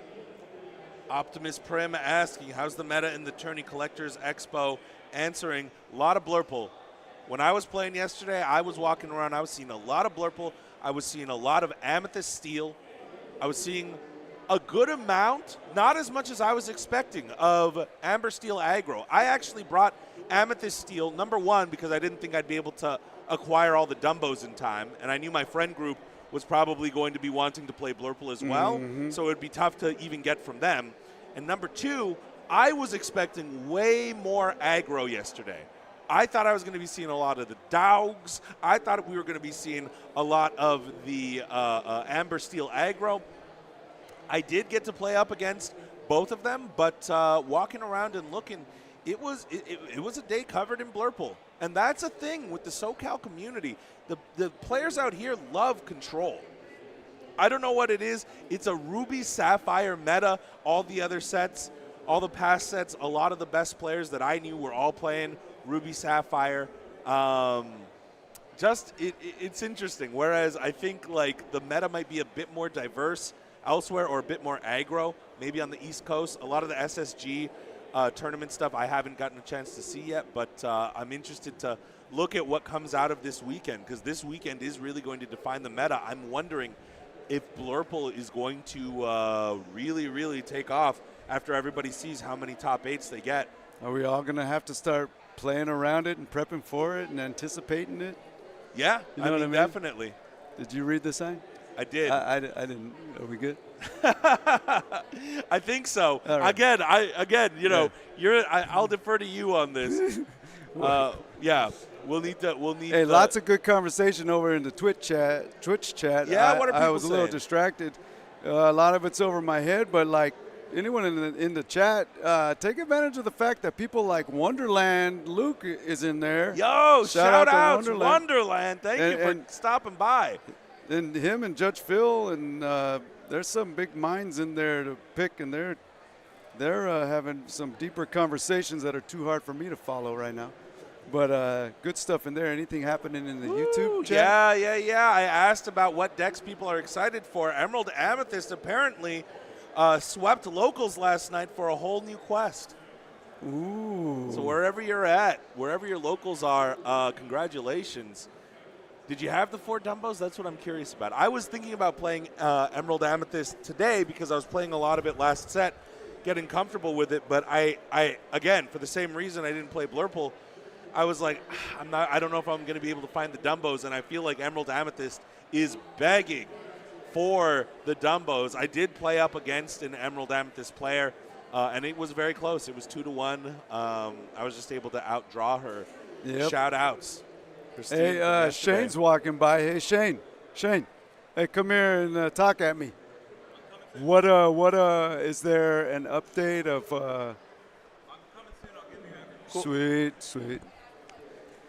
Optimus Prim asking, how's the meta in the Tourney Collectors Expo? Answering, a lot of Blurple. When I was playing yesterday, I was walking around. I was seeing a lot of Blurple. I was seeing a lot of Amethyst Steel. I was seeing a good amount, not as much as I was expecting, of Amber Steel aggro. I actually brought Amethyst Steel, number 1, because I didn't think I'd be able to acquire all the Dumbos in time, and I knew my friend group was probably going to be wanting to play Blurple as well, so it would be tough to even get from them. And number 2, I was expecting way more aggro yesterday. I thought I was going to be seeing a lot of the Daugs. I thought we were going to be seeing a lot of the Amber Steel aggro. I did get to play up against both of them, but walking around and looking, it was a day covered in Blurple. And that's a thing with the SoCal community. The players out here love control. I don't know what it is. It's a Ruby Sapphire meta. All the other sets, all the past sets, a lot of the best players that I knew were all playing Ruby Sapphire. It's interesting. Whereas I think the meta might be a bit more diverse elsewhere or a bit more aggro, maybe on the East Coast. A lot of the SSG tournament stuff I haven't gotten a chance to see yet, but I'm interested to look at what comes out of this weekend, because this weekend is really going to define the meta. I'm wondering if Blurple is going to really, really take off after everybody sees how many top 8s they get. Are we all going to have to start playing around it and prepping for it and anticipating it? Yeah, You know what I mean? Definitely. Did you read the sign? I did. I didn't. Are we good? I think so. All right. Again, you know, I'll defer to you on this. Yeah, we'll need. Hey, lots of good conversation over in the Twitch chat. Yeah, what are people I was a little saying? distracted. A lot of it's over my head, but like anyone in the chat, take advantage of the fact that people like Wonderland Luke is in there. Yo, shout out to Wonderland. Wonderland. Thank you for stopping by. And him and Judge Phil, and there's some big minds in there to pick, and they're having some deeper conversations that are too hard for me to follow right now. But good stuff in there. Anything happening in the YouTube chat? Yeah. I asked about what decks people are excited for. Emerald Amethyst apparently swept locals last night for a whole new quest. Ooh. So wherever you're at, wherever your locals are, congratulations. Did you have the 4 Dumbos? That's what I'm curious about. I was thinking about playing Emerald Amethyst today because I was playing a lot of it last set, getting comfortable with it. But I again, for the same reason I didn't play Blurple, I was like, I don't know if I'm going to be able to find the Dumbos, and I feel like Emerald Amethyst is begging for the Dumbos. I did play up against an Emerald Amethyst player, and it was very close. It was 2-1. I was just able to outdraw her. Yep. Shout outs. Hey, Shane's walking by. Hey, Shane. Hey, come here and talk at me. What is there an update of? Cool. Sweet.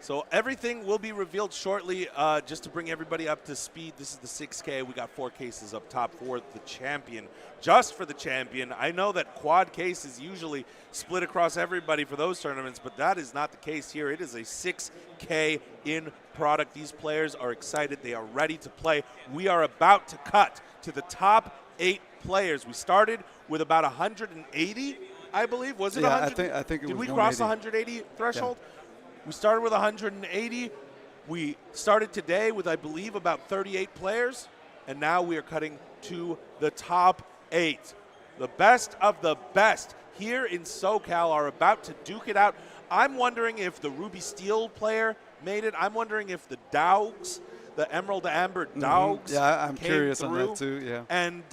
So everything will be revealed shortly. Just to bring everybody up to speed, this is the 6K. We got 4 cases up top for the champion. Just for the champion. I know that quad case is usually split across everybody for those tournaments, but that is not the case here. It is a 6K in product. These players are excited. They are ready to play. We are about to cut to the top 8 players. We started with about 180, I believe. Was it 100? I think it was 180. Did we cross the 180 threshold? Yeah. We started with 180. We started today with, I believe, about 38 players. And now we are cutting to the top 8. The best of the best here in SoCal are about to duke it out. I'm wondering if the Ruby Steel player made it. I'm wondering if the Dogs, the Emerald Amber Dogs, Yeah, I'm came curious through. on that too, yeah. And,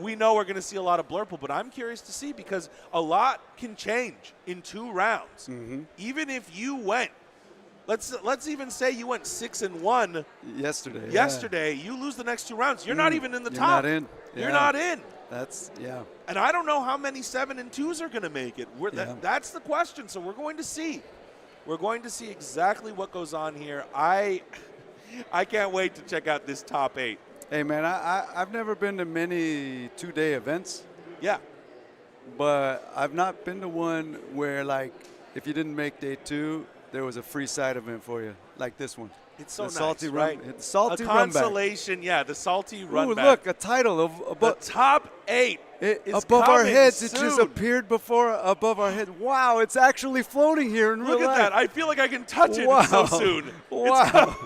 we know we're going to see a lot of Blurple, but I'm curious to see because a lot can change in 2 rounds. Even if you went, let's even say you went 6-1 yesterday, you lose the next 2 rounds. You're not even in the top. You're not in. You're not in. That's, yeah. And I don't know how many 7-2s are going to make it. That's the question. So we're going to see. We're going to see exactly what goes on here. I can't wait to check out this top 8. Hey, man, I've never been to many 2-day events. Yeah. But I've not been to one where, like, if you didn't make day 2, there was a free side event for you, like this one. It's so the nice, salty right? Run, salty a run consolation, yeah, the salty run Ooh, back. look, a title of the top 8 is above our heads. soon. It just appeared above our head. Wow, it's actually floating here in real Look at life. that. I feel like I can touch it. Wow. It's so soon. Wow.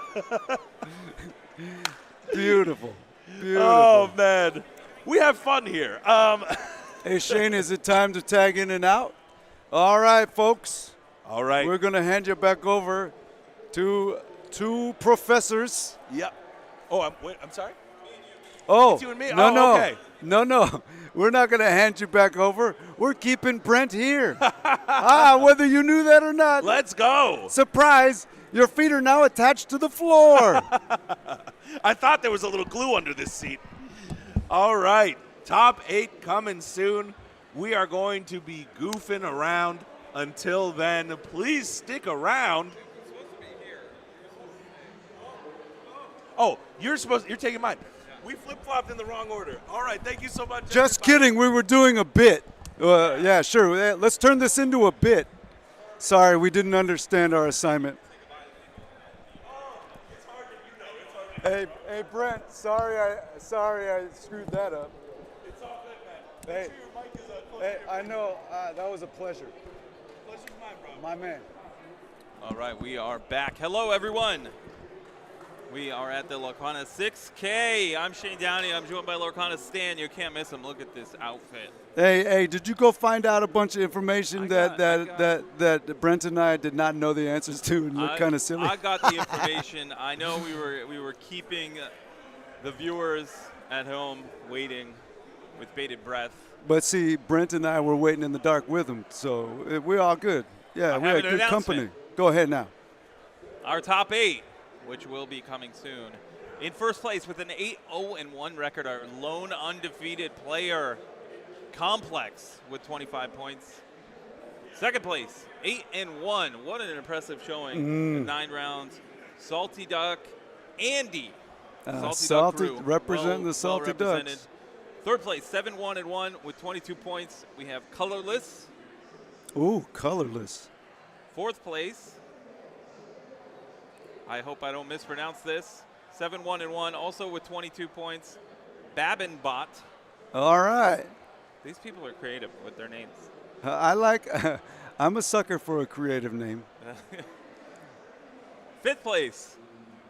Beautiful. Oh, man. We have fun here. Hey, Shane, is it time to tag in and out? All right, folks. All right. We're going to hand you back over to 2 professors. Yep. Oh, I'm sorry? Oh, It's you and me? no. Okay. No. We're not going to hand you back over. We're keeping Brent here. Whether you knew that or not. Let's go. Surprise, your feet are now attached to the floor. I thought there was a little glue under this seat. All right. Top 8 coming soon. We are going to be goofing around. Until then, please stick around. Oh, you're taking mine. We flip-flopped in the wrong order. All right, thank you so much. Just everybody. kidding. We were doing a bit. Yeah, sure. Let's turn this into a bit. Sorry, we didn't understand our assignment. It's hard to, Hey, Brent. Sorry, I screwed that up. It's all good, man. Make sure your mic is close. Hey, I know that was a pleasure. Pleasure's mine, bro. My man. All right, we are back. Hello, everyone. We are at the Lorcana 6K. I'm Shane Downey. I'm joined by Lorcana Stan. You can't miss him. Look at this outfit. Hey, did you go find out a bunch of information I that Brent and I did not know the answers to and look kind of silly? I got the information. I know we were keeping the viewers at home waiting with bated breath. But see, Brent and I were waiting in the dark with him, so we're all good. Yeah, I we have had an good announcement. company. Go ahead now. Our top 8, which will be coming soon. In first place with an 8-0-1 record, our lone undefeated player, Complex, with 25 points. Second place, 8-1. What an impressive showing in 9 rounds. Salty Duck, Andy. Duck crew. Representing the Salty represented. Ducks. Third place, 7-1-1 with 22 points. We have Colorless. Ooh, colorless. Fourth place, I hope I don't mispronounce this, 7-1-1, also with 22 points, Babinbot. All right. These people are creative with their names. I like. I'm a sucker for a creative name. Fifth place,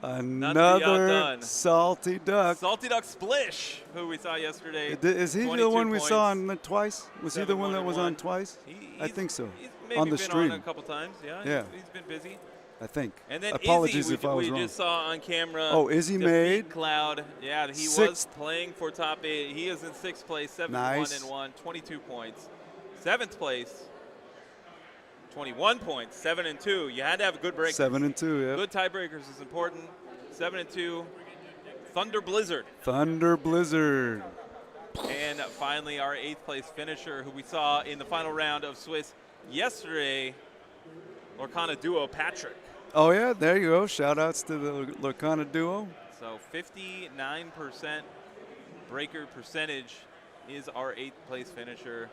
Another outdone. Salty Duck. Salty Duck Splish, who we saw yesterday. Is he the 22 one we points. saw on twice? Was he the one that was 7-1-1. on twice? I think so. He's maybe On the been stream. on a couple times. Yeah. Yeah. He's been busy. I think. And then Apologies Izzy, if I was we wrong. just saw on camera. Oh, Izzy defeat made Cloud. Yeah, he was sixth. playing for top 8. He is in 6th place, 7-1-1, Nice. 22 points. 7th place, 21 points, 7-2. You had to have a good break. 7-2. Yeah. Good tiebreakers is important. 7-2. Thunder Blizzard. Thunder Blizzard. And finally, our 8th place finisher, who we saw in the final round of Swiss yesterday, Lorcana duo Patrick. Oh yeah, there you go. Shout outs to the Lorcana duo. So 59% breaker percentage is our 8th place finisher.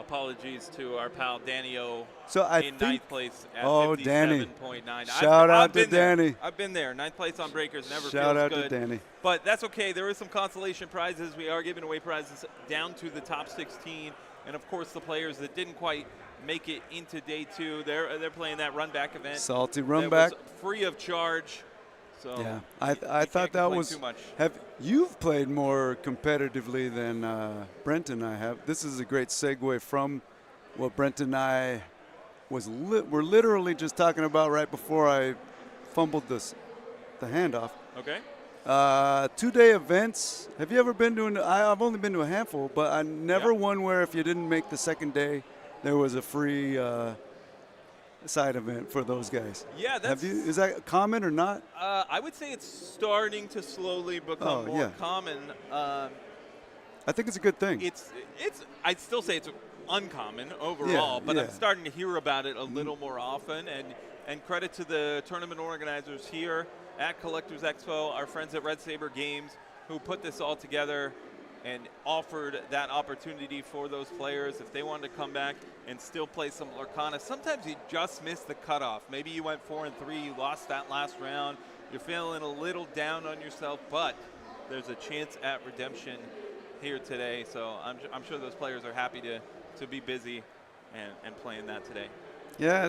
Apologies to our pal Danny O So I in think. 9th place at Oh, Danny. 57.9. Shout out to been there. Danny. I've been there. 9th place on breakers never Shout feels out good. to Danny. But that's okay. There is some consolation prizes. We are giving away prizes down to the top 16. And, of course, the players that didn't quite make it into day 2, they're playing that run-back event. Salty that run back. was free of charge. So Yeah, you I thought can't that complain was. too much. You've played more competitively than Brent and I have. This is a great segue from what Brent and I were literally just talking about right before I fumbled the handoff. Okay. 2-day events. Have you ever been to I've only been to a handful, but I never Yeah. one where if you didn't make the second day, there was a free side event for those guys. Yeah, that's. Is that common or not? I would say it's starting to slowly become more yeah. common. I think it's a good thing. It's. I'd still say it's uncommon overall, but I'm yeah. starting to hear about it a little more often. And credit to the tournament organizers here at Collectors Expo, our friends at Red Saber Games, who put this all together and offered that opportunity for those players if they wanted to come back and still play some Lorcana. Sometimes you just miss the cutoff. Maybe you went 4-3, you lost that last round. You're feeling a little down on yourself, but there's a chance at redemption here today. So I'm sure those players are happy to be busy and playing that today. Yeah,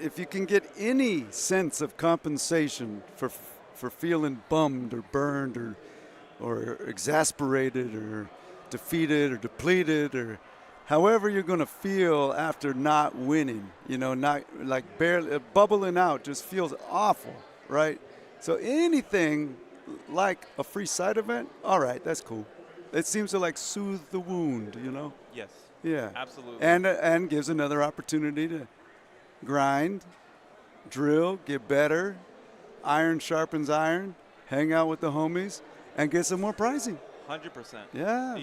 if you can get any sense of compensation for feeling bummed or burned or exasperated or defeated or depleted or however you're going to feel after not winning, not like barely bubbling out just feels awful, right? So anything like a free side event, all right, that's cool. It seems to like soothe the wound, Yes. Yeah. Absolutely. And gives another opportunity to grind, drill, get better, iron sharpens iron, hang out with the homies, and get some more pricing. 100%. Yeah.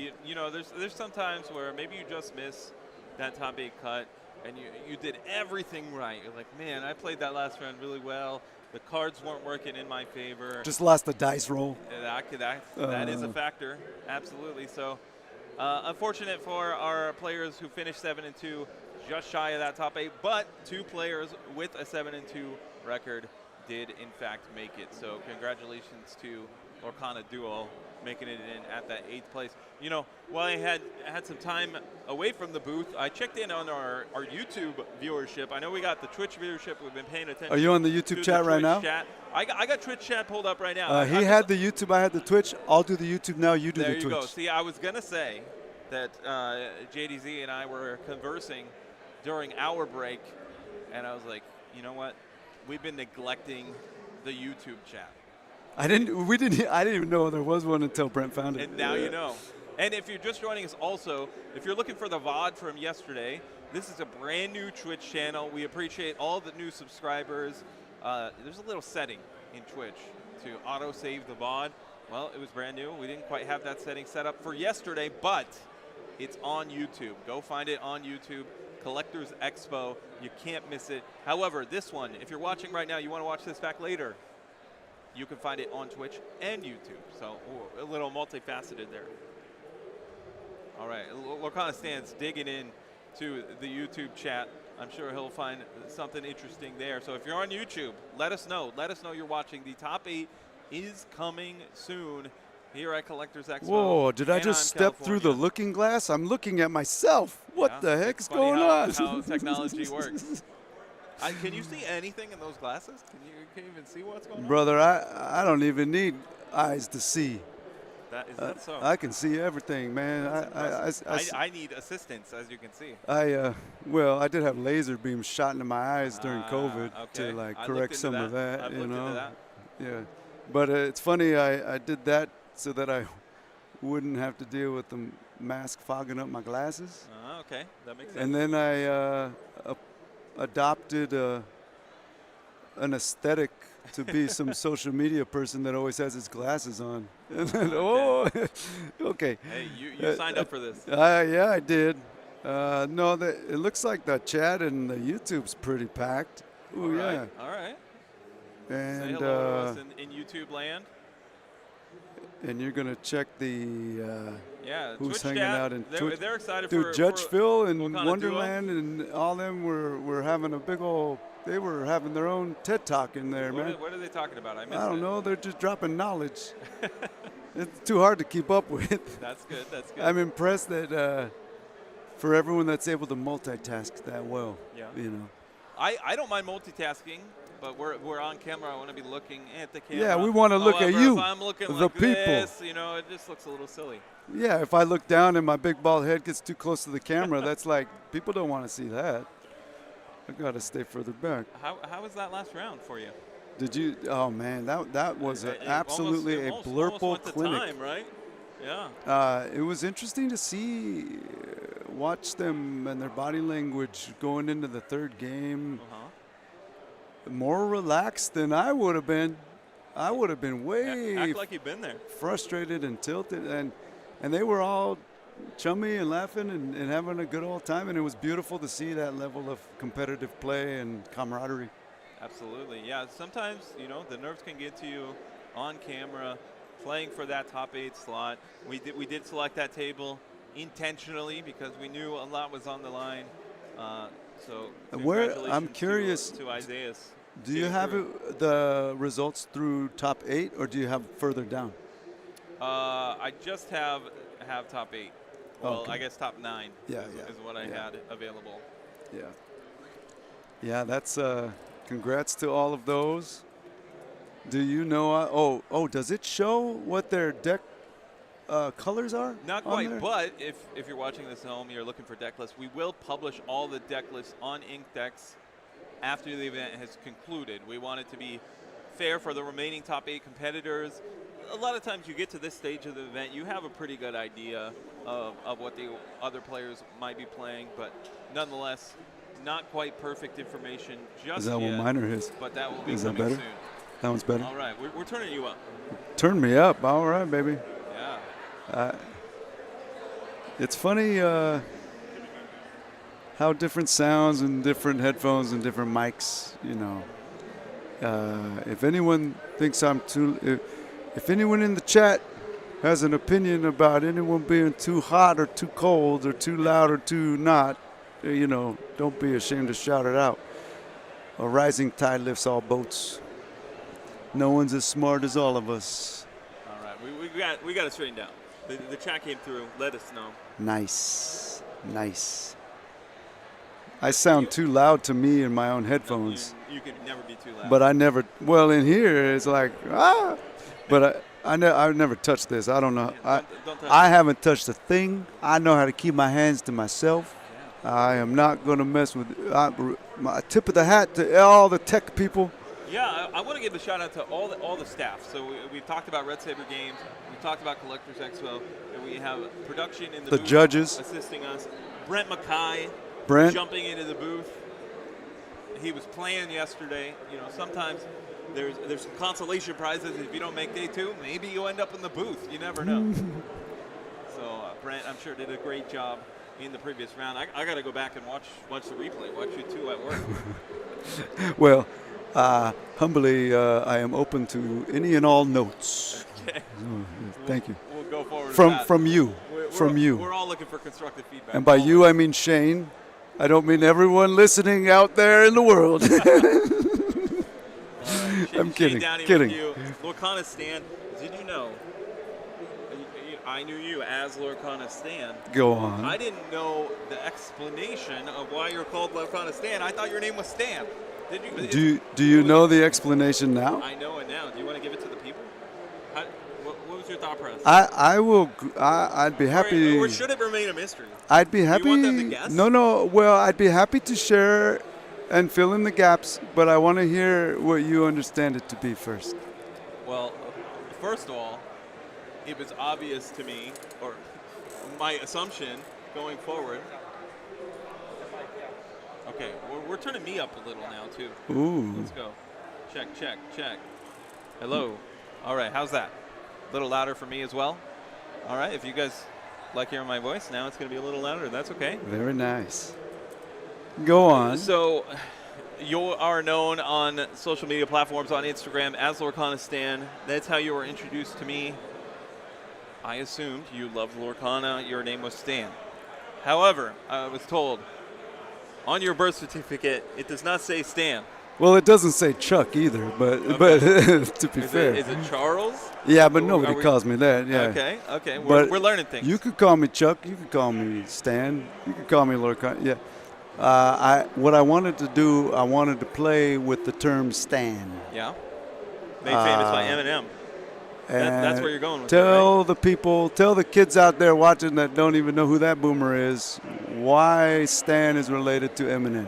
There's some times where maybe you just miss that top 8 cut and you did everything right. You're like, man, I played that last round really well. The cards weren't working in my favor. Just lost the dice roll. That is a factor, absolutely. So, unfortunate for our players who finished 7-2, just shy of that top 8. But 2 players with a 7-2 record did in fact make it. So, congratulations to Lorcana duo making it in at that 8th place. You know, while I had some time away from the booth, I checked in on our YouTube viewership. I know we got the Twitch viewership. We've been paying attention. Are you on the to YouTube chat right Twitch now? Chat. I got Twitch chat pulled up right now. He had the YouTube, I had the Twitch. I'll do the YouTube now, you do there the you Twitch. go. See, I was going to say that JDZ and I were conversing during our break, and I was like, you know what? We've been neglecting the YouTube chat. I didn't even know there was one until Brent found it. And now you know. And if you're just joining us also, if you're looking for the VOD from yesterday, this is a brand new Twitch channel. We appreciate all the new subscribers. There's a little setting in Twitch to auto-save the VOD. Well, it was brand new. We didn't quite have that setting set up for yesterday, but it's on YouTube. Go find it on YouTube. Collectors Expo. You can't miss it. However, this one, if you're watching right now, you want to watch this back later, you can find it on Twitch and YouTube. So a little multifaceted there. All right, Lorcana stands digging in to the YouTube chat. I'm sure he'll find something interesting there. So if you're on YouTube, let us know. Let us know you're watching. The top 8 is coming soon here at Collectors Expo. Whoa, did I just step through the looking glass? I'm looking at myself. What the heck's going on? How technology works. Can you see anything in those glasses? Can you even see what's going on? Brother, I don't even need eyes to see. Is that so? I can see everything, man. I need assistance, as you can see. Well, I did have laser beams shot into my eyes during COVID to okay. correct some of that, I've you looked know. into that. Yeah, but it's funny. I did that so that I wouldn't have to deal with the mask fogging up my glasses. Okay, that makes sense. And then I adopted an aesthetic to be some social media person that always has his glasses on. And then, okay. Hey, you signed up for this. Yeah, I did. No, it looks like the chat and the YouTube's pretty packed. Ooh, yeah. All right. And say hello to us in YouTube land. And you're gonna check the who's Twitch hanging chat, out in Twitch. They're excited Dude, for Judge Phil and Lorcana Wonderland duo. and all them were having a big old. They were having their own TED Talk in there, man. What are they talking about? I missed I don't it. know. They're just dropping knowledge. It's too hard to keep up with. That's good. That's good. I'm impressed that for everyone that's able to multitask that well. Yeah. You know. I don't mind multitasking, but we're on camera. I want to be looking at the camera. Yeah, we want to look at you, if I'm looking the like people. this, you know, it just looks a little silly. Yeah, if I look down and my big bald head gets too close to the camera, that's like people don't want to see that. I gotta stay further back. How was that last round for you? Did you? Oh man, that was absolutely a blurple clinic. Time, right? Yeah. It was interesting to see, watch them and their body language going into the third game. More relaxed than I would have been. I would have been way act like you've been there. Frustrated and tilted, and they were all chummy and laughing and having a good old time, and it was beautiful to see that level of competitive play and camaraderie. Absolutely, yeah. Sometimes, you know, the nerves can get to you on camera, playing for that top 8 slot. We did select that table intentionally because we knew a lot was on the line. So congratulations I'm curious to Isaiah's. Do you have the results through top 8, or do you have further down? I just have top 8. Well, okay. I guess top 9 is what I had available. Yeah. Yeah, that's congrats to all of those. Do you know? Does it show what their deck colors are? Not quite, but if you're watching this at home, you're looking for deck lists, we will publish all the deck lists on Inkdex after the event has concluded. We want it to be fair for the remaining top 8 competitors. A lot of times you get to this stage of the event, you have a pretty good idea of what the other players might be playing, but nonetheless, not quite perfect information just yet. Is that one mine or his? But that will be Is that coming better? soon. That one's better? All right, we're turning you up. Turn me up. All right, baby. Yeah. It's funny how different sounds and different headphones and different mics, you know. If anyone thinks I'm too... If anyone in the chat has an opinion about anyone being too hot or too cold or too loud or too not, you know, don't be ashamed to shout it out. A rising tide lifts all boats. No one's as smart as all of us. All we got to straighten down. The chat came through. Let us know. Nice. Nice. I sound too loud to me in my own headphones. You can never be too loud. But I never, well, in here, it's like, ah. But I've never touched this. I don't know. Don't touch I it. haven't touched a thing. I know how to keep my hands to myself. I am not going to mess with my tip of the hat to all the tech people. Yeah, I want to give a shout out to all the staff. So we've talked about Red Saber Games, we've talked about Collectors Expo, and we have production in the booth judges assisting us. Brent Mackay jumping into the booth. He was playing yesterday. You know, sometimes there's some consolation prizes if you don't make day 2. Maybe you end up in the booth. You never know. So Brent, I'm sure, did a great job in the previous round. I got to go back and watch the replay. Watch you two at work. Well. Humbly, I am open to any and all notes. Okay. Thank you. We'll go forward From you. We're all looking for constructive feedback. And by you, I mean Shane. I don't mean everyone listening out there in the world. I'm kidding. Kidding. Lorcana Stan, did you know? I knew you as Lorcana Stan. Go on. I didn't know the explanation of why you're called Lorcana Stan. I thought your name was Stan. Did you? Do you know the explanation now? I know it now. Do you want to give it to the people? What was your thought process? I will. I'd be happy. Or should it remain a mystery? I'd be happy. Do you want them to guess? No. Well, I'd be happy to share and fill in the gaps, but I want to hear what you understand it to be first. Well, first of all, it was obvious to me, or my assumption going forward. Okay, we're turning me up a little now, too. Ooh. Let's go. Check. Hello. All right, how's that? A little louder for me as well? All right, if you guys like hearing my voice, now it's going to be a little louder. That's okay. Very nice. Go on. So you are known on social media platforms, on Instagram, as Lorcana Stan. That's how you were introduced to me. I assumed you loved Lorcana. Your name was Stan. However, I was told on your birth certificate, it does not say Stan. Well, it doesn't say Chuck either, but to be fair. Is it Charles? Yeah, but nobody calls me that. Yeah. Okay. But we're learning things. You could call me Chuck. You could call me Stan. You could call me Lorcana. Yeah. What I wanted to do, I wanted to play with the term Stan. Yeah. Made famous by Eminem. That's where you're going with tell it, right? the people, tell the kids out there watching that don't even know who that boomer is, why Stan is related to Eminem.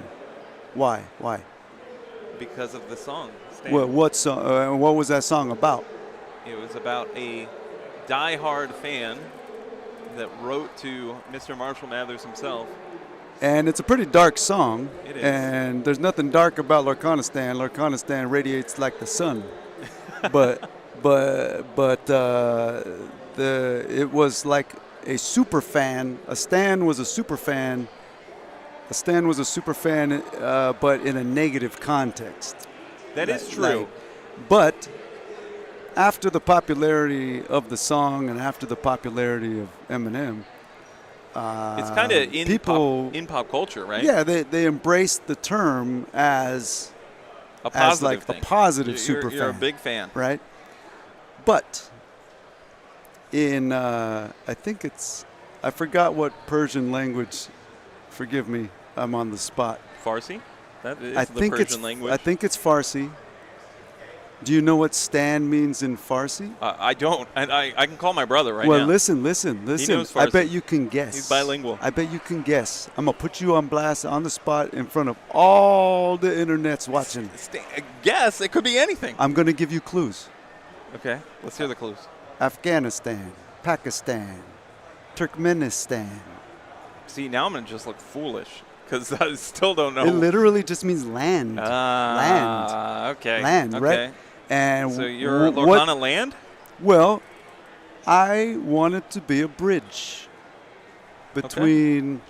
Why? Because of the song. Stan. Well, what song? What was that song about? It was about a die-hard fan that wrote to Mr. Marshall Mathers himself. And it's a pretty dark song. It is. And there's nothing dark about Lorcana Stan. Lorcana Stan radiates like the sun. But it was like a super fan. A Stan was a super fan. A Stan was a super fan, but in a negative context. That is true. But after the popularity of the song and after the popularity of Eminem, it's kind of in pop culture, right? Yeah, they embraced the term as a positive a positive super fan. You're a big fan, right? But in I forgot what Persian language. Forgive me, I'm on the spot. Farsi? That is the Persian language. I think it's Farsi. Do you know what Stan means in Farsi? I don't, and I can call my brother right now. Well, listen. He knows Farsi. I bet you can guess. He's bilingual. I bet you can guess. I'm going to put you on blast on the spot in front of all the internets watching. Guess? It could be anything. I'm going to give you clues. Okay, let's hear the clues. Afghanistan, Pakistan, Turkmenistan. See, now I'm going to just look foolish because I still don't know. It literally just means land. Land. Okay. Land, right? And so you're Lorcana land? Well, I want it to be a bridge between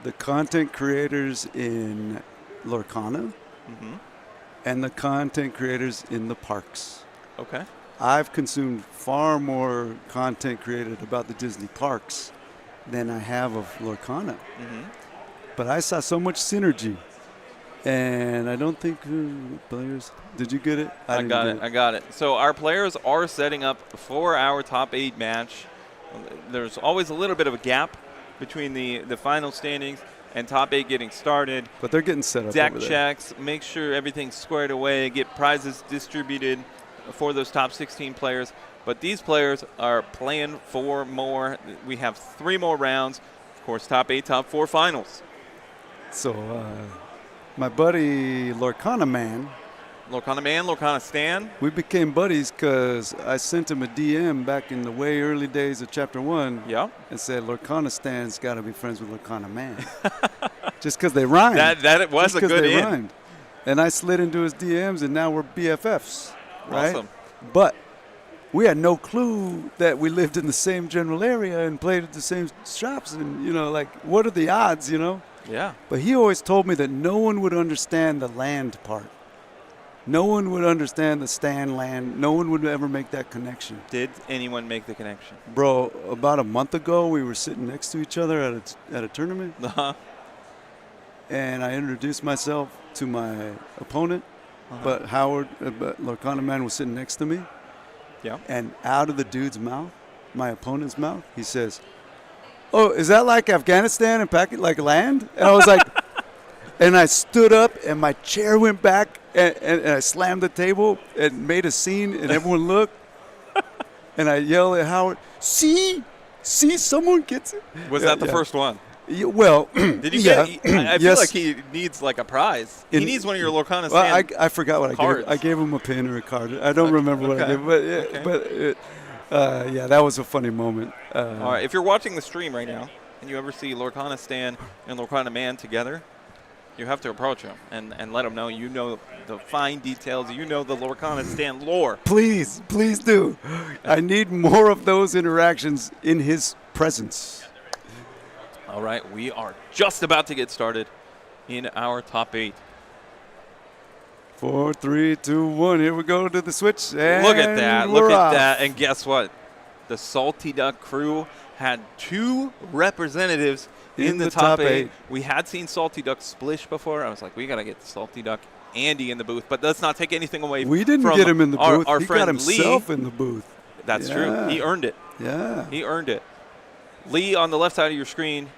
the content creators in Lorcana and the content creators in the parks. Okay. I've consumed far more content created about the Disney parks than I have of Lorcana. But I saw so much synergy And I don't think players. Did you get it? I got it. So our players are setting up for our top 8 match. There's always a little bit of a gap between the final standings and top 8 getting started. But they're getting set up. Deck over there. checks, make sure everything's squared away, get prizes distributed for those top 16 players. But these players are playing for more. We have 3 more rounds. Of course, top 8, top 4 finals. So my buddy Lorcana Stan. we became buddies because I sent him a DM back in the way early days of Chapter 1 Yeah. and said, Lorcana Stan's got to be friends with Lorcana Man. Just because they rhymed. That was a good in. Rhymed. And I slid into his DMs, and now we're BFFs, right? Awesome. But we had no clue that we lived in the same general area and played at the same shops. And, like, what are the odds, Yeah. But he always told me that no one would understand the land part. No one would understand the Stan land. No one would ever make that connection. Did anyone make the connection? Bro, about a month ago, we were sitting next to each other at a tournament. Uh-huh. And I introduced myself to my opponent. But Lorcana Man was sitting next to me. Yeah. And out of the dude's mouth, my opponent's mouth, he says, "Oh, is that like Afghanistan and Pakistan, like land?" And I was like, and I stood up and my chair went back and I slammed the table and made a scene and everyone looked. And I yelled at Howard, see, someone gets it. Was that the first one? Well, Did you yeah. get? I feel like he needs like a prize. He needs one of your Lorcana Well, Stan. I forgot what cards. I gave him a pin or a card. I don't remember what I gave, but that was a funny moment. All right, if you're watching the stream right now and you ever see Lorcana Stan and Lorcana Man together, you have to approach him and let him know you know the fine details. You know the Lorcana Stan lore. Please do. I need more of those interactions in his presence. All right, we are just about to get started in our top 8. 4, 3, 2, 1. Here we go to the switch. And Look at that. we're Look at off. that. And guess what? The Salty Duck crew had 2 representatives in the top 8. We had seen Salty Duck splish before. I was like, we got to get Salty Duck Andy in the booth. But let's not take anything away We didn't from get him in the booth. our He friend got himself Lee. in the booth. That's true. He earned it. Yeah. He earned it. Lee, on the left side of your screen,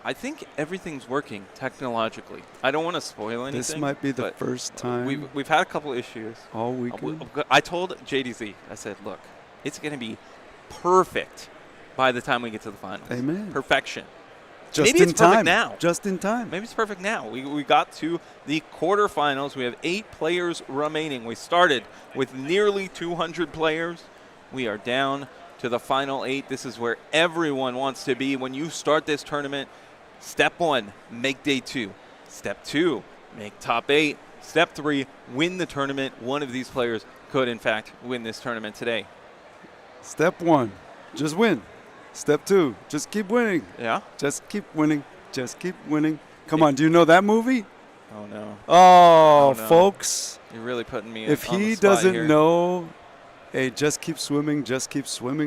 I think everything's working technologically. I don't want to spoil anything. This might be the first time We've had a couple issues. all weekend. I told JDZ, I said, look, it's going to be perfect by the time we get to the finals. Amen. Perfection. Just Maybe in it's perfect time. now. Just in time. Maybe it's perfect now. We got to the quarterfinals. We have 8 players remaining. We started with nearly 200 players. We are down to the final 8. This is where everyone wants to be when you start this tournament. Step 1, make day 2. Step 2, make top 8. Step 3, win the tournament. One of these players could, in fact, win this tournament today. Step 1, just win. Step 2, just keep winning. Yeah? Just keep winning. Just keep winning. Come on, do you know that movie? Oh, no. Oh, no. Folks. You're really putting me If on the he spot doesn't here. know a Just Keep Swimming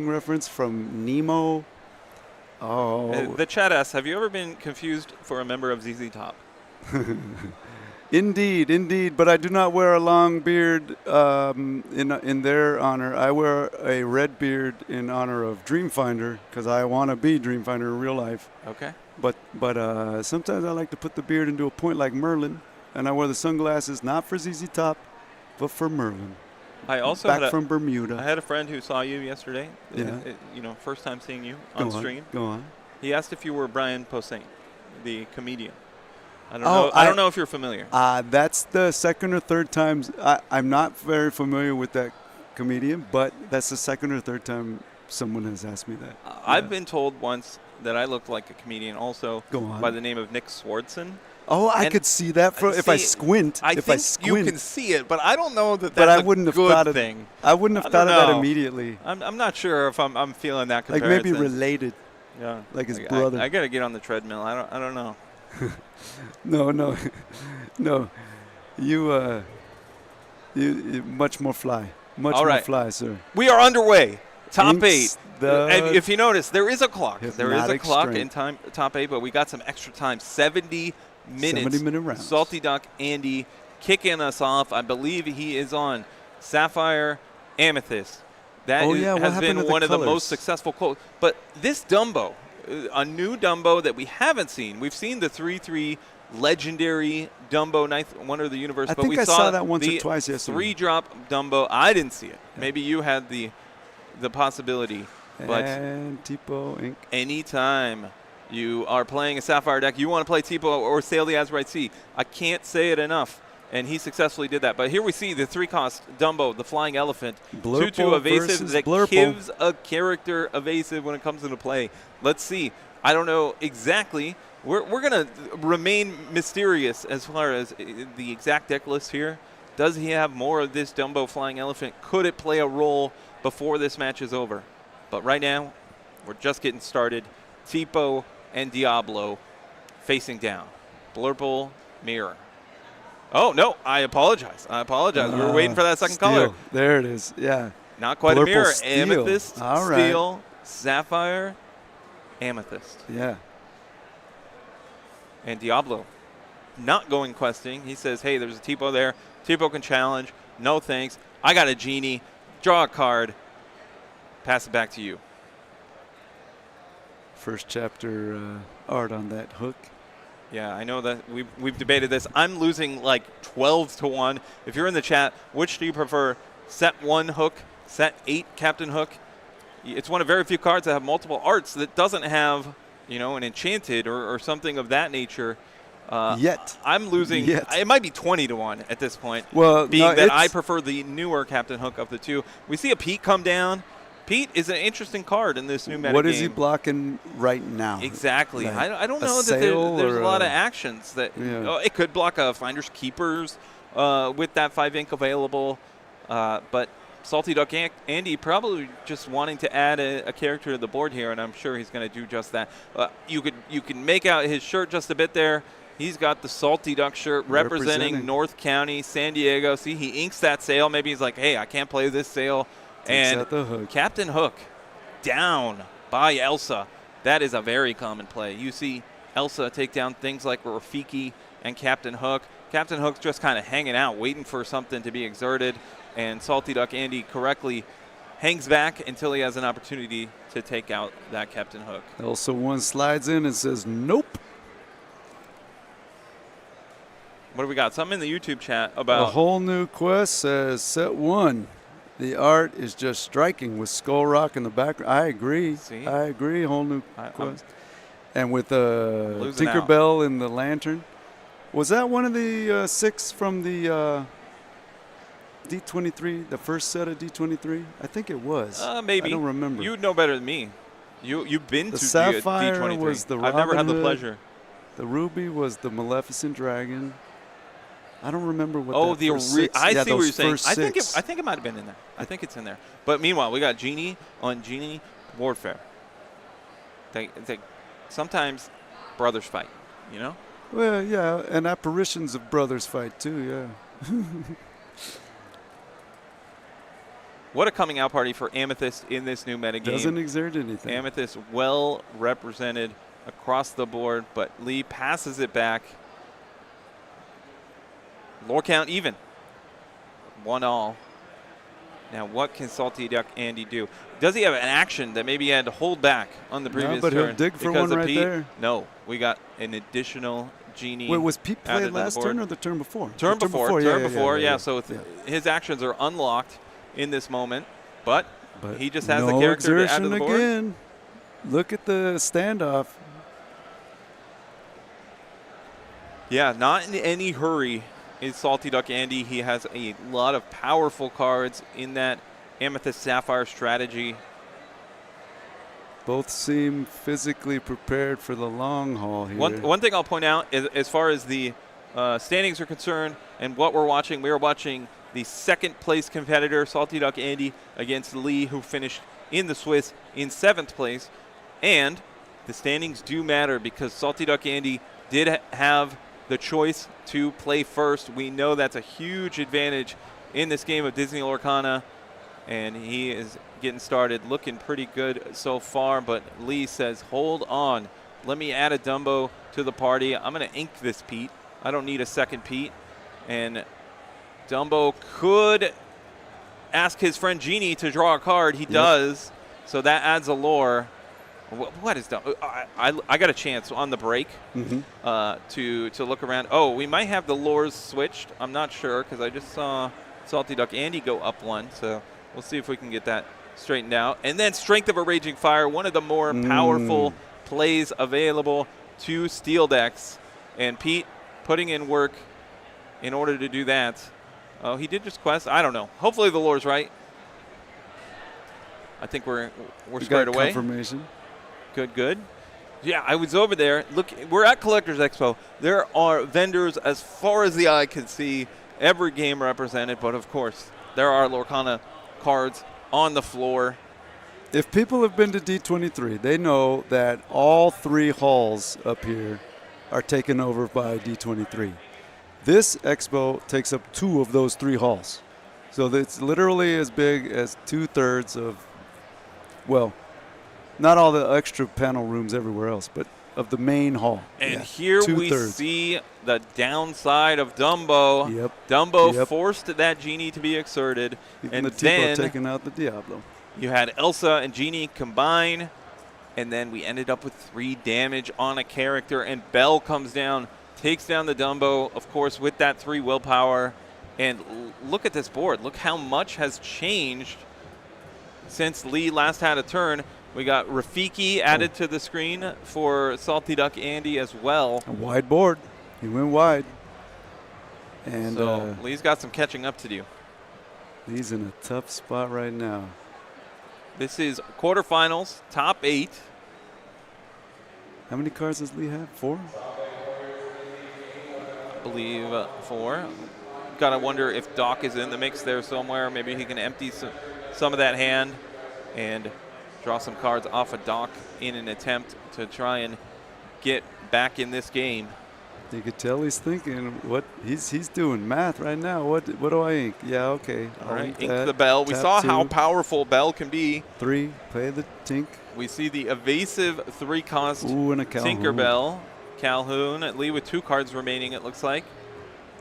reference from Nemo, The chat asks, have you ever been confused for a member of ZZ Top? Indeed, but I do not wear a long beard in their honor. I wear a red beard in honor of Dreamfinder because I want to be Dreamfinder in real life. Okay. But sometimes I like to put the beard into a point like Merlin, and I wear the sunglasses not for ZZ Top, but for Merlin. I also Back from Bermuda. I had a friend who saw you yesterday. Yeah. First time seeing you on stream. Go on. He asked if you were Brian Posehn, the comedian. I don't Oh, know. I don't know if you're familiar. That's the second or third time. I'm not very familiar with that comedian, but that's the second or third time someone has asked me that. I've been told once that I looked like a comedian also Go on. by the name of Nick Swardson. Oh, I And could see that if I squint. I if think I squint. you can see it, but I don't know that but that's I wouldn't a have good thought thing. I wouldn't have I thought don't of that know. immediately. I'm not sure if I'm feeling that Like comparison. maybe related. Yeah. like his I brother. I got to get on the treadmill. I don't know. No. You much more fly. Much All more right. fly, sir. We are underway. Top Inks 8. the And if you notice, there is a clock. There is a hypnotic clock strength. in top 8, but we got some extra time. 70 minutes. 70-minute rounds. Salty Duck Andy kicking us off. I believe he is on Sapphire Amethyst. That Oh, yeah, what has happened been to the one of the most colors? successful quotes. But this Dumbo, a new Dumbo that we haven't seen. We've seen the 3-3 legendary Dumbo, ninth wonder of the universe. I but think we I saw saw that once or the twice yesterday. 3-drop Dumbo. I didn't see it. Maybe you had the possibility. But And Tipo Inc. anytime you are playing a Sapphire deck, you want to play Tipo or Sail the Azurite Sea. I can't say it enough. And he successfully did that. But here we see the 3-cost Dumbo, the flying elephant. 2/2 Blurple evasive versus that Blurple. gives a character evasive when it comes into play. Let's see. I don't know exactly. We're going to remain mysterious as far as the exact deck list here. Does he have more of this Dumbo flying elephant? Could it play a role before this match is over? But right now, we're just getting started. Tipo and Diablo facing down. Blurple, Mirror. Oh, no, I apologize. We were waiting for that second Steel. color. There it is. Yeah. Not quite Blurple a mirror. Steel. Amethyst, All right. Steel, Sapphire, Amethyst. Yeah. And Diablo not going questing. He says, hey, there's a Tipo there. Tipo can challenge. No thanks. I got a Genie. Draw a card. Pass it back to you. First chapter art on that hook. Yeah, I know that we've debated this. I'm losing like 12-1. If you're in the chat, which do you prefer? Set 1 hook, set 8 Captain Hook. It's one of very few cards that have multiple arts that doesn't have, an enchanted or something of that nature. Yet. I'm losing. Yet. It might be 20-1 at this point. Well, being no, that I prefer the newer Captain Hook of the two. We see a Pete come down. Pete is an interesting card in this new meta What game. is he blocking right now? Exactly. Like I don't a know that sail there's a or lot of actions that it could block a Finder's Keepers with that 5 ink available. But Salty Duck Andy probably just wanting to add a character to the board here, and I'm sure he's going to do just that. You can make out his shirt just a bit there. He's got the Salty Duck shirt representing North County, San Diego. See, he inks that sail. Maybe he's like, hey, I can't play this sail. Takes And out the hook. Captain Hook down by Elsa. That is a very common play. You see Elsa take down things like Rafiki and Captain Hook. Captain Hook's just kind of hanging out, waiting for something to be exerted. And Salty Duck Andy correctly hangs back until he has an opportunity to take out that Captain Hook. Elsa 1 slides in and says, nope. What do we got? Something in the YouTube chat about... A whole new quest says, set 1. The art is just striking with Skull Rock in the background. I agree. See? I agree. Whole new quest. And with losing out. Tinkerbell in the lantern. Was that one of the 6 from the D23, the first set of D23? I think it was. Maybe. I don't remember. You'd know better than me. You've been The to Sapphire D23. was the I've never had the Robin Hood. pleasure. The Ruby was the Maleficent Dragon. I don't remember what. Oh, that the first six- I yeah, see what those you're saying. first I think six. it might have been in there. I think it's in there. But meanwhile, we got Genie on Genie Warfare. They sometimes brothers fight, Well, yeah, and apparitions of brothers fight too. Yeah. What a coming out party for Amethyst in this new metagame. Doesn't exert anything. Amethyst well represented across the board, but Lee passes it back. Lore count even. 1-all. Now, what can Salty Duck Andy do? Does he have an action that maybe he had to hold back on the previous but turn? he'll dig for because one of right Pete? there. No, we got an additional Genie. Wait, was Pete added played to the last board. turn or the turn before? Turn The before. Yeah. So yeah. his actions are unlocked in this moment, but he just has no the character to add to exertion the board. again. Look at the standoff. Yeah, not in any hurry is Salty Duck Andy. He has a lot of powerful cards in that Amethyst Sapphire strategy. Both seem physically prepared for the long haul here. One thing I'll point out is, as far as the standings are concerned and what we're watching, we are watching the second place competitor, Salty Duck Andy, against Lee, who finished in the Swiss in 7th place. And the standings do matter because Salty Duck Andy did have the choice to play first. We know that's a huge advantage in this game of Disney Lorcana, and he is getting started looking pretty good so far, but Lee says hold on Let me add a Dumbo to the party. I'm going to ink this Pete. I don't need a second Pete. And Dumbo could ask his friend Genie to draw a card. He does. So that adds a lore. What is Dumbo? I got a chance on the break to look around. Oh, we might have the lores switched. I'm not sure because I just saw Salty Duck Andy go up one. So we'll see if we can get that straightened out. And then Strength of a Raging Fire, one of the more powerful plays available to Steel decks. And Pete putting in work in order to do that. Oh, he did just quest. I don't know. Hopefully the lore's right. I think we're squared away. Confirmation. Good. Yeah, I was over there. Look, we're at Collectors Expo. There are vendors as far as the eye can see. Every game represented, but of course, there are Lorcana cards on the floor. If people have been to D23, they know that all 3 halls up here are taken over by D23. This expo takes up 2 of those 3 halls. So it's literally as big as 2/3 of, well, not all the extra panel rooms everywhere else, but of the main hall. And here we see the downside of Dumbo. Yep. Dumbo forced that Genie to be exerted. Even and the then Tipo taking out the Diablo. You had Elsa and Genie combine, and then we ended up with 3 damage on a character, and Bell comes down, takes down the Dumbo, of course, with that 3 willpower. And look at this board. Look how much has changed since Lee last had a turn. We got Rafiki added to the screen for Salty Duck Andy as well. A wide board. He went wide. And so Lee's got some catching up to do. He's in a tough spot right now. This is quarterfinals, top 8. How many cards does Lee have? 4? I believe 4. Gotta wonder if Doc is in the mix there somewhere. Maybe he can empty some of that hand and draw some cards off of Doc in an attempt to try and get back in this game. You could tell he's thinking what he's doing math right now. What do I ink? Yeah, okay. All right, ink the Bell. We saw 2. how powerful Bell can be. 3, play the Tink. We see the evasive 3-cost Ooh, and a Calhoun. Tinkerbell. Calhoun, Lee with 2 cards remaining, it looks like.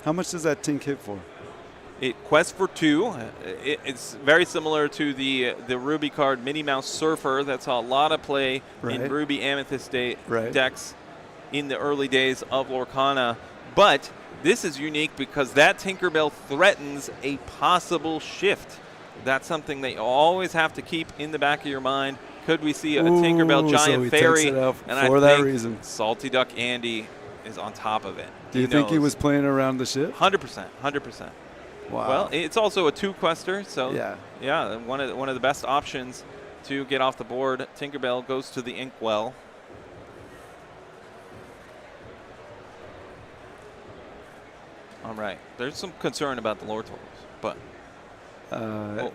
How much does that Tink hit for? It quests for 2. It's very similar to the Ruby card Minnie Mouse Surfer that saw a lot of play in Ruby Amethyst decks in the early days of Lorcana. But this is unique because that Tinkerbell threatens a possible shift. That's something that you always have to keep in the back of your mind. Could we see a Tinkerbell Giant Fairy? And for that reason, Salty Duck Andy is on top of it. Do you think he was playing around the ship? 100%. 100%. Wow. Well, it's also a 2-quester, so yeah, one of the best options to get off the board. Tinkerbell goes to the Inkwell. All right. There's some concern about the lore totals, but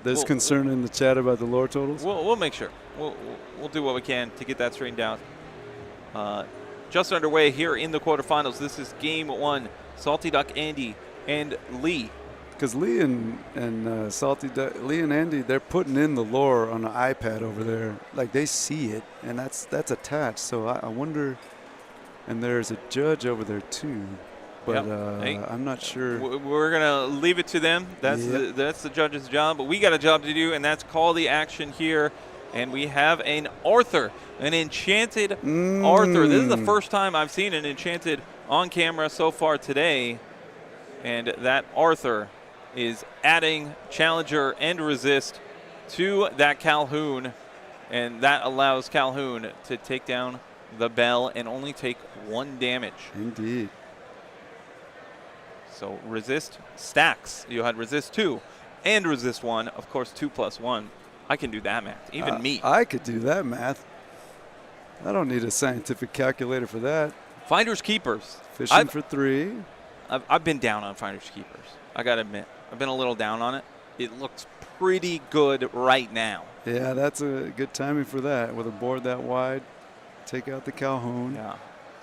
there's concern in the chat about the lore totals. We'll make sure. We'll do what we can to get that straightened out. Just underway here in the quarterfinals. This is game 1. Salty Duck Andy and Lee. Because Lee and Salty Duck, Lee and Andy, they're putting in the lore on an iPad over there. Like they see it, and that's attached. So I wonder. And there's a judge over there too. But I'm not sure. We're gonna leave it to them. That's the judge's job. But we got a job to do, and that's call the action here. And we have an Arthur, an enchanted Arthur. This is the first time I've seen an enchanted on camera so far today. And that Arthur is adding Challenger and Resist to that Calhoun. And that allows Calhoun to take down the Bell and only take 1 damage. Indeed. So Resist stacks. You had Resist 2 and Resist 1. Of course, 2 + 1. I can do that math. Even me. I could do that math. I don't need a scientific calculator for that. Finders Keepers. Fishing for 3. I've been down on Finders Keepers. I got to admit. I've been a little down on it. It looks pretty good right now. Yeah, that's a good timing for that. With a board that wide, take out the Calhoun. Yeah.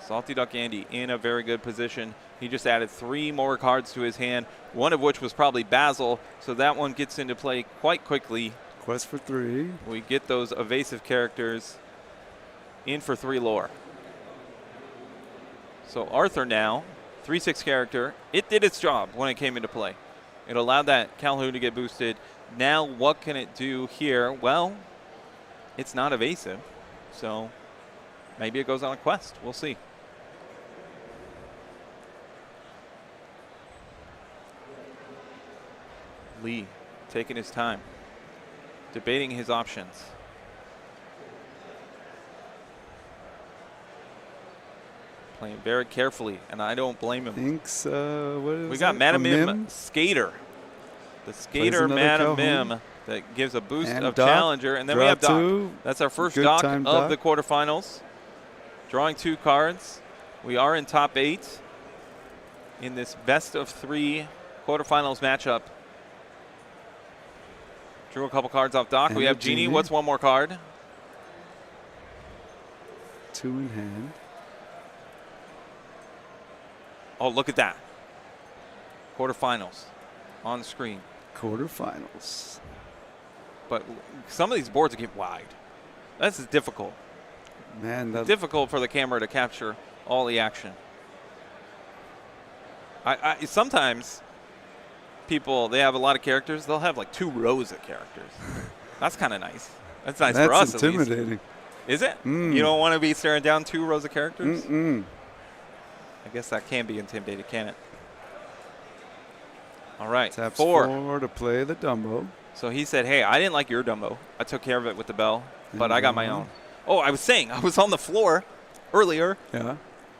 Salty Duck Andy in a very good position. He just added 3 more cards to his hand, one of which was probably Basil, so that one gets into play quite quickly. Quest for 3. We get those evasive characters in for 3 lore. So Arthur now, 3/6 character. It did its job when it came into play. It allowed that Calhoun to get boosted. Now what can it do here? Well, it's not evasive, so maybe it goes on a quest. We'll see. Lee taking his time, debating his options. Playing very carefully, and I don't blame him. Thinks, what is We got it? Madam A Mim Skater. The Skater another Madam Calhoun. Mim that gives a boost And of Doc. Challenger. And then we Draw have Doc. two. That's our first Good Doc time, of Doc. the quarterfinals. Drawing 2 cards. We are in top 8 in this best of 3 quarterfinals matchup. Drew a couple cards off Doc. And We a have Genie. Genie. What's one more card? 2 in hand. Oh, look at that. Quarterfinals on the screen. Quarterfinals. But some of these boards get wide. That's difficult. Man, that Difficult for the camera to capture all the action. I sometimes people, they have a lot of characters. They'll have like 2 rows of characters. That's kind of nice. That's nice for us, that's at least. intimidating. Is it? Mm. You don't want to be staring down 2 rows of characters? Mm-mm. I guess that can be intimidating, can it? All right, Taps 4. 4 to play the Dumbo. So he said, hey, I didn't like your Dumbo. I took care of it with the bell, but I got my own. Oh, I was saying, I was on the floor earlier Yeah.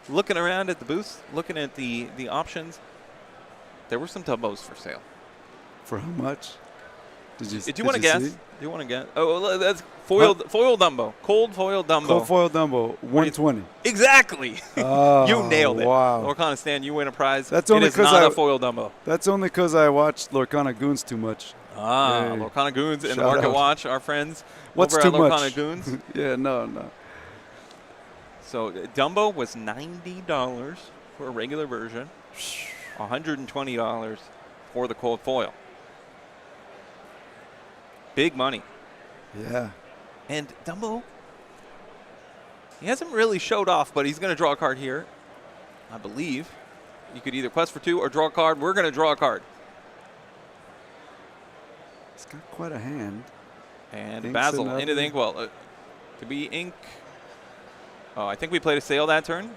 looking around at the booth, looking at the options. There were some Dumbos for sale. For how much? Do you want to guess? see? Do you want to guess? Oh, that's foil Dumbo. Cold foil Dumbo. Cold foil Dumbo, 120. Exactly. Oh, You nailed it. Wow. Lorcana Stan, you win a prize. That's only it is 'cause not I- a foil Dumbo. That's only because I watched Lorcana Goons too much. Ah, Hey. Lorcana Goons and the Shout Market out. Watch, our friends What's over too at Lorcana much? Goons. Yeah, no. So Dumbo was $90 for a regular version, $120 for the cold foil. Big money. Yeah. And Dumbo, he hasn't really showed off, but he's going to draw a card here, I believe. You could either quest for 2 or draw a card. We're going to draw a card. It's got quite a hand. And Ink's Basil another. into the inkwell. To be ink. Oh, I think we played a sail that turn.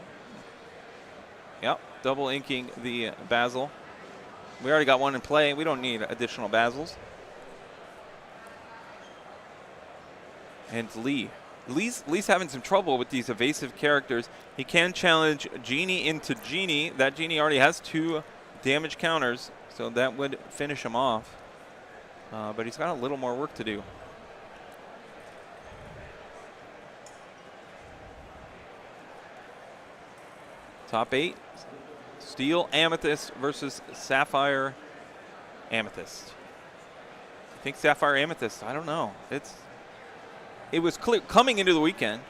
Yep, double inking the Basil. We already got one in play. We don't need additional Basils. And Lee's having some trouble with these evasive characters. He can challenge Genie into Genie. That Genie already has 2 damage counters, so that would finish him off. But he's got a little more work to do. Top 8, Steel Amethyst versus Sapphire Amethyst. I think Sapphire Amethyst, I don't know. It was clear coming into the weekend.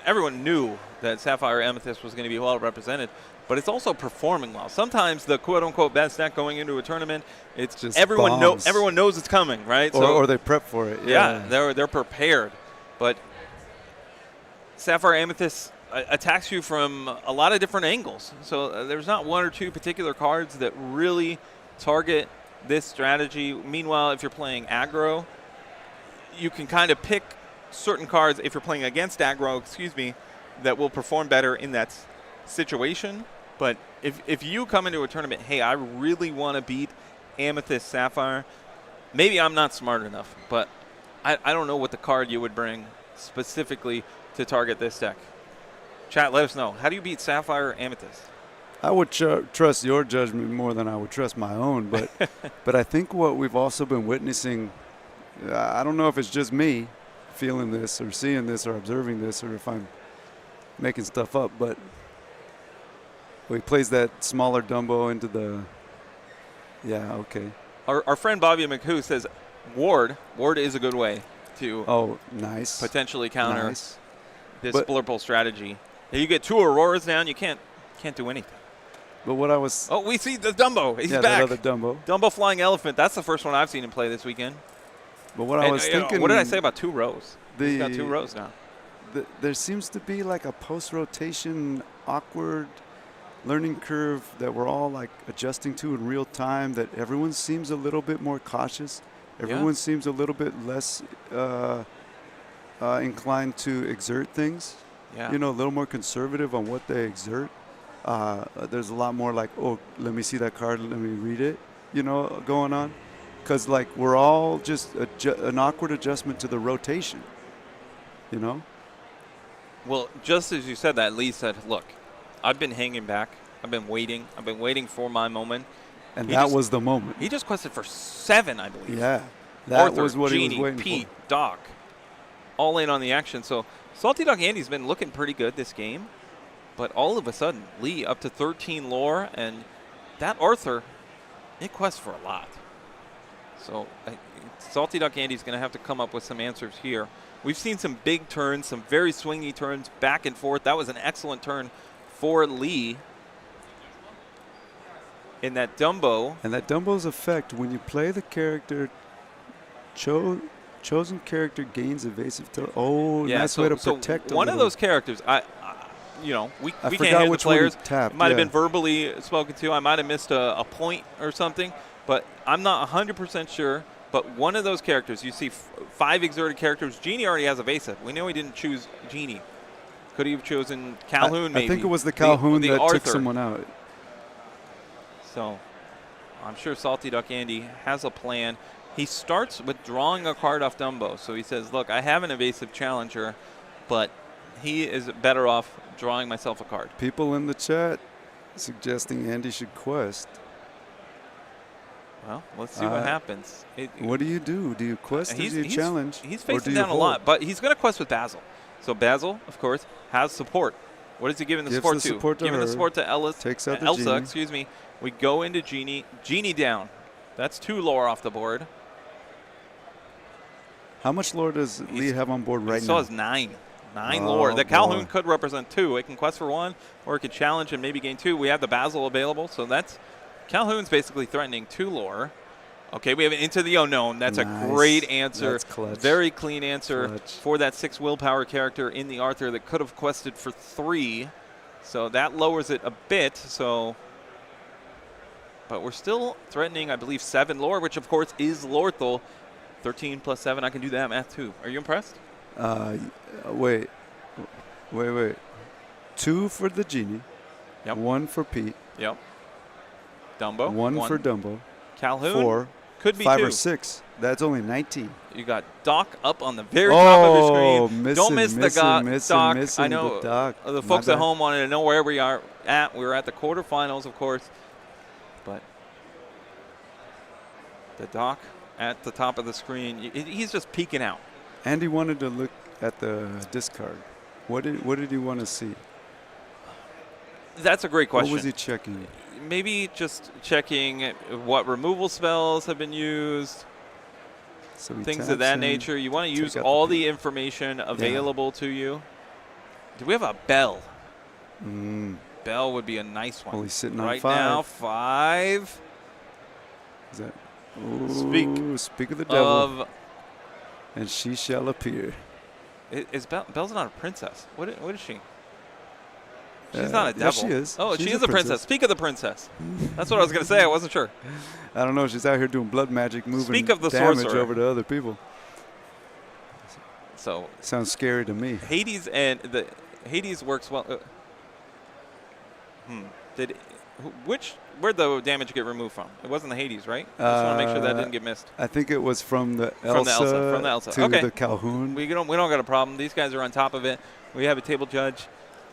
Everyone knew that Sapphire Amethyst was going to be well represented, but it's also performing well. Sometimes the quote-unquote best deck going into a tournament, it's Just everyone bombs. knows it's coming, right? Or they prep for it. Yeah, they're prepared. But Sapphire Amethyst attacks you from a lot of different angles. So there's not 1 or 2 particular cards that really target this strategy. Meanwhile, if you're playing aggro, you can kind of pick certain cards if you're playing against aggro, that will perform better in that situation. But if you come into a tournament, hey, I really want to beat Amethyst Sapphire, maybe I'm not smart enough, but I don't know what the card you would bring specifically to target this deck. Chat, let us know. How do you beat Sapphire Amethyst? I would trust your judgment more than I would trust my own, but but I think what we've also been witnessing, I don't know if it's just me feeling this or seeing this or observing this or if I'm making stuff up, but he plays that smaller Dumbo into the, yeah, okay. Our friend Bobby McHugh says Ward is a good way to nice. potentially counter Nice. this But- Blurple strategy. If you get 2 Auroras down, you can't do anything. But what I was, Oh, we see the Dumbo. He's that back. other Dumbo. Dumbo Flying Elephant. That's the first one I've seen him play this weekend. But what I was thinking, what did I say about 2 rows? He's got 2 rows now. There seems to be like a post-rotation awkward learning curve that we're all like adjusting to in real time, that everyone seems a little bit more cautious. Everyone seems a little bit less inclined to exert things. Yeah. You know, a little more conservative on what they exert. There's a lot more like, oh, let me see that card, let me read it, you know, going on. Because, like, we're all just an awkward adjustment to the rotation, you know? Well, just as you said that, Lee said, look, I've been hanging back. I've been waiting. I've been waiting for my moment. And that was the moment. He just quested for 7, I believe. Yeah. That Arthur, was what Genie, he was waiting Pete, for. Doc, all in on the action. So Salty Dog Andy's been looking pretty good this game. But all of a sudden, Lee up to 13 lore. And that Arthur, it quests for a lot. So Salty Duck Andy's going to have to come up with some answers here. We've seen some big turns, some very swingy turns back and forth. That was an excellent turn for Lee in that Dumbo. And that Dumbo's effect, when you play the character, chosen character gains evasive. Nice way to protect. So one of those characters, we can't forgot hear the which one he players. tapped, It might have been verbally spoken to. I might have missed a point or something. But I'm not 100% sure. But one of those characters, you see 5 exerted characters. Genie already has evasive. We know he didn't choose Genie. Could he have chosen Calhoun, maybe? I think it was the Calhoun that Arthur. took someone out. So I'm sure Salty Duck Andy has a plan. He starts with drawing a card off Dumbo. So he says, look, I have an evasive challenger, but he is better off drawing myself a card. People in the chat suggesting Andy should quest. Well, let's see what happens. What do you do? Do you quest? Do you challenge? He's facing down a lot, but he's going to quest with Basil. So Basil, of course, has support. What is he giving the support to? Giving the support to Elsa. Takes out the Elsa, Genie. excuse me. We go into Genie. Genie down. That's 2 lore off the board. How much lore does Lee have on board right now? He still has 9. 9 lore. The Calhoun could represent 2. It can quest for 1, or it could challenge and maybe gain 2. We have the Basil available, so that's Calhoun's basically threatening 2 lore. Okay, we have an Into the Unknown. That's nice. A great answer. That's clutch. Very clean answer Clutch. for that 6 willpower character in the Arthur that could have quested for 3. So that lowers it a bit. So, but we're still threatening, I believe, 7 lore, which of course is Lorthal. 13 plus 7, I can do that math too. Are you impressed? Wait. 2 for the Genie. Yep. 1 for Pete. Yep. Dumbo. 1 for Dumbo. Calhoun. 4. Could be 5 2. or 6. That's only 19. You got Doc up on the very top of your screen. Missing, Don't miss missing, Doc. missing I know the Doc. the folks at home wanted to know where we are at. We're at the quarterfinals, of course. But the Doc at the top of the screen, he's just peeking out. Andy wanted to look at the discard. What did he want to see? That's a great question. What was he checking? Maybe just checking what removal spells have been used, So things of that nature. You want to use all the information available to you. Do we have a bell? Bell would be a nice one. Well, he's sitting on right 5. now, 5. Is that? Speak of the devil. And she shall appear. Is Belle's not a princess? What is she? She's not a devil. Yes, she is. Oh, She's she is a princess. Speak of the princess. That's what I was going to say. I wasn't sure. I don't know. She's out here doing blood magic, moving Speak of the damage sorcerer. over to other people. So sounds scary to me. Hades and the Hades works well. Where'd the damage get removed from? It wasn't the Hades, right? I just want to make sure that didn't get missed. I think it was from the From the Elsa. to Okay. the Calhoun. We don't got a problem. These guys are on top of it. We have a table judge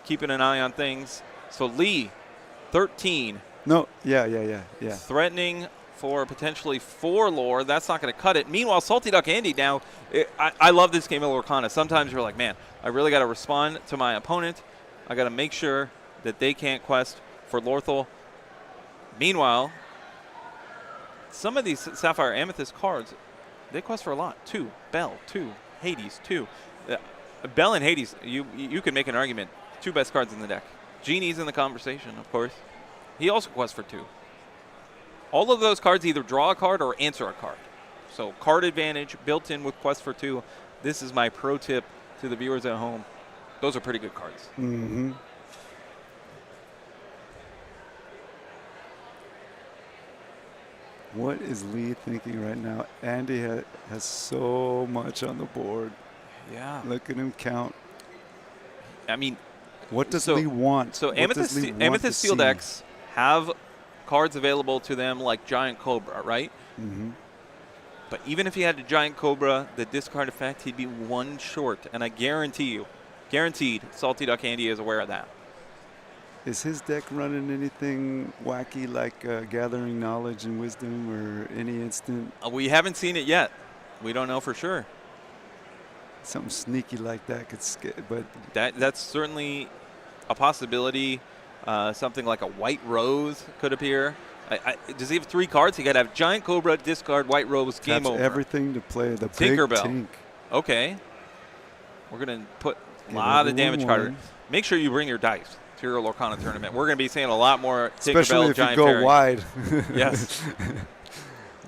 keeping an eye on things. So Lee, 13. No, yeah. Threatening for potentially 4 lore. That's not going to cut it. Meanwhile, Salty Duck Andy now, I love this game of Lorcana. Sometimes you're like, man, I really got to respond to my opponent. I got to make sure that they can't quest for Lorthal. Meanwhile, some of these Sapphire Amethyst cards, they quest for a lot. 2, Bell, 2, Hades, 2. Bell and Hades, you can make an argument. 2 best cards in the deck. Genie's in the conversation, of course. He also quests for 2. All of those cards either draw a card or answer a card. So card advantage built in with quest for 2. This is my pro tip to the viewers at home. Those are pretty good cards. Mm-hmm. What is Lee thinking right now? Andy has so much on the board. Yeah. Look at him count. I mean, what does Lee want? So what does Lee want Amethyst to Steel see? decks have cards available to them like Giant Cobra, right? Mm-hmm. But even if he had a Giant Cobra, the discard effect, he'd be one short. And I guarantee you, guaranteed, Salty Duck Andy is aware of that. Is his deck running anything wacky like gathering knowledge and wisdom or any instant? We haven't seen it yet. We don't know for sure. Something sneaky like that could scare, but that's certainly a possibility. Something like a White Rose could appear. Does he have 3 cards? He got to have Giant Cobra, discard, White Rose, game taps over. everything to play the Tinkerbell. big tink. Okay. We're going to put a lot of damage card. Make sure you bring your dice to your Lorcana tournament. We're going to be seeing a lot more Tinkerbell, especially if Giant you go Fairy. wide. Yes.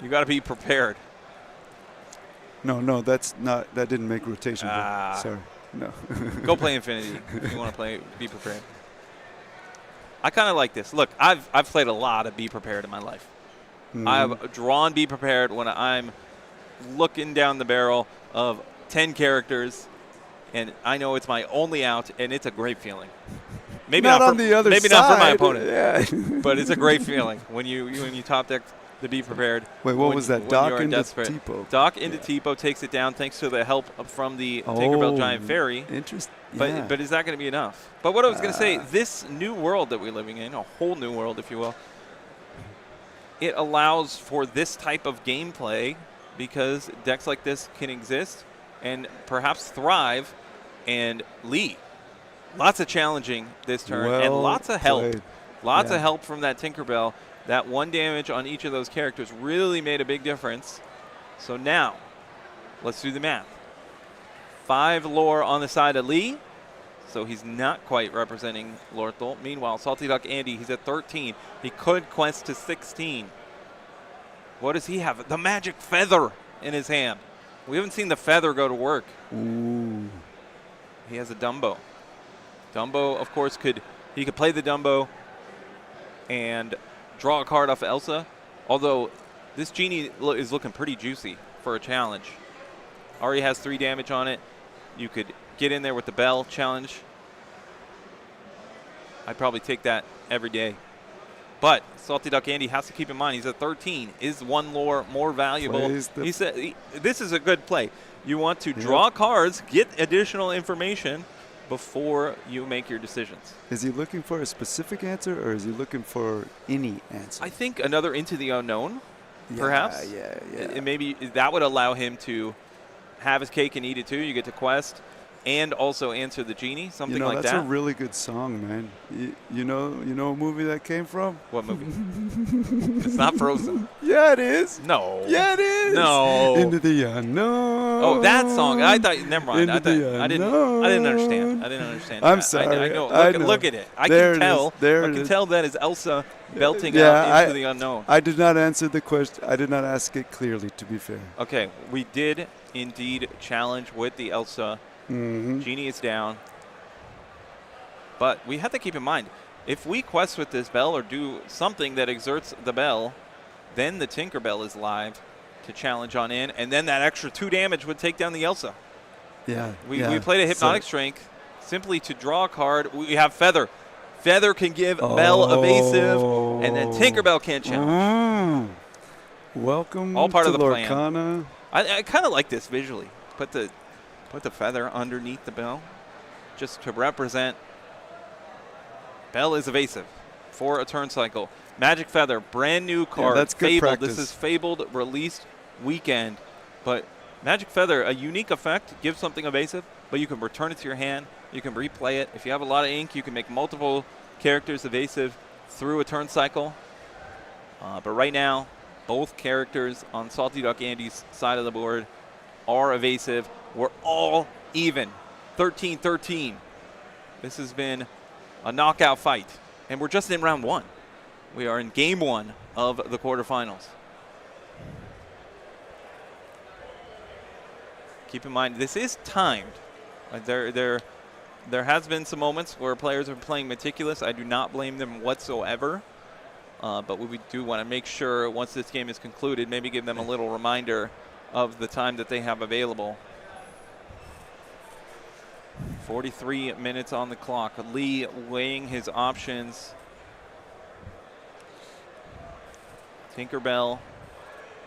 You got to be prepared. No, that didn't make rotation. Sorry. No. Go play Infinity if you want to play. Be prepared. I kind of like this. Look, I've played a lot of Be Prepared in my life. Mm-hmm. I've drawn Be Prepared when I'm looking down the barrel of 10 characters, and I know it's my only out, and it's a great feeling. Maybe not not on for, the other maybe side. not for my opponent. Yeah. But it's a great feeling when you top deck the Be Prepared. Wait, what was that? Dock into desperate. Tipo. Dock into Tipo takes it down thanks to the help from the Tinkerbell Giant Fairy. Interesting. But is that going to be enough? But what I was going to say, this new world that we're living in, a whole new world, if you will, it allows for this type of gameplay because decks like this can exist and perhaps thrive. And Lee, lots of challenging this turn and lots of help. Lots of help from that Tinkerbell. That 1 damage on each of those characters really made a big difference. So now, let's do the math. 5 lore on the side of Lee, so he's not quite representing Lorthal. Meanwhile, Salty Duck Andy, he's at 13. He could quest to 16. What does he have? The Magic Feather in his hand. We haven't seen the Feather go to work. Ooh. He has a Dumbo. Dumbo, of course, could play the Dumbo and draw a card off of Elsa, although this Genie is looking pretty juicy for a challenge. Already has 3 damage on it. You could get in there with the Bell challenge. I'd probably take that every day. But Salty Duck Andy has to keep in mind he's at 13. Is 1 lore more valuable? He said this is a good play. You want to draw cards, get additional information before you make your decisions. Is he looking for a specific answer, or is he looking for any answer? I think another Into the Unknown, perhaps. Yeah. And maybe that would allow him to have his cake and eat it too. You get to quest and also answer the Genie, something like that. That's a really good song, man. You know a movie that came from? What movie? It's not Frozen. Yeah, it is. No. Yeah, it is. No. Into the Unknown. Oh, that song. I thought. Never mind. I didn't understand. I'm that. sorry. I know. Look at it. I there can tell. There I can tell that is Elsa belting out Into the Unknown. I did not answer the question. I did not ask it clearly, to be fair. Okay, we did indeed challenge with the Elsa. Mm-hmm. Genie is down. But we have to keep in mind, if we quest with this Bell or do something that exerts the Bell, then the Tinkerbell is live to challenge on in, and then that extra 2 damage would take down the Elsa. Yeah. We played a Hypnotic Strength simply to draw a card. We have Feather. Feather can give Bell evasive, and then Tinkerbell can't challenge. Welcome all part to of the Lorcana. plan. I kind of like this visually. Put the Feather underneath the Bell just to represent Bell is evasive for a turn cycle. Magic Feather, brand new card. That's good Fabled. practice. This is Fabled released weekend. But Magic Feather, a unique effect, gives something evasive, but you can return it to your hand. You can replay it. If you have a lot of ink, you can make multiple characters evasive through a turn cycle. But right now, both characters on Salty Duck Andy's side of the board are evasive. We're all even, 13-13. This has been a knockout fight, and we're just in round 1. We are in game 1 of the quarterfinals. Keep in mind, this is timed. There has been some moments where players are playing meticulous. I do not blame them whatsoever. but we do want to make sure once this game is concluded, maybe give them a little reminder of the time that they have available. 43 minutes on the clock. Lee weighing his options. Tinkerbell.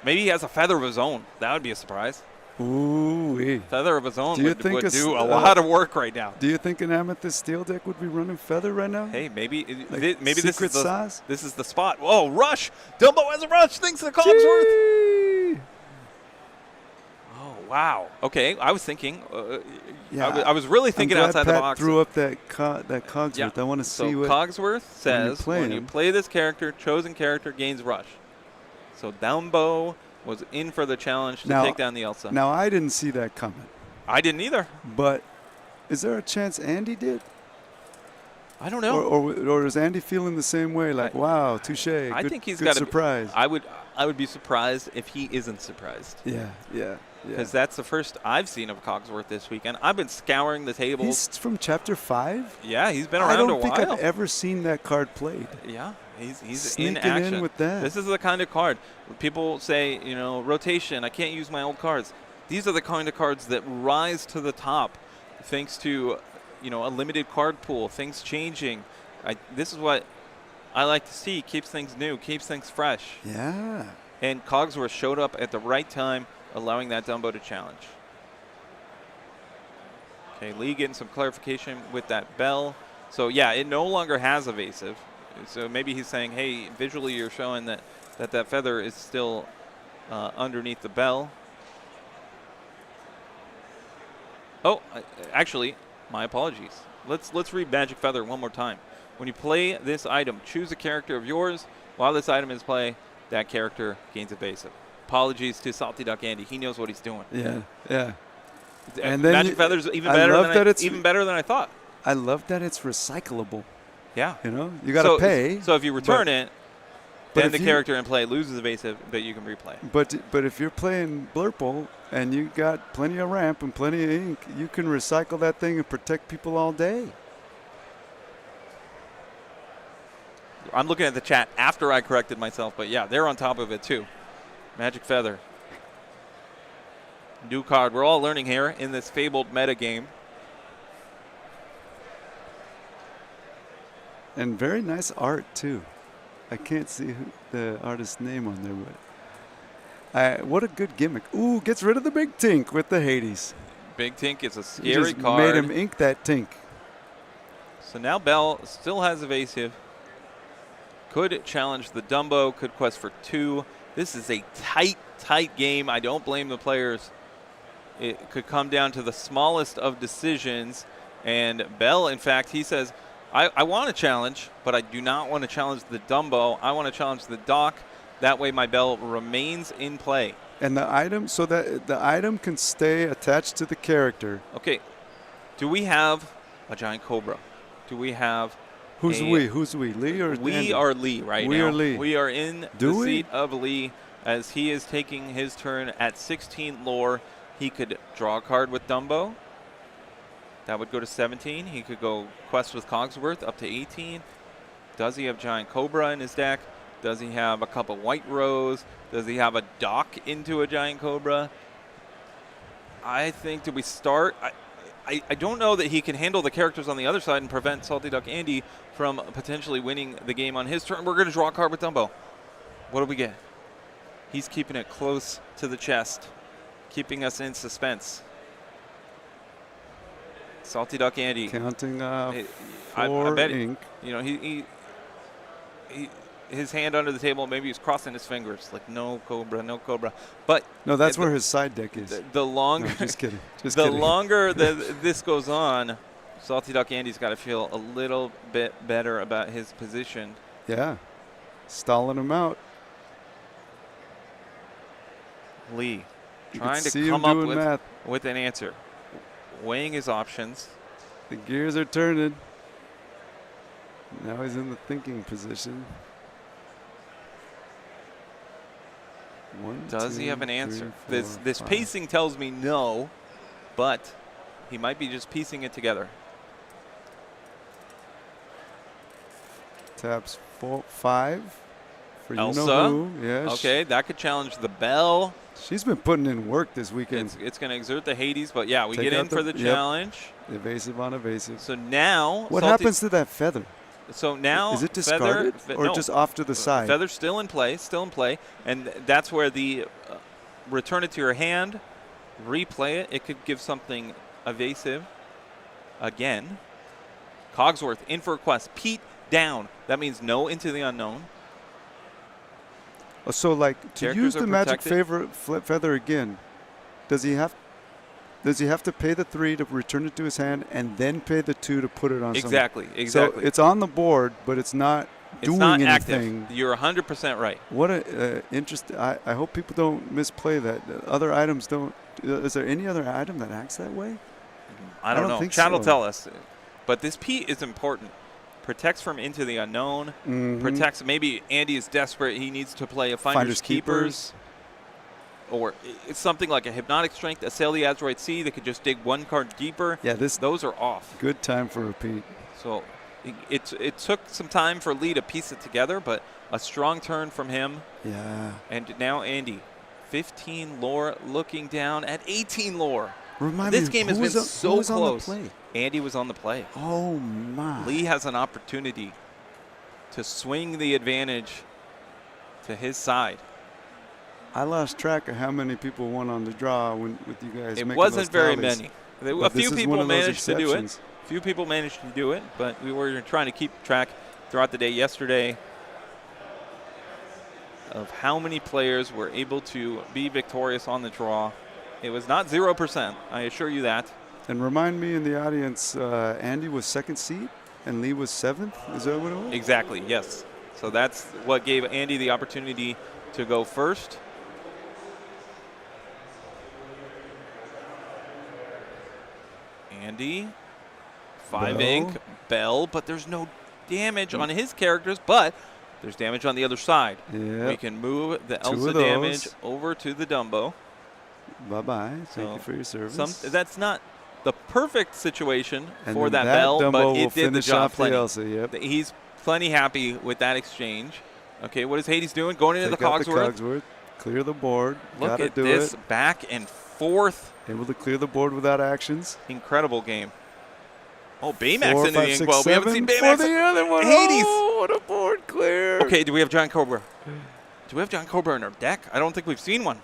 Maybe he has a feather of his own. That would be a surprise. Ooh-wee. Feather of his own Do you would think do a lot of work right now. Do you think an Amethyst Steel deck would be running Feather right now? Hey, maybe Like maybe secret sauce? this is the spot. Oh, rush! Dumbo has a rush. Thanks to Cogsworth. Gee! Oh, wow. Okay, I was thinking. Yeah, I was really thinking I'm glad outside the Pat box. threw up that Cogsworth. Yeah. I want to see So what. Cogsworth says when you him. play this character, chosen character gains rush. So Dumbo was in for the challenge to take down the Elsa. Now I didn't see that coming, I didn't either. but is there a chance Andy did? I don't know. Or is Andy feeling the same way? Like, wow, touche. I good, think he's good got surprise. I would be surprised if he isn't surprised. Yeah. Because that's the first I've seen of Cogsworth this weekend. I've been scouring the tables. He's from Chapter 5? Yeah, he's been around a while. I don't think I've ever seen that card played. Yeah, he's in Sneaking action. in with that. This is the kind of card. People say, rotation, I can't use my old cards. These are the kind of cards that rise to the top thanks to, a limited card pool, things changing. This is what I like to see. Keeps things new, keeps things fresh. Yeah. And Cogsworth showed up at the right time, allowing that Dumbo to challenge. Okay, Lee getting some clarification with that bell. So yeah, it no longer has evasive. So maybe he's saying, hey, visually you're showing that feather is still underneath the bell. Oh, actually, my apologies. Let's read Magic Feather one more time. When you play this item, choose a character of yours. While this item is play, that character gains evasive. Apologies to Salty Duck Andy. He knows what he's doing. Yeah. And then Magic Feather's even better than I thought. I love that it's recyclable. Yeah. You got to pay. So if you return it, but then the character in play loses evasive that you can replay. But if you're playing Blurple and you got plenty of ramp and plenty of ink, you can recycle that thing and protect people all day. I'm looking at the chat after I corrected myself, but yeah, they're on top of it too. Magic Feather. New card. We're all learning here in this fabled meta game. And very nice art too. I can't see the artist's name on there, but what a good gimmick. Ooh, gets rid of the big Tink with the Hades. Big Tink is a You scary just card. made him ink that Tink. So now Bell still has evasive. Could challenge the Dumbo, could quest for 2. This is a tight game. I don't blame the players. It could come down to the smallest of decisions. And Bell, in fact, he says, I want to challenge, but I do not want to challenge the Dumbo. I want to challenge the Doc. That way my Bell remains in play. And the item, so that the item can stay attached to the character. Okay. Do we have a giant cobra? Do we have Who's we? Lee or we Andy? are Lee right now. We are Lee. We are in the seat of Lee as he is taking his turn at 16 lore. He could draw a card with Dumbo. That would go to 17. He could go quest with Cogsworth up to 18. Does he have Giant Cobra in his deck? Does he have a couple White Rose? Does he have a Dock into a Giant Cobra? I think, do we start? I don't know that he can handle the characters on the other side and prevent Salty Duck Andy from potentially winning the game on his turn. We're going to draw a card with Dumbo. What do we get? He's keeping it close to the chest, keeping us in suspense. Salty Duck Andy. Counting I for bet ink. He his hand under the table, maybe he's crossing his fingers, like no Cobra, no Cobra. But no, that's where his side deck is. The longer, no, just kidding. Longer this goes on, Salty Duck Andy's got to feel a little bit better about his position. Yeah, stalling him out. Lee You trying can to see come him up doing with an answer, weighing his options. The gears are turning. Now he's in the thinking position. Does he have an answer? 3, 4, this 5. pacing tells me no, but he might be just piecing it together. Taps 4, 5. for Elsa. you know who. Yeah, Okay, that could challenge the Bell. She's been putting in work this weekend. It's going to exert the Hades, but yeah, we Take get in out for the challenge. Evasive on evasive. So now, What Salty, happens to that feather? So now, Is it discarded or no, just off to the side? Feather's still in play, and that's where the return it to your hand, replay it. It could give something evasive again. Cogsworth in for a quest. Pete down. That means no into the unknown. So, like, to Characters use are the magic protected. feather again, does he have to pay the 3 to return it to his hand and then pay the 2 to put it on Exactly. something? Exactly. So it's on the board, but it's not doing not anything. active. You're 100% right. What a interesting. I hope people don't misplay that. Other items don't. Is there any other item that acts that way? I don't know. think Chat will so. tell us. But this Pete is important. Protects from into the unknown. Protects. Maybe Andy is desperate. He needs to play a Finders Keepers. Or it's something like a Hypnotic Strength, Assail the Azroid Sea that could just dig one card deeper. Yeah, those are off. Good time for a Pete. So it took some time for Lee to piece it together, but a strong turn from him. Yeah. And now Andy, 15 lore, looking down at 18 lore. Remind This me, game has who been was so who was close. On the play? Andy was on the play. Oh my! Lee has an opportunity to swing the advantage to his side. I lost track of how many people won on the draw with you guys. It making wasn't those very tallies. many. But A this few is people one of those managed to do it. exceptions. A few people managed to do it, but we were trying to keep track throughout the day yesterday of how many players were able to be victorious on the draw. It was not 0%, I assure you that. And remind me in the audience, Andy was 2nd seed and Lee was 7th. Is that what it was? Exactly, yes. So that's what gave Andy the opportunity to go first. Andy, 5 ink, Bell, but there's no damage on his characters, but there's damage on the other side. Yeah. We can move the 2 Elsa of those. damage over to the Dumbo. Bye-bye. So Thank you for your service. That's not the perfect situation and for then that Bell, Dumbo but will it did the finish job off plenty. the Elsa, yep. He's plenty happy with that exchange. Okay, what is Hades doing? Going into Take the out Cogsworth. the Cogsworth. Clear the board. Look Gotta at do this it. back and forth. Able to clear the board without actions. Incredible game. Oh, 4, Baymax into 5, the 6, inkwell. We haven't seen 7 Baymax. for the other one. Hades. Oh, what a board clear. Okay, do we have John Cobra? Do we have John Cobra in our deck? I don't think we've seen one.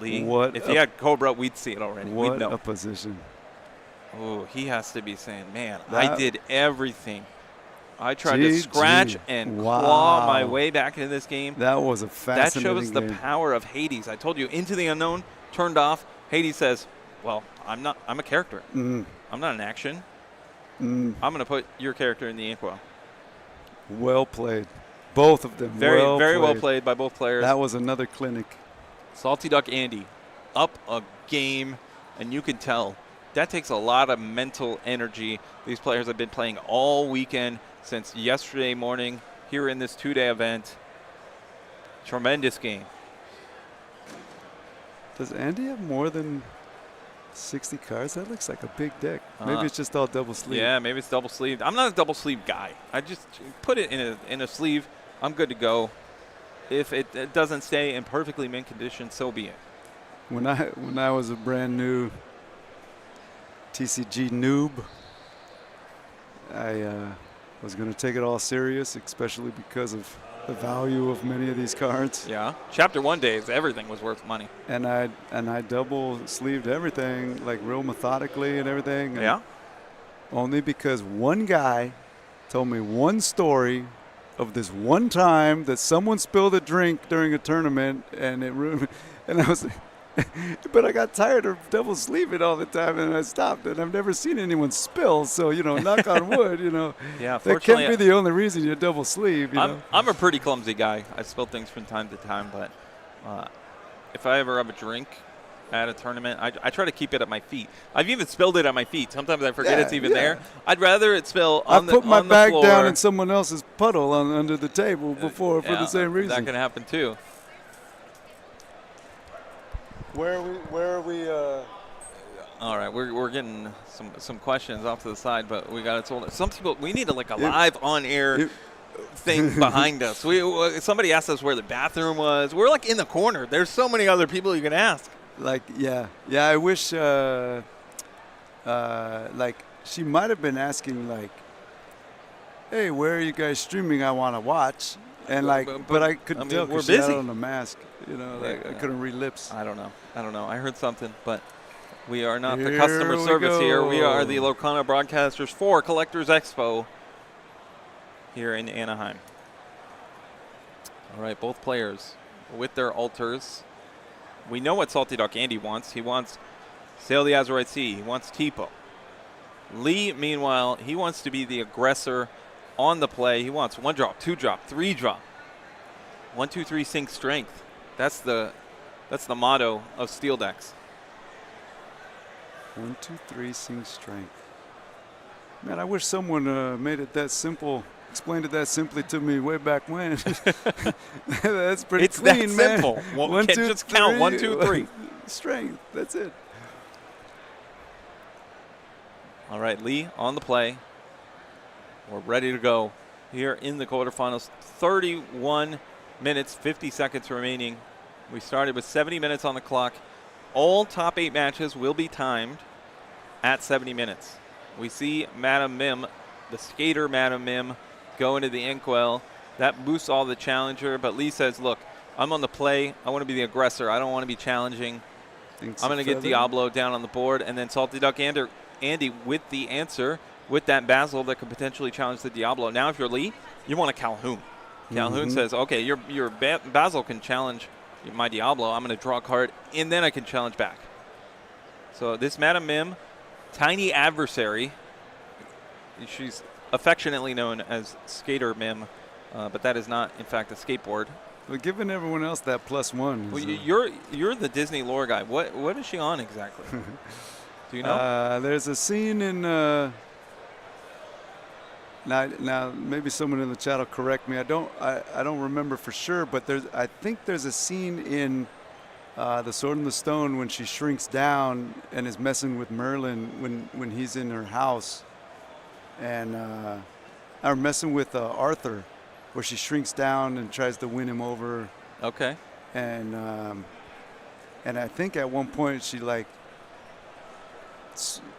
Lee, if he had Cobra, we'd see it already. We'd What know. a position. Oh, he has to be saying, man, That- I did everything. I tried to scratch and Wow. claw my way back into this game. That was a That fascinating shows the game. power of Hades. I told you, into the unknown, turned off. Hades says, well, I'm a character. I'm not an action. I'm going to put your character in the inkwell. Well played. Both of them. Very well played by both players. That was another clinic. Salty Duck Andy up a game, and you can tell that takes a lot of mental energy. These players have been playing all weekend since yesterday morning here in this 2-day event. Tremendous game. Does Andy have more than 60 cards? That looks like a big deck. Maybe it's just all double sleeve. Yeah, maybe it's double sleeved. I'm not a double sleeve guy. I just put it in a sleeve. I'm good to go. If it doesn't stay in perfectly mint condition, so be it. When I was a brand new TCG noob, I was going to take it all serious, especially because of the value of many of these cards. Yeah. Chapter 1 days, everything was worth money. And I double sleeved everything, like real methodically and everything. And yeah. Only because one guy told me one story of this one time that someone spilled a drink during a tournament, and it ruined. And I was, but I got tired of double sleeving all the time, and I stopped. And I've never seen anyone spill. So knock on wood. Yeah. That can't be the only reason you double sleeve. I'm a pretty clumsy guy. I spill things from time to time, but if I ever have a drink at a tournament, I try to keep it at my feet. I've even spilled it at my feet. Sometimes I forget it's even there. I'd rather it spill on the floor. I put my bag down in someone else's puddle under the table before for the same reason. That can happen too. Where are we? All right, we're getting some questions off to the side, but we got it told. Some people, we need like a live on air thing behind us. Somebody asked us where the bathroom was. We're like in the corner. There's so many other people you can ask. Like, yeah. I wish, like, she might have been asking, like, hey, where are you guys streaming? I want to watch. And, like, but I couldn't tell we're because she busy. had on a mask. You know, like, I couldn't read lips. I don't know. I heard something, but we are not the customer service here. We are the Lorcana broadcasters for Collectors Expo here in Anaheim. All right, both players with their altars. We know what Salty Duck Andy wants. He wants Sail the Azurite Sea. He wants Tipo. Lee, meanwhile, he wants to be the aggressor on the play. He wants 1 drop, 2 drop, 3 drop. 1, 2, 3 sync strength. That's the motto of Steel decks. 1, 2, 3 sync strength. Man, I wish someone made it that simple. Explained it that simply to me way back when. That's pretty it's clean, that man. simple. One, two, just count three. 1, 2, 3. Strength. That's it. All right, Lee on the play. We're ready to go here in the quarterfinals. 31 minutes, 50 seconds remaining. We started with 70 minutes on the clock. All top 8 matches will be timed at 70 minutes. We see Madam Mim, the skater Madam Mim, go into the inkwell. That boosts all the challenger, but Lee says, look, I'm on the play. I want to be the aggressor. I don't want to be challenging. I'm going to get Diablo down on the board, and then Salty Duck Andy with the answer, with that Basil that could potentially challenge the Diablo. Now, if you're Lee, you want a Calhoun. Calhoun says, okay, your Basil can challenge my Diablo. I'm going to draw a card, and then I can challenge back. So this Madam Mim, tiny adversary. She's affectionately known as Skater Mim, but that is not, in fact, a skateboard. But giving everyone else that +1. Well, you're the Disney lore guy. What is she on exactly? Do you know? There's a scene in. Now maybe someone in the chat will correct me. I don't remember for sure, but I think there's a scene in The Sword in the Stone when she shrinks down and is messing with Merlin when he's in her house, and or messing with Arthur, where she shrinks down and tries to win him over. Okay. And I think at one point she like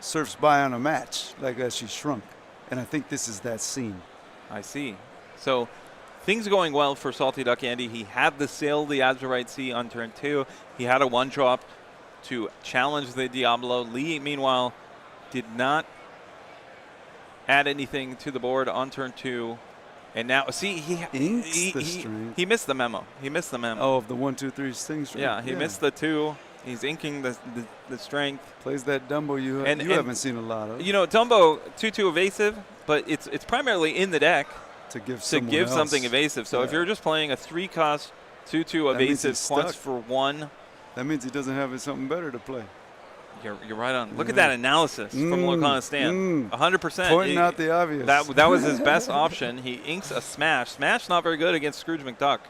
surfs by on a match, like as she shrunk. And I think this is that scene. I see. So things going well for Salty Duck Andy. He had the Sail the Azurite Sea on turn 2. He had a 1-drop to challenge the Diablo. Lee, meanwhile, did not add anything to the board on turn 2. And now, see, he missed the memo. He missed the memo. Oh, of the 1, 2, 3 things. Yeah, he missed the 2. He's inking the strength. Plays that Dumbo you haven't seen a lot of. You know, Dumbo 2/2 evasive, but it's primarily in the deck to give something evasive. So if you're just playing a 3-cost 2/2 evasive quants for 1, that means he doesn't have something better to play. You're right on. Look at that analysis from Lorcana Stan. 100%. Pointing out the obvious. That was his best option. He inks a Smash. Smash not very good against Scrooge McDuck.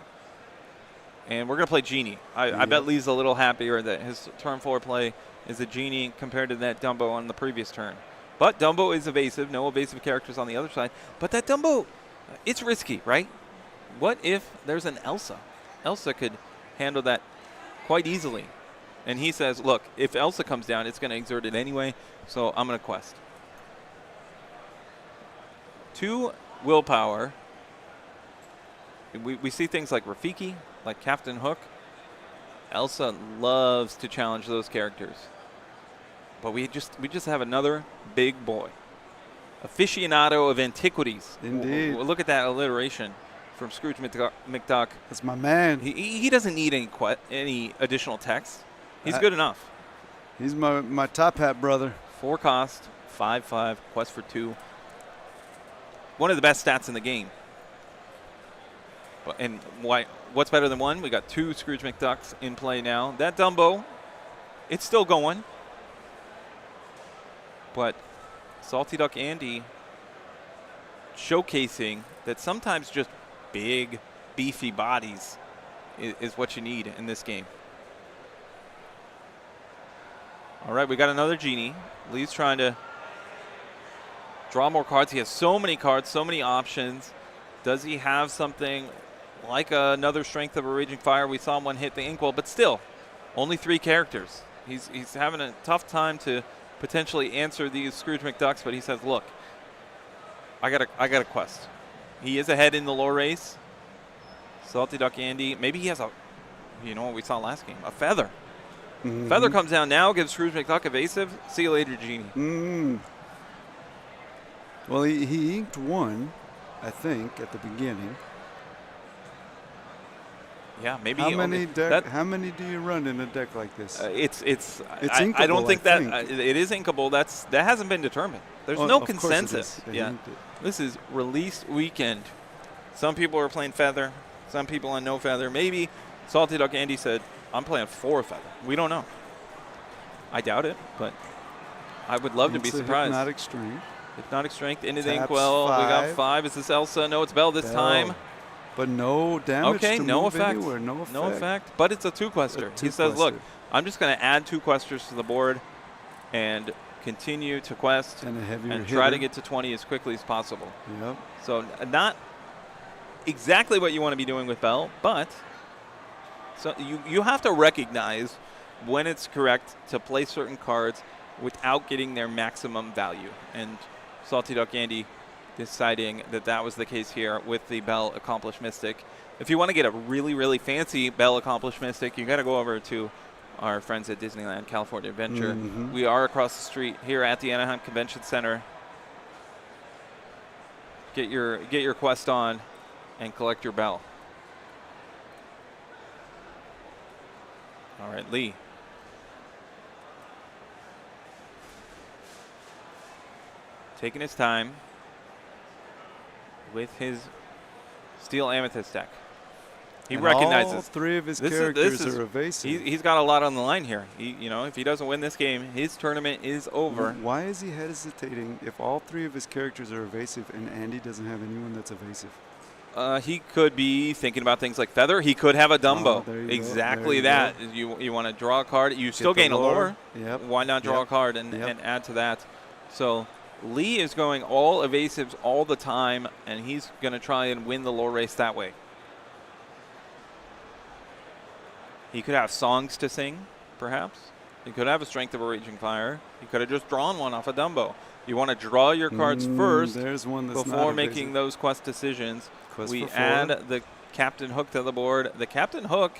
And we're going to play Genie. I bet Lee's a little happier that his turn 4 play is a Genie compared to that Dumbo on the previous turn. But Dumbo is evasive. No evasive characters on the other side. But that Dumbo, it's risky, right? What if there's an Elsa? Elsa could handle that quite easily. And he says, look, if Elsa comes down, it's going to exert it anyway, so I'm going to quest. 2 willpower. We see things like Rafiki, like Captain Hook. Elsa loves to challenge those characters. But we just have another big boy. Aficionado of antiquities. Indeed. Look at that alliteration from Scrooge McDuck. That's my man. He doesn't need any additional text. He's good enough. He's my top hat brother. 4 cost, 5/5, quest for 2. One of the best stats in the game. And what's better than 1? We got 2 Scrooge McDucks in play now. That Dumbo, it's still going. But Salty Duck Andy showcasing that sometimes just big, beefy bodies is what you need in this game. All right, we got another Genie. Lee's trying to draw more cards. He has so many cards, so many options. Does he have something like another Strength of a Raging Fire? We saw one hit the Inkwell, but still, only 3 characters. He's having a tough time to potentially answer these Scrooge McDucks, but he says, look, I got a quest. He is ahead in the lore race. Salty Duck Andy, maybe he has a, you know what we saw last game, a Feather. Mm-hmm. Feather comes down now, gives Scrooge McDuck evasive. See you later, Genie. Well, he inked one, I think, at the beginning. Yeah, maybe. How many do you run in a deck like this? It's inkable, I don't think that think. It is inkable. That hasn't been determined. There's no consensus. Yeah, this is release weekend. Some people are playing Feather. Some people on no Feather. Maybe Salty Duck Andy said, "I'm playing 4 Feather." We don't know. I doubt it, but I would love to be surprised. Hypnotic Strength. Hypnotic Strength into the Taps Inkwell. We got 5. 5. Is this Elsa? No, it's Belle this time. But no damage Okay, to no move effect. anywhere. No effect. No effect. But it's a 2-quester. He says, look, I'm just going to add 2 questers to the board and continue to quest And a heavier and try to hitter. get to 20 as quickly as possible. Yep. So not exactly what you want to be doing with Belle, but so you have to recognize when it's correct to play certain cards without getting their maximum value. And Salty Duck Andy deciding that was the case here with the Belle Accomplished Mystic. If you want to get a really, really fancy Belle Accomplished Mystic, you got to go over to our friends at Disneyland California Adventure. Mm-hmm. We are across the street here at the Anaheim Convention Center. Get your quest on and collect your Belle. All right, Lee. Taking his time with his Steel Amethyst deck. He And recognizes all 3 of his this characters is are evasive. he's got a lot on the line here. If he doesn't win this game, his tournament is over. Why is he hesitating if all 3 of his characters are evasive and Andy doesn't have anyone that's evasive? He could be thinking about things like Feather. He could have a Dumbo. there you go. Exactly There that. You want to draw a card. You still the gain a lore. Yep. Why not draw a card and add to that? So Lee is going all evasives all the time, and he's going to try and win the lore race that way. He could have songs to sing, perhaps. He could have a Strength of a Raging Fire. He could have just drawn one off a Dumbo. You want to draw your cards first There's one that's before not making evasive. those quest decisions. Quest We for 4. add the Captain Hook to the board. The Captain Hook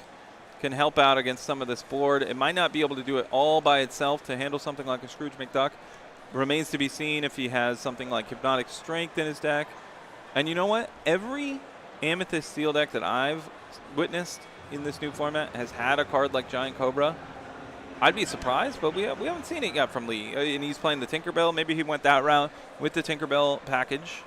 can help out against some of this board. It might not be able to do it all by itself to handle something like a Scrooge McDuck. Remains to be seen if he has something like Hypnotic Strength in his deck. And you know what? Every Amethyst Steel deck that I've witnessed in this new format has had a card like Giant Cobra. I'd be surprised, but we haven't seen it yet from Lee. And he's playing the Tinkerbell. Maybe he went that route with the Tinkerbell package.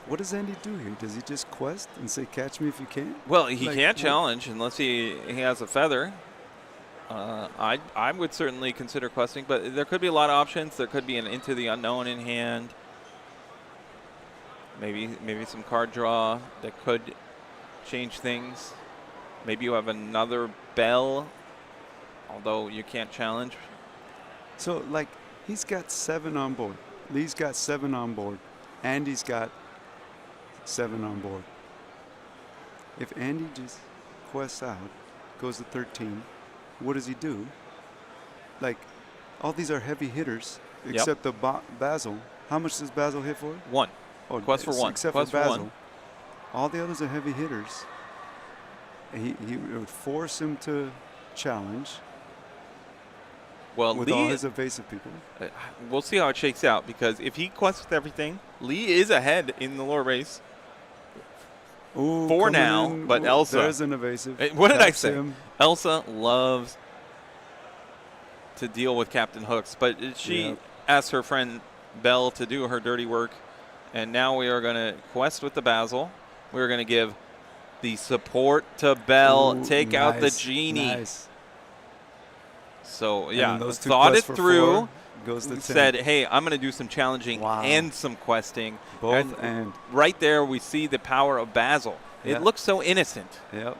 What does Andy do here? Does he just quest and say, catch me if you can? Well, he Like, can't what- challenge unless he has a Feather. I would certainly consider questing, but there could be a lot of options. There could be an Into the Unknown in hand. Maybe some card draw that could change things. Maybe you have another Belle, although you can't challenge. So, like, he's got 7 on board. Lee's got 7 on board. Andy's got 7 on board. If Andy just quests out, goes to 13, what does he do? Like, all these are heavy hitters, except the Basil. How much does Basil hit for? 1. Oh, Quest for 1. Except Quest for for Basil. 1. All the others are heavy hitters. He would force him to challenge Well, with Lee, all his evasive people. we'll see how it shakes out, because if he quests with everything, Lee is ahead in the lore race. Ooh, For coming now, in, but ooh, Elsa. There's an evasive. What did I Taps say? him. Elsa loves to deal with Captain Hooks, but she asked her friend Belle to do her dirty work, and now we are going to quest with the Basil. We're going to give the support to Belle, Ooh, take out the nice, Genie. Nice. So, And yeah, those 2 thought it quests for through, 4. goes to 10. said, hey, I'm going to do some challenging Wow. and some questing. Both and. Right there, we see the power of Basil. Yeah. It looks so innocent, Yep.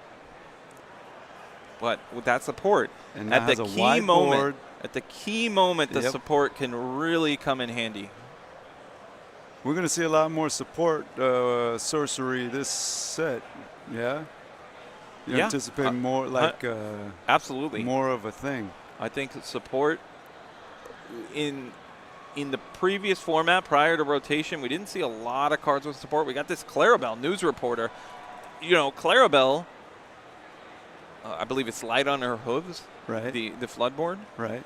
but with that support, And at now has the a key whiteboard. moment, the Yep. support can really come in handy. We're going to see a lot more support sorcery this set. Yeah? You Yeah. anticipate more like Absolutely. more of a thing. I think support in the previous format prior to rotation, we didn't see a lot of cards with support. We got this Clarabelle news reporter. You know, Clarabelle, I believe it's light on her hooves, Right. the floodboard. Right.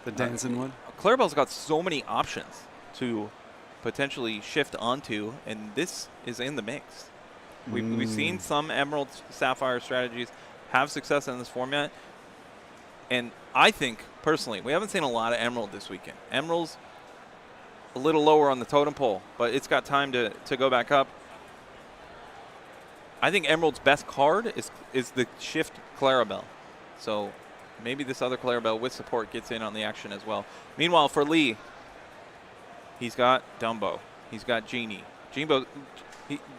The dancing one. Clarabelle's got so many options to potentially shift onto, and this is in the mix. We've seen some Emerald Sapphire strategies have success in this format, and I think, personally, we haven't seen a lot of Emerald this weekend. Emerald's a little lower on the totem pole, but it's got time to go back up. I think Emerald's best card is the Shift Clarabelle. So maybe this other Clarabelle with support gets in on the action as well. Meanwhile, for Lee, he's got Dumbo. He's got Genie.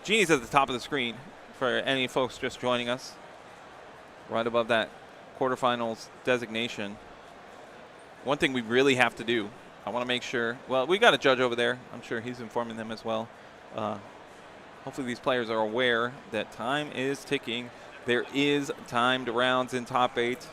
Genie's at the top of the screen for any folks just joining us. Right above that quarterfinals designation. One thing we really have to do, I want to make sure, well, we got a judge over there. I'm sure he's informing them as well. Hopefully these players are aware that time is ticking. There is timed rounds in top 8.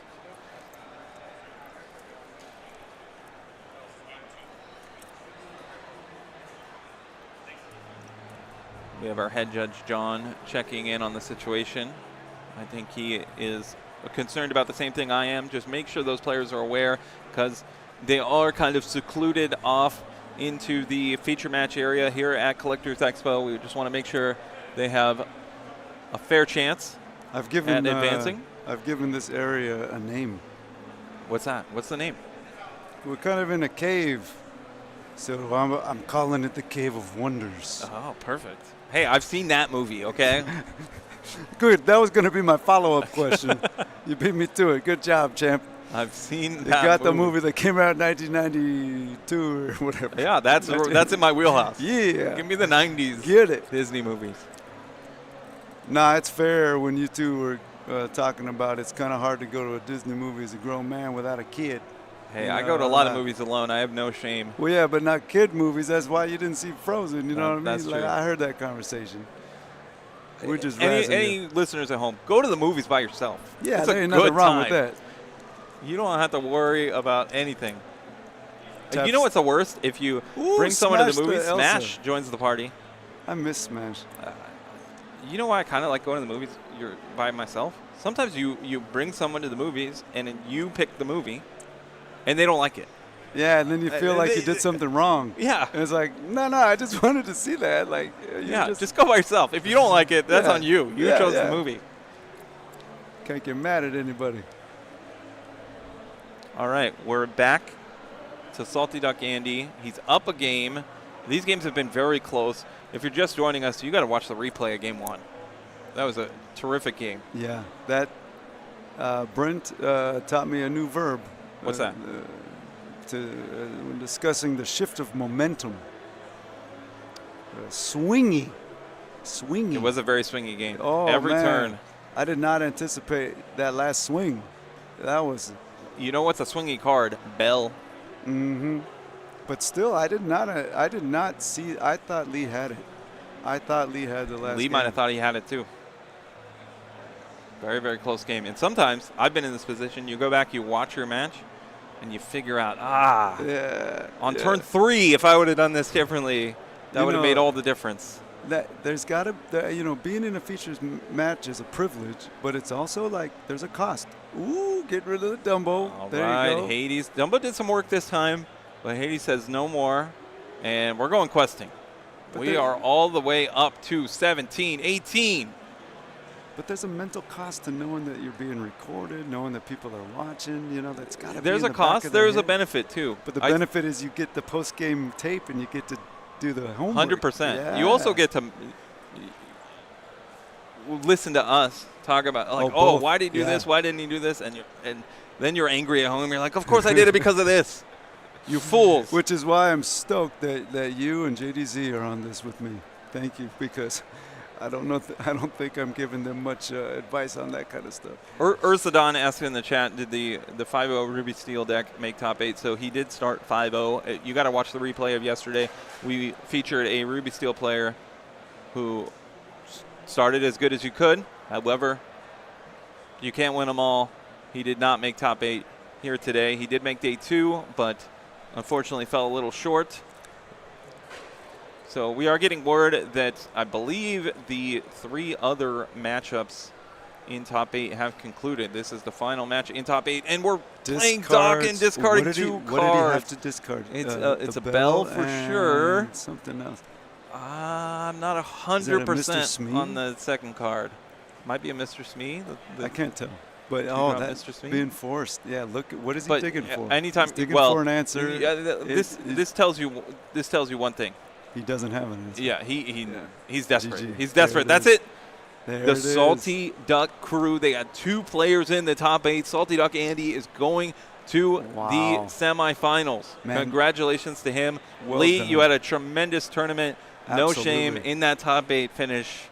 We have our head judge, John, checking in on the situation. I think he is concerned about the same thing I am. Just make sure those players are aware, because they are kind of secluded off into the feature match area here at Collectors Expo. We just want to make sure they have a fair chance at advancing. I've given this area a name. What's that? What's the name? We're kind of in a cave, so I'm calling it the Cave of Wonders. Oh, perfect. Hey, I've seen that movie, okay? Good. That was going to be my follow-up question. You beat me to it. Good job, champ. I've seen You that got the movie that came out in 1992 or whatever. Yeah, that's in my wheelhouse. Yeah. Give me the 90s Get it. Disney movies. Nah, it's fair when you two were talking about it's kind of hard to go to a Disney movie as a grown man without a kid. Hey, You I know, go to a lot of movies alone. I have no shame. Well, yeah, but not kid movies. That's why you didn't see Frozen. You know what I mean? That's Like, true. I heard that conversation. We're just Any razzing you. listeners at home, go to the movies by yourself. Yeah, it's there a ain't good nothing wrong time. with that. You don't have to worry about anything. Taps- You know what's the worst? If you Ooh, bring someone to the Smash movies, the Elsa. Smash joins the party. I miss Smash. You know why I kind of like going to the movies by myself? Sometimes you bring someone to the movies and then you pick the movie and they don't like it. Yeah, and then you feel like you did something wrong. Yeah. And it's like, no, I just wanted to see that. Like, Yeah, just go by yourself. If you don't like it, that's Yeah. on you. You Yeah, chose yeah. the movie. Can't get mad at anybody. All right, we're back to Salty Duck Andy. He's up a game. These games have been very close. If you're just joining us, you got to watch the replay of Game 1. That was a terrific game. Yeah, that Brent taught me a new verb. What's that? When discussing the shift of momentum. Swingy. It was a very swingy game. Oh, Every man. turn. I did not anticipate that last swing. That was. You know what's a swingy card? Bell. Mm-hmm. But still, I did not see. I thought Lee had it. I thought Lee had the last. Lee game. might have thought he had it too. Very, very close game. And sometimes, I've been in this position, you go back, you watch your match, and you figure out, Yeah. on yeah. turn 3, if I would have done this differently, that You would have know, made all the difference. There's got to, being in a features match is a privilege, but it's also like there's a cost. Ooh, get rid of the Dumbo. All there right, you go. Hades. Dumbo did some work this time, but Hades says no more, and we're going questing. But We are all the way up to 17, 18. But there's a mental cost to knowing that you're being recorded, knowing that people are watching. That's got to be. There's in a the back cost. of the There's a head. benefit, too. But the benefit is you get the post-game tape and you get to do the homework. 100%. Yeah. You also get to listen to us talk about, like, both. why did he do Yeah. this? Why didn't he do this? And then you're angry at home. You're like, of course I did it because of this. You fools. Which is why I'm stoked that you and JDZ are on this with me. Thank you, because I don't know. I don't think I'm giving them much advice on that kind of stuff. Ursadon asked in the chat, did the 5-0 Ruby Steel deck make top 8? So he did start 5-0. You got to watch the replay of yesterday. We featured a Ruby Steel player who started as good as you could. However, you can't win them all. He did not make top 8 here today. He did make day 2, but unfortunately fell a little short. So we are getting word that I believe the 3 other matchups in top 8 have concluded. This is the final match in top 8, and we're playing Doc and discarding 2 cards. What did he have to discard? It's a bell for sure. Something else. I'm not 100% on the second card. Might be a Mr. Smee. I can't tell. But that's Mr. Smee? being forced. Yeah, look, what is he digging for? Anytime, He's digging for an answer. This tells you one thing. He doesn't have an answer. Yeah, he's desperate. GG. He's desperate. There it That's is. it. There The it is. Salty Duck crew. They got 2 players in the top 8. Salty Duck Andy is going to the semifinals. Man. Congratulations to him. Well Lee, done. you had a tremendous tournament. No Absolutely. shame in that top 8 finish.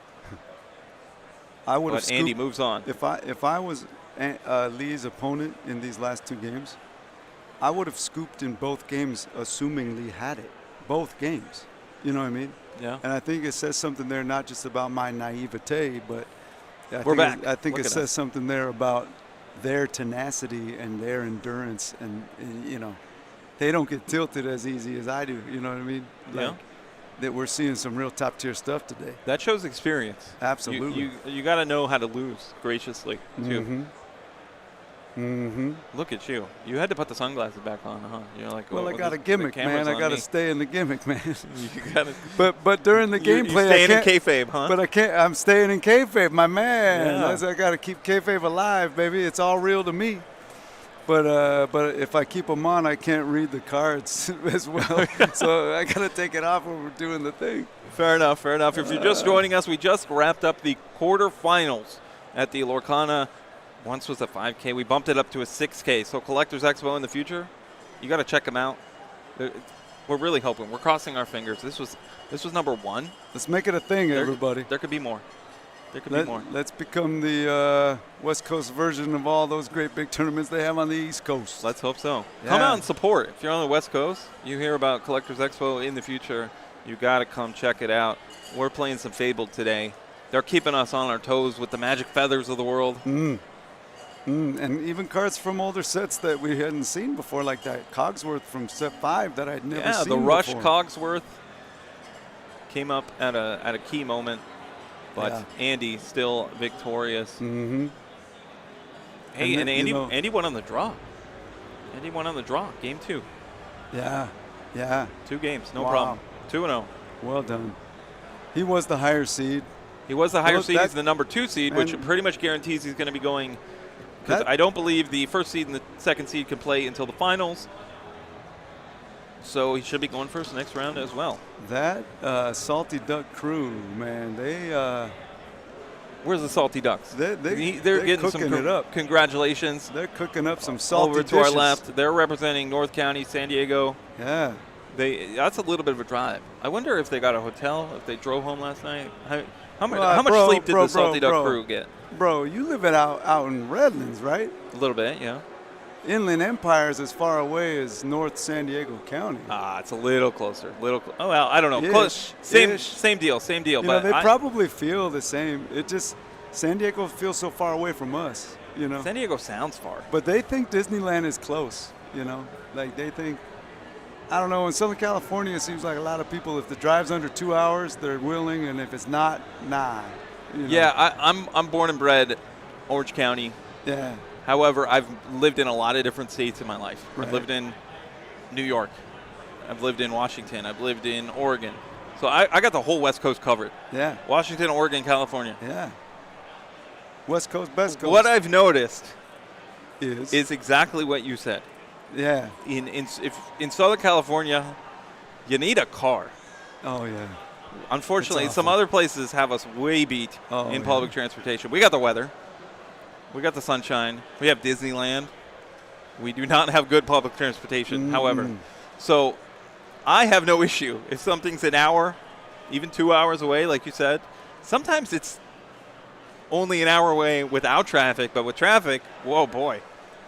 I would have But Andy moves on. If I was Lee's opponent in these last 2 games, I would have scooped in both games, assuming Lee had it. Both games. You know what I mean? Yeah. And I think it says something there, not just about my naivete, but We're back. I think Look it at says us. something there about their tenacity and their endurance, and you know, they don't get tilted as easy as I do. You know what I mean? Yeah. That we're seeing some real top tier stuff today. That shows experience. Absolutely. You got to know how to lose graciously, too. Mm-hmm. Mm-hmm. Look at you. You had to put the sunglasses back on, huh? You're like, Well, oh, I got a the gimmick, camera's man. I on got to me. stay in the gimmick, man. You got to. But during the You gameplay, staying I in can't. kayfabe, huh? But I can't. I'm staying in kayfabe, my man. Yeah. I got to keep kayfabe alive, baby. It's all real to me. But if I keep them on, I can't read the cards as well. So I got to take it off when we're doing the thing. Fair enough, fair enough. If you're just joining us, we just wrapped up the quarterfinals at the Lorcana. Once was a 5K. We bumped it up to a 6K. So Collectors Expo in the future, you got to check them out. We're really hoping. We're crossing our fingers. This was number 1. Let's make it a thing, everybody. There could be more. There could be more. Let's become the West Coast version of all those great big tournaments they have on the East Coast. Let's hope so. Yeah. Come out and support. If you're on the West Coast, you hear about Collectors Expo in the future, you got to come check it out. We're playing some Fabled today. They're keeping us on our toes with the Magic Feathers of the world. And even cards from older sets that we hadn't seen before, like that Cogsworth from set 5 that I'd never seen the Rush before. Cogsworth came up at a key moment, but Yeah. Andy still victorious. Mm-hmm. Hey, And then, Andy, you know- Andy won on the draw. Andy won on the draw. Game 2. Yeah. 2 games, no Wow. problem. 2-0. Well done. He was the higher seed. He was the higher Well, seed. that- He's the number 2 seed, which and- pretty much guarantees he's going to be going. Because That- I don't believe the first seed and the second seed can play until the finals. So he should be going first next round as well. That Salty Duck crew, man, Where's the Salty Ducks? they're They're getting some cooking it up. congratulations. They're cooking up some salty Over to our dishes. left, they're representing North County, San Diego. Yeah. That's a little bit of a drive. I wonder if they got a hotel, if they drove home last night. How much Bro, sleep did bro, the Salty bro, Duck bro. crew get? Bro, you live it out in Redlands, right? A little bit, yeah. Inland Empire is as far away as North San Diego County. It's a little closer. Oh, well, I don't know. Ish, Close. Same deal. You know, But they probably feel the same. It just, San Diego feels so far away from us, you know. San Diego sounds far. But they think Disneyland is close, you know. Like they think, I don't know, in Southern California it seems like a lot of people, if the drive's under 2 hours, they're willing, and if it's not, nah. You know? Yeah, I'm born and bred Orange County. Yeah. However, I've lived in a lot of different states in my life. Right. I've lived in New York. I've lived in Washington. I've lived in Oregon. So I got the whole West Coast covered. Yeah. Washington, Oregon, California. Yeah. West Coast, best coast. What I've noticed is exactly what you said. yeah. In Southern California, you need a car. Oh yeah. Unfortunately, It's some awful. other places have us way beat Oh, in yeah. public transportation. We got the weather. We got the sunshine. We have Disneyland. We do not have good public transportation. However, So I have no issue if something's an hour, even 2 hours away, like you said. Sometimes it's only an hour away without traffic, but with traffic, whoa, boy,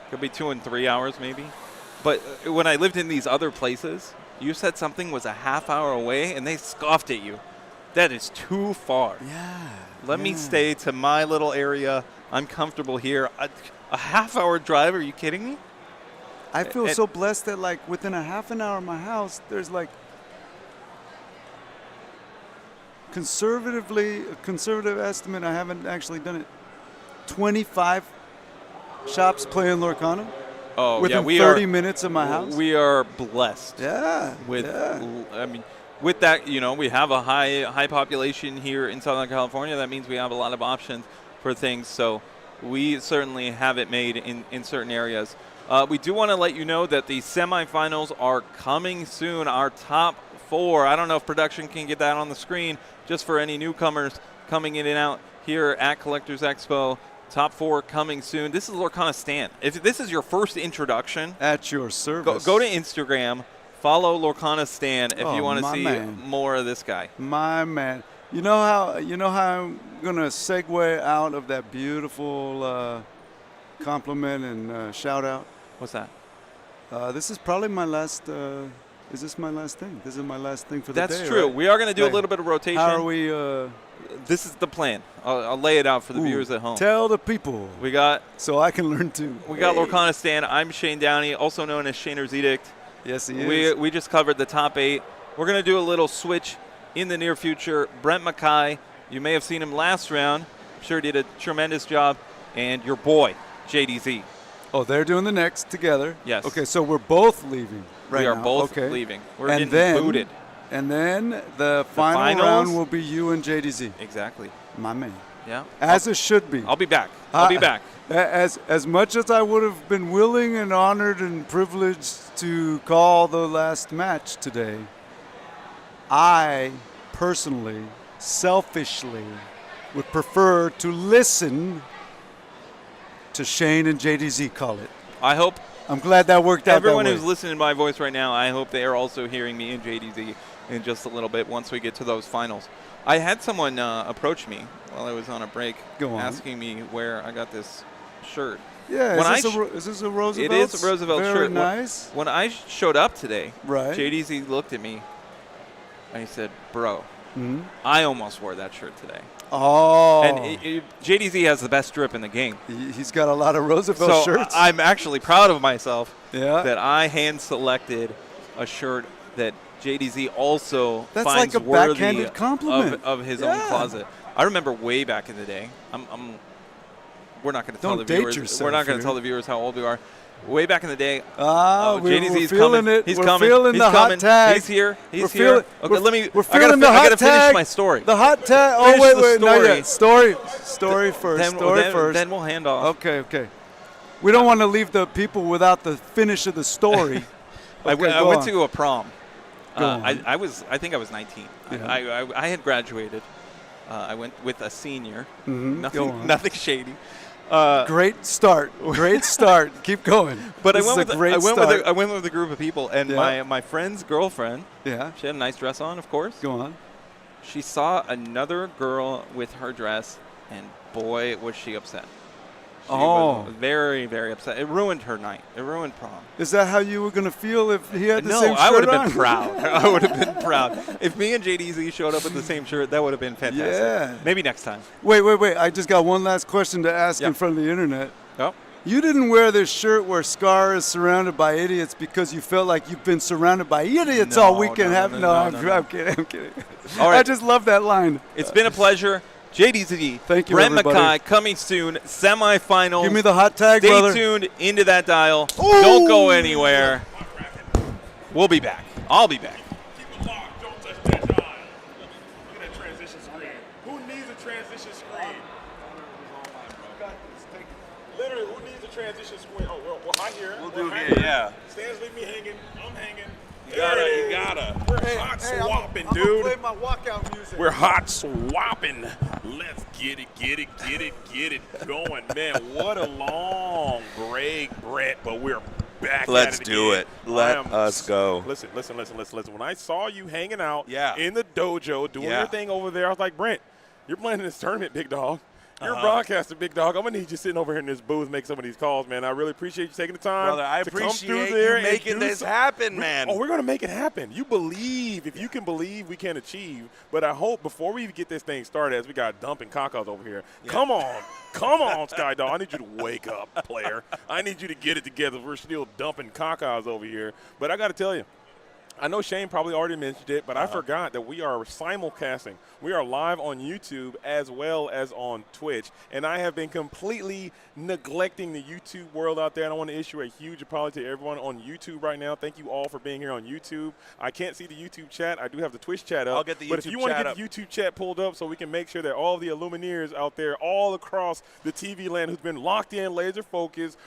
could be 2 and 3 hours maybe. But when I lived in these other places, you said something was a half hour away, and they scoffed at you. That is too far. Yeah. Let me stay to my little area. I'm comfortable here. A half-hour drive? Are you kidding me? I feel so blessed that, like, within a half an hour of my house, there's, like, a conservative estimate, I haven't actually done it, 25 shops playing Lorcana. Oh, within yeah, 30 minutes of my house. We are blessed. Yeah. I mean, with that, we have a high population here in Southern California. That means we have a lot of options for things. So we certainly have it made in certain areas. We do want to let you know that the semifinals are coming soon. Our top 4. I don't know if production can get that on the screen just for any newcomers coming in and out here at Collectors Expo. Top 4 coming soon. This is Lorcana Stan. If this is your first introduction, at your service, go to Instagram, follow Lorcana Stan if you want to see more of this guy. My man. You know how I'm gonna segue out of that beautiful compliment and shout out? What's that? This is probably my last. Is this my last thing? This is my last thing for the day. That's true. Right? We are going to do a little bit of rotation. How are we? This is the plan. I'll lay it out for the viewers at home. Tell the people. We got so I can learn too. We got Lorcana Stan. I'm Shane Downey, also known as Shaner's Edict. Yes, he is. We just covered the top 8. We're going to do a little switch in the near future. Brent Mackay, you may have seen him last round. I'm sure he did a tremendous job. And your boy, JDZ. Oh, they're doing the next together? Yes. Okay, so we're both leaving right now. We are both leaving. We're and getting booted. And then the final round will be you and JDZ. Exactly. My man. Yeah. As it should be. I'll be back. I'll be back. As much as I would have been willing and honored and privileged to call the last match today, I personally, selfishly, would prefer to listen to Shane and JDZ call it. I hope. I'm glad that worked out. Everyone who's listening to my voice right now, I hope they are also hearing me and JDZ in just a little bit once we get to those finals. I had someone approach me while I was on a break, asking me where I got this shirt. Yeah, is this a Roosevelt? It is a Roosevelt shirt. Very nice. When I showed up today, right, JDZ looked at me and he said, "Bro, I almost wore that shirt today." Oh. And JDZ has the best drip in the game. He's got a lot of Roosevelt shirts. I'm actually proud of myself that I hand-selected a shirt that JDZ also That's finds like a worthy backhanded compliment. of his own closet. I remember way back in the day. We're not going to tell the viewers. We're not going to tell the viewers how old we are. Way back in the day, JDZ's feeling coming. it. He's we're coming. Feeling He's the coming. Hot tag. He's here. He's here. here. Okay, let me. We're feeling the hot I got to tag. finish my story. The hot tag. Oh, wait, not yet. Story first. First. Then we'll hand off. Okay. We don't want to leave the people without the finish of the story. I went to a prom. I think I was 19. Yeah. I had graduated. I went with a senior. Mm-hmm. Nothing shady. Great start. Keep going. But I went with a group of people, and my friend's girlfriend. Yeah. She had a nice dress on, of course. Go on. She saw another girl with her dress, and boy, was she upset. She was very, very upset. It ruined her night. It ruined prom. Is that how you were going to feel if he had the same shirt on? No, I would have been proud. I would have been proud. If me and JDZ showed up with the same shirt, that would have been fantastic. Yeah. Maybe next time. Wait. I just got one last question to ask in front of the internet. Oh. You didn't wear this shirt where Scar is surrounded by idiots because you felt like you've been surrounded by idiots all weekend. I'm kidding. All right. I just love that line. It's been a pleasure. JDZ, thank you, Brent everybody. Mackay coming soon. Semifinals. Give me the hot tag, Stay brother. tuned into that dial. Ooh. Don't go anywhere. We'll be back. I'll be back. Keep it locked. Don't touch that dial. Look at that transition screen. Who needs a transition screen? Literally, who needs a transition screen? Oh, we're hot here. We'll do it here, yeah. Stan's leave me hanging. I'm hanging. You gotta. We're hot swapping, I'm dude. gonna play my walkout music. We're hot swapping. Let's get it going. Man, what a long break, Brett. But we're back Let's at it do again. it. Let us go. Listen. When I saw you hanging out Yeah. in the dojo, doing Yeah. your thing over there, I was like, Brent, you're playing in this tournament, big dog. You're a broadcaster, big dog. I'm going to need you sitting over here in this booth make some of these calls, man. I really appreciate you taking the time Brother, I to come through appreciate there you and making do this some- happen, man. Oh, we're going to make it happen. You believe. If you can believe, we can achieve. But I hope before we even get this thing started, as we got dumping cacos over here, come on, Sky Dog. I need you to wake up, player. I need you to get it together. We're still dumping cacos over here. But I got to tell you, I know Shane probably already mentioned it, but I forgot that we are simulcasting. We are live on YouTube as well as on Twitch. And I have been completely neglecting the YouTube world out there. And I want to issue a huge apology to everyone on YouTube right now. Thank you all for being here on YouTube. I can't see the YouTube chat. I do have the Twitch chat up. I'll get the But if YouTube you want to chat get up. the YouTube chat pulled up so we can make sure that all the Illumineers out there all across the TV land who's been locked in, laser focused,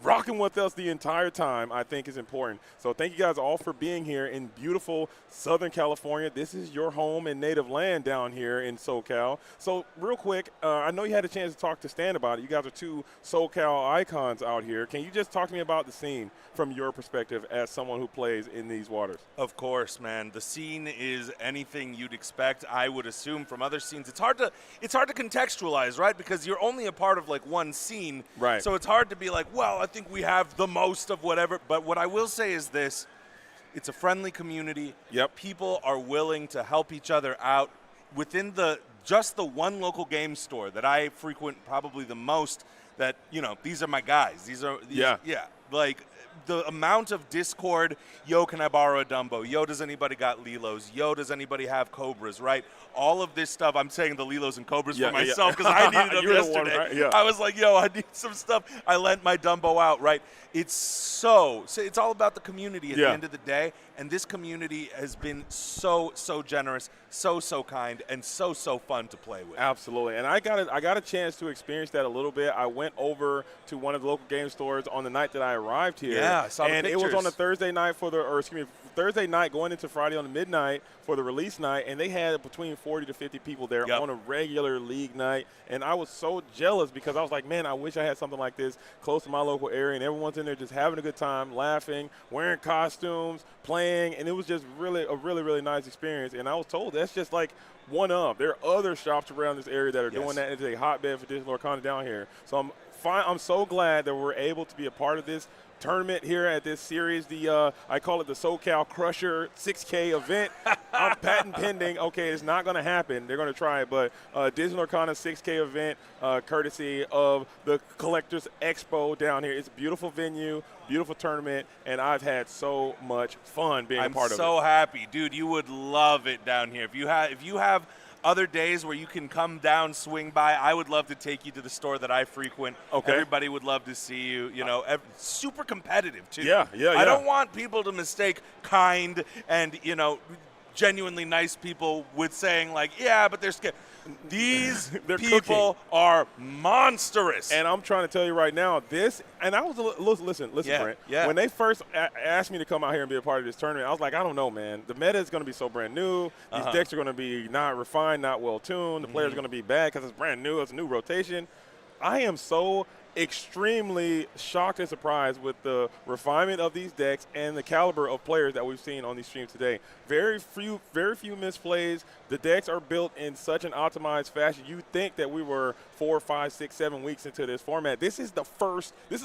rocking with us the entire time, I think is important. So thank you guys all for being here in beautiful Southern California. This is your home and native land down here in SoCal. So real quick, I know you had a chance to talk to Stan about it. You guys are two SoCal icons out here. Can you just talk to me about the scene from your perspective as someone who plays in these waters? Of course, man. The scene is anything you'd expect, I would assume, from other scenes. It's hard to contextualize, right? Because you're only a part of like one scene. Right. So it's hard to be like, well, I think we have the most of whatever. But what I will say is this. It's a friendly community. Yep. People are willing to help each other out within just the one local game store that I frequent probably the most. That, you know, these are my guys. Yeah. Like the amount of Discord, yo, can I borrow a Dumbo? Yo, does anybody got Lilos? Yo, does anybody have Cobras, right? All of this stuff, I'm saying the Lilos and Cobras for myself because I needed them You're the yesterday. one, right? Yeah. I was like, yo, I need some stuff. I lent my Dumbo out, right? It's all about the community at the end of the day. And this community has been so generous, so kind, and so fun to play with. Absolutely, and I got a chance to experience that a little bit. I went over to one of the local game stores on the night that I arrived here. Yeah, I saw the and pictures. it was on a Thursday night Thursday night going into Friday on the midnight for the release night, and they had between 40 to 50 people there on a regular league night, and I was so jealous because I was like, man, I wish I had something like this close to my local area, and everyone's in there just having a good time, laughing, wearing costumes, playing, and it was just really nice experience. And I was told that's just like one of. There are other shops around this area that are doing that. It's a hotbed for Disney Lorcana down here. So I'm so glad that we're able to be a part of this tournament here at this series. I call it the SoCal Crusher 6K event. I'm patent pending. Okay, it's not going to happen. They're going to try it, but Disney Lorcana 6K event, courtesy of the Collectors Expo down here. It's a beautiful venue, beautiful tournament, and I've had so much fun being a part of it. I'm so happy, dude. You would love it down here. If you have other days where you can come down, swing by, I would love to take you to the store that I frequent. Okay. Everybody would love to see you. You know, super competitive too. Yeah. I don't want people to mistake kind and, you know, genuinely nice people with saying like, yeah, but they're scared. These people are monstrous. And I'm trying to tell you right now, and I was listen, Brent. Yeah. When they first asked me to come out here and be a part of this tournament, I was like, I don't know, man. The meta is going to be so brand new. These decks are going to be not refined, not well tuned. The players are going to be bad because it's brand new. It's a new rotation. I am so extremely shocked and surprised with the refinement of these decks and the caliber of players that we've seen on these streams today. Very few misplays. The decks are built in such an optimized fashion. You think that we were 4, 5, 6, 7 weeks into this format. This is the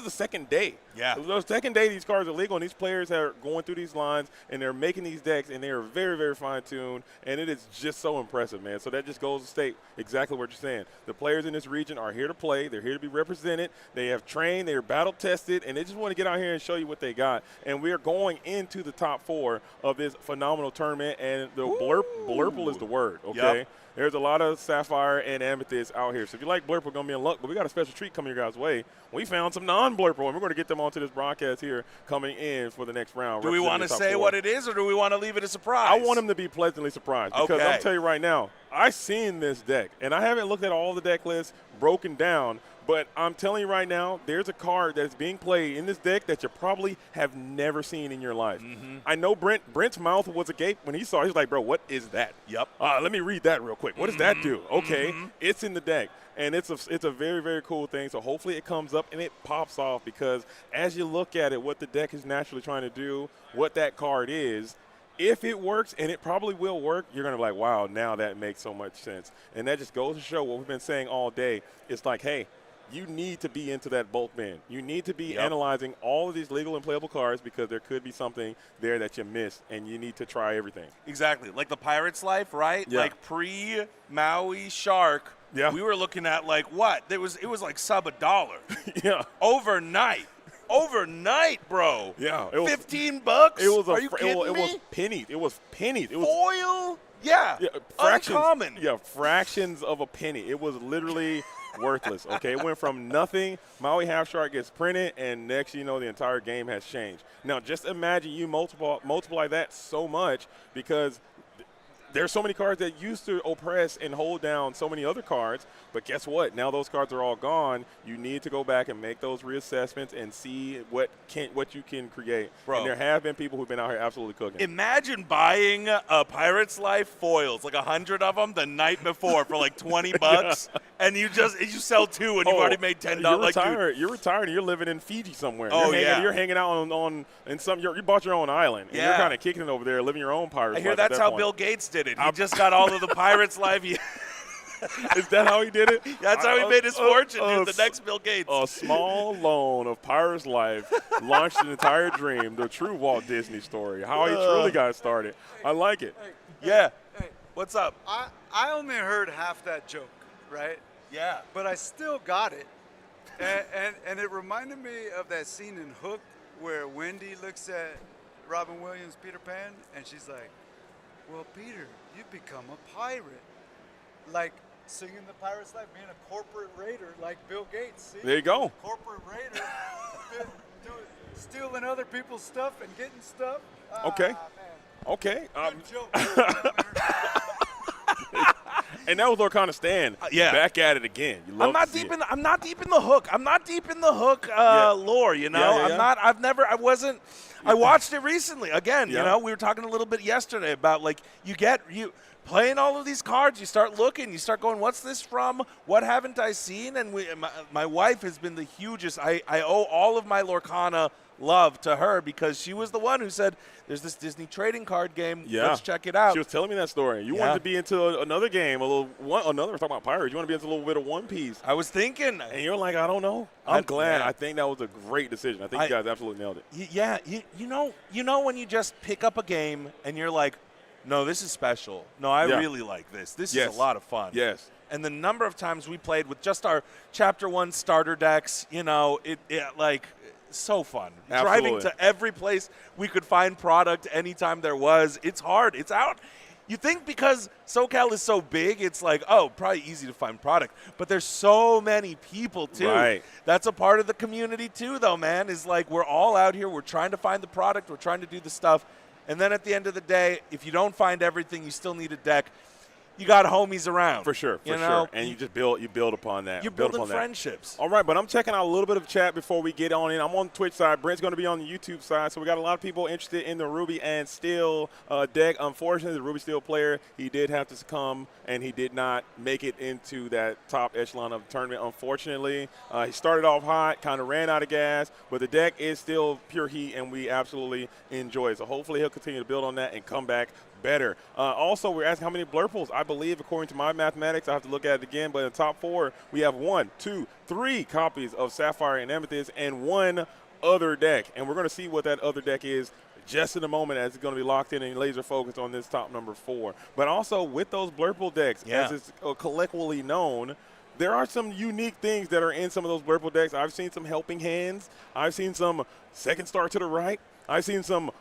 second day. Yeah. The second day these cards are legal, and these players are going through these lines, and they're making these decks, and they are very fine-tuned, and it is just so impressive, man. So that just goes to state exactly what you're saying. The players in this region are here to play. They're here to be represented. They have trained. They are battle-tested, and they just want to get out here and show you what they got. And we are going into the top 4 of this phenomenal tournament, and the blurple is the word, okay? Yep. There's a lot of Sapphire and Amethyst out here. So if you like Blurple, we're going to be in luck. But we got a special treat coming your guys' way. We found some non-Blurple, and we're going to get them onto this broadcast here coming in for the next round. Do we want to say what it is, or do we want to leave it a surprise? I want them to be pleasantly surprised. Because I'll tell you right now, I've seen this deck, and I haven't looked at all the deck lists broken down, But I'm telling you right now, there's a card that's being played in this deck that you probably have never seen in your life. I know Brent's mouth was agape when he saw it. He's like, bro, what is that? Yep. Let me read that real quick. What does that do? Okay, it's in the deck. And it's a very, very cool thing. So hopefully it comes up and it pops off, because as you look at it, what the deck is naturally trying to do, what that card is, if it works, and it probably will work, you're going to be like, wow, now that makes so much sense. And that just goes to show what we've been saying all day. It's like, hey, you need to be into that bulk bin. You need to be analyzing all of these legal and playable cards, because there could be something there that you missed, and you need to try everything. Exactly. Like the Pirate's Life, right? Yeah. Like pre-Maui Shark, we were looking at like what? It was like sub $1. Yeah. Overnight, bro. Yeah. It was, $15? It was Are you kidding it me? was pennies. It was pennies. It was foil? Yeah. fractions. Uncommon. Yeah, fractions of a penny. It was literally worthless. Okay, it went from nothing. Maui Half Shark gets printed, and next you know the entire game has changed. Now just imagine you multiply that so much, because there's so many cards that used to oppress and hold down so many other cards, but guess what? Now those cards are all gone. You need to go back and make those reassessments and see what you can create. Bro. And there have been people who've been out here absolutely cooking. Imagine buying a Pirate's Life foils, like 100 of them, the night before for like $20, and you sell 2 and you've already made $10. You're retired and you're living in Fiji somewhere. Oh, You're hanging out in some. You bought your own island. And you're kind of kicking it over there, living your own Pirate's I hear life that's at that how point. Bill Gates did it. He just got all of the Pirate's Life. Is that how he did it? That's how he made his fortune, dude, the next Bill Gates. A small loan of Pirate's Life launched an entire dream, the true Walt Disney story, how he truly got started. I like it. Yeah. Hey, What's up? I only heard half that joke, right? Yeah. But I still got it. And it reminded me of that scene in Hook where Wendy looks at Robin Williams' Peter Pan, and she's like, well, Peter, you've become a pirate. Like singing the Pirate's Life, being a corporate raider like Bill Gates. See? There you go. Corporate raider, stealing other people's stuff and getting stuff. Okay. Man. Okay. Good joke. And that was Lorcana Stan. Back at it again. I'm not deep in the hook. I'm not deep in the hook lore, you know. I watched it recently. Again, you know, we were talking a little bit yesterday about like you playing all of these cards, you start looking, you start going, what's this from? What haven't I seen? And my wife has been the hugest. I owe all of my Lorcana love to her, because she was the one who said, there's this Disney trading card game. Let's check it out. She was telling me that story. You wanted to be into another game, talking about Pirates. You want to be into a little bit of One Piece. I was thinking. And you're like, I don't know. I'm glad. I think that was a great decision. I think you guys absolutely nailed it. Yeah. You know when you just pick up a game and you're like, no, this is special. No, I really like this. This is a lot of fun. Yes. And the number of times we played with just our Chapter 1 starter decks, you know, it so fun. Absolutely. Driving to every place we could find product anytime there was. It's hard. It's out. You think because SoCal is so big, it's like, oh, probably easy to find product. But there's so many people, too. Right. That's a part of the community, too, though, man, is like we're all out here. We're trying to find the product. We're trying to do the stuff. And then at the end of the day, if you don't find everything, you still need a deck. You got homies around. For sure. And you just build upon that. You're building friendships. All right, but I'm checking out a little bit of chat before we get on in. I'm on the Twitch side. Brent's going to be on the YouTube side. So we got a lot of people interested in the Ruby and Steel deck. Unfortunately, the Ruby Steel player, he did have to succumb, and he did not make it into that top echelon of the tournament, unfortunately. He started off hot, kind of ran out of gas, but the deck is still pure heat, and we absolutely enjoy it. So hopefully he'll continue to build on that and come back better. Also, we're asking how many blurples. I believe, according to my mathematics, I have to look at it again, but in the top 4, we have 1, 2, 3 copies of Sapphire and Amethyst and 1 other deck. And we're going to see what that other deck is just in a moment, as it's going to be locked in and laser focused on this top number 4. But also, with those blurple decks, as it's collectively known, there are some unique things that are in some of those blurple decks. I've seen some helping hands. I've seen some second star to the right. I've seen some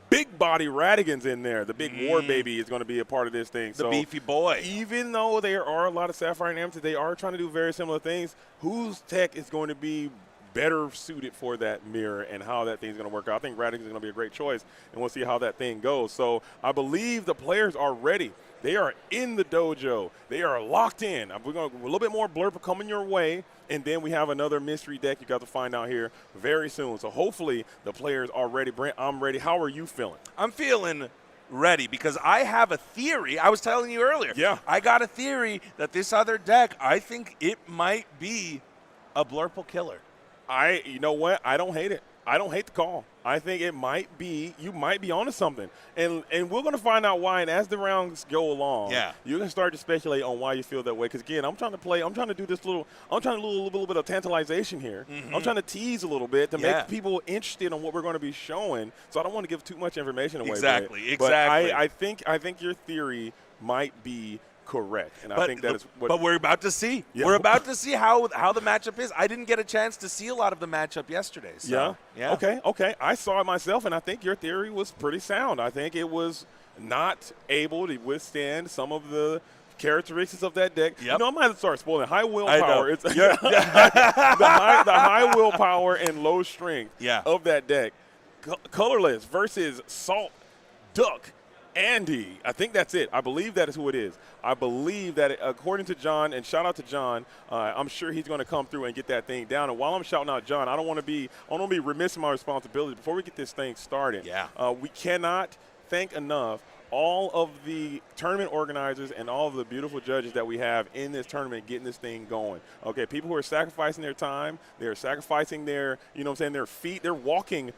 big body Radigans in there. The big war baby is going to be a part of this thing. The beefy boy. Even though there are a lot of Sapphire and Amethyst, they are trying to do very similar things. Whose tech is going to be better suited for that mirror and how that thing's going to work out. I think Radix is going to be a great choice, and we'll see how that thing goes. So I believe the players are ready. They are in the dojo. They are locked in. We're going to a little bit more blurb coming your way, and then we have another mystery deck you got to find out here very soon. So hopefully the players are ready. Brent, I'm ready. How are you feeling? I'm feeling ready because I have a theory. I was telling you earlier. Yeah. I got a theory that this other deck, I think it might be a Blurple killer. You know what? I don't hate it. I don't hate the call. I think it might be, you might be onto something. And we're going to find out why. And as the rounds go along, you can start to speculate on why you feel that way. Because, again, I'm trying to do this little bit of tantalization here. I'm trying to tease a little bit to make people interested in what we're going to be showing. So I don't want to give too much information away. Exactly. But I think your theory might be correct, and I think that is what. But we're about to see. Yeah. We're about to see how the matchup is. I didn't get a chance to see a lot of the matchup yesterday. So, yeah. Okay. I saw it myself, and I think your theory was pretty sound. I think it was not able to withstand some of the characteristics of that deck. Yep. I might have to start spoiling. High willpower. The high willpower and low strength of that deck. Colorless versus Salt Duck Andy. I think that's it. I believe that is who it is. I believe that, according to John, and shout out to John, I'm sure he's going to come through and get that thing down. And while I'm shouting out John, I don't want to be remiss in my responsibility. Before we get this thing started, we cannot thank enough all of the tournament organizers and all of the beautiful judges that we have in this tournament getting this thing going. Okay, people who are sacrificing their time, they're sacrificing their, their feet, they're walking.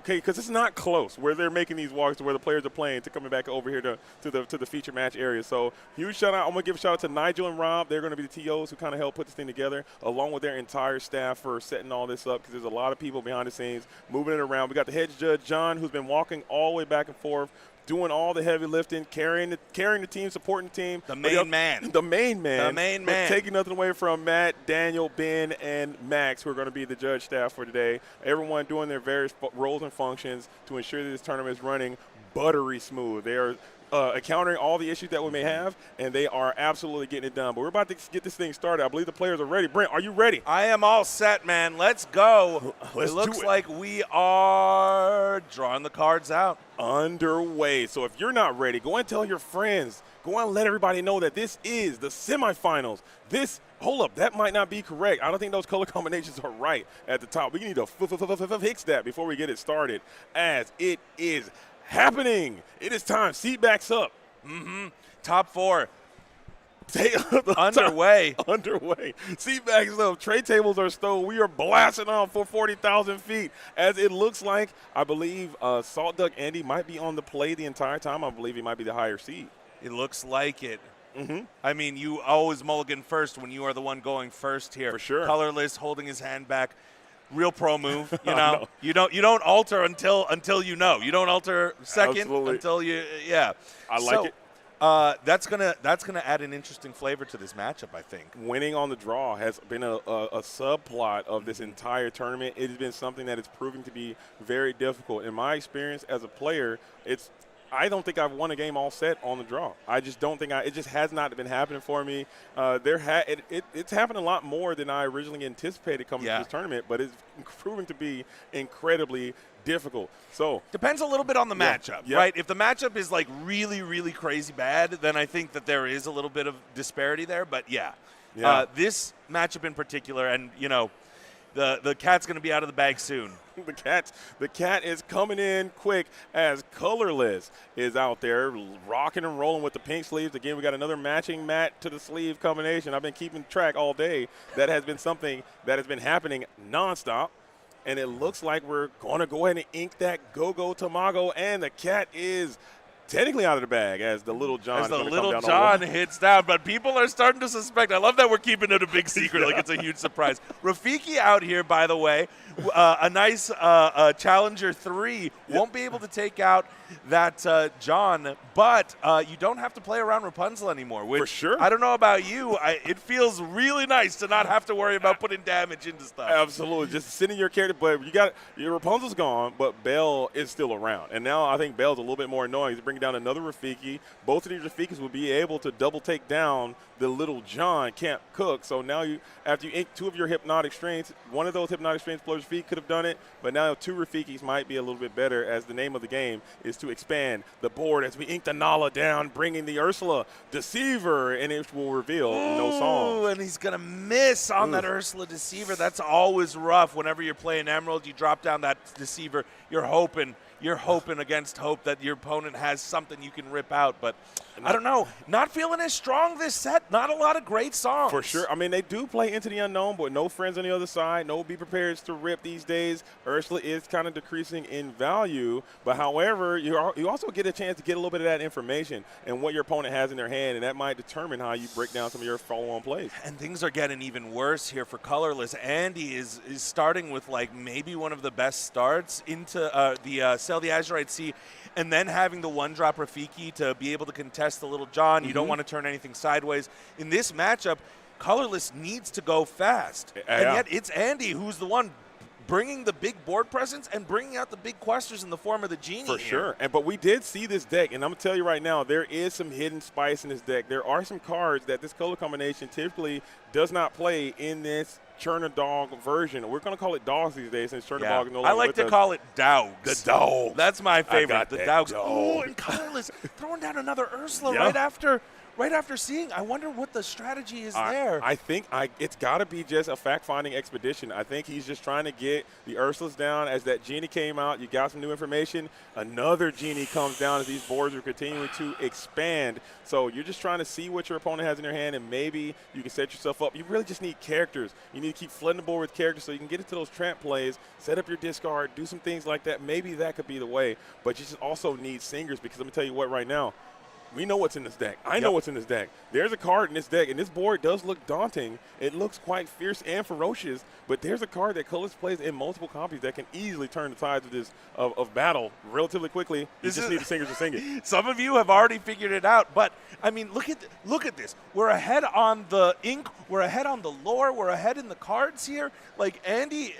Because it's not close where they're making these walks to where the players are playing to coming back over here to the feature match area. So huge shout out. I'm going to give a shout out to Nigel and Rob. They're going to be the TOs who kind of helped put this thing together, along with their entire staff for setting all this up, because there's a lot of people behind the scenes moving it around. We got the head judge, John, who's been walking all the way back and forth, doing all the heavy lifting, carrying the team, supporting the team. The main man. The main man. Taking nothing away from Matt, Daniel, Ben, and Max, who are going to be the judge staff for today. Everyone doing their various roles and functions to ensure that this tournament is running buttery smooth. They are encountering all the issues that we may have, and they are absolutely getting it done. But we're about to get this thing started. I believe the players are ready. Brent, are you ready? I am all set, man. Let's go. It looks like we are drawing the cards out. Underway. So if you're not ready, go and tell your friends. Go and let everybody know that this is the semifinals. Hold up, that might not be correct. I don't think those color combinations are right at the top. We need to fix that before we get it started, as it is happening. It is time. Seat backs up. Top four. Underway. Seat backs up. Tray tables are stowed. We are blasting off for 40,000 feet. As it looks like, I believe Salt Duck Andy might be on the play the entire time. I believe he might be the higher seed. It looks like it. I mean, you always mulligan first when you are the one going first here. For sure. Colorless, holding his hand back. Real pro move, no. You don't alter until you know. You don't alter second until you I like it. That's gonna add an interesting flavor to this matchup, I think. Winning on the draw has been a subplot of this entire tournament. It has been something that is proving to be very difficult. In my experience as a player, I don't think I've won a game all set on the draw. I just don't think it just has not been happening for me. It's happened a lot more than I originally anticipated coming to this tournament, but it's proving to be incredibly difficult. So depends a little bit on the matchup, right? If the matchup is like really, really crazy bad, then I think that there is a little bit of disparity there. But this matchup in particular, and the cat's going to be out of the bag soon. The cat is coming in quick as Colorless is out there rocking and rolling with the pink sleeves. Again, we got another matching mat to the sleeve combination. I've been keeping track all day. That has been something that has been happening nonstop. And it looks like we're going to go ahead and ink that Go-Go Tamago, and the cat is technically out of the bag as the little John. As the little John hits down, but people are starting to suspect. I love that we're keeping it a big secret, like it's a huge surprise. Rafiki out here, by the way, a nice Challenger 3. Won't be able to take out that John, but you don't have to play around Rapunzel anymore. Which, for sure. I don't know about you. It feels really nice to not have to worry about putting damage into stuff. Absolutely. Just sitting your character, but your Rapunzel's gone, but Belle is still around. And now I think Belle's a little bit more annoying. He's bringing bringing down another Rafiki. Both of these Rafikis will be able to double take down the Little John, Can't Cook. So now after you ink 2 of your hypnotic strains, one of those hypnotic strains plus Rafiki could have done it, but now 2 Rafikis might be a little bit better, as the name of the game is to expand the board as we ink the Nala down, bringing the Ursula Deceiver, and it will reveal no songs. And he's going to miss on that Ursula Deceiver. That's always rough. Whenever you're playing Emerald, you drop down that Deceiver, you're hoping against hope that your opponent has something you can rip out. But I don't know. Not feeling as strong this set. Not a lot of great songs. For sure. I mean, they do play Into the Unknown, but no friends on the other side. No Be Prepared to Rip these days. Ursula is kind of decreasing in value. But however, you also get a chance to get a little bit of that information and what your opponent has in their hand, and that might determine how you break down some of your follow-on plays. And things are getting even worse here for Colorless. Andy is starting with like maybe one of the best starts into the Sell the Azurite Sea, and then having the 1-drop Rafiki to be able to contest the Little John. You don't want to turn anything sideways. In this matchup, Colorless needs to go fast. And yet it's Andy who's the one bringing the big board presence and bringing out the big questers in the form of the Genie. For sure. But we did see this deck, and I'm going to tell you right now, there is some hidden spice in this deck. There are some cards that this color combination typically does not play in this Churna Dog version. We're going to call it dogs these days since Churna Dog is no longer I like to call it dogs. The dogs. That's my favorite. The dogs. Dog. Oh, and Colorless throwing down another Ursula right after seeing. I wonder what the strategy is there. I think it's got to be just a fact-finding expedition. I think he's just trying to get the Ursulas down. As that Genie came out, you got some new information. Another Genie comes down as these boards are continuing to expand. So you're just trying to see what your opponent has in their hand, and maybe you can set yourself up. You really just need characters. You need to keep flooding the board with characters so you can get into those tramp plays, set up your discard, do some things like that. Maybe that could be the way. But you just also need singers, because let me tell you what right now, we know what's in this deck. I know what's in this deck. There's a card in this deck, and this board does look daunting. It looks quite fierce and ferocious, but there's a card that Colorless plays in multiple copies that can easily turn the tides of this of battle relatively quickly. You just need the singers to sing it. Some of you have already figured it out, but I mean, look at this. We're ahead on the ink. We're ahead on the lore. We're ahead in the cards here. Like Andy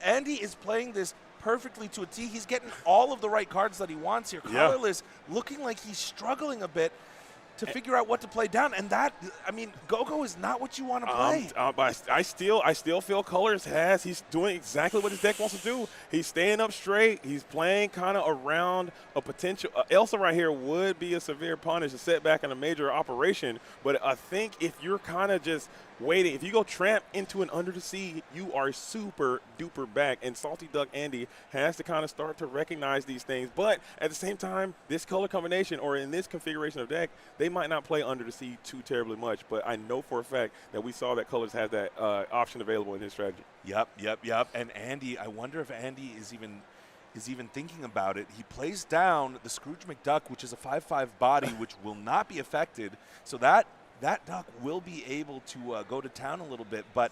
is playing this perfectly to a T. He's getting all of the right cards that he wants here. Colorless looking like he's struggling a bit to figure out what to play down, and that, I mean, Go-Go is not what you want to play. I still feel Colors he's doing exactly what his deck wants to do. He's staying up straight. He's playing kind of around a potential. Elsa right here would be a severe punish, a setback, and a major operation, but I think if you're kind of just waiting, if you go tramp into an Under the Sea, you are super duper back, and Salty Duck Andy has to kind of start to recognize these things. But at the same time, this color combination, or in this configuration of deck, they might not play Under the Sea too terribly much, but I know for a fact that we saw that Colors has that option available in his strategy. Yep. And Andy, I wonder if Andy is even thinking about it. He plays down the Scrooge McDuck, which is a 5/5 body, which will not be affected. So that duck will be able to go to town a little bit, but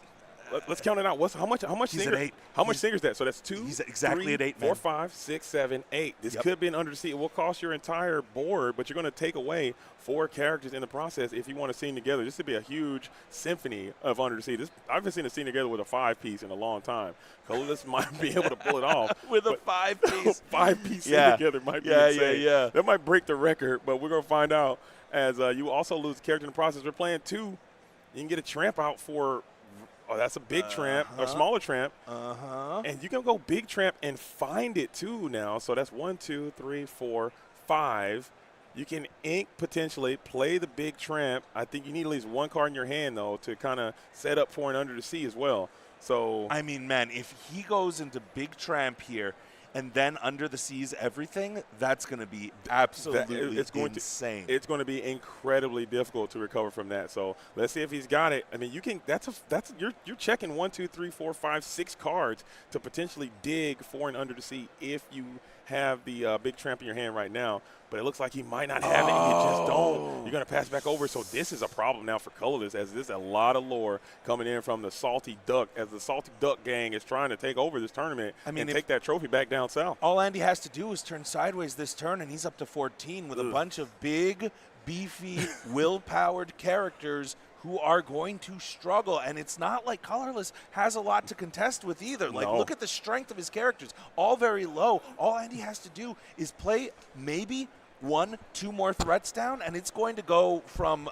let's count it out. How much he's singer? at 8. How much singer is that? So that's 2. He's exactly 3, at 8. 4, 5, 6, 7, 8. This could be an Under the Sea. It will cost your entire board, but you're going to take away 4 characters in the process if you want to sing together. This would be a huge symphony of Under the Sea. I haven't seen a scene together with a 5-piece in a long time. Colorless might be able to pull it off with a 5-piece. 5-piece together might be insane. Yeah. That might break the record, but we're going to find out. As you also lose character in the process. We're playing 2. You can get a tramp out for, that's a big tramp, or smaller tramp. And you can go big tramp and find it too now. So that's 1, 2, 3, 4, 5. You can ink potentially, play the big tramp. I think you need at least 1 card in your hand, though, to kind of set up for an Under the Sea as well. So I mean, man, if he goes into big tramp here, and then Under the Seas everything, that's going to be absolutely insane. It's going to be incredibly difficult to recover from that. So let's see if he's got it. I mean, you can. You're checking 1, 2, 3, 4, 5, 6 cards to potentially dig for an Under the Sea if you have the big tramp in your hand right now. But it looks like he might not have it. You just don't. You're going to pass back over. So this is a problem now for Colorless, as there's a lot of lore coming in from the Salty Duck, as the Salty Duck gang is trying to take over this tournament and take that trophy back down south. All Andy has to do is turn sideways this turn, and he's up to 14 with a bunch of big, beefy, will-powered characters who are going to struggle. And it's not like Colorless has a lot to contest with either. Like, look at the strength of his characters. All very low. All Andy has to do is play maybe 2 more threats down, and it's going to go from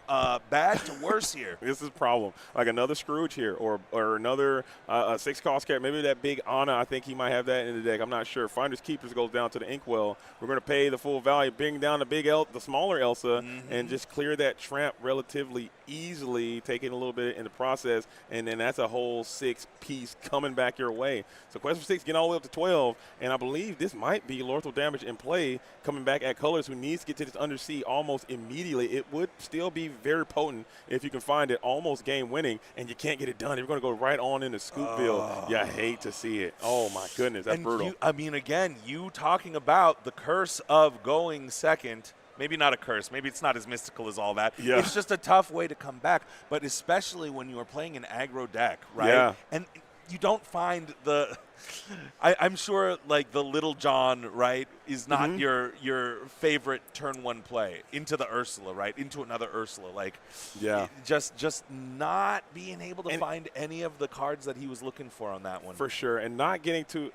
bad to worse here. This is a problem. Like another Scrooge here, or another 6-cost character. Maybe that big Anna. I think he might have that in the deck. I'm not sure. Finders Keepers goes down to the Inkwell. We're going to pay the full value, bring down the smaller Elsa, and just clear that tramp relatively easily, taking a little bit in the process, and then that's a whole 6-piece coming back your way. So Quest for 6 getting all the way up to 12, and I believe this might be Lorthal damage in play coming back at Colors, who needs to get to this Undersea almost immediately. It would still be very potent if you can find it almost game winning, and you can't get it done. You're going to go right on into Scoopville. You hate to see it. Oh, my goodness. That's brutal. Again, you talking about the curse of going second. Maybe not a curse. Maybe it's not as mystical as all that. Yeah. It's just a tough way to come back, but especially when you are playing an aggro deck, right? Yeah. And you don't find the – I'm sure, like, the Little John, right, is not your favorite turn 1 play into the Ursula, right, into another Ursula. Like, just not being able to find any of the cards that he was looking for on that one. For sure, and not getting to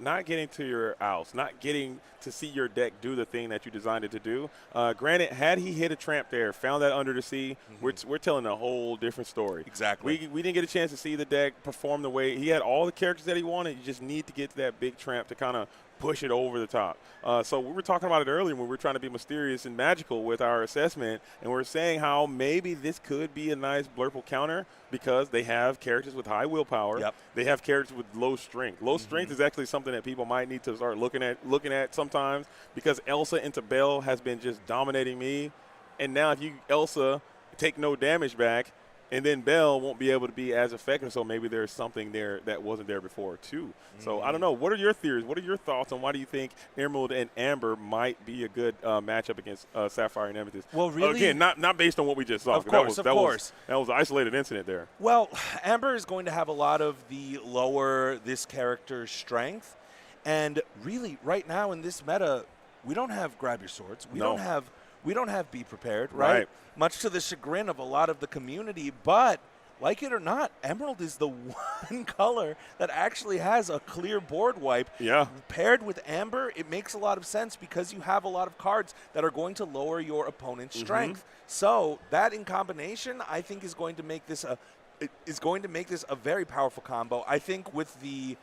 your outs, not getting to see your deck do the thing that you designed it to do. Granted, had he hit a tramp there, found that under the sea, we're telling a whole different story. Exactly. We didn't get a chance to see the deck perform the way he had all the characters that he wanted. You just need to get to that big tramp to kind of push it over the top. So we were talking about it earlier when we were trying to be mysterious and magical with our assessment, and we're saying how maybe this could be a nice Blurple counter because they have characters with high willpower. Yep. They have characters with low strength. Low strength is actually something that people might need to start looking at sometimes, because Elsa into Belle has been just dominating me. And now if you Elsa take no damage back, and then Belle won't be able to be as effective, so maybe there's something there that wasn't there before, too. So I don't know. What are your theories? What are your thoughts on why do you think Emerald and Amber might be a good matchup against Sapphire and Amethyst? Well, really, again, not based on what we just saw. Of course. That was an isolated incident there. Well, Amber is going to have a lot of the lower this character's strength, and really, right now in this meta, we don't have Grab Your Swords. We don't have Be Prepared, right? Much to the chagrin of a lot of the community, but like it or not, Emerald is the one color that actually has a clear board wipe. Yeah. Paired with Amber, it makes a lot of sense because you have a lot of cards that are going to lower your opponent's strength. So that in combination, I think is going to make this a very powerful combo. I think with the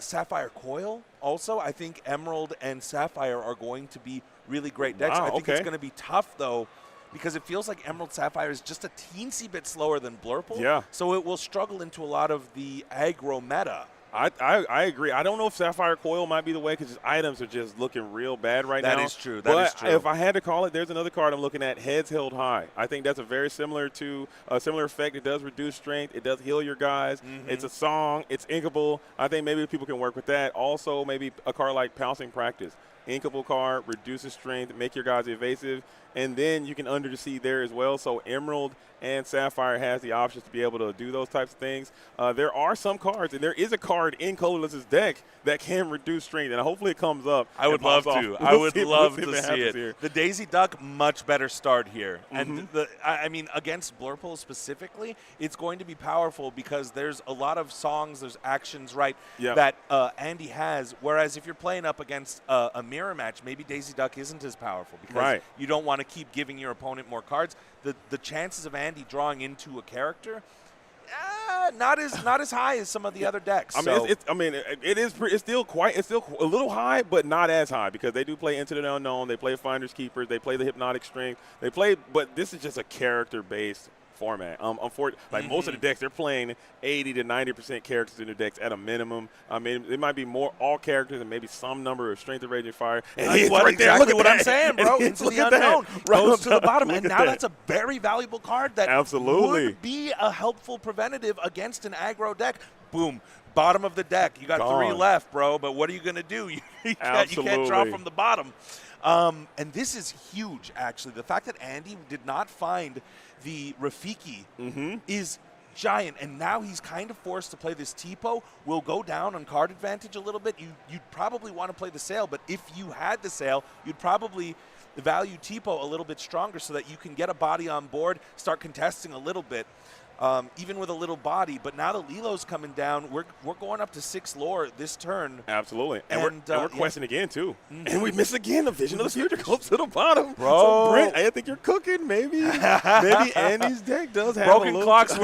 Sapphire Coil also, I think Emerald and Sapphire are going to be really great decks. Wow, I think it's going to be tough, though, because it feels like Emerald Sapphire is just a teensy bit slower than Blurple. Yeah. So it will struggle into a lot of the aggro meta. I agree. I don't know if Sapphire Coil might be the way because his items are just looking real bad right now. That is true. But if I had to call it, there's another card I'm looking at, Heads Held High. I think that's a very similar effect. It does reduce strength. It does heal your guys. It's a song. It's inkable. I think maybe people can work with that. Also, maybe a card like Pouncing Practice. Inkable card, reduces strength, make your guys evasive, and then you can under the sea there as well. So Emerald and Sapphire has the options to be able to do those types of things. There are some cards, and there is a card in Colorless's deck that can reduce strength, and hopefully it comes up. I would love to. I would love to see it. Here. The Daisy Duck, much better start here. And I mean, against Blurple specifically, it's going to be powerful because there's a lot of songs, there's actions, right, that Andy has. Whereas if you're playing up against a mirror match, maybe Daisy Duck isn't as powerful because you don't want to keep giving your opponent more cards. The chances of Andy drawing into a character, not as high as some of the other decks. It's still a little high, but not as high because they do play Into the Unknown. They play Finders Keepers. They play the Hypnotic Strength. But this is just a character-based format. Most of the decks, they're playing 80 to 90% characters in their decks at a minimum. I mean, it might be more all characters and maybe some number of Strength of Raging Fire. And that's exactly what I'm saying, bro. Into the Unknown goes to the bottom, and now that's a very valuable card that would be a helpful preventative against an aggro deck. Boom. Bottom of the deck. You got 3 left, bro, but what are you going to do? You can't draw from the bottom. And this is huge, actually. The fact that Andy did not find the Rafiki is giant, and now he's kind of forced to play this Tipo. Will go down on card advantage a little bit. You'd probably want to play the Sail, but if you had the Sail, you'd probably value Tipo a little bit stronger so that you can get a body on board, start contesting a little bit. even with a little body. But now the Lilo's coming down. We're going up to 6 lore this turn. Absolutely. And we're questing again, too. Mm-hmm. And we miss again. The Vision of the Future goes to the bottom. Bro. So, Brent, I think you're cooking. Maybe Andy's deck does have Broken a little clock's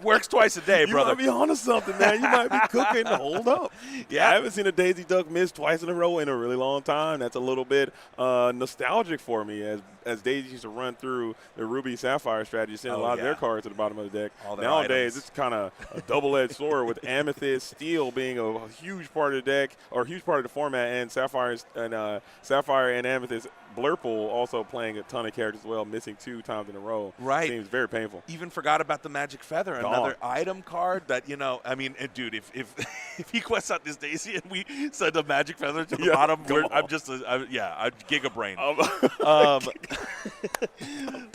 works twice a day, You brother. might be onto something, man. You might be cooking. Hold up. Yeah. I haven't seen a Daisy Duck miss twice in a row in a really long time. That's a little bit nostalgic for me as Daisy used to run through the Ruby Sapphire strategy, sending a lot of their cards to the bottom of the deck. Nowadays, it's kind of a double-edged sword with Amethyst, Steel being a huge part of the deck, or a huge part of the format, and Sapphire and Amethyst Blurple also playing a ton of characters as well, missing 2 times in a row. Right. Seems very painful. Even forgot about the Magic Feather, another item card that, I mean, dude, if if he quests out this Daisy and we send a Magic Feather to the bottom, I'm just, I'm Giga Brain.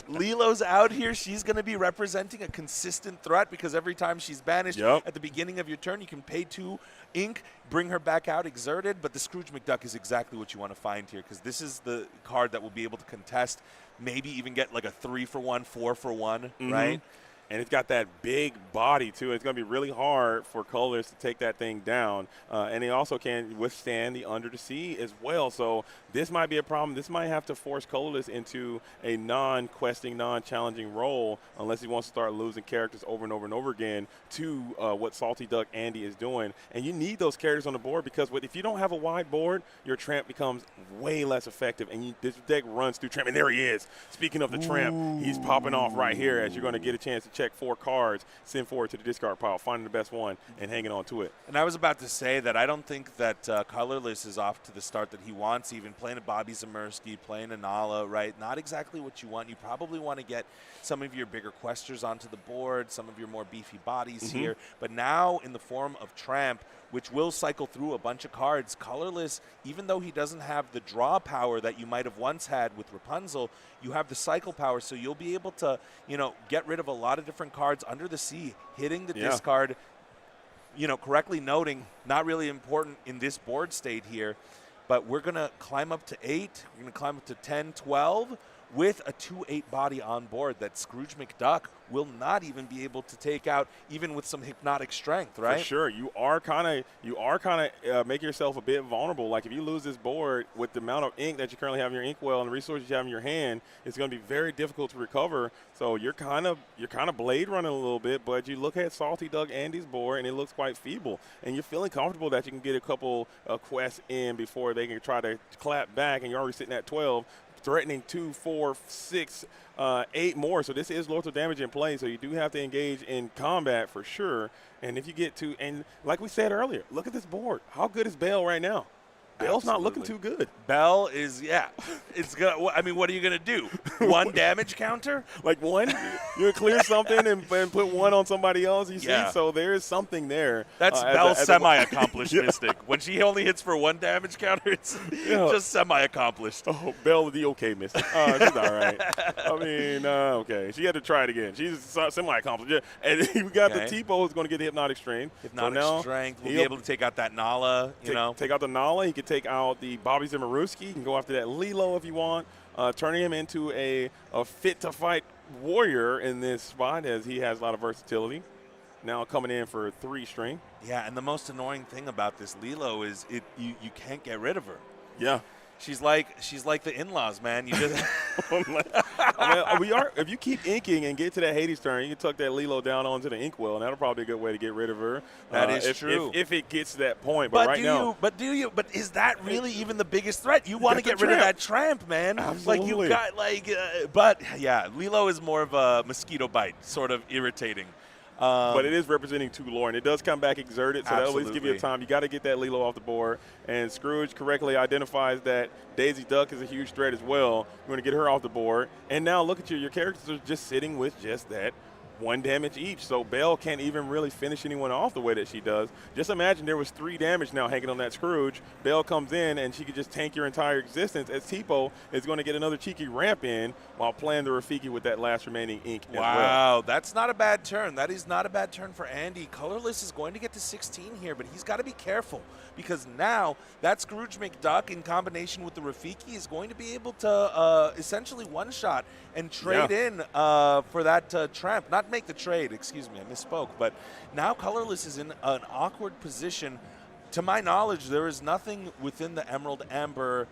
Lilo's out here. She's going to be representing a consistent threat because every time she's banished at the beginning of your turn, you can pay 2 ink, bring her back out exerted. But the Scrooge McDuck is exactly what you want to find here because this is the card that will be able to contest, maybe even get like a 3-for-1, 4-for-1, right? And it's got that big body, too. It's going to be really hard for Colors to take that thing down. And he also can withstand the Under the Sea as well. So this might be a problem. This might have to force Colorless into a non-questing, non-challenging role unless he wants to start losing characters over and over and over again to what Salty Duck Andy is doing. And you need those characters on the board because if you don't have a wide board, your Tramp becomes way less effective. And this deck runs through Tramp. And there he is. Speaking of the Tramp, he's popping off right here as you're going to get a chance to check 4 cards, send forward to the discard pile, finding the best one, and hanging on to it. And I was about to say that I don't think that Colorless is off to the start that he wants, even playing a Bobby Zamersky, playing a Nala, right? Not exactly what you want. You probably want to get some of your bigger questers onto the board, some of your more beefy bodies here. But now in the form of Tramp, which will cycle through a bunch of cards, Colorless, even though he doesn't have the draw power that you might have once had with Rapunzel, you have the cycle power, so you'll be able to, get rid of a lot of different cards under the sea, hitting the discard, correctly noting, not really important in this board state here, but we're going to climb up to 8, we're going to climb up to 10, 12, with a 2/8 body on board that Scrooge McDuck will not even be able to take out, even with some hypnotic strength, right? For sure. You are kind of making yourself a bit vulnerable. Like if you lose this board with the amount of ink that you currently have in your inkwell and the resources you have in your hand, it's going to be very difficult to recover. So you're kind of blade running a little bit, but you look at Salty Duck Andy's board and it looks quite feeble. And you're feeling comfortable that you can get a couple quests in before they can try to clap back, and you're already sitting at 12. Threatening 2, 4, 6, 8 more. So this is lethal damage in play. So you do have to engage in combat for sure. And if you get to, and like we said earlier, look at this board. How good is Bale right now? Bell's not looking too good. Bell is, it's gonna. I mean, what are you gonna do? 1 damage counter? Like 1? You clear something and put 1 on somebody else. You see, so there is something there. That's Bell's semi-accomplished Mystic. When she only hits for 1 damage counter, it's just semi-accomplished. Oh, Bell the okay Mystic. She's all right. I mean, okay. She had to try it again. She's semi-accomplished. Yeah. And we got the T-Bow who's going to get the Hypnotic Strain. Hypnotic Strength. We'll be able to take out that Nala. Take out the Nala. He could take out the Bobby Zameruski. You can go after that Lilo if you want, turning him into a fit-to-fight warrior in this spot as he has a lot of versatility. Now coming in for 3 string. Yeah, and the most annoying thing about this Lilo is you can't get rid of her. Yeah. She's like the in-laws, man. You just if you keep inking and get to that Hades turn, you can tuck that Lilo down onto the inkwell, and that'll probably be a good way to get rid of her. That is true. If it gets to that point. But is that really even the biggest threat? You want to get rid of that Tramp, man. Absolutely. But yeah, Lilo is more of a mosquito bite, sort of irritating. But it is representing 2 lore, and it does come back exerted, so that'll at least give you a time. You got to get that Lilo off the board, and Scrooge correctly identifies that Daisy Duck is a huge threat as well. You're going to get her off the board, and now look at you. Your characters are just sitting with just that 1 damage each, so Belle can't even really finish anyone off the way that she does. Just imagine there was 3 damage now hanging on that Scrooge. Belle comes in, and she could just tank your entire existence as Tipo is going to get another cheeky ramp in while playing the Rafiki with that last remaining ink as well. Wow, that's not a bad turn. That is not a bad turn for Andy. Colorless is going to get to 16 here, but he's got to be careful because now that Scrooge McDuck in combination with the Rafiki is going to be able to essentially one-shot and trade in for that Tramp. Not make the trade. Excuse me, I misspoke. But now Colorless is in an awkward position. To my knowledge, there is nothing within the Emerald Amber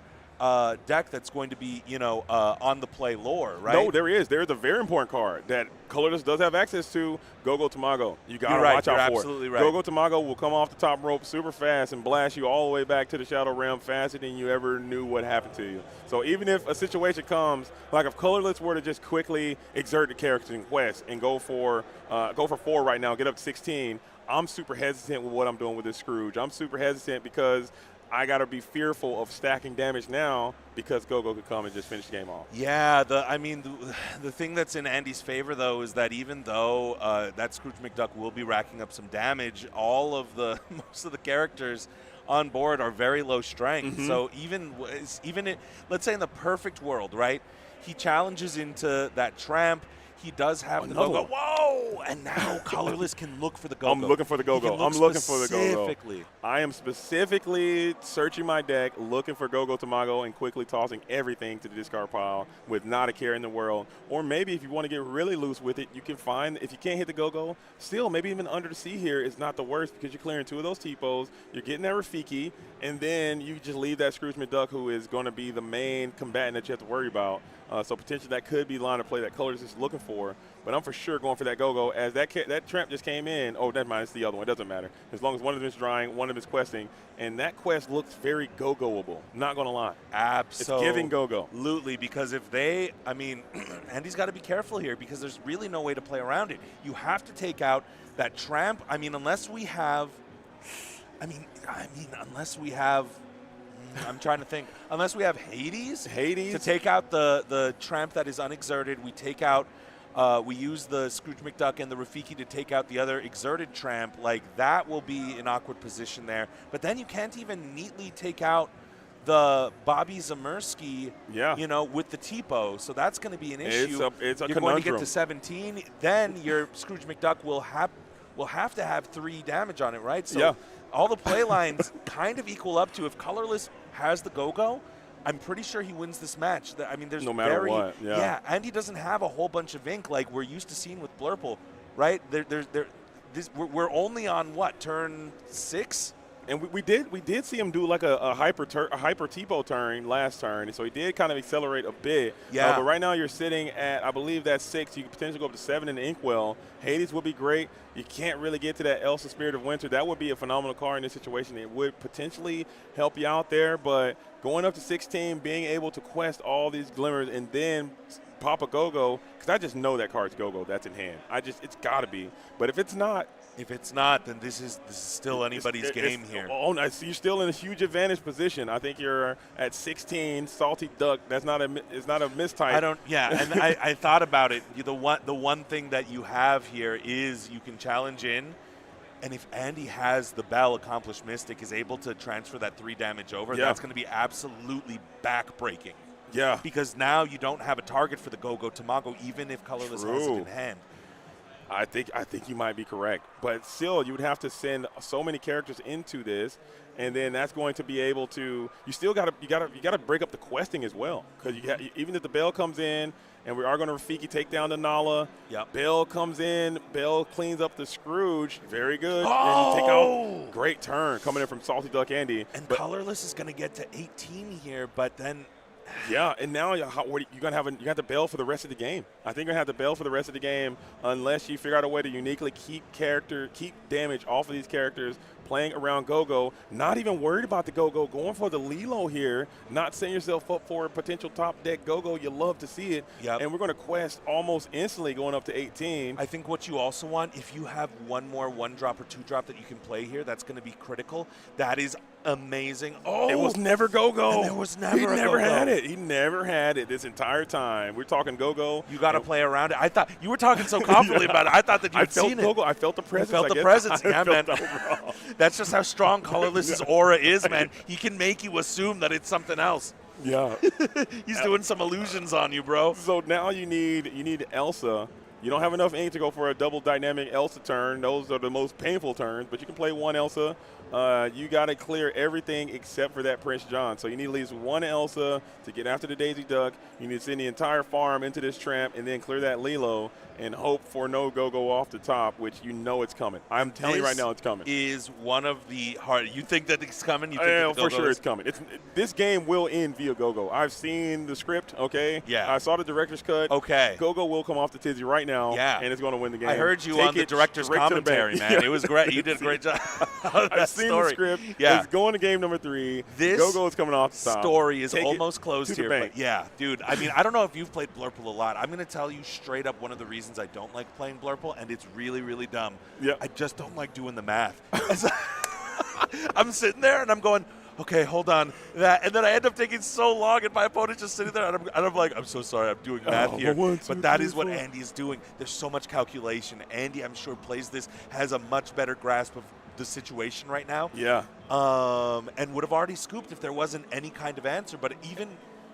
deck that's going to be, on the play lore, right? No, there is. There's a very important card that Colorless does have access to, Gogo Tamago. You got to watch out for absolutely it. right. Gogo Tamago will come off the top rope super fast and blast you all the way back to the Shadow Realm faster than you ever knew what happened to you. So even if a situation comes, like if Colorless were to just quickly exert the character in Quest and go for 4 right now, get up to 16, I'm super hesitant with what I'm doing with this Scrooge. I'm super hesitant because I got to be fearful of stacking damage now because Gogo could come and just finish the game off. Yeah, the thing that's in Andy's favor, though, is that even though that Scrooge McDuck will be racking up some damage, most of the characters on board are very low strength. So let's say in the perfect world, right, he challenges into that Tramp. He does have the Go-Go. Whoa! And now Colorless can look for the Go-Go. I'm looking for the Go-Go. I'm looking for the Go-Go. Specifically. I am specifically searching my deck, looking for Gogo Tamago, and quickly tossing everything to the discard pile with not a care in the world. Or maybe if you want to get really loose with it, you can find, if you can't hit the Go-Go, still maybe even Under the Sea here is not the worst because you're clearing 2 of those T-Pos, you're getting that Rafiki, and then you just leave that Scrooge McDuck who is going to be the main combatant that you have to worry about. So potentially that could be the line of play that Colors is looking for. But I'm for sure going for that Go-Go. As that Tramp just came in, never mind, it's the other one. It doesn't matter. As long as one of them is drying, one of them is questing. And that quest looks very Go-Goable. Not going to lie. Absolutely. It's giving Go-Go. Absolutely, because Andy's got to be careful here because there's really no way to play around it. You have to take out that Tramp. Unless we have I'm trying to think. Unless we have Hades to take out the Tramp that is unexerted, we take out. We use the Scrooge McDuck and the Rafiki to take out the other exerted Tramp. Like that will be an awkward position there. But then you can't even neatly take out the Bobby Zamersky, with the T-Po. So that's going to be an issue. It's a You're conundrum. going to get to 17. Then your Scrooge McDuck will have to have 3 damage on it, right? So all the play lines kind of equal up to if Colorless has the Go-Go, I'm pretty sure he wins this match. There's no matter what. Yeah. And he doesn't have a whole bunch of ink like we're used to seeing with Blurple, right? We're only on turn 6? And we did see him do like a hyper T-Po turn last turn, and so he did kind of accelerate a bit. Yeah. But right now you're sitting at, I believe that's 6. You could potentially go up to 7 in the Inkwell. Hades would be great. You can't really get to that Elsa Spirit of Winter. That would be a phenomenal card in this situation. It would potentially help you out there, but going up to 16, being able to quest all these glimmers and then pop a Go-Go, because I just know that card's Go-Go that's in hand. It's got to be. But if it's not, then this is still anybody's game here. Oh, nice. You're still in a huge advantage position. I think you're at 16. Salty Duck. It's not a mistype. And I thought about it. The one thing that you have here is you can challenge in, and if Andy has the Bell Accomplished Mystic is able to transfer that 3 damage over, that's going to be absolutely back-breaking. Yeah. Because now you don't have a target for the Go-Go Tamago, even if Colorless has it in hand. I think you might be correct, but still, you would have to send so many characters into this, and then that's going to be able to. You still got to break up the questing as well, because even if the Bell comes in, and we are going to Rafiki take down the Nala. Yep. Bell comes in. Bell cleans up the Scrooge. Very good. Oh! And you take out. Great turn coming in from Salty Duck Andy. And Colorless is going to get to 18 here, but then. Yeah, and now you're gonna have to bail for the rest of the game. I think you're gonna have to bail for the rest of the game unless you figure out a way to uniquely keep damage off of these characters playing around Go-Go, not even worried about the Go-Go, going for the Lilo here, not setting yourself up for a potential top deck Go-Go. You love to see it. Yep. And we're going to quest almost instantly going up to 18. I think what you also want, if you have one more 1-drop or 2-drop that you can play here, that's going to be critical. That is amazing. Oh, it was never Go-Go. And there was never a never Go-Go. had it. He never had it this entire time. We're talking Go-Go. You got to play around it. I thought you were talking so confidently about it. I thought that you'd seen Go-Go. it. I felt the presence. I felt the presence. Yeah, man. That's just how strong Colorless's aura is, man. He can make you assume that it's something else. Yeah. He's doing some illusions on you, bro. So now you need Elsa. You don't have enough ink to go for a double dynamic Elsa turn. Those are the most painful turns, but you can play one Elsa you got to clear everything except for that Prince John. So you need at least one Elsa to get after the Daisy Duck. You need to send the entire farm into this tramp and then clear that Lilo and hope for no go-go off the top, which you know it's coming. I'm telling you right now it's coming. Is one of the hard. You think that it's coming? You think Yeah, that the for go-go sure is- it's coming. This game will end via go-go. I've seen the script, okay? Yeah. I saw the director's cut. Okay. Go-go will come off the tizzy right now, Yeah. and it's going to win the game. I heard you Take on the it director's straight to the commentary, bank. man. Yeah. It was great. You did a great job. I've seen the script. Yeah. It's going to game number 3. This Go-go is coming off the top. Story is Take it almost closed to the here. bank. But yeah, dude. I mean, I don't know if you've played Blurple a lot. I'm going to tell you straight up one of the reasons I don't like playing Blurple, and it's really, really dumb. Yeah. I just don't like doing the math. I'm sitting there and I'm going, okay, hold on. And then I end up taking so long, and my opponent's just sitting there, and I'm like, I'm so sorry, I'm doing math here. 1, 2, but that 3, is what 4. Andy is doing. There's so much calculation. Andy, I'm sure, plays this, has a much better grasp of the situation right now. Yeah. And would have already scooped if there wasn't any kind of answer. But even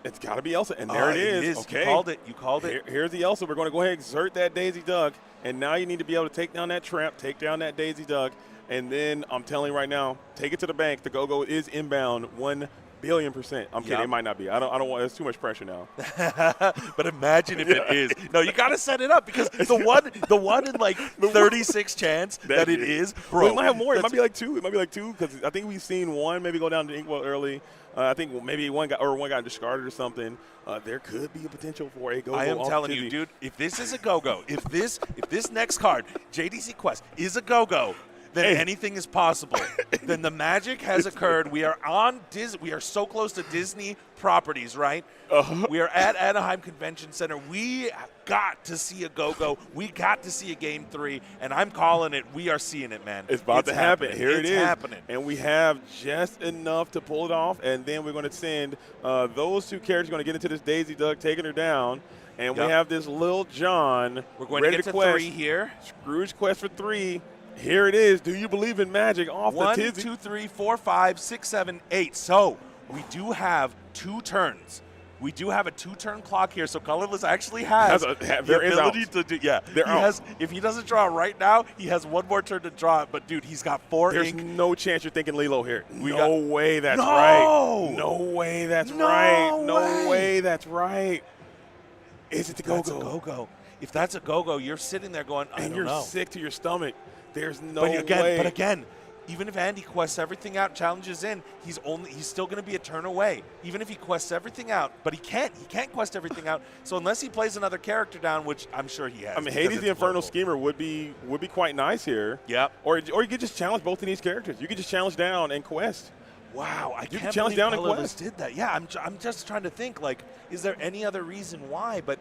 It's got to be Elsa, and there it is. Okay. You called it. You called it. Here's the Elsa. We're going to go ahead and exert that Daisy Duck, and now you need to be able to take down that tramp, take down that Daisy Duck, and then I'm telling you right now, take it to the bank. The go-go is inbound 1 billion %. I'm kidding. It might not be. I don't want. It's too much pressure now. But imagine if it is. No, you got to set it up, because the one in like 36 chance that it is, bro. Well, it might have more. It might be like 2. It might be like 2, because I think we've seen one maybe go down to Inkwell early. I think maybe one got discarded or something. There could be a potential for a go-go. I am off telling Tizzy. you, dude, if this is a go-go, if this next card, JDC Quest, is a go-go, then anything is possible. Then the magic has occurred. We are on Disney. We are so close to Disney properties, right? We are at Anaheim Convention Center. We got to see a go-go. We got to see a Game 3, and I'm calling it. We are seeing it, man. It's about to happen. happening. Here it is. It's happening. And we have just enough to pull it off, and then we're going to send those 2 characters going to get into this Daisy Duck, taking her down. And we have this Lil Jon We're going ready to get to quest. 3 here. Scrooge Quest for 3. Here it is. Do you believe in magic off 1, the Tizzy? 2, 3, 4, 5, 6, 7, 8. So we do have 2 turns. We do have a 2-turn clock here, so Colorless actually has the ability to do. Yeah, They're out. has. If he doesn't draw right now, he has 1 more turn to draw it. But dude, he's got 4 There's ink. no chance you're thinking Lilo here. No way that's No! right. No way that's No right. No way. way that's right. Is it the That's a go-go? go-go. If that's a go-go, you're sitting there going, I And don't you're know. sick to your stomach. There's no But again, way. even if Andy quests everything out, challenges in, he's still going to be a turn away. Even if he quests everything out, but he can't quest everything out. So unless he plays another character down, which I'm sure he has. I mean, because Hades it's the Infernal Blurple. Schemer would be quite nice here. Yep. Or you could just challenge both of these characters. You could just challenge down and quest. Wow, I can can't challenge believe down and Colorless quest. did that. Yeah, I'm just trying to think, like, is there any other reason why? But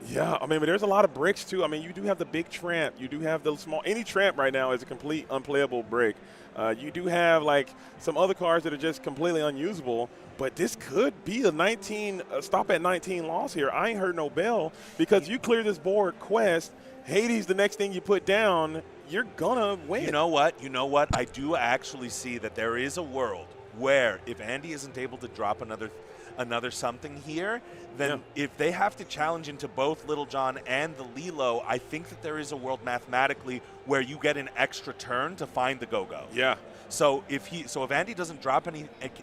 Yeah, I mean, but there's a lot of bricks too. I mean, you do have the big tramp. You do have the small. Any tramp right now is a complete unplayable brick. You do have like some other cards that are just completely unusable. But this could be a 19 stop at 19 loss here. I ain't heard no bell, because you clear this board quest. Hades, the next thing you put down, you're gonna win. you know what? I do actually see that there is a world where if Andy isn't able to drop another something here, then if they have to challenge into both Little John and the Lilo, I think that there is a world mathematically where you get an extra turn to find the go-go. Yeah. So if Andy doesn't drop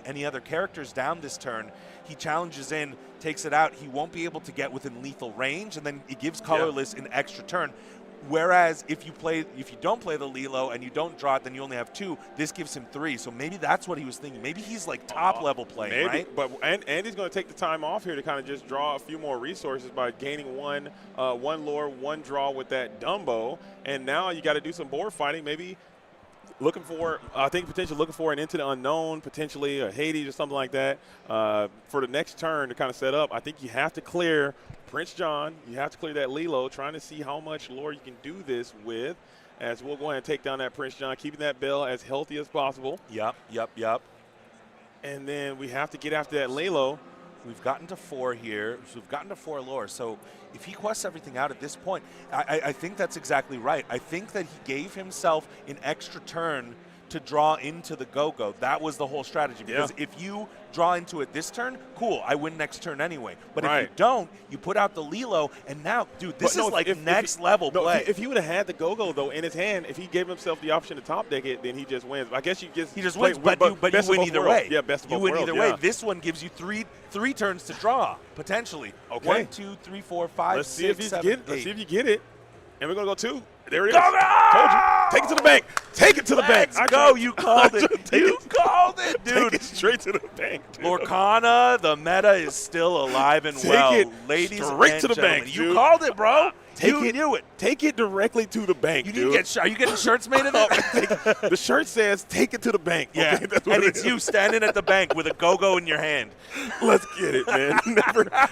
any other characters down this turn, he challenges in, takes it out, he won't be able to get within lethal range, and then it gives Colorless an extra turn. Whereas if you don't play the Lilo and you don't draw it, then you only have 2. This gives him 3. So maybe that's what he was thinking. Maybe he's like top level playing, Maybe, right? but Andy's going to take the time off here to kind of just draw a few more resources by gaining one lore, 1 draw with that Dumbo, and now you got to do some board fighting. Maybe potentially looking for an Into the Unknown, potentially a Hades or something like that for the next turn to kind of set up. I think you have to clear Prince John. You have to clear that Lilo, trying to see how much lore you can do this with. As we'll go ahead and take down that Prince John, keeping that Bell as healthy as possible. Yep. And then we have to get after that Lilo. We've gotten to 4 here. So we've gotten to 4 lore. So if he quests everything out at this point, I think that's exactly right. I think that he gave himself an extra turn to draw into the go-go. That was the whole strategy. Because if you draw into it this turn, cool, I win next turn anyway. But if you don't, you put out the Lilo, and now, dude, this is like next level play. If he would have had the go-go, though, in his hand, if he gave himself the option to top deck it, then he just wins. I guess he just wins, but you win either way. Yeah, best of both worlds. You win either way. Yeah. This one gives you three turns to draw, potentially. Okay. 1, 2, 3, 4, 5, 6, 7, 8. Let's see if you get it. And we're going to go 2. There it is. Go! Told you. Take it to the bank. Take it to the bank. Let's go. You called it. You called it, dude. Take it straight to the bank, dude. Lorcana, the meta is still alive and well. Take it ladies straight and to the gentlemen. bank, You dude. called it, bro. You knew it. Take it directly to the bank, dude. Are you getting shirts made of it? The shirt says, take it to the bank. Yeah, Okay, that's what and it it's is. you standing at the bank with a go-go in your hand. Let's get it, man.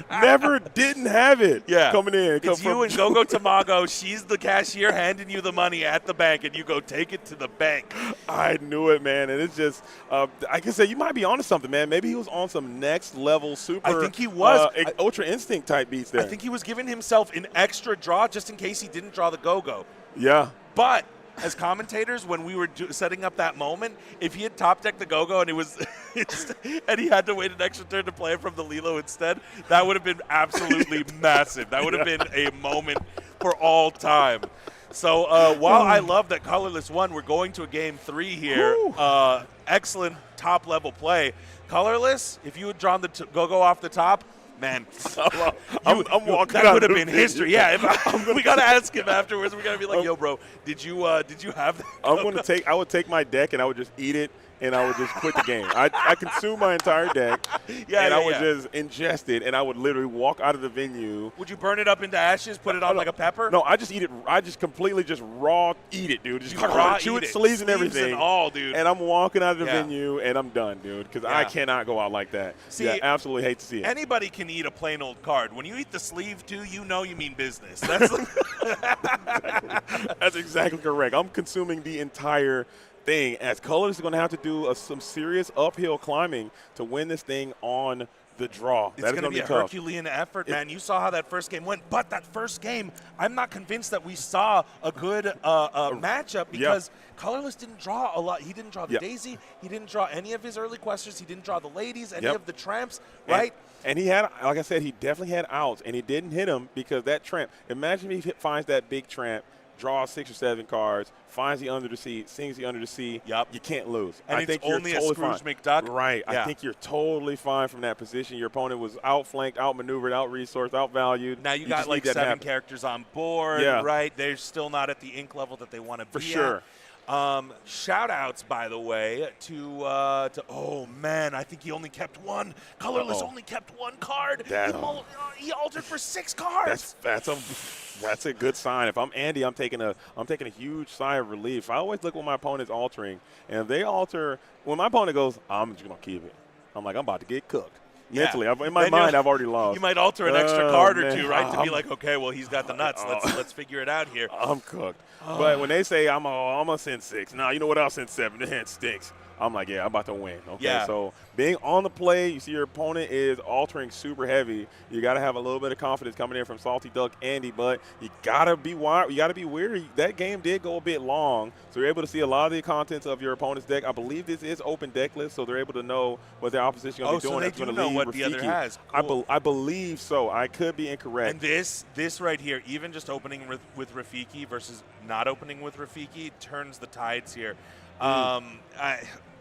Never didn't have it coming in. It's you and Gogo Tamago. She's the cashier handing you the money at the bank, and you go take it to the bank. I knew it, man. And it's just, I can say you might be onto something, man. Maybe he was on some next level super. I think he was. Ultra Instinct type beats there. I think he was giving himself an extra draw just in case he didn't draw the go-go. Yeah. But as commentators, when we were setting up that moment, if he had top decked the go-go and it was and he had to wait an extra turn to play it from the Lilo instead, that would have been absolutely massive. That would have been a moment for all time. So while I love that Colorless won, we're going to a game 3 here. Excellent top-level play. Colorless, if you had drawn the go-go off the top, man, I'm walking that out would have of been the history. Yeah, we got to ask him afterwards. We got to be like, yo, bro, did you have that? I would take my deck and I would just eat it. And I would just quit the game. I consumed my entire deck, I would just ingest it, and I would literally walk out of the venue. Would you burn it up into ashes, put it on like a pepper? No, I just eat it. I just completely just raw eat it, dude. Just raw chew eat it, sleeves and everything. And all, dude. And I'm walking out of the venue, and I'm done, dude, because I cannot go out like that. See, absolutely hate to see it. Anybody can eat a plain old card. When you eat the sleeve, too, you know you mean business. That's That's exactly correct. I'm consuming the entire thing, as Colors is going to have to do some serious uphill climbing to win this thing on the draw. It's going to be a Herculean effort, man. You saw how that first game went, but that first game, I'm not convinced that we saw a good matchup because Colorless didn't draw a lot. He didn't draw the Daisy. He didn't draw any of his early questers. He didn't draw the ladies, any of the tramps, right? And he had, like I said, he definitely had outs, and he didn't hit him because that tramp. Imagine if he finds that big tramp, draws 6 or 7 cards, finds the under the sea, sings the under the sea. Yep. You can't lose. And I it's think you're only totally a Scrooge fine. McDuck. Right. Yeah. I think you're totally fine from that position. Your opponent was outflanked, outmaneuvered, outresourced, outvalued. Now you got like 7 characters on board, right? They're still not at the ink level that they want to be for sure. Shout outs, by the way, to oh man, I think he only kept 1. Colorless only kept 1 card. He altered for 6 cards. That's a good sign. If I'm Andy, I'm taking a huge sigh of relief. I always look when my opponent's altering, and if they alter, when my opponent goes, I'm just gonna keep it. I'm like, I'm about to get cooked. Mentally, in my mind, I've already lost. You might alter an extra card or 2, right, to be like, okay, well, he's got the nuts. Let's figure it out here. I'm cooked. But when they say I'm gonna send 6, you know what? I'll send 7. The hand stinks. I'm like, I'm about to win. Okay, so being on the play, you see your opponent is altering super heavy. You got to have a little bit of confidence coming in from Salty Duck Andy, but you got to be wired. You got to be weary. That game did go a bit long, so you're able to see a lot of the contents of your opponent's deck. I believe this is open deck list, so they're able to know what their opposition is going to be doing. So they do know what Rafiki. The other has. Cool. I believe so. I could be incorrect. And this right here, even just opening with Rafiki versus not opening with Rafiki, turns the tides here.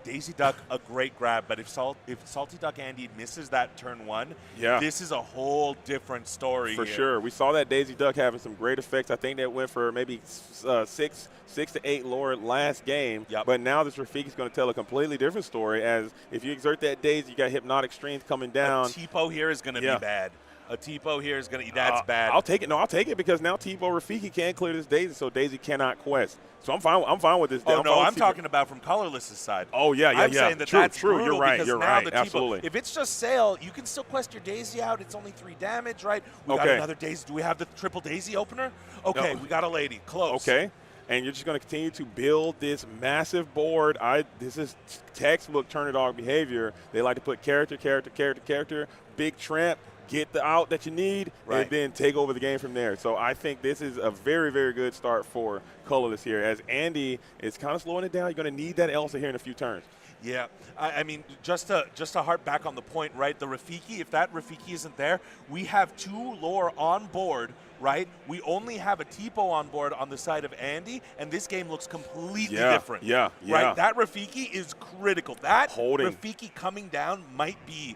Daisy Duck, a great grab, but if Salty Duck Andy misses that turn 1, this is a whole different story For here. sure. We saw that Daisy Duck having some great effects. I think that went for maybe 6 to 8 lore last game. But now this Rafiki is going to tell a completely different story, as if you exert that Daisy, you got Hypnotic Streams coming down. A Tipo here is going to be bad. A Tipo here is going to – that's bad. I'll take it. No, I'll take it because now Tipo Rafiki can't clear this Daisy, so Daisy cannot quest. So I'm fine with this. I'm talking about from Colorless's side. Oh, yeah. I'm saying that's true. You're right. Tipo, Absolutely. If it's just Sail, you can still quest your Daisy out. It's only 3 damage, right? We got another Daisy. Do we have the triple Daisy opener? Okay, we got a lady. Close. Okay. And you're just going to continue to build this massive board. This is textbook Turner Dog behavior. They like to put character, big tramp, get the out that you need, Right. and then take over the game from there. So I think this is a very, very good start for Colorless here. As Andy is kind of slowing it down, you're going to need that Elsa here in a few turns. Yeah, I mean, just to harp back on the point, right? The Rafiki, if that Rafiki isn't there, we have 2 lore on board, right? We only have a Tipo on board on the side of Andy, and this game looks completely different. Yeah. Right? That Rafiki is critical. That Holding. Rafiki coming down might be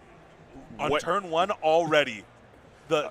on What- turn 1 already. The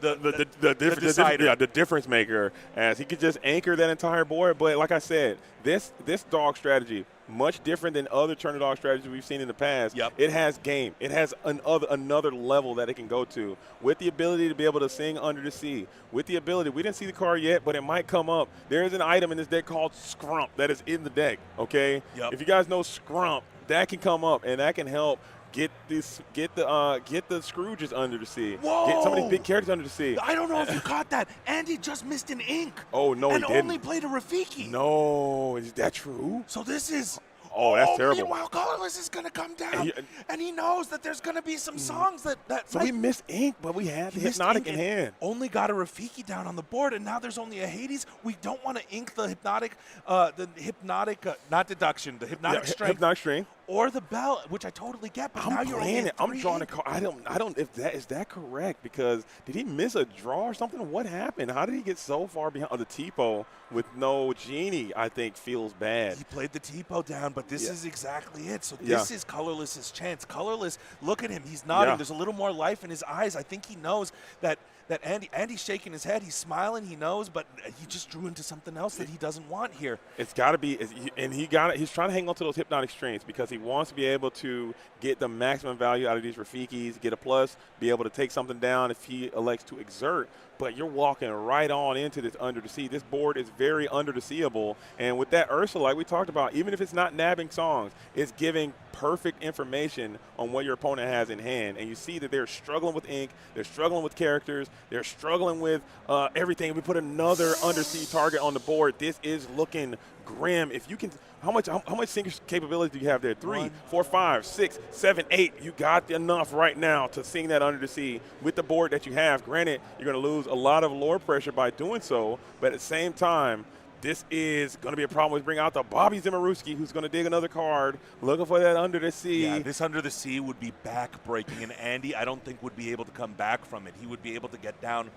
decider. the difference maker, as he could just anchor that entire board. But like I said, this dog strategy, much different than other turn of dog strategies we've seen in the past. Yep. It has game. It has another level that it can go to, with the ability to be able to sing Under the Sea. With the ability, we didn't see the card yet, but it might come up. There is an item in this deck called Scrump that is in the deck. Okay. Yep. If you guys know Scrump, that can come up and that can help. Get the Scrooges under the sea. Whoa! Get some of these big characters under the sea. I don't know if you caught that. Andy just missed an ink. Oh, no, he and didn't. only played a Rafiki. No, is that true? So this is. Oh, that's terrible. Meanwhile, Colorless is going to come down, and he knows that there's going to be some songs that. So we missed ink, but we had the missed Hypnotic ink in and hand. Only got a Rafiki down on the board, and now there's only a Hades. We don't want to ink the Hypnotic, not deduction, the Hypnotic Strength. Hypnotic Strength. Or the Bell, which I totally get, but now I'm you're playing only it. I'm drawing a card. I don't. If that is that correct? Because did he miss a draw or something? What happened? How did he get so far behind? Oh, the Tipo with no Genie, I think, feels bad. He played the Tipo down, but this is exactly it. So Yeah. this is Colorless's chance. Colorless, look at him. He's nodding. Yeah. There's a little more life in his eyes. I think he knows that Andy's shaking his head. He's smiling. He knows, but he just drew into something else that he doesn't want here. It's got to be, and he got it. He's trying to hang on to those Hypnotic Strengths because he wants to be able to get the maximum value out of these Rafikis, get a plus, be able to take something down if he elects to exert. But you're walking right on into this Under the Sea. This board is very under the seeable, and with that Ursa, like we talked about, even if it's not nabbing songs, it's giving perfect information on what your opponent has in hand. And you see that they're struggling with ink, they're struggling with characters, they're struggling with everything. We put another undersea target on the board. This is looking grim. If you can, how much single capability do you have there? 3, 4, 5, 6, 7, 8. You got enough right now to sing that Under the Sea with the board that you have. Granted, you're going to lose a lot of lore pressure by doing so, but at the same time, this is going to be a problem. We bring out the Bobby Zimmerowski, who's going to dig another card, looking for that Under the Sea. Yeah, this Under the Sea would be back-breaking, and Andy, I don't think, would be able to come back from it. He would be able to get down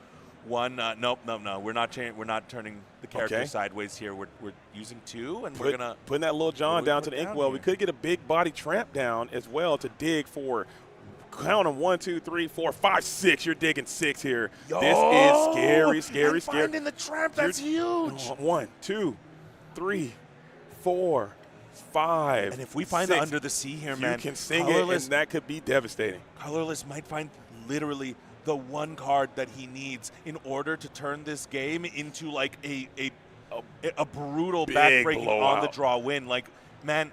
one. No. We're not turning the character sideways here. We're using 2, and we're gonna putting that little John down to the inkwell. We could get a big body tramp down as well to dig for. Count them 1, 2, 3, 4, 5, 6. You're digging 6 here. Yo, this is scary. Finding the tramp, that's huge. 1, 2, 3, 4, 5. And if we find 6, the Under the Sea here, man, you can sing it, and that could be devastating. Colorless might find literally the one card that he needs in order to turn this game into like a brutal backbreaking on the draw win. Like, man,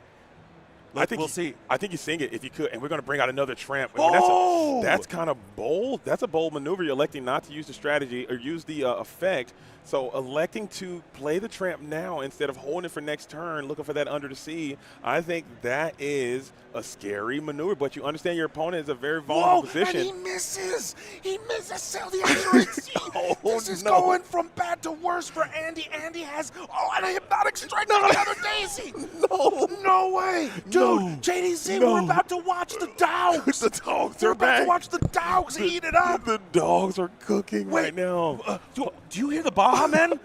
we'll see. I think you sing it if you could, and we're going to bring out another tramp. Oh! That's kind of bold. That's a bold maneuver. You're electing not to use the strategy or use the effect. So electing to play the tramp now instead of holding it for next turn, looking for that Under the Sea, I think that is a scary maneuver. But you understand your opponent is a very vulnerable position. And he misses. He misses. Sell the accuracy. This is going from bad to worse for Andy. Andy has and a Hypnotic Strike on the other Daisy. No way, dude. JDZ, we're about to watch the dogs. The dogs We're are about back. to watch the dogs eat it up. The dogs are cooking right now. Do you hear the Baja Men?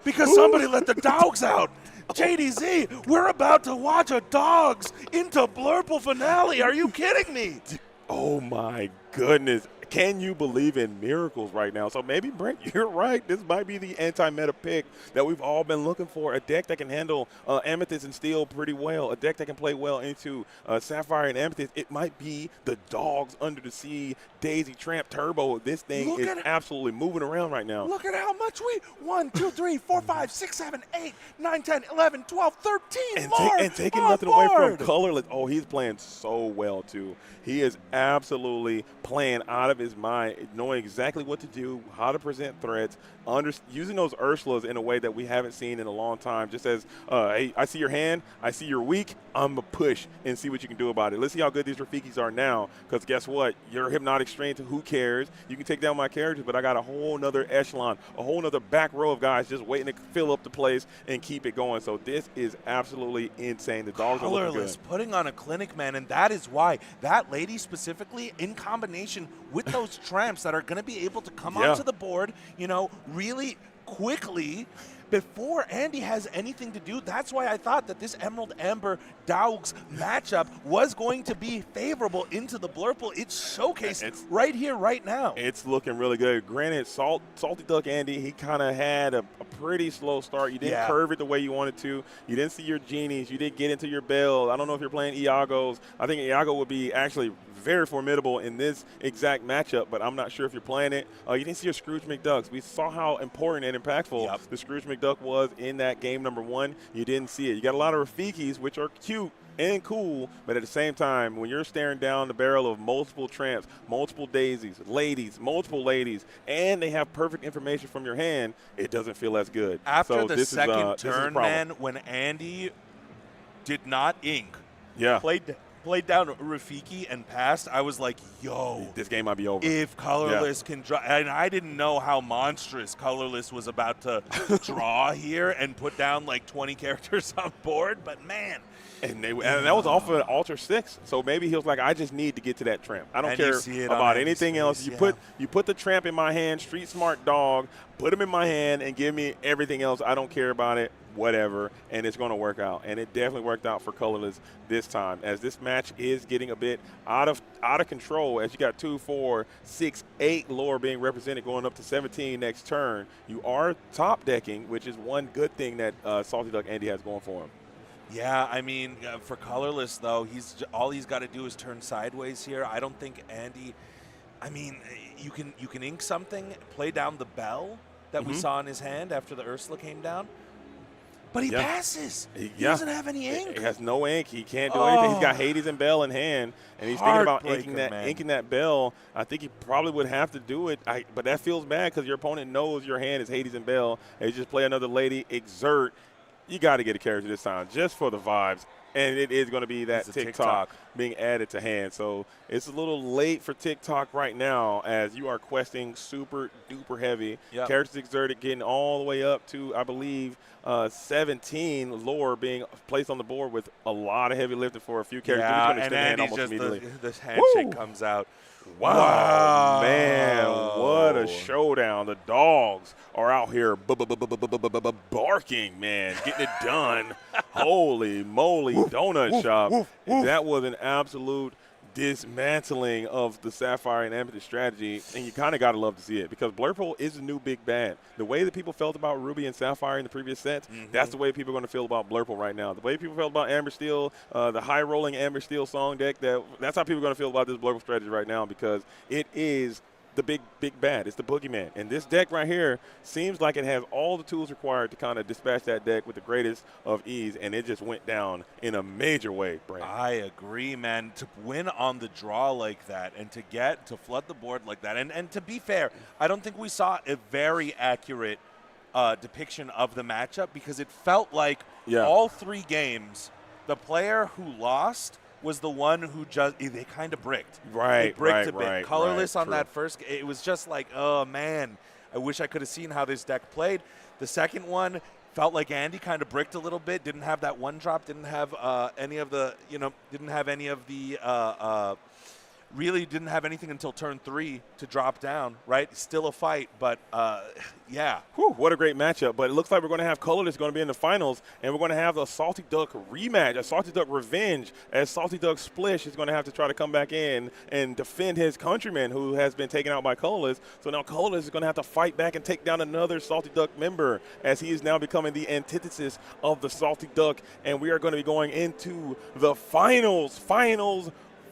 Because somebody let the dogs out. JDZ, we're about to watch a dogs into Blurple finale. Are you kidding me? Oh my goodness. Can you believe in miracles right now? So maybe, Brent, you're right. This might be the anti-meta pick that we've all been looking for. A deck that can handle Amethyst and Steel pretty well. A deck that can play well into Sapphire and Amethyst. It might be the dogs Under the Sea, Daisy Tramp Turbo. This thing is absolutely moving around right now. Look at how much 1, 2, 3, 4, 5, 6, 7, 8, 9, 10, 11, 12, 13 and taking nothing away from Colorless. Oh, he's playing so well, too. He is absolutely playing out of his his mind, knowing exactly what to do, how to present threats, using those Ursulas in a way that we haven't seen in a long time. Just as, hey, I see your hand, I see you're weak, I'm going to push and see what you can do about it. Let's see how good these Rafikis are now, because guess what? You're hypnotic strength, who cares? You can take down my characters, but I got a whole nother echelon, a whole nother back row of guys just waiting to fill up the place and keep it going. So this is absolutely insane. The dogs are looking good. Putting on a clinic, man, and that is why that lady specifically, in combination with those tramps that are going to be able to come onto the board, you know, really quickly before Andy has anything to do. That's why I thought that this Emerald Amber Daugs matchup was going to be favorable into the Blurple. It's showcased right here, right now. It's looking really good. Granted, Salty Duck Andy, he kind of had a pretty slow start. You didn't curve it the way you wanted to. You didn't see your genies. You didn't get into your bell. I don't know if you're playing Iago's. I think Iago would be actually very formidable in this exact matchup, but I'm not sure if you're playing it. You didn't see your Scrooge McDucks. We saw how important and impactful the Scrooge McDuck was in that game number 1. You didn't see it. You got a lot of Rafikis, which are cute and cool, but at the same time, when you're staring down the barrel of multiple tramps, multiple daisies, multiple ladies, and they have perfect information from your hand, it doesn't feel as good. After so the this second is turn, man, when Andy did not ink, played down Rafiki and passed, I was like, yo. This game might be over. If Colorless can draw. And I didn't know how monstrous Colorless was about to draw here and put down like 20 characters on board, but man. And that was off of an Alter 6, so maybe he was like, I just need to get to that tramp. I don't care about anything else. You put the tramp in my hand, street smart dog, put him in my hand and give me everything else. I don't care about it, whatever, and it's going to work out. And it definitely worked out for Colorless this time, as this match is getting a bit out of control, as you got 2, 4, 6, 8 lore being represented going up to 17 next turn. You are top decking, which is one good thing that Salty Duck Andy has going for him. Yeah, I mean, for Colorless, though, all he's got to do is turn sideways here. I don't think Andy – I mean, you can ink something, play down the bell that we saw in his hand after the Ursula came down. But he passes. He doesn't have any ink. He has no ink. He can't do anything. He's got Hades and Bell in hand, and he's thinking about inking that Bell. I think he probably would have to do it, but that feels bad because your opponent knows your hand is Hades and Bell, and you just play another lady, exert. You got to get a character this time just for the vibes. And it is going to be that TikTok being added to hand. So it's a little late for TikTok right now, as you are questing super duper heavy. Characters exerted getting all the way up to, I believe, 17 lore being placed on the board with a lot of heavy lifting for a few characters. Yeah, and Andy just the handshake comes out. Wow, man, what a showdown. The dogs are out here barking, man, getting it done. Holy moly, donut shop. That was an absolute dismantling of the Sapphire and Amethyst strategy, and you kind of got to love to see it, because Blurple is the new big bad. The way that people felt about Ruby and Sapphire in the previous sets, that's the way people are going to feel about Blurple right now. The way people felt about Amber Steel, the high-rolling Amber Steel song deck, that's how people are going to feel about this Blurple strategy right now, because it is the big bad. It's the boogeyman. And this deck right here seems like it has all the tools required to kind of dispatch that deck with the greatest of ease, and it just went down in a major way, Brandon. I agree, man. To win on the draw like that and to flood the board like that. And to be fair, I don't think we saw a very accurate depiction of the matchup, because it felt like all 3 games, the player who lost was the one who they kind of bricked. They bricked a bit. Colorless on that first, it was just like, oh, man, I wish I could have seen how this deck played. The second one felt like Andy kind of bricked a little bit, didn't have that one drop, didn't have any of the, really didn't have anything until turn 3 to drop down, right? Still a fight, but yeah. Whew, what a great matchup. But it looks like we're going to have Colorless going to be in the finals, and we're going to have a Salty Duck rematch, a Salty Duck revenge, as Salty Duck Splish is going to have to try to come back in and defend his countryman who has been taken out by Colorless. So now Colorless is going to have to fight back and take down another Salty Duck member, as he is now becoming the antithesis of the Salty Duck, and we are going to be going into the finals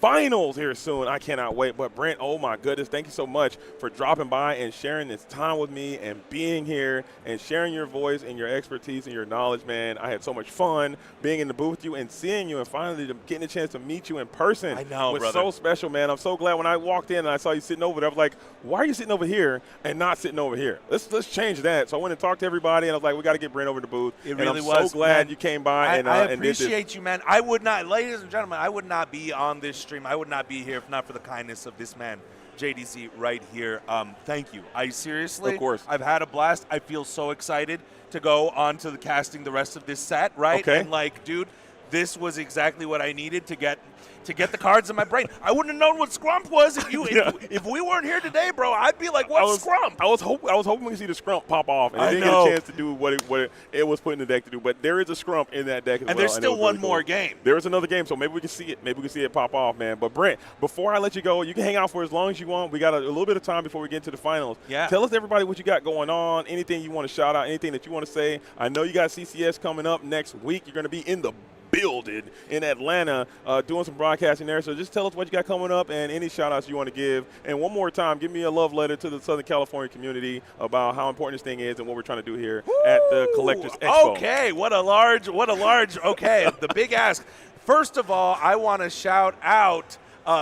finals here soon. I cannot wait. But Brent, oh my goodness, thank you so much for dropping by and sharing this time with me and being here and sharing your voice and your expertise and your knowledge, man. I had so much fun being in the booth with you and seeing you and finally getting a chance to meet you in person. I know, was brother. so special, man. I'm so glad when I walked in and I saw you sitting over there. I was like, why are you sitting over here and not sitting over here? Let's change that. So I went and talked to everybody, and I was like, we got to get Brent over to the booth. It really and I'm was. so glad Man, you came by I and did this. appreciate you, man. I would not, ladies and gentlemen, I would not be on this stream. I would not be here if not for the kindness of this man, JDC, right here. Thank you. I seriously, Of course. I've had a blast. I feel so excited to go on to the casting the rest of this set, right? Okay. And like, dude, this was exactly what I needed to get the cards in my brain. I wouldn't have known what Scrump was if you if we weren't here today, bro. I'd be like, what's Scrump? I was hoping we could see the Scrump pop off, and I it didn't know. get a chance to do what it was put in the deck to do. But there is a Scrump in that deck as well. And there's it still was one really more cool. game. There is another game, so maybe we can see it. Maybe we can see it pop off, man. But Brent, before I let you go, you can hang out for as long as you want. We got a little bit of time before we get into the finals. Yeah. Tell us, everybody, what you got going on, anything you want to shout out, anything that you want to say. I know you got CCS coming up next week. You're going to be in the building in Atlanta doing some broadcasting there. So just tell us what you got coming up and any shout-outs you want to give. And one more time, give me a love letter to the Southern California community about how important this thing is and what we're trying to do here at the Collectors Expo. Okay, what a large, okay, the big ask. First of all, I want to shout out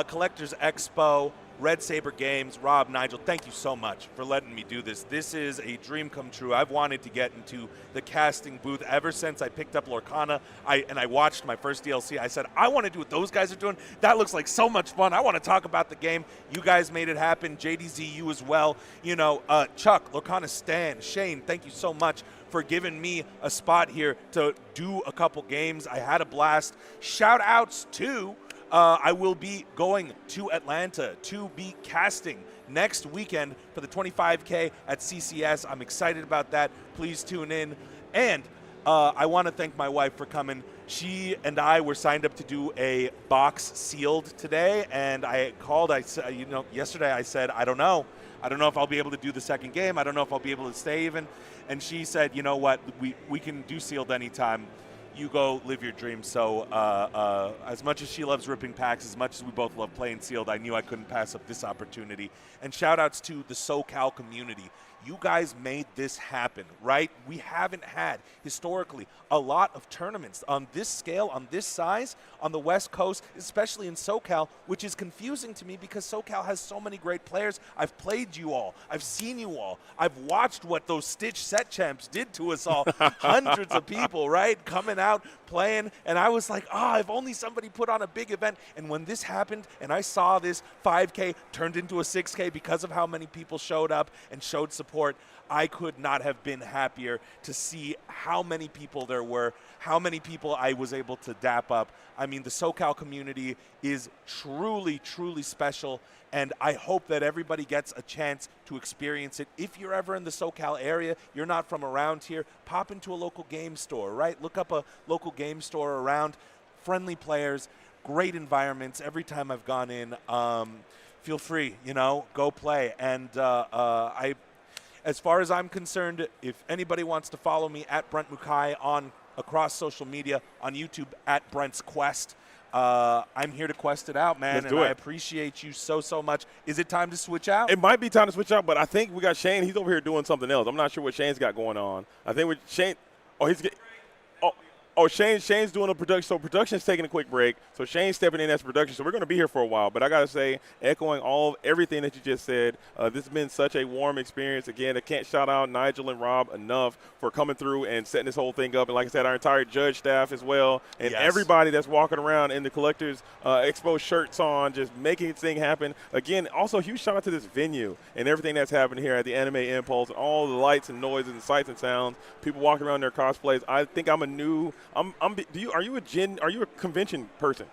Collectors Expo, Red Saber Games, Rob, Nigel, thank you so much for letting me do this. This is a dream come true. I've wanted to get into the casting booth ever since I picked up Lorcana and I watched my first DLC. I said, I want to do what those guys are doing. That looks like so much fun. I want to talk about the game. You guys made it happen. JDZ, you as well. You know, Chuck, Lorcana Stan, Shane, thank you so much for giving me a spot here to do a couple games. I had a blast. Shout outs to I will be going to Atlanta to be casting next weekend for the 25K at CCS. I'm excited about that. Please tune in. And I want to thank my wife for coming. She and I were signed up to do a box sealed today, and I called. Yesterday I said, I don't know. I don't know if I'll be able to do the second game. I don't know if I'll be able to stay even. And she said, you know what? We can do sealed anytime. You go live your dream. So as much as she loves ripping packs, as much as we both love playing sealed, I knew I couldn't pass up this opportunity. And shout outs to the SoCal community. You guys made this happen, right? We haven't had historically a lot of tournaments on this scale, on this size, on the West Coast, especially in SoCal, which is confusing to me because SoCal has so many great players. I've played you all. I've seen you all. I've watched what those Stitch set champs did to us all. Hundreds of people, right? Coming out, playing. And I was like, if only somebody put on a big event. And when this happened and I saw this 5K turned into a 6K because of how many people showed up and showed support, I could not have been happier to see how many people there were, how many people I was able to dap up. I mean, the SoCal community is truly, truly special, and I hope that everybody gets a chance to experience it. If you're ever in the SoCal area, you're not from around here, pop into a local game store, right? Look up a local game store around, friendly players, great environments. Every time I've gone in, feel free, go play. And as far as I'm concerned, if anybody wants to follow me at Brent Mukai across social media, on YouTube at Brent's Quest, I'm here to quest it out, man. Let's do and it. I appreciate you so much. Is it time to switch out? It might be time to switch out, but I think we got Shane. He's over here doing something else. I'm not sure what Shane's got going on. I think with Shane, Shane's doing a production. So production's taking a quick break. So Shane's stepping in as production. So we're going to be here for a while. But I got to say, echoing everything that you just said, this has been such a warm experience. Again, I can't shout out Nigel and Rob enough for coming through and setting this whole thing up. And like I said, our entire judge staff as well. And everybody that's walking around in the Collectors Expo shirts on, just making this thing happen. Again, also huge shout out to this venue and everything that's happening here at the Anime Impulse and all the lights and noises and sights and sounds. People walking around in their cosplays. I think I'm a new – are you a convention person?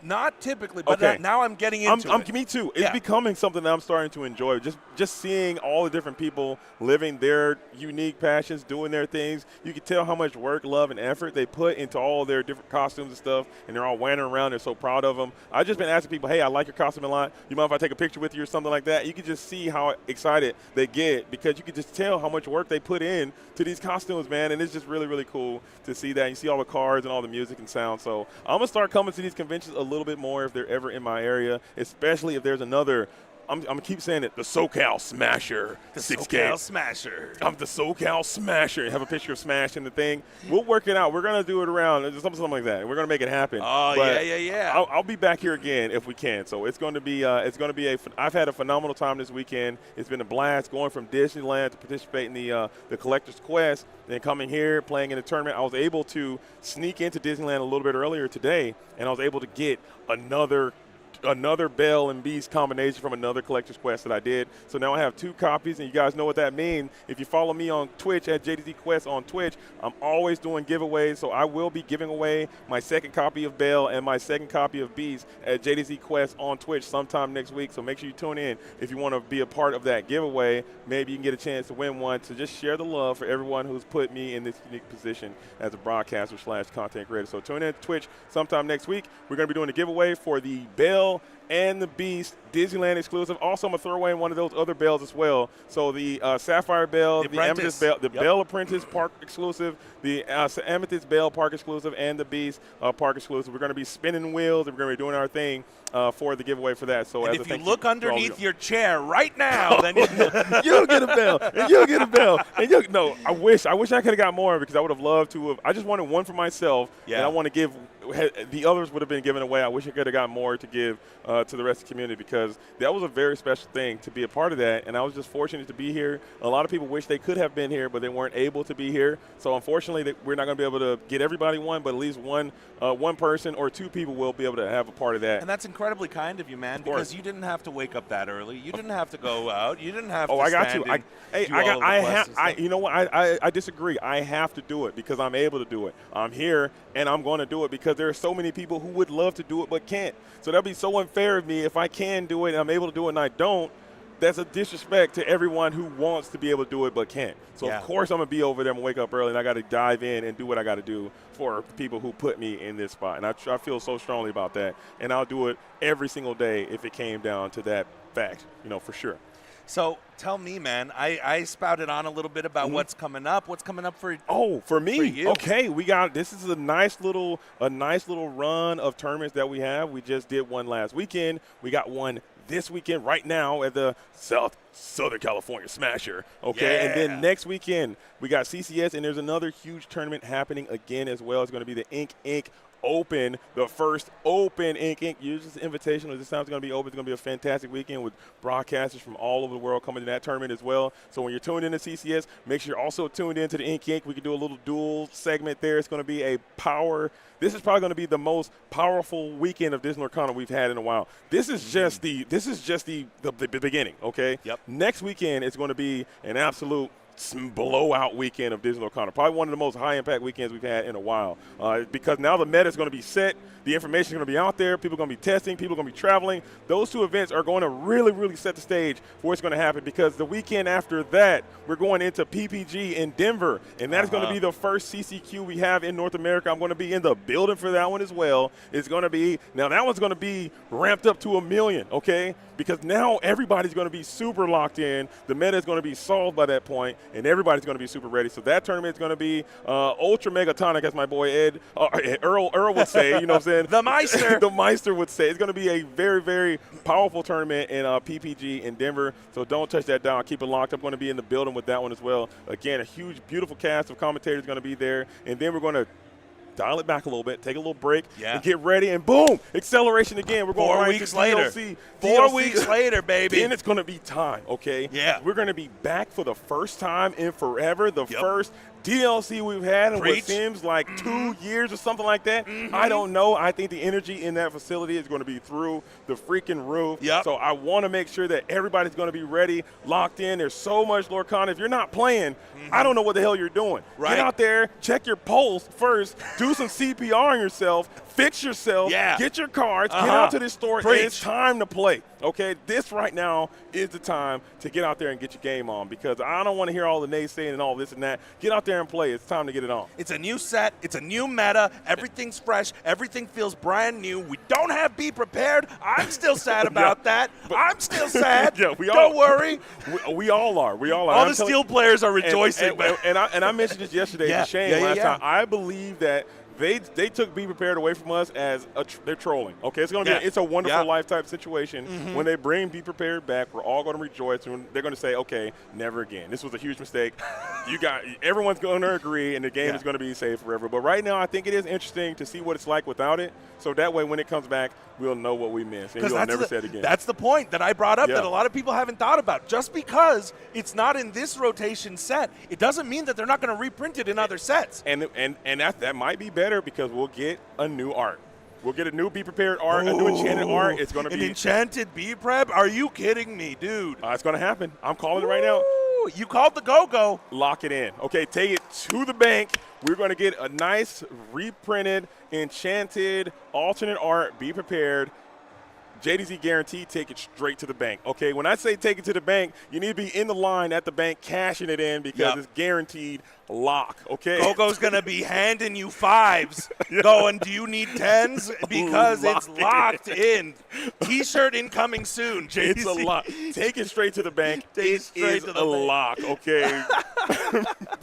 Not typically, but Okay. now I'm getting into it. Me too. It's becoming something that I'm starting to enjoy. Just seeing all the different people living their unique passions, doing their things. You can tell how much work, love, and effort they put into all their different costumes and stuff, and they're all wandering around. They're so proud of them. I've just been asking people, hey, I like your costume a lot. You mind if I take a picture with you or something like that? You can just see how excited they get because you can just tell how much work they put in to these costumes, man, and it's just really, really cool to see that. You see all the cards and all the music and sound. So I'm going to start coming to these conventions a little bit more if they're ever in my area, especially if there's another. I'm gonna keep saying it. The SoCal Smasher. The 6K. SoCal Smasher. I'm the SoCal Smasher. Have a picture of Smash in the thing. We'll work it out. We're gonna do it around something like that. We're gonna make it happen. Oh, but yeah. I'll be back here again if we can. So it's gonna be I've had a phenomenal time this weekend. It's been a blast going from Disneyland to participate in the Collector's Quest, then coming here, playing in the tournament. I was able to sneak into Disneyland a little bit earlier today, and I was able to get another Bell and Beast combination from another Collector's Quest that I did. So now I have 2 copies, and you guys know what that means. If you follow me on Twitch at JDZ Quest on Twitch, I'm always doing giveaways. So I will be giving away my 2nd copy of Bell and my 2nd copy of Beast at JDZ Quest on Twitch sometime next week. So make sure you tune in if you want to be a part of that giveaway. Maybe you can get a chance to win one. So just share the love for everyone who's put me in this unique position as a broadcaster / content creator. So tune in to Twitch sometime next week. We're going to be doing a giveaway for the Bell and the Beast Disneyland exclusive. Also, I'm going to throw away one of those other bells as well. So the Sapphire Bell, the Amethyst Bell, the Bell Apprentice Park exclusive, the Amethyst Bell Park exclusive, and the Beast Park exclusive. We're going to be spinning wheels, and we're going to be doing our thing for the giveaway for that. So and as if a you look underneath your chair right now, then you'll get a bell, and you'll get a bell. And no, I wish I could have got more because I would have loved to have. I just wanted one for myself, and I want to give. The others would have been given away. I wish I could have got more to give to the rest of the community because that was a very special thing to be a part of that, and I was just fortunate to be here. A lot of people wish they could have been here, but they weren't able to be here. So unfortunately, we're not going to be able to get everybody one, but at least one person or 2 people will be able to have a part of that. And that's incredibly kind of you, man, because you didn't have to wake up that early. You didn't have to go out. You didn't have to I got stand you. You know what? I disagree. I have to do it because I'm able to do it. I'm here, and I'm going to do it because there are so many people who would love to do it but can't. So that'd be so unfair of me if I can do it and I'm able to do it and I don't. That's a disrespect to everyone who wants to be able to do it but can't. So of course I'm gonna be over there and wake up early, and I got to dive in and do what I got to do for people who put me in this spot. And I feel so strongly about that, and I'll do it every single day if it came down to that fact, for sure. So tell me, man, I spouted on a little bit about what's coming up. What's coming up for me? For you. Okay, this is a nice little run of tournaments that we have. We just did one last weekend. We got one this weekend right now at the Southern California Smasher. Okay, and then next weekend we got CCS, and there's another huge tournament happening again as well. It's going to be the Inc. Open, the first open Inc. Usually it's invitational. This time it's going to be open. It's going to be a fantastic weekend with broadcasters from all over the world coming to that tournament as well. So when you're tuned into CCS, make sure you're also tuned into the Inc. We can do a little dual segment there. It's going to be this is probably going to be the most powerful weekend of Disney Lorcana we've had in a while. This is just the beginning, okay? Yep. Next weekend it's going to be an absolute blowout weekend of Disney Lorcana. Probably one of the most high-impact weekends we've had in a while because now the meta is going to be set. The information is going to be out there. People are going to be testing. People are going to be traveling. Those 2 events are going to really, really set the stage for what's going to happen because the weekend after that, we're going into PPG in Denver, and that is going to be the first CCQ we have in North America. I'm going to be in the building for that one as well. It's going to be – now that one's going to be ramped up to 1 million, okay, because now everybody's going to be super locked in. The meta is going to be solved by that point, and everybody's going to be super ready. So that tournament is going to be ultra megatonic, as my boy Earl would say, you know what I'm saying? The Meister. The Meister would say. It's going to be a very, very powerful tournament in PPG in Denver. So don't touch that down. Keep it locked. I'm going to be in the building with that one as well. Again, a huge, beautiful cast of commentators going to be there. And then we're going to dial it back a little bit, take a little break, and get ready, and boom, acceleration again. We're going 4 right weeks later. DLC. 4 weeks later, baby. Then it's going to be time, okay? Yeah. We're going to be back for the first time in forever, the first DLC we've had in what seems like 2 years or something like that. I don't know. I think the energy in that facility is going to be through the freaking roof. Yep. So I want to make sure that everybody's going to be ready, locked in. There's so much Lorcana. If you're not playing, I don't know what the hell you're doing. Right. Get out there, check your pulse first, do some CPR on yourself, fix yourself, get your cards, get out to this store, and it's time to play. Okay, this right now is the time to get out there and get your game on because I don't want to hear all the naysaying and all this and that. Get out there and play. It's time to get it on. It's a new set. It's a new meta. Everything's fresh. Everything feels brand new. We don't have Be Prepared. I'm still sad about that. I'm still sad. Don't worry. We all are. We all are. All the Steel players are rejoicing. And I mentioned this yesterday to Shane last time. I believe that They took Be Prepared away from us as they're trolling. Okay, it's going to be it's a wonderful life type situation. When they bring Be Prepared back, we're all going to rejoice, and they're going to say, okay, never again. This was a huge mistake. Everyone's going to agree, and the game is going to be safe forever. But right now, I think it is interesting to see what it's like without it. So that way, when it comes back, we'll know what we missed, and we'll never say it again. That's the point that I brought up that a lot of people haven't thought about. Just because it's not in this rotation set, it doesn't mean that they're not going to reprint it in other sets. And that might be better because we'll get a new art. We'll get a new Be Prepared art, a new enchanted art. It's going to be an enchanted Be Prep. Are you kidding me, dude? It's going to happen. I'm calling it right now. You called the go-go. Lock it in. Okay, take it to the bank. We're going to get a nice reprinted, enchanted, alternate art. Be Prepared. JDZ guaranteed, take it straight to the bank. Okay, when I say take it to the bank, you need to be in the line at the bank cashing it in because it's guaranteed lock, okay? Gogo's going to be handing you 5s, going, do you need 10s? Because it's locked in. T-shirt incoming soon, JDZ. It's a lock. Take it straight to the bank. It is a lock, okay?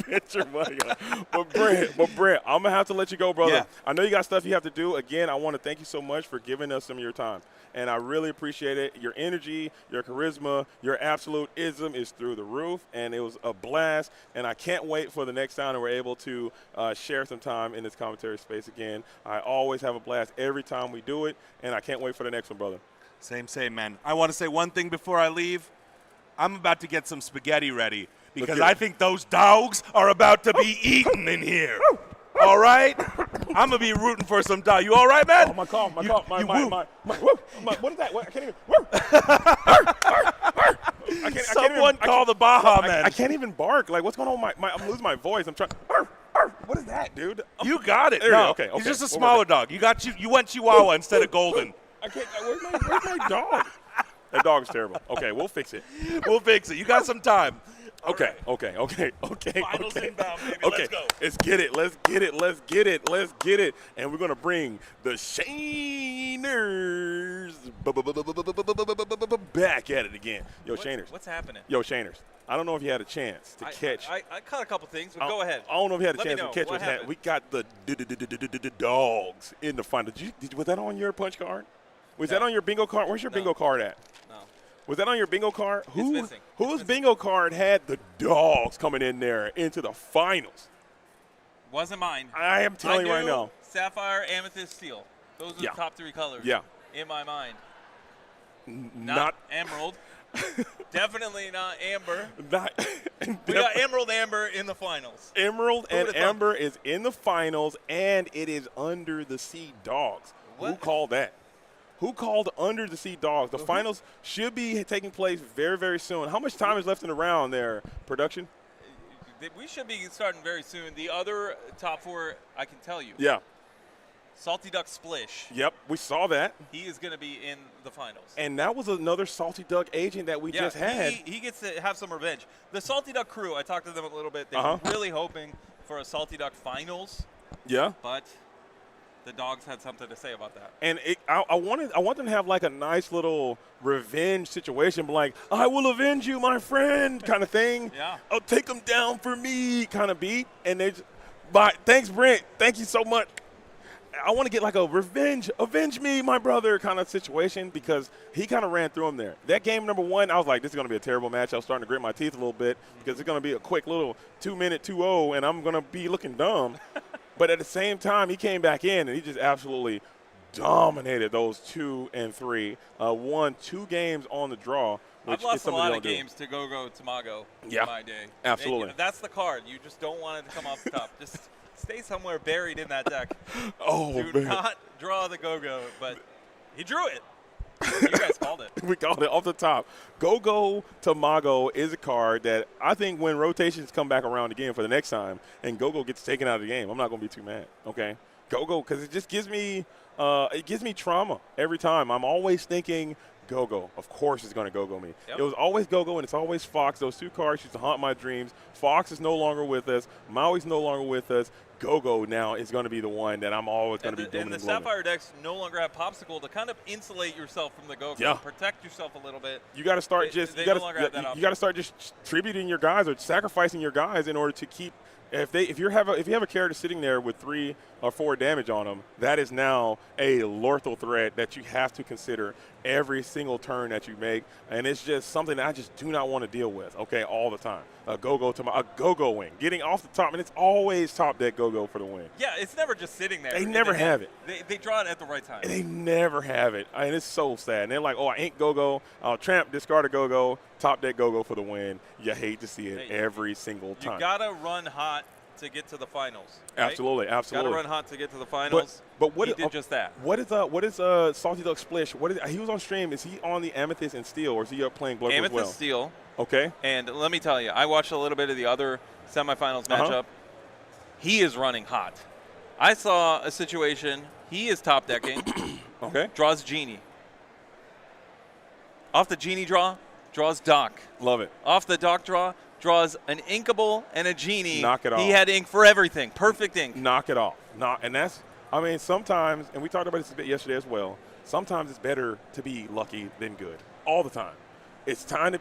Bet your money on it. But Brent, I'm going to have to let you go, brother. Yeah. I know you got stuff you have to do. Again, I want to thank you so much for giving us some of your time. And I really appreciate it. Your energy, your charisma, your absolute ism is through the roof, and it was a blast. And I can't wait for the next time that we're able to share some time in this commentary space again. I always have a blast every time we do it, and I can't wait for the next one, brother. Same, man. I want to say one thing before I leave. I'm about to get some spaghetti ready because I think those dogs are about to be eaten in here. All right? I'm going to be rooting for some dog. You all right, man? Oh, my cough. What is that? I can't even. Someone call the Baja man. I can't even bark. Like, what's going on? I'm losing my voice. I'm trying. What is that, dude? You got it. There No, okay. He's just a smaller dog. You went Chihuahua instead of Golden. I can't. Where's my dog? That dog's terrible. Okay, we'll fix it. You got some time. Okay. Finals inbound, baby. Okay, Let's go. Let's get it. And we're going to bring the Shaners back at it again. Yo, Shaners. What's happening? Yo, Shaners. I don't know if you had a chance to catch. I caught a couple things, but go ahead. I don't know if you had a Let chance me to catch what happened. We got the dogs in the final. Was that on your punch card? Was that on your bingo card? Where's your bingo card at? No. Was that on your bingo card? It's missing. Whose bingo card had the dogs coming in there into the finals? Wasn't mine. I am telling you right now. Sapphire, amethyst, steel. Those are the top 3 colors. Yeah. In my mind. Not emerald. Definitely not amber. We got emerald amber in the finals. Emerald and amber is in the finals, and it is under the sea dogs. What? Who called that? Who called under the sea dogs? The finals should be taking place very, very soon. How much time is left in the round there, production? We should be starting very soon. The other top 4, I can tell you. Yeah. Salty Duck Splish. Yep, we saw that. He is going to be in the finals. And that was another Salty Duck agent that we just had. He gets to have some revenge. The Salty Duck crew, I talked to them a little bit. They were really hoping for a Salty Duck finals. Yeah. But the dogs had something to say about that. And I want them to have like a nice little revenge situation, like, I will avenge you, my friend, kind of thing. Yeah. I'll take them down for me kind of beat. And thanks, Brent. Thank you so much. I want to get like a avenge me, my brother kind of situation because he kind of ran through him there. That game number 1, I was like, this is going to be a terrible match. I was starting to grit my teeth a little bit because it's going to be a quick little 2-minute 2-0, and I'm going to be looking dumb. But at the same time, he came back in, and he just absolutely dominated those 2 and 3. Won 2 games on the draw. I've lost a lot of games to Gogo Tamago in my day. Absolutely. And, that's the card. You just don't want it to come off the top. Just stay somewhere buried in that deck. Do not draw the Gogo, but he drew it. You guys called it. We called it off the top. Gogo Tamago is a card that I think when rotations come back around again for the next time and Gogo gets taken out of the game, I'm not going to be too mad, okay? Gogo, because it just gives me trauma every time. I'm always thinking Gogo. Of course it's going to Gogo me. Yep. It was always Gogo, and it's always Fox. Those 2 cards used to haunt my dreams. Fox is no longer with us. Maui's no longer with us. Go-Go now is going to be the one that I'm always going to be doing. And the Sapphire decks no longer have Popsicle to kind of insulate yourself from the Go-Go, Yeah. protect yourself a little bit. You got to start They no longer have that you option. got to start just tributing your guys or sacrificing your guys in order to keep. If you have a character sitting there with 3 or 4 damage on them, that is now a lethal threat that you have to consider every single turn that you make, and it's just something that I just do not want to deal with. Okay, all the time. A go-go win, getting off the top, and it's always top deck go-go for the win. Yeah, it's never just sitting there. They never have it. They draw it at the right time. They never have it, and it's so sad. And they're like, oh, I ain't go-go. I'll tramp, discard a go-go, top deck go-go for the win. You hate to see it every single time. You gotta run hot to get to the finals. Right? Absolutely. Gotta run hot to get to the finals. But what he did just that. What is Salty Duck Splish? He was on stream. Is he on the Amethyst and Steel, or is he up playing Blood as well? Amethyst Steel. Okay. And let me tell you, I watched a little bit of the other semifinals matchup. He is running hot. I saw a situation. He is top decking. Okay. Draws Genie. Off the Genie draw, draws Doc. Love it. Off the Doc draw, draws an Inkable and a Genie. Knock it off. He had ink for everything. Perfect ink. Knock it off. And that's, I mean, sometimes, and we talked about this a bit yesterday as well, sometimes it's better to be lucky than good. All the time. It's better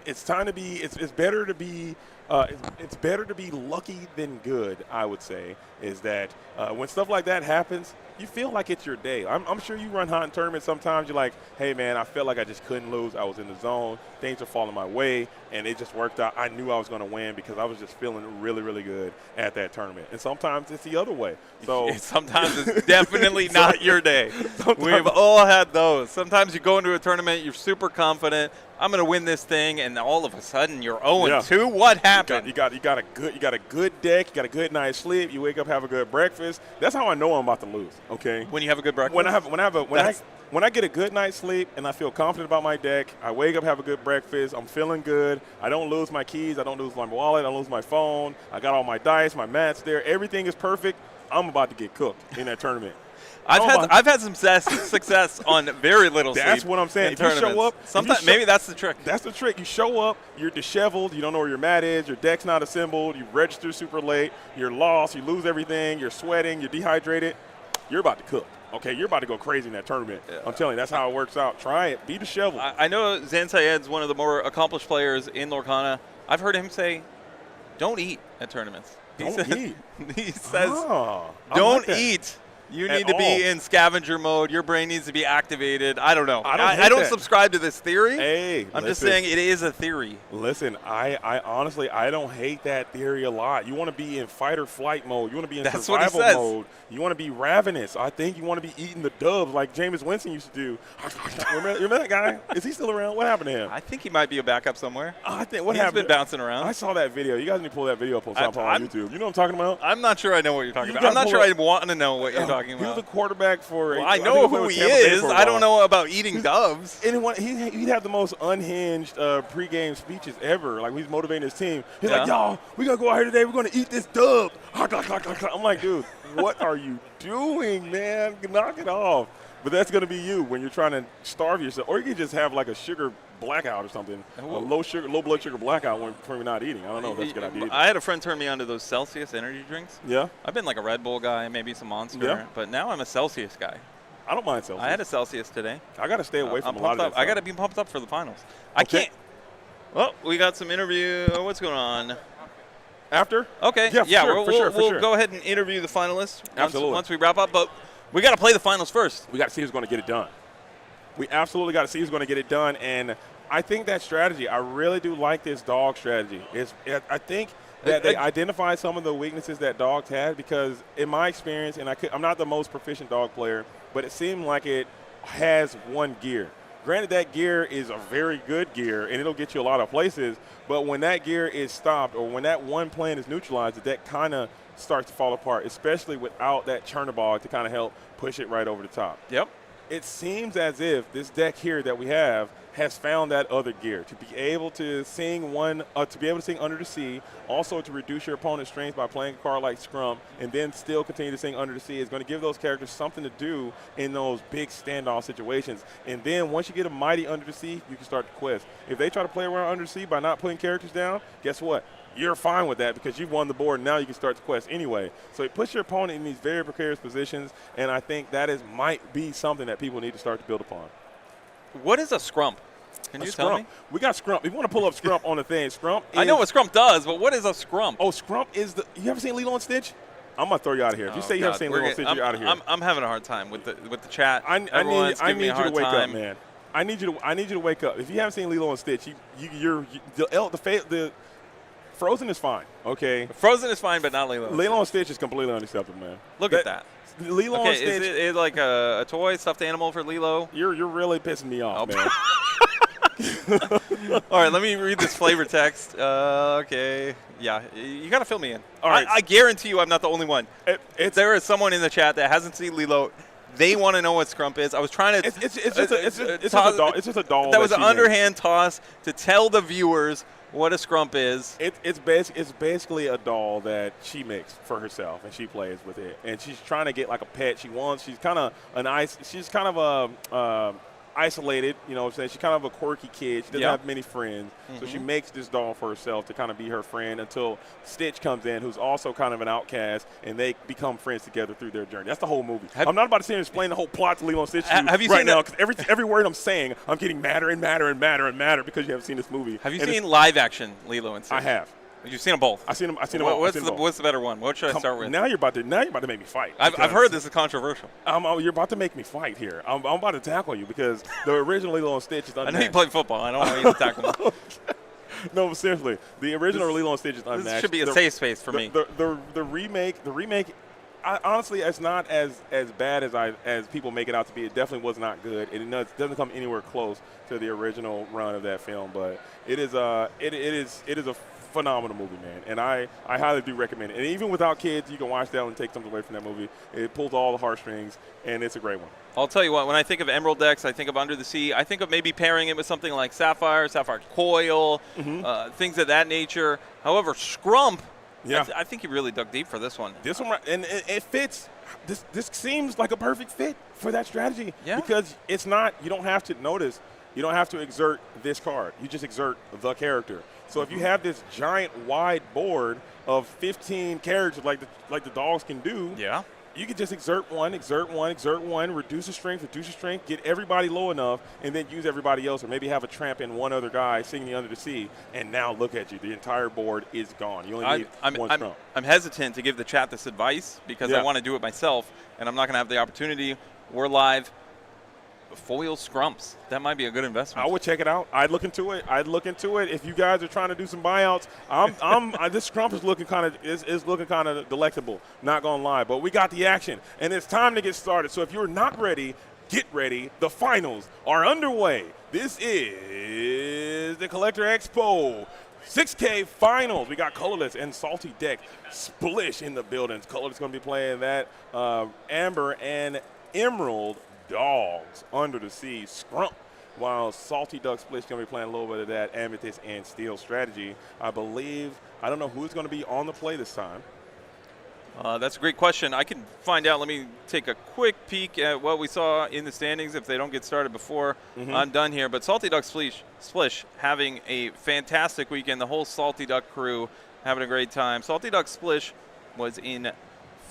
to be lucky than good, I would say, is that when stuff like that happens, you feel like it's your day. I'm sure you run hot in tournaments sometimes. You're like, hey, man, I felt like I just couldn't lose. I was in the zone. Things are falling my way, and it just worked out. I knew I was going to win because I was just feeling really, really good at that tournament. And sometimes it's the other way. So sometimes it's definitely not your day. We've all had those. Sometimes you go into a tournament, you're super confident. I'm going to win this thing, and all of a sudden you're 0-2. What happened? You got a good deck. You got a good night's sleep. You wake up, have a good breakfast. That's how I know I'm about to lose. Okay. When you have a good breakfast. When I get a good night's sleep and I feel confident about my deck, I wake up, have a good breakfast. I'm feeling good. I don't lose my keys. I don't lose my wallet. I don't lose my phone. I got all my dice, my mats there. Everything is perfect. I'm about to get cooked in that tournament. I've had some success on very little sleep. That's what I'm saying. If you show up, maybe that's the trick. That's the trick. You show up, you're disheveled, you don't know where your mat is, your deck's not assembled, you register super late, you're lost, you lose everything, you're sweating, you're dehydrated. You're about to cook. Okay, you're about to go crazy in that tournament. Yeah. I'm telling you, that's how it works out. Try it. Be disheveled. I know Zan Syed's one of the more accomplished players in Lorcana. I've heard him say, don't eat at tournaments. He says, don't eat. You need to be in scavenger mode. Your brain needs to be activated. I don't know. I don't subscribe to this theory. Hey, I'm just saying it is a theory. Listen, I honestly, I don't hate that theory a lot. You want to be in fight or flight mode. You want to be in survival mode. You want to be ravenous. I think you want to be eating the doves like Jameis Winston used to do. Remember that guy? Is he still around? What happened to him? I think he might be a backup somewhere. I think He's been bouncing around. I saw that video. You guys need to pull that video up on YouTube. You know what I'm talking about? I'm not sure I know what you're talking about. I'm not sure I want to know what you're talking about. He was a quarterback for. Well, I know who he is. I don't know about eating doves. He'd have the most unhinged pregame speeches ever. Like, he's motivating his team. He's like, y'all, we got to go out here today. We're going to eat this dove. I'm like, dude, what are you doing, man? Knock it off. But that's going to be you when you're trying to starve yourself. Or you can just have like a sugar blackout or something, a low blood sugar blackout when you're not eating. I don't know if that's a good idea. I had a friend turn me on to those Celsius energy drinks. Yeah. I've been like a Red Bull guy, maybe some Monster, but now I'm a Celsius guy. I don't mind Celsius. I had a Celsius today. I got to stay away from a lot of that stuff. I got to be pumped up for the finals. I can't. Well, we got some interview. What's going on? After? Okay. Yeah, for sure. We'll go ahead and interview the finalists Absolutely. once we wrap up. But we got to play the finals first. We got to see who's going to get it done. We absolutely got to see who's going to get it done. And I think that strategy, I really do like this dog strategy. I think that they identify some of the weaknesses that dogs had because in my experience, and I'm not the most proficient dog player, but it seemed like it has one gear. Granted, that gear is a very good gear, and it'll get you a lot of places, but when that gear is stopped or when that one plan is neutralized, the deck kind of starts to fall apart, especially without that Chernobog to kind of help push it right over the top. Yep. It seems as if this deck here that we have has found that other gear to be able to sing Under the Sea, also to reduce your opponent's strength by playing a card like Scrum, and then still continue to sing Under the Sea is going to give those characters something to do in those big standoff situations. And then once you get a mighty Under the Sea, you can start the quest. If they try to play around Under the Sea by not putting characters down, guess what? you're fine with that because you've won the board, and now you can start the quest anyway. So it puts your opponent in these very precarious positions, and I think that might be something that people need to start to build upon. What is a scrump? Can you tell me? We got scrump. If you want to pull up scrump on the thing, scrump is, I know what scrump does, but what is a scrump? Oh, scrump is you ever seen Lilo and Stitch? I'm going to throw you out of here. If you say you haven't seen Lilo and Stitch, you're out of here. I'm having a hard time with the chat. I need you to wake up, man. I need you to wake up. If you haven't seen Lilo and Stitch, the Frozen is fine, okay? Frozen is fine, but not Lilo. Lilo and Stitch is completely unacceptable, man. Look at that. Lilo and Stitch. Is it like a toy stuffed animal for Lilo? You're really pissing me off, man. All right, let me read this flavor text. Okay. Yeah, you got to fill me in. All right. I guarantee you I'm not the only one. If there is someone in the chat that hasn't seen Lilo, they want to know what scrump is. I was trying to. It's just a doll. That was an underhand toss to tell the viewers what a scrump is. It's basically a doll that she makes for herself, and she plays with it. And she's trying to get like a pet. She's kind of a isolated, you know what I'm saying? She's kind of a quirky kid. She doesn't have many friends. So she makes this doll for herself to kind of be her friend until Stitch comes in, who's also kind of an outcast, and they become friends together through their journey. That's the whole movie. I'm not about to sit here and explain the whole plot to Lilo and Stitch have you right seen now, because every word I'm saying, I'm getting madder and madder and madder and madder because you haven't seen this movie. Have you seen live action Lilo and Stitch? I have. You've seen them both. I've seen them all. What's the better one? What should I start with? Now you're about to make me fight. I've heard this is controversial. You're about to make me fight here. I'm about to tackle you because the original Lilo and Stitch is unmatched. I know you play football. I don't want you to tackle me. No, but seriously, the original Lilo and Stitch is unmatched. This should be a safe space for me. The remake, honestly, it's not as bad as people make it out to be. It definitely was not good. It doesn't come anywhere close to the original run of that film, but it is a phenomenal movie, man, and I highly do recommend it. And even without kids, you can watch that and take something away from that movie. It pulls all the heartstrings, and it's a great one. I'll tell you what, when I think of Emerald decks, I think of Under the Sea. I think of maybe pairing it with something like Sapphire Coil, things of that nature. However, Scrump, I think you really dug deep for this one. This one, and it fits. This seems like a perfect fit for that strategy. Yeah. Because it's not, you don't have to notice, you don't have to exert this card. You just exert the character. So if you have this giant wide board of 15 characters like the dogs can do, you can just exert one, reduce the strength, get everybody low enough, and then use everybody else, or maybe have a tramp and one other guy singing Under the Sea, and now look at you. The entire board is gone. You only need one scrump. I'm hesitant to give the chat this advice because I want to do it myself, and I'm not going to have the opportunity. We're live. Foil scrumps. That might be a good investment. I would check it out. I'd look into it. If you guys are trying to do some buyouts, this scrump is looking kind of delectable. Not gonna lie, but we got the action, and it's time to get started. So if you're not ready, get ready. The finals are underway. This is the Collector Expo 6K Finals. We got Colorless and Salty Deck Splish in the buildings. Colorless going to be playing that Amber and Emerald Dogs Under the Sea Scrump, while Salty Duck Splish going to be playing a little bit of that Amethyst and Steel strategy. I don't know who's going to be on the play this time. That's a great question. I can find out. Let me take a quick peek at what we saw in the standings if they don't get started before I'm done here. But Salty Duck Splish having a fantastic weekend. The whole Salty Duck crew having a great time. Salty Duck Splish was in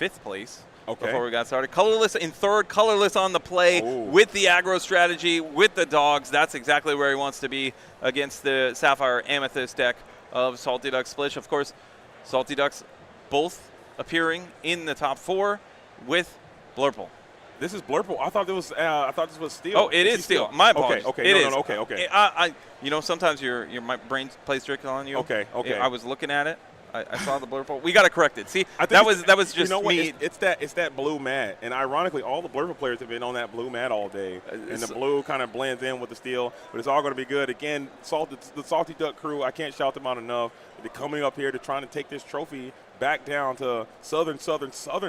5th place. Before we got started. Colorless in 3rd. Colorless on the play with the aggro strategy, with the dogs. That's exactly where he wants to be against the Sapphire Amethyst deck of Salty Duck Splish. Of course, Salty Ducks both appearing in the top 4 with Blurple. This is Blurple. I thought this was Steel. Oh, it is Steel. My apologies. Okay. Sometimes my brain plays tricks on you. Okay. I was looking at it. I saw the Blurple. We got to correct it. See, that was just me. It's that blue mat, and ironically, all the Blurple players have been on that blue mat all day, and the blue kind of blends in with the steel. But it's all going to be good. Again, the Salty Duck crew. I can't shout them out enough. They're coming up here to trying to take this trophy back down to southern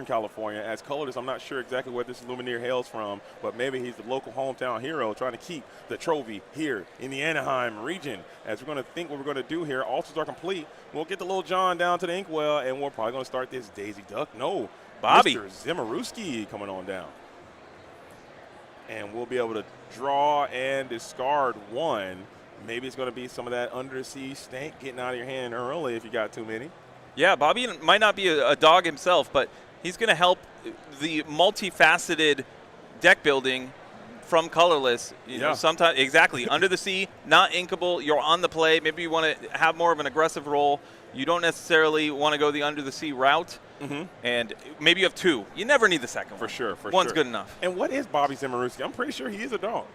California. As Colorless, I'm not sure exactly where this Lumineer hails from, but maybe he's the local hometown hero trying to keep the trophy here in the Anaheim region. As we're going to think what we're going to do here, altars are complete. We'll get the little John down to the inkwell, and we're probably going to start this Daisy Duck. No, Bobby. Mr. Zimmerowski coming on down. And we'll be able to draw and discard one. maybe it's going to be some of that undersea stank getting out of your hand early if you got too many. Yeah, Bobby might not be a dog himself, but he's going to help the multifaceted deck building from colorless. You know, sometimes exactly under the sea, not inkable. You're on the play. Maybe you want to have more of an aggressive role. You don't necessarily want to go the under the sea route. And maybe you have two. You never need the second one. For sure. One's good enough. And what is Bobby Zimmerowski? I'm pretty sure he is a dog.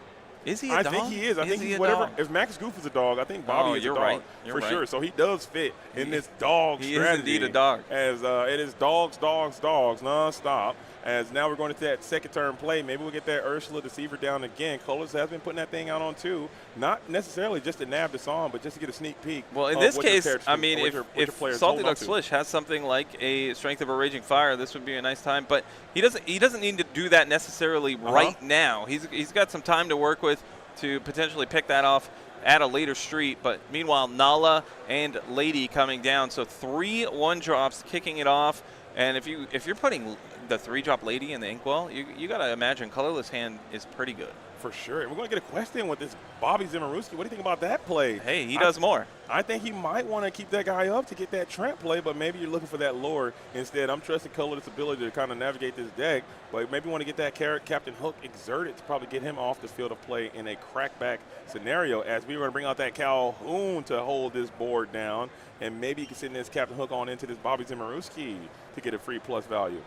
Is he a dog? I think he is. I think he he's a whatever. dog? If Max Goof is a dog, I think Bobby is a dog. Right. For sure. So he does fit in this dog he strategy. He is indeed a dog. As it is dogs nonstop. As now we're going into that second turn play. Maybe we'll get that Ursula Deceiver down again. Colas has been putting that thing out on two. Not necessarily just to nab this on, but just to get a sneak peek. Well, in this case, I mean, if Salty Duck Splish has something like a Strength of a Raging Fire, this would be a nice time. But he doesn't need to do that necessarily right now. He's got some time to work with to potentially pick that off at a later street. But meanwhile, Nala and Lady coming down. So 3 1-drops kicking it off. And if you're putting the 3-drop Lady in the Inkwell, you got to imagine colorless hand is pretty good. For sure. And we're going to get a question with this Bobby Zimmerowski. What do you think about that play? He does more. I think he might want to keep that guy up to get that tramp play, but maybe you're looking for that lure instead. I'm trusting colorless ability to kind of navigate this deck, but maybe want to get that Captain Hook exerted to probably get him off the field of play in a crackback scenario, as we were going to bring out that Calhoun to hold this board down, and maybe you can send this Captain Hook on into this Bobby Zimmerowski to get a free plus value.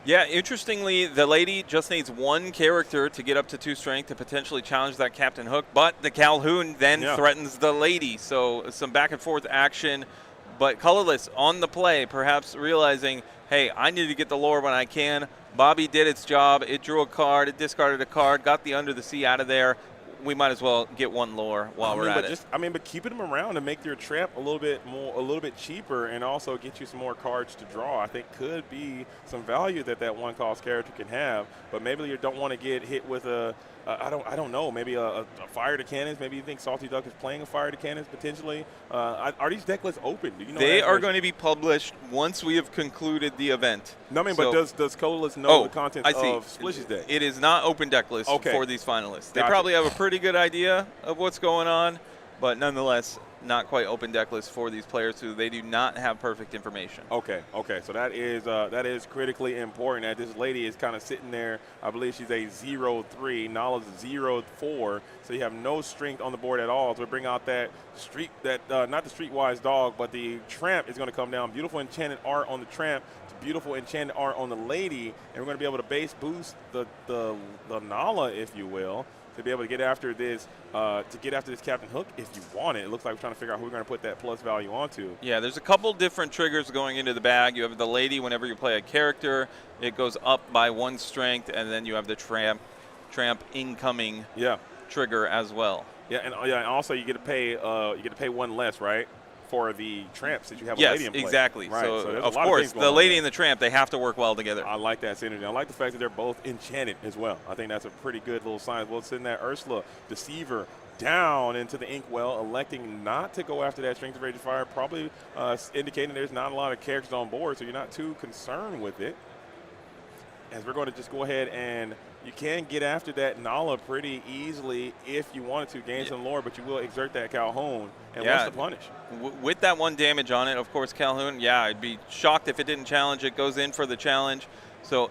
Yeah, interestingly, the Lady just needs 1 character to get up to 2 strength to potentially challenge that Captain Hook, but the Calhoun then threatens the Lady. So some back and forth action, but colorless on the play, perhaps realizing, hey, I need to get the lore when I can. Bobby did its job. It drew a card. It discarded a card, got the under the sea out of there. We might as well get 1 lore while we're at it. But keeping them around to make your tramp a little bit cheaper, and also get you some more cards to draw, I think could be some value that 1-cost character can have. But maybe you don't want to get hit with I don't know, maybe a fire to cannons. Maybe you think Salty Duck is playing a fire to cannons potentially. Are these deck lists open? Do you know they are going to be published once we have concluded the event. No, I mean, but does colorless know the contents of Splish's deck? It is not open deck list for these finalists. They probably have a pretty good idea of what's going on, but nonetheless, not quite open deck list for these players who they do not have perfect information. Okay. So that is critically important. That this Lady is kind of sitting there. I believe she's a 0-3. Nala's 0-4. So you have no strength on the board at all. So we bring out that not the streetwise dog, but the tramp is going to come down. Beautiful enchanted art on the tramp. Beautiful enchanted art on the Lady, and we're going to be able to base boost the Nala, if you will, to be able to get after this Captain Hook if you want it. It looks like we're trying to figure out who we're going to put that plus value onto. Yeah, there's a couple different triggers going into the bag. You have the Lady whenever you play a character, it goes up by 1 strength, and then you have the tramp incoming trigger as well. Yeah, and also you get to pay 1 less, right? For the tramps that you have a Lady in play. Yes, exactly. Right. So of course, the Lady and the tramp, they have to work well together. I like that synergy. I like the fact that they're both enchanted as well. I think that's a pretty good little sign. We'll send that Ursula Deceiver down into the Inkwell, electing not to go after that Strength of Raging Fire, probably indicating there's not a lot of characters on board, so you're not too concerned with it. As we're going to just go ahead and you can get after that Nala pretty easily if you wanted to gain some lore, but you will exert that Calhoun. And what's the punish? With that 1 damage on it, of course, Calhoun, I'd be shocked if it didn't challenge. It goes in for the challenge. So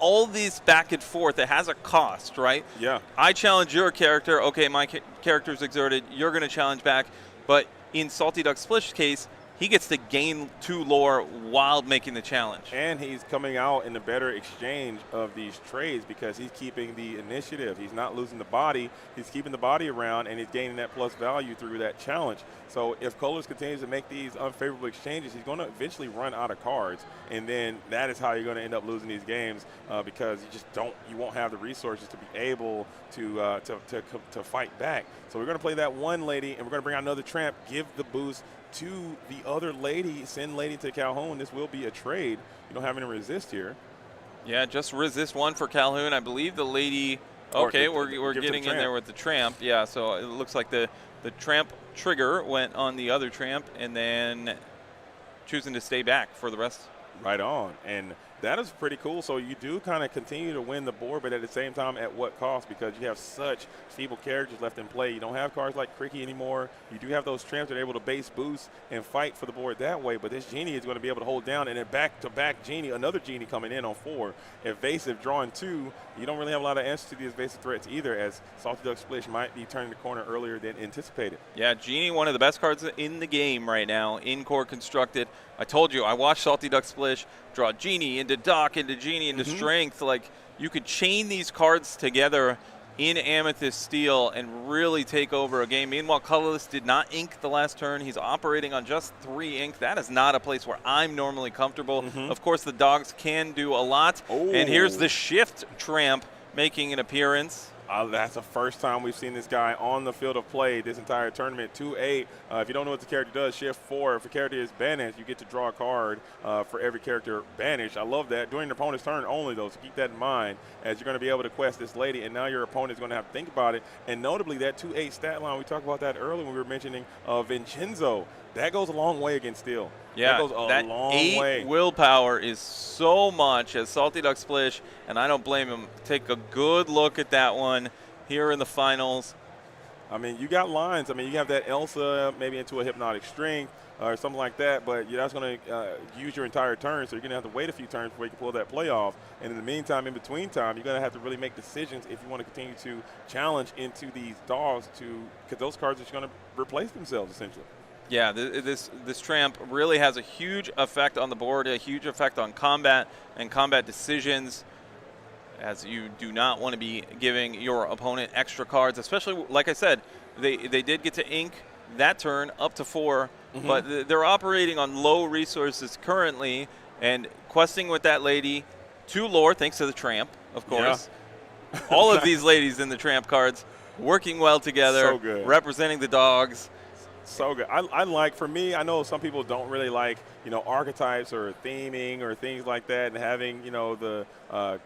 all these back and forth, it has a cost, right? Yeah. I challenge your character. Okay, my character's exerted. You're going to challenge back. But in Salty Duck Splish's case, he gets to gain 2 lore while making the challenge. And he's coming out in a better exchange of these trades because he's keeping the initiative. He's not losing the body. He's keeping the body around, and he's gaining that plus value through that challenge. So if Colors continues to make these unfavorable exchanges, he's going to eventually run out of cards, and then that is how you're going to end up losing these games because you won't have the resources to be able to fight back. So we're going to play that 1 Lady, and we're going to bring out another tramp, give the boost to the other Lady, send Lady to Calhoun. This will be a trade. You don't have any resist here. Yeah, just resist 1 for Calhoun. I believe the Lady. Okay, we're getting in there with the tramp. Yeah, so it looks like the tramp trigger went on the other tramp, and then choosing to stay back for the rest. Right on. And That is pretty cool. So you do kind of continue to win the board, but at the same time, at what cost? Because you have such feeble characters left in play. You don't have cards like Cricky anymore. You do have those tramps that are able to base boost and fight for the board that way. But this Genie is going to be able to hold down, and then back-to-back Genie, another Genie coming in on 4. Evasive, drawing 2. You don't really have a lot of answers to the evasive threats either, as Salty Duck Splish might be turning the corner earlier than anticipated. Yeah, Genie, one of the best cards in the game right now, in core constructed. I told you, I watched Salty Duck Splish draw Genie into Dock, into Genie, into Strength. Like, you could chain these cards together in Amethyst Steel and really take over a game. Meanwhile, Colorless did not ink the last turn. He's operating on just 3 ink. That is not a place where I'm normally comfortable. Of course, the dogs can do a lot. And here's the Shift Tramp making an appearance. That's the first time we've seen this guy on the field of play this entire tournament. 2-8. If you don't know what the character does, shift 4. If a character is banished, you get to draw a card for every character banished. I love that. During your opponent's turn only, though, so keep that in mind, as you're going to be able to quest this lady, and now your opponent is going to have to think about it. And notably, that 2-8 stat line, we talked about that earlier when we were mentioning Vincenzo. That goes a long way against Steel. Yeah, that goes a long way. 8 willpower is so much as Salty Duck Splish, and I don't blame him. Take a good look at that one here in the finals. I mean, you got lines. I mean, you have that Elsa maybe into a Hypnotic Strength or something like that, but that's going to use your entire turn, so you're going to have to wait a few turns before you can pull that play off. And in the meantime, in between time, you're going to have to really make decisions if you want to continue to challenge into these dogs, because those cards are just going to replace themselves, essentially. Yeah, this Tramp really has a huge effect on the board, a huge effect on combat and combat decisions, as you do not want to be giving your opponent extra cards, especially, like I said, they did get to ink that turn up to 4, but they're operating on low resources currently, and questing with that lady to lore, thanks to the Tramp, of course. Yeah. All of these ladies in the Tramp cards working well together, so good. Representing the dogs. So good. I like, for me, I know some people don't really like, archetypes or theming or things like that, and having, the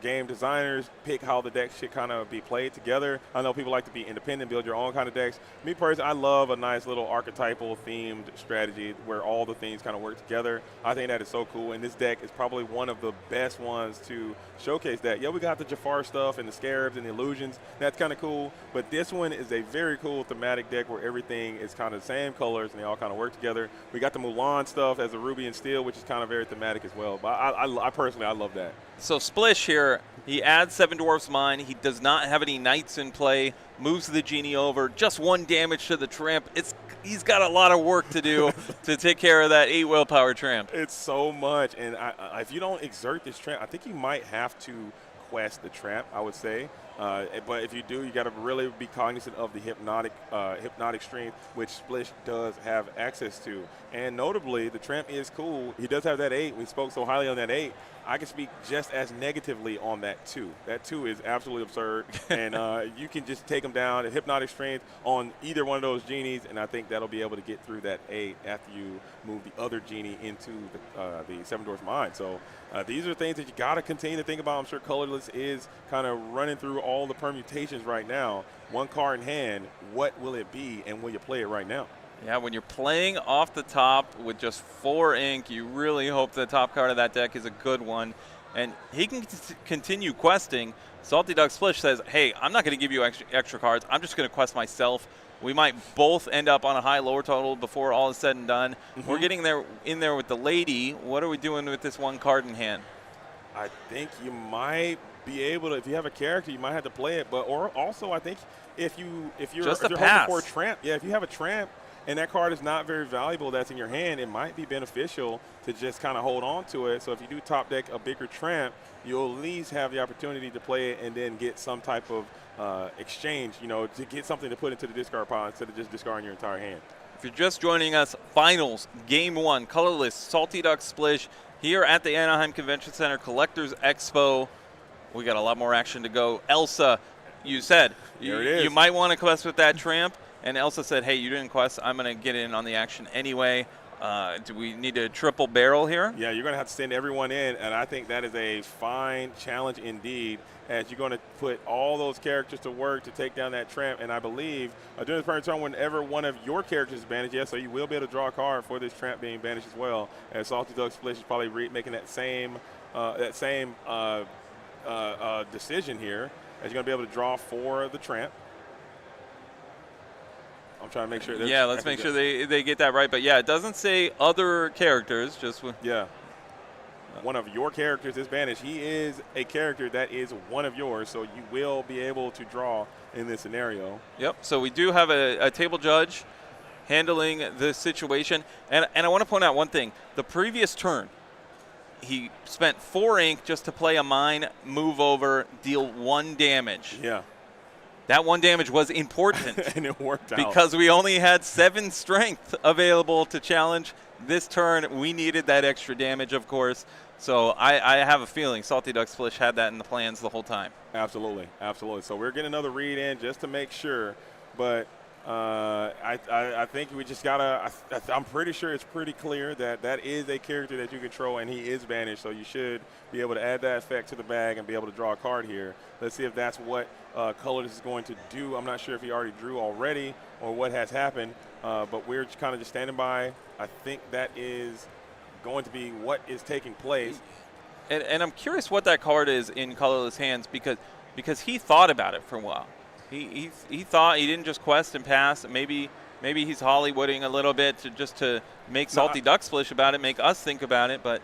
game designers pick how the decks should kind of be played together. I know people like to be independent, build your own kind of decks. Me personally, I love a nice little archetypal themed strategy where all the things kind of work together. I think that is so cool, and this deck is probably one of the best ones to showcase that. Yeah, we got the Jafar stuff and the Scarabs and the Illusions. That's kind of cool, but this one is a very cool thematic deck where everything is kind of the same colors and they all kind of work together. We got the Mulan stuff as a Ruby and Steel, which is kind of very thematic as well. But I personally, I love that. So Splish here, he adds 7 Dwarfs Mine. He does not have any Knights in play. Moves the Genie over. Just 1 damage to the Tramp. He's got a lot of work to do to take care of that 8 willpower Tramp. It's so much. And if you don't exert this Tramp, I think you might have to quest the Tramp, I would say. But if you do, you got to really be cognizant of the hypnotic strength, which Splish does have access to. And notably, the Tramp is cool. He does have that 8. We spoke so highly on that 8. I can speak just as negatively on that 2. That 2 is absolutely absurd. And you can just take him down at hypnotic strength on either one of those Genies, and I think that'll be able to get through that 8 after you move the other Genie into the 7 Dwarfs Mine. So these are things that you got to continue to think about. I'm sure Colorless is kind of running through all the permutations right now. 1 card in hand, what will it be, and will you play it right now? Yeah, when you're playing off the top with just 4 ink, you really hope the top card of that deck is a good one. And he can continue questing. Salty Duck Splish says, hey, I'm not going to give you extra cards. I'm just going to quest myself. We might both end up on a high lower total before all is said and done. We're getting in there with the lady. What are we doing with this 1 card in hand? I think you might be able to, if you have a character, you might have to play it. Or also, I think if you're hoping for a Tramp, if you have a Tramp, and that card is not very valuable that's in your hand, it might be beneficial to just kind of hold on to it. So if you do top deck a bigger Tramp, you'll at least have the opportunity to play it and then get some type of exchange, to get something to put into the discard pile instead of just discarding your entire hand. If you're just joining us, finals, game 1, Colorless, Salty Duck Splish, here at the Anaheim Convention Center Collectors Expo. We got a lot more action to go. Elsa, you said you might want to quest with that Tramp. And Elsa said, hey, you didn't quest. I'm going to get in on the action anyway. Do we need a triple barrel here? Yeah, you're going to have to send everyone in, and I think that is a fine challenge indeed, as you're going to put all those characters to work to take down that Tramp. And I believe during the current turn, whenever one of your characters is banished, so you will be able to draw a card for this Tramp being banished as well, as Salty Duck Splish is probably making that same decision here, as you're going to be able to draw for the tramp. I'm trying to make sure. Yeah, let's make sure they get that right. But yeah, it doesn't say other characters. Just yeah. One of your characters is banished. He is a character that is one of yours, so you will be able to draw in this scenario. Yep. So we do have a table judge handling the situation. And I want to point out one thing. The previous turn, he spent 4 ink just to play a mine, move over, deal 1 damage. Yeah. That 1 damage was important. And it worked out. Because we only had 7 strength available to challenge. This turn, we needed that extra damage, of course. So I have a feeling Salty Duck Splish had that in the plans the whole time. Absolutely, absolutely. So we're getting another read in just to make sure. But I think we just gotta. I'm pretty sure it's pretty clear that that is a character that you control, and he is banished. So you should be able to add that effect to the bag and be able to draw a card here. Let's see if that's what Colorless is going to do. I'm not sure if he already drew already or what has happened, but we're kind of just standing by. I think that is going to be what is taking place. And I'm curious what that card is in Colorless hands because he thought about it for a while. He thought he didn't just quest and pass. Maybe he's Hollywooding a little bit to make Salty Duck Splish about it, make us think about it. But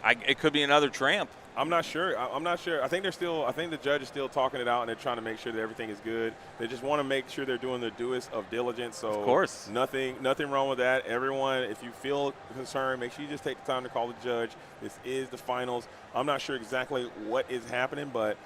it could be another tramp. I'm not sure. I'm not sure. I think the judge is still talking it out, and they're trying to make sure that everything is good. They just want to make sure they're doing their duest of diligence. So of course, nothing wrong with that. Everyone, if you feel concerned, make sure you just take the time to call the judge. This is the finals. I'm not sure exactly what is happening, but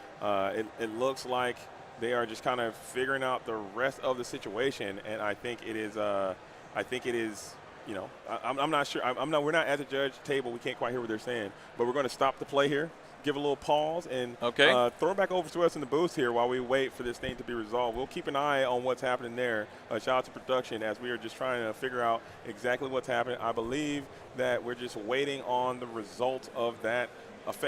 it looks like they are just kind of figuring out the rest of the situation, and I think it is. You know, I'm not sure. We're not at the judge table. We can't quite hear what they're saying, but we're going to stop the play here, give a little pause, and throw it back over to us in the booth here while we wait for this thing to be resolved. We'll keep an eye on what's happening there. Shout out to production as we are just trying to figure out exactly what's happening. I believe that we're just waiting on the result of that.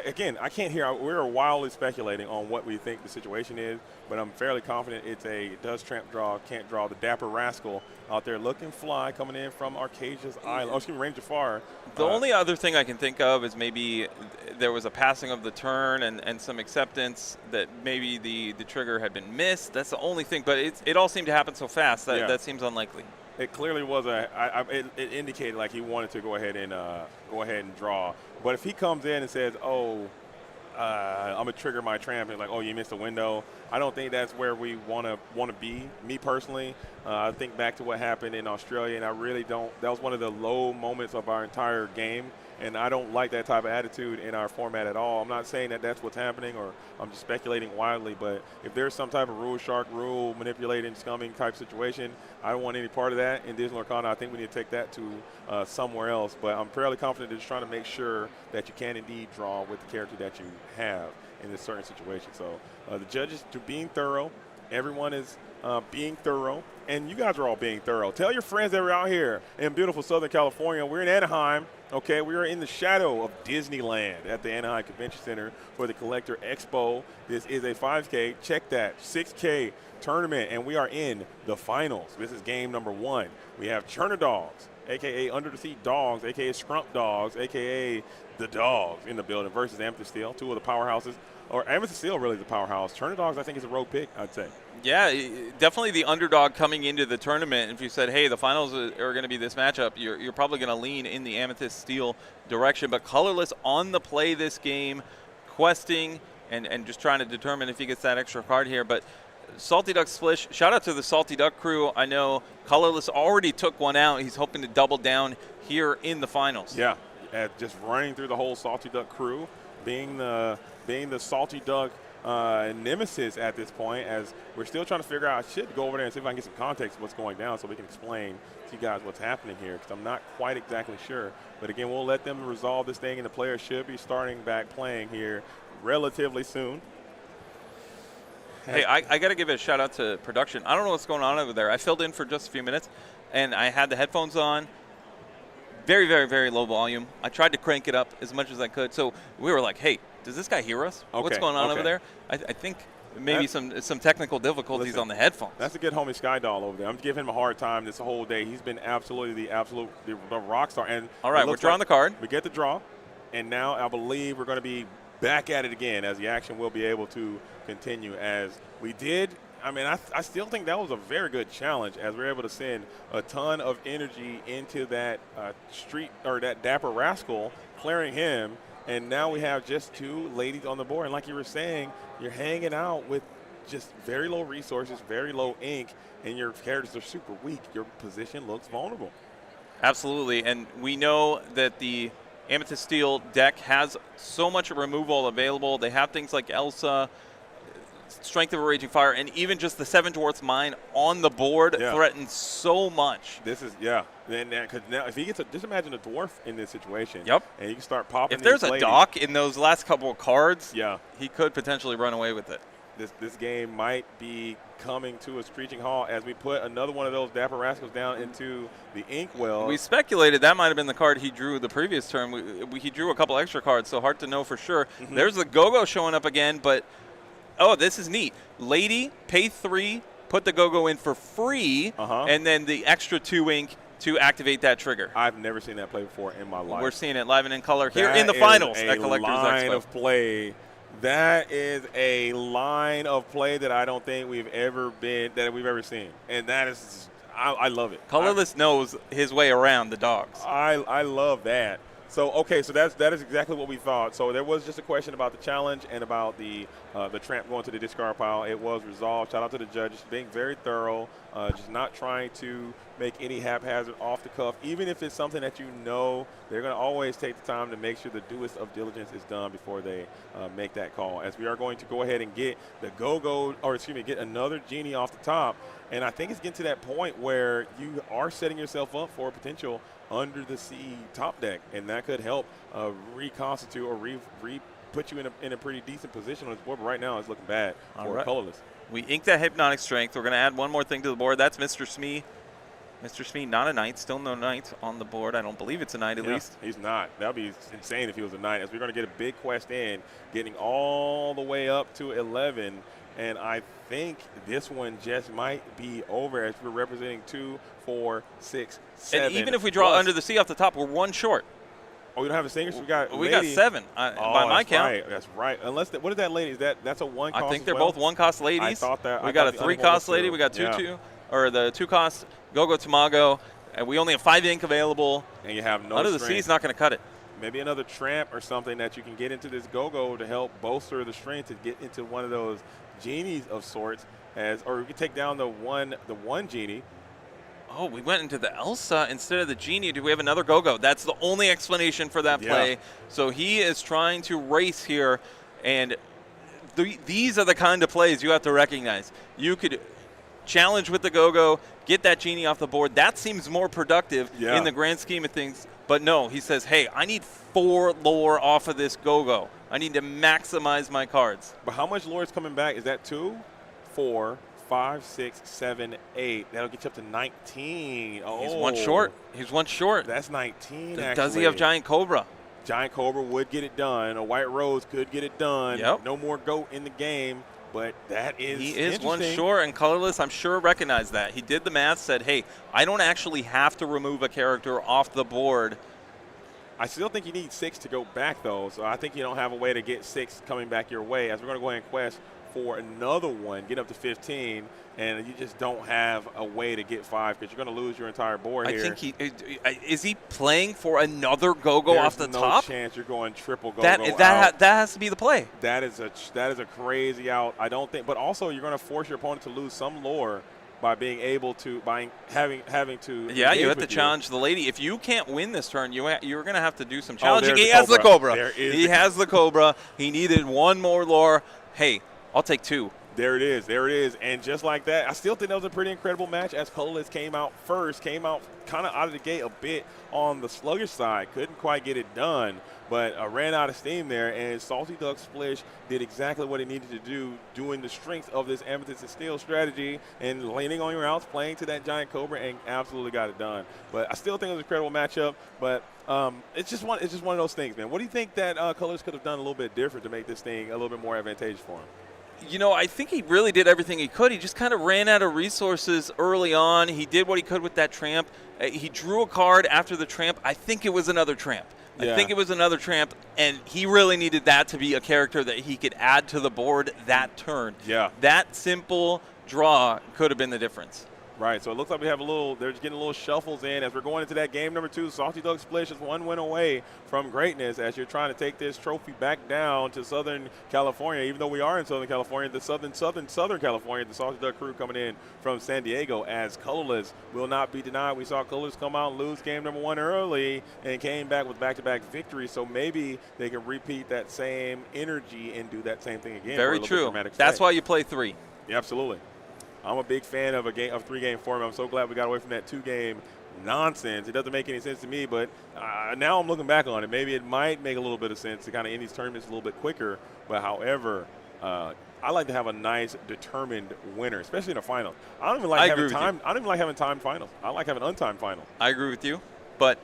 Again, I can't hear. We're wildly speculating on what we think the situation is, but I'm fairly confident it's a does tramp draw, can't draw. The Dapper Rascal out there looking fly coming in from Arcasia's Island. Oh, excuse me, Ranger Jafar. The only other thing I can think of is maybe there was a passing of the turn and some acceptance that maybe the trigger had been missed. That's the only thing, but it all seemed to happen so fast that seems unlikely. It clearly was it indicated like he wanted to go ahead and draw. But if he comes in and says, "Oh, I'm gonna trigger my tramp," and like, "Oh, you missed a window," I don't think that's where we want to be. Me personally, I think back to what happened in Australia, and I really don't. That was one of the low moments of our entire game, and I don't like that type of attitude in our format at all. I'm not saying that that's what's happening, or I'm just speculating wildly. But if there's some type of rule shark, rule manipulating, scumming type situation, I don't want any part of that in Disney Lorcana. I think we need to take that to somewhere else. But I'm fairly confident that just trying to make sure that you can indeed draw with the character that you have in this certain situation. So the judges are being thorough. Everyone is being thorough. And you guys are all being thorough. Tell your friends that we're out here in beautiful Southern California. We're in Anaheim. Okay, we are in the shadow of Disneyland at the Anaheim Convention Center for the Collector Expo. This is a 5K. Check that, 6K tournament, and we are in the finals. This is game number 1. We have Churner Dogs, a.k.a. Under the Seat Dogs, a.k.a. Scrump Dogs, a.k.a. the Dogs in the building versus Amethyst Steel, 2 of the powerhouses. Or Amethyst Steel really is the powerhouse. Churner Dogs, I think, is a rogue pick, I'd say. Yeah, definitely the underdog coming into the tournament. If you said, hey, the finals are going to be this matchup, you're probably going to lean in the Amethyst Steel direction. But Colorless on the play this game, questing and just trying to determine if he gets that extra card here. But Salty Duck Splish, shout out to the Salty Duck crew. I know Colorless already took one out. He's hoping to double down here in the finals. Yeah, just running through the whole Salty Duck crew, being the Salty Duck nemesis at this point, as we're still trying to figure out. I should go over there and see if I can get some context of what's going down so we can explain to you guys what's happening here, because I'm not quite exactly sure. But again, we'll let them resolve this thing, and the players should be starting back playing here relatively soon. Hey, I got to give a shout out to production. I don't know what's going on over there. I filled in for just a few minutes, and I had the headphones on. Very, very, very low volume. I tried to crank it up as much as I could. So we were like, hey, does this guy hear us? Okay, what's going on over there? I think maybe some technical difficulties on the headphones. That's a good homie Sky Doll over there. I'm giving him a hard time this whole day. He's been absolutely the rock star. And all right, we're drawing the card. We get the draw. and now I believe we're going to be back at it again, as the action will be able to continue as we did. I mean, I still think that was a very good challenge, as we're able to send a ton of energy into that street, or that Dapper Rascal, clearing him. And now we have just 2 ladies on the board. And like you were saying, you're hanging out with just very low resources, very low ink, and your characters are super weak. Your position looks vulnerable. Absolutely, and we know that the Amethyst Steel deck has so much removal available. They have things like Elsa, Strength of a Raging Fire, and even just the 7 Dwarfs Mine on the board threatens so much. This is, because now if he gets just imagine a dwarf in this situation. Yep. And you can start popping. If there's these a ladies. dock in those last couple of cards, he could potentially run away with it. This game might be coming to a screeching halt as we put another one of those Dapper Rascals down into the inkwell. We speculated that might have been the card he drew the previous turn. He drew a couple extra cards, so hard to know for sure. There's the Go-Go showing up again, but this is neat. Lady, pay 3, put the Go-Go in for free, and then the extra 2 ink to activate that trigger. I've never seen that play before in my life. We're seeing it live and in color here in the finals at Collectors Expo. Line of play. That is a line of play that I don't think we've ever seen, and that is, I love it. Colorless knows his way around the dogs. I love that. So that is exactly what we thought. So there was just a question about the challenge and about the tramp going to the discard pile. It was resolved. Shout out to the judges being very thorough, just not trying to make any haphazard off the cuff. Even if it's something that you know, they're going to always take the time to make sure the dewest of diligence is done before they make that call. As we are going to go ahead and get get another genie off the top. And I think it's getting to that point where you are setting yourself up for a potential under the sea top deck, and that could help reconstitute or put you in a pretty decent position on this board. But right now, it's looking bad for Colorless. We inked that Hypnotic Strength. We're going to add one more thing to the board. That's Mr. Smee. Mr. Smee, not a knight. Still no knight on the board. I don't believe it's a knight, at least. He's not. That would be insane if he was a knight, as we're going to get a big quest in, getting all the way up to 11. And I think this one just might be over, as we're representing 2, 4, 6, 7. And even if we draw under the sea off the top, we're 1 short. Oh, we don't have a singers? We got 7 by my count. Right. That's right. Unless what is that lady? That's a 1 cost? I think they're both 1 cost ladies. I thought that. We got a 3 cost lady. We got 2 or the 2 cost Go-Go Tamago, and we only have 5 ink available. And you have no under the sea is not going to cut it. Maybe another tramp or something that you can get into this Go-Go to help bolster the strength to get into one of those genies of sorts, or we could take down the one genie. Oh, we went into the Elsa instead of the genie. Do we have another Go-Go? That's the only explanation for that play. So he is trying to race here, and these are the kind of plays you have to recognize. You could challenge with the Go-Go, get that genie off the board. That seems more productive in the grand scheme of things. But no, he says, hey, I need 4 lore off of this Go-Go. I need to maximize my cards. But how much lore is coming back? Is that 2, 4, 5, 6, 7, 8? That'll get you up to 19. Oh, he's 1 short. He's 1 short. That's 19, actually. Does he have Giant Cobra? Giant Cobra would get it done. A White Rose could get it done. Yep. No more goat in the game. But that is He is 1 short, and Colorless, I'm sure, recognized that. He did the math, said, hey, I don't actually have to remove a character off the board. I still think you need 6 to go back, though. So I think you don't have a way to get 6 coming back your way, as we're going to go ahead and quest for another one, get up to 15, and you just don't have a way to get 5 because you're going to lose your entire board here. I think is he playing for another Go-Go off the top? There's no chance you're going triple Go-Go that has to be the play. That is a crazy out. I don't think, but also you're going to force your opponent to lose some lore by being able to, by having to. Yeah, you have to challenge the lady. If you can't win this turn, you're going to have to do some challenging. Oh, he has the Cobra. He has the Cobra. He needed 1 more lore. Hey, I'll take 2. There it is. And just like that, I still think that was a pretty incredible match, as Colorless came out kind of out of the gate a bit on the sluggish side. Couldn't quite get it done, but ran out of steam there. And Salty Duck Splish did exactly what he needed to do, doing the strength of this Amethyst and Steel strategy and leaning on your outs, playing to that Giant Cobra, and absolutely got it done. But I still think it was an incredible matchup. But it's just one of those things, man. What do you think that Colors could have done a little bit different to make this thing a little bit more advantageous for him? You know, I think he really did everything he could. He just kind of ran out of resources early on. He did what he could with that tramp. He drew a card after the tramp. I think it was another tramp. I Yeah. think it was another tramp, and he really needed that to be a character that he could add to the board that turn. Yeah. That simple draw could have been the difference. Right, so it looks like we have they're just getting a little shuffles in as we're going into that game number 2. Salty Doug Splish is one win away from greatness as you're trying to take this trophy back down to Southern California. Even though we are in Southern California, the Southern California, the Salty Doug crew coming in from San Diego as Colorless will not be denied. We saw Colorless come out and lose game number 1 early and came back with back-to-back victories, so maybe they can repeat that same energy and do that same thing again. Very true. That's why you play 3. Yeah, absolutely. I'm a big fan of a 3-game format. I'm so glad we got away from that 2-game nonsense. It doesn't make any sense to me, but now I'm looking back on it. Maybe it might make a little bit of sense to kind of end these tournaments a little bit quicker. But however, I like to have a nice, determined winner, especially in a final. I don't even like having timed finals. I like having untimed finals. I agree with you, but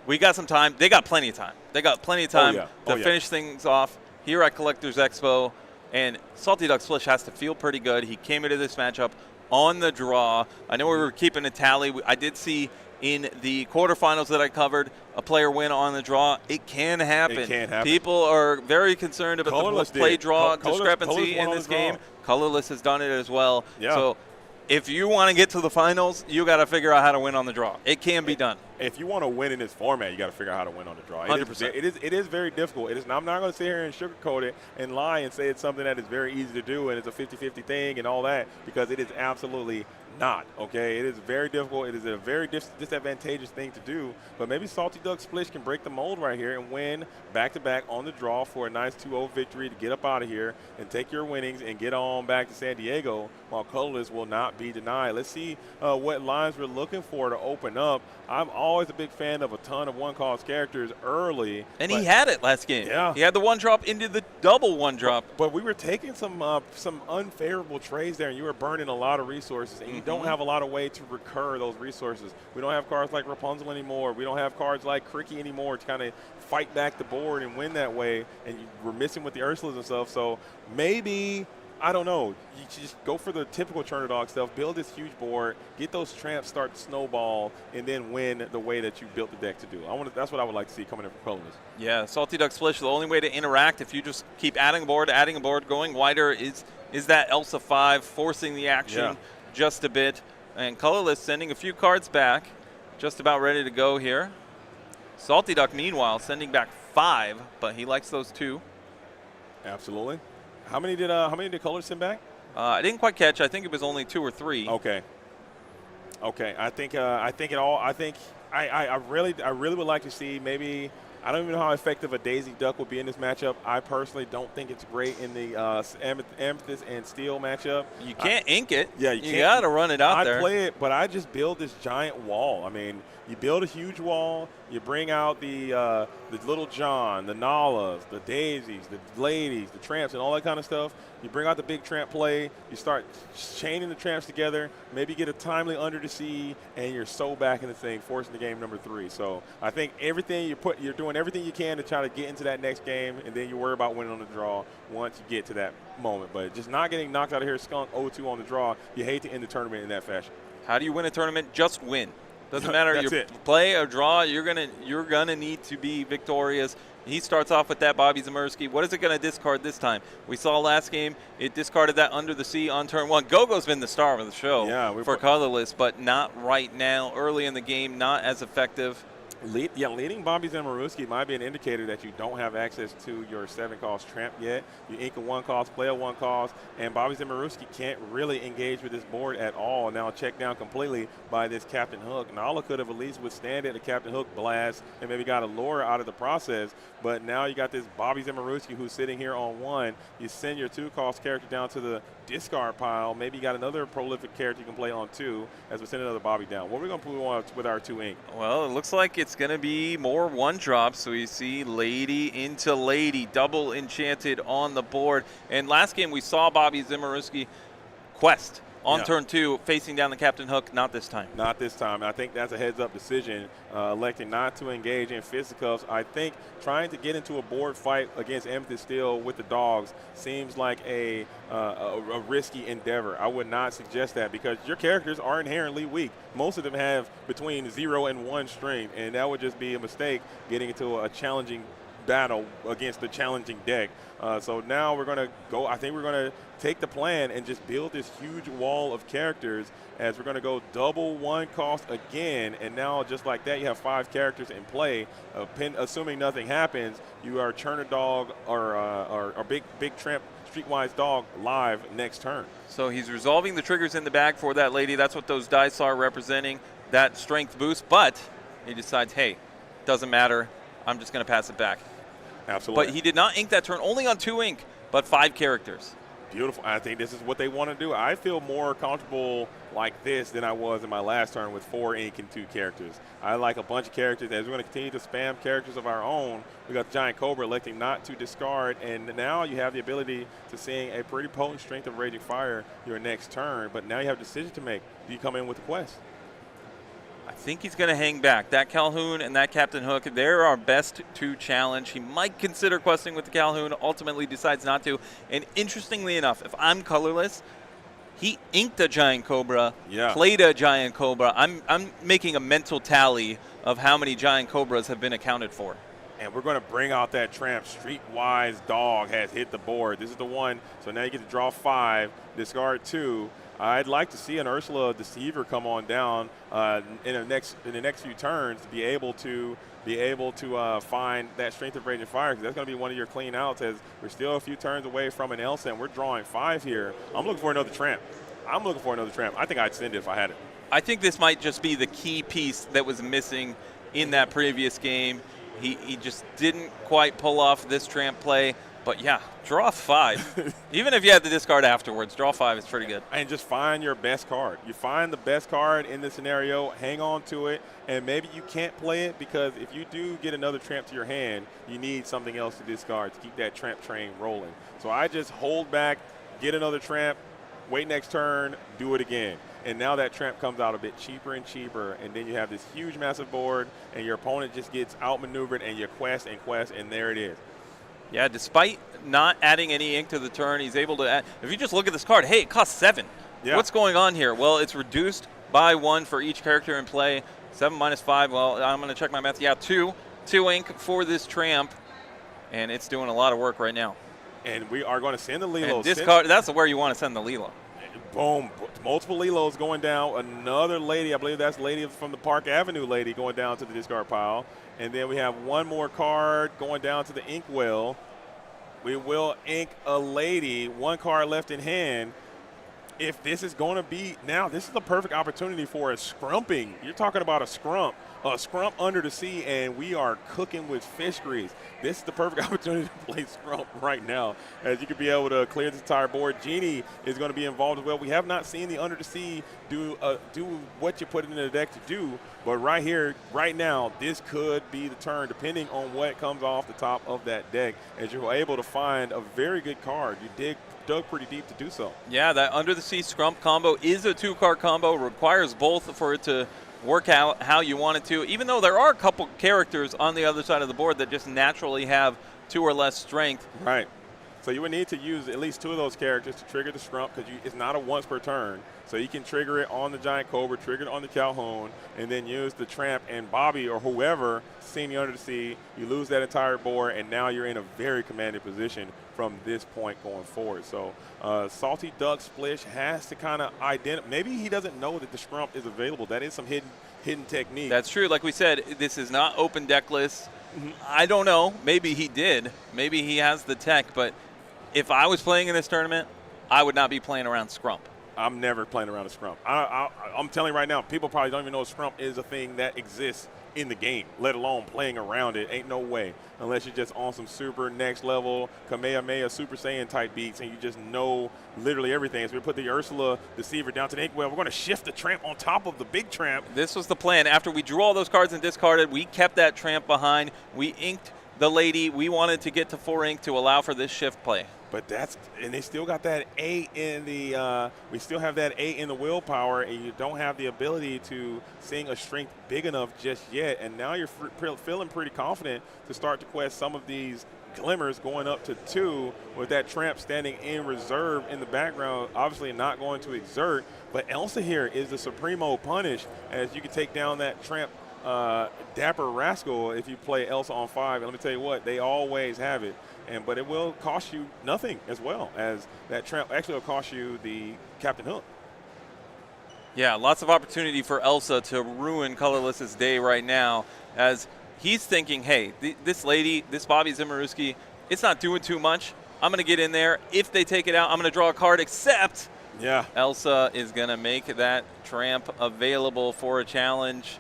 we got some time. They got plenty of time. They got plenty of time to finish things off here at Collectors Expo. And Salty Doug Splish has to feel pretty good. He came into this matchup on the draw. I know we were keeping a tally. I did see in the quarterfinals that I covered a player win on the draw. It can happen. It can happen. People are very concerned about Colorless the play-draw Colorless discrepancy won in on this the draw. game. Colorless has done it as well. Yeah. So if you want to get to the finals, you got to figure out how to win on the draw. It can be done. If you want to win in this format, you got to figure out how to win on the draw. 100%. It is very difficult. I'm not going to sit here and sugarcoat it and lie and say it's something that is very easy to do and it's a 50-50 thing and all that, because it is absolutely not, okay? It is very difficult. It is a very disadvantageous thing to do, but maybe Salty Doug Splish can break the mold right here and win back-to-back on the draw for a nice 2-0 victory to get up out of here and take your winnings and get on back to San Diego, while Colorless will not be denied. Let's see what lines we're looking for to open up. I'm always a big fan of a ton of one-cost characters early. And he had it last game. Yeah. He had the 1-drop into the double 1-drop. But we were taking some unfavorable trades there, and you were burning a lot of resources, and you don't have a lot of way to recur those resources. We don't have cards like Rapunzel anymore. We don't have cards like Cricky anymore to kind of fight back the board and win that way, and we're missing with the Ursulas and stuff. So maybe, I don't know, you just go for the typical Turner Dog stuff, build this huge board, get those tramps start to snowball, and then win the way that you built the deck to do. That's what I would like to see coming in from Colorless. Yeah, Salty Doug Splish, the only way to interact, if you just keep adding a board, going wider, is that Elsa 5, forcing the action just a bit. And Colorless sending a few cards back, just about ready to go here. Salty Duck, meanwhile, sending back 5, but he likes those 2. Absolutely. How many did Colorless send back? I didn't quite catch. I think it was only 2 or 3. Okay. I really would like to see maybe. I don't even know how effective a Daisy Duck will be in this matchup. I personally don't think it's great in the Amethyst and Steel matchup. You can't ink it. Yeah, you got to run it out there. I play it, but I just build this giant wall. I mean, you build a huge wall. You bring out the Little John, the Nalas, the Daisies, the Ladies, the Tramps, and all that kind of stuff. You bring out the big tramp play. You start chaining the tramps together. Maybe get a timely under the sea, and you're so back in the thing, forcing the game number 3. So I think you're doing everything you can to try to get into that next game, and then you worry about winning on the draw once you get to that moment. But just not getting knocked out of here, skunk 0-2 on the draw. You hate to end the tournament in that fashion. How do you win a tournament? Just win. Doesn't matter That's you it. play or draw. You're gonna need to be victorious. He starts off with that Bobby Zamersky. What is it going to discard this time? We saw last game it discarded that Under the Sea on turn 1. Gogo's been the star of the show for Colorless, but not right now. Early in the game, not as effective. Leading Bobby Zameruski might be an indicator that you don't have access to your 7-cost tramp yet. You ink a 1-cost, play a 1-cost, and Bobby Zameruski can't really engage with this board at all. Now checked down completely by this Captain Hook. Nala could have at least withstanded a Captain Hook blast and maybe got a lure out of the process, but now you got this Bobby Zameruski who's sitting here on 1. You send your 2-cost character down to the discard pile. Maybe you got another prolific character you can play on 2 as we send another Bobby down. What are we going to put on with our 2 ink? Well, it looks like it's going to be more 1-drops. So we see Lady into Lady, double enchanted on the board. And last game we saw Bobby Zameruski Quest. on turn 2, facing down the Captain Hook. Not this time. Not this time. I think that's a heads-up decision, electing not to engage in fisticuffs. I think trying to get into a board fight against Amethyst Steel with the dogs seems like a risky endeavor. I would not suggest that because your characters are inherently weak. Most of them have between 0 and 1 strength, and that would just be a mistake getting into a challenging battle against the challenging deck. So now we're going to go, I think we're going to take the plan and just build this huge wall of characters as we're going to go double 1 cost again. And now just like that, you have 5 characters in play. Assuming nothing happens, you are Churner Dog or Big Tramp Streetwise Dog live next turn. So he's resolving the triggers in the bag for that lady. That's what those dice are representing, that strength boost. But he decides, hey, doesn't matter. I'm just going to pass it back. Absolutely. But he did not ink that turn, only on 2 ink, but 5 characters. Beautiful. I think this is what they want to do. I feel more comfortable like this than I was in my last turn with 4 ink and 2 characters. I like a bunch of characters. As we're going to continue to spam characters of our own, we got the Giant Cobra electing not to discard, and now you have the ability to seeing a pretty potent Strength of Raging Fire your next turn, but now you have a decision to make. Do you come in with the quest? I think he's going to hang back. That Calhoun and that Captain Hook, they're our best to challenge. He might consider questing with the Calhoun, ultimately decides not to. And interestingly enough, if I'm colorless, he inked a Giant Cobra, played a Giant Cobra. I'm making a mental tally of how many Giant Cobras have been accounted for. And we're going to bring out that Tramp. Streetwise Dog has hit the board. This is the one. So now you get to draw 5, discard 2. I'd like to see an Ursula Deceiver come on down in the next few turns to be able to find that Strength of Raging Fire, because that's going to be one of your clean outs as we're still a few turns away from an Elsa, and we're drawing 5 here. I'm looking for another Tramp. I think I'd send it if I had it. I think this might just be the key piece that was missing in that previous game. He just didn't quite pull off this Tramp play. But yeah, draw 5. Even if you had the discard afterwards, draw 5 is pretty good. And just find your best card. You find the best card in this scenario, hang on to it, and maybe you can't play it because if you do get another Tramp to your hand, you need something else to discard to keep that Tramp train rolling. So I just hold back, get another Tramp, wait next turn, do it again. And now that Tramp comes out a bit cheaper and cheaper, and then you have this huge, massive board, and your opponent just gets outmaneuvered, and you quest, and there it is. Yeah, despite not adding any ink to the turn, he's able to add. If you just look at this card, hey, it costs 7. Yeah. What's going on here? Well, it's reduced by 1 for each character in play. 7 minus 5, well, I'm going to check my math. Yeah, 2 ink for this Tramp, and it's doing a lot of work right now. And we are going to send the Lilo. And this card, that's where you want to send the Lilo. Boom. Multiple Lilos going down. Another lady, I believe that's lady from the Park Avenue lady going down to the discard pile. And then we have one more card going down to the Inkwell. We will ink a lady, 1 card left in hand. If this is going to be, now this is the perfect opportunity for a scrumping. You're talking about a scrump under the sea, and we are cooking with fish grease. This is the perfect opportunity to play scrump right now, as you could be able to clear this entire board. Genie is going to be involved as well. We have not seen the under the sea do what you put it in the deck to do, but right here, right now, this could be the turn, depending on what comes off the top of that deck, as you're able to find a very good card. You dug pretty deep to do so. Yeah, that under the sea scrump combo is a 2-card combo. Requires both for it to work out how you want it to, even though there are a couple characters on the other side of the board that just naturally have 2 or less strength. Right. So you would need to use at least 2 of those characters to trigger the scrump, because it's not a once per turn. So you can trigger it on the Giant Cobra, trigger it on the Calhoun, and then use the Tramp and Bobby or whoever seeing you under the sea. You lose that entire board, and now you're in a very commanding position from this point going forward. So Salty Duck Splish has to kind of identify. Maybe he doesn't know that the scrump is available. That is some hidden technique. That's true. Like we said, this is not open deck list. I don't know. Maybe he did. Maybe he has the tech. But if I was playing in this tournament, I would not be playing around scrump. I'm never playing around a scrump. I'm telling you right now, people probably don't even know a scrump is a thing that exists in the game, let alone playing around it. Ain't no way, unless you're just on some super next level Kamehameha Super Saiyan type beats and you just know literally everything. So we put the Ursula Deceiver down to the Inkwell. We're going to shift the Tramp on top of the big Tramp. This was the plan. After we drew all those cards and discarded, we kept that Tramp behind. We inked the lady. We wanted to get to 4 ink to allow for this shift play. But and they still got that 8 in the, we still have that 8 in the willpower, and you don't have the ability to sing a strength big enough just yet. And now you're feeling pretty confident to start to quest some of these glimmers going up to 2 with that Tramp standing in reserve in the background, obviously not going to exert. But Elsa here is the Supremo punish, as you can take down that Tramp Dapper Rascal if you play Elsa on 5. And let me tell you what, they always have it. But it will cost you nothing as well, as that Tramp actually will cost you the Captain Hook. Yeah, lots of opportunity for Elsa to ruin Colorless's day right now, as he's thinking, hey, this lady, this Bobby Zimmerowski, it's not doing too much. I'm going to get in there. If they take it out, I'm going to draw a card, except Elsa is going to make that Tramp available for a challenge.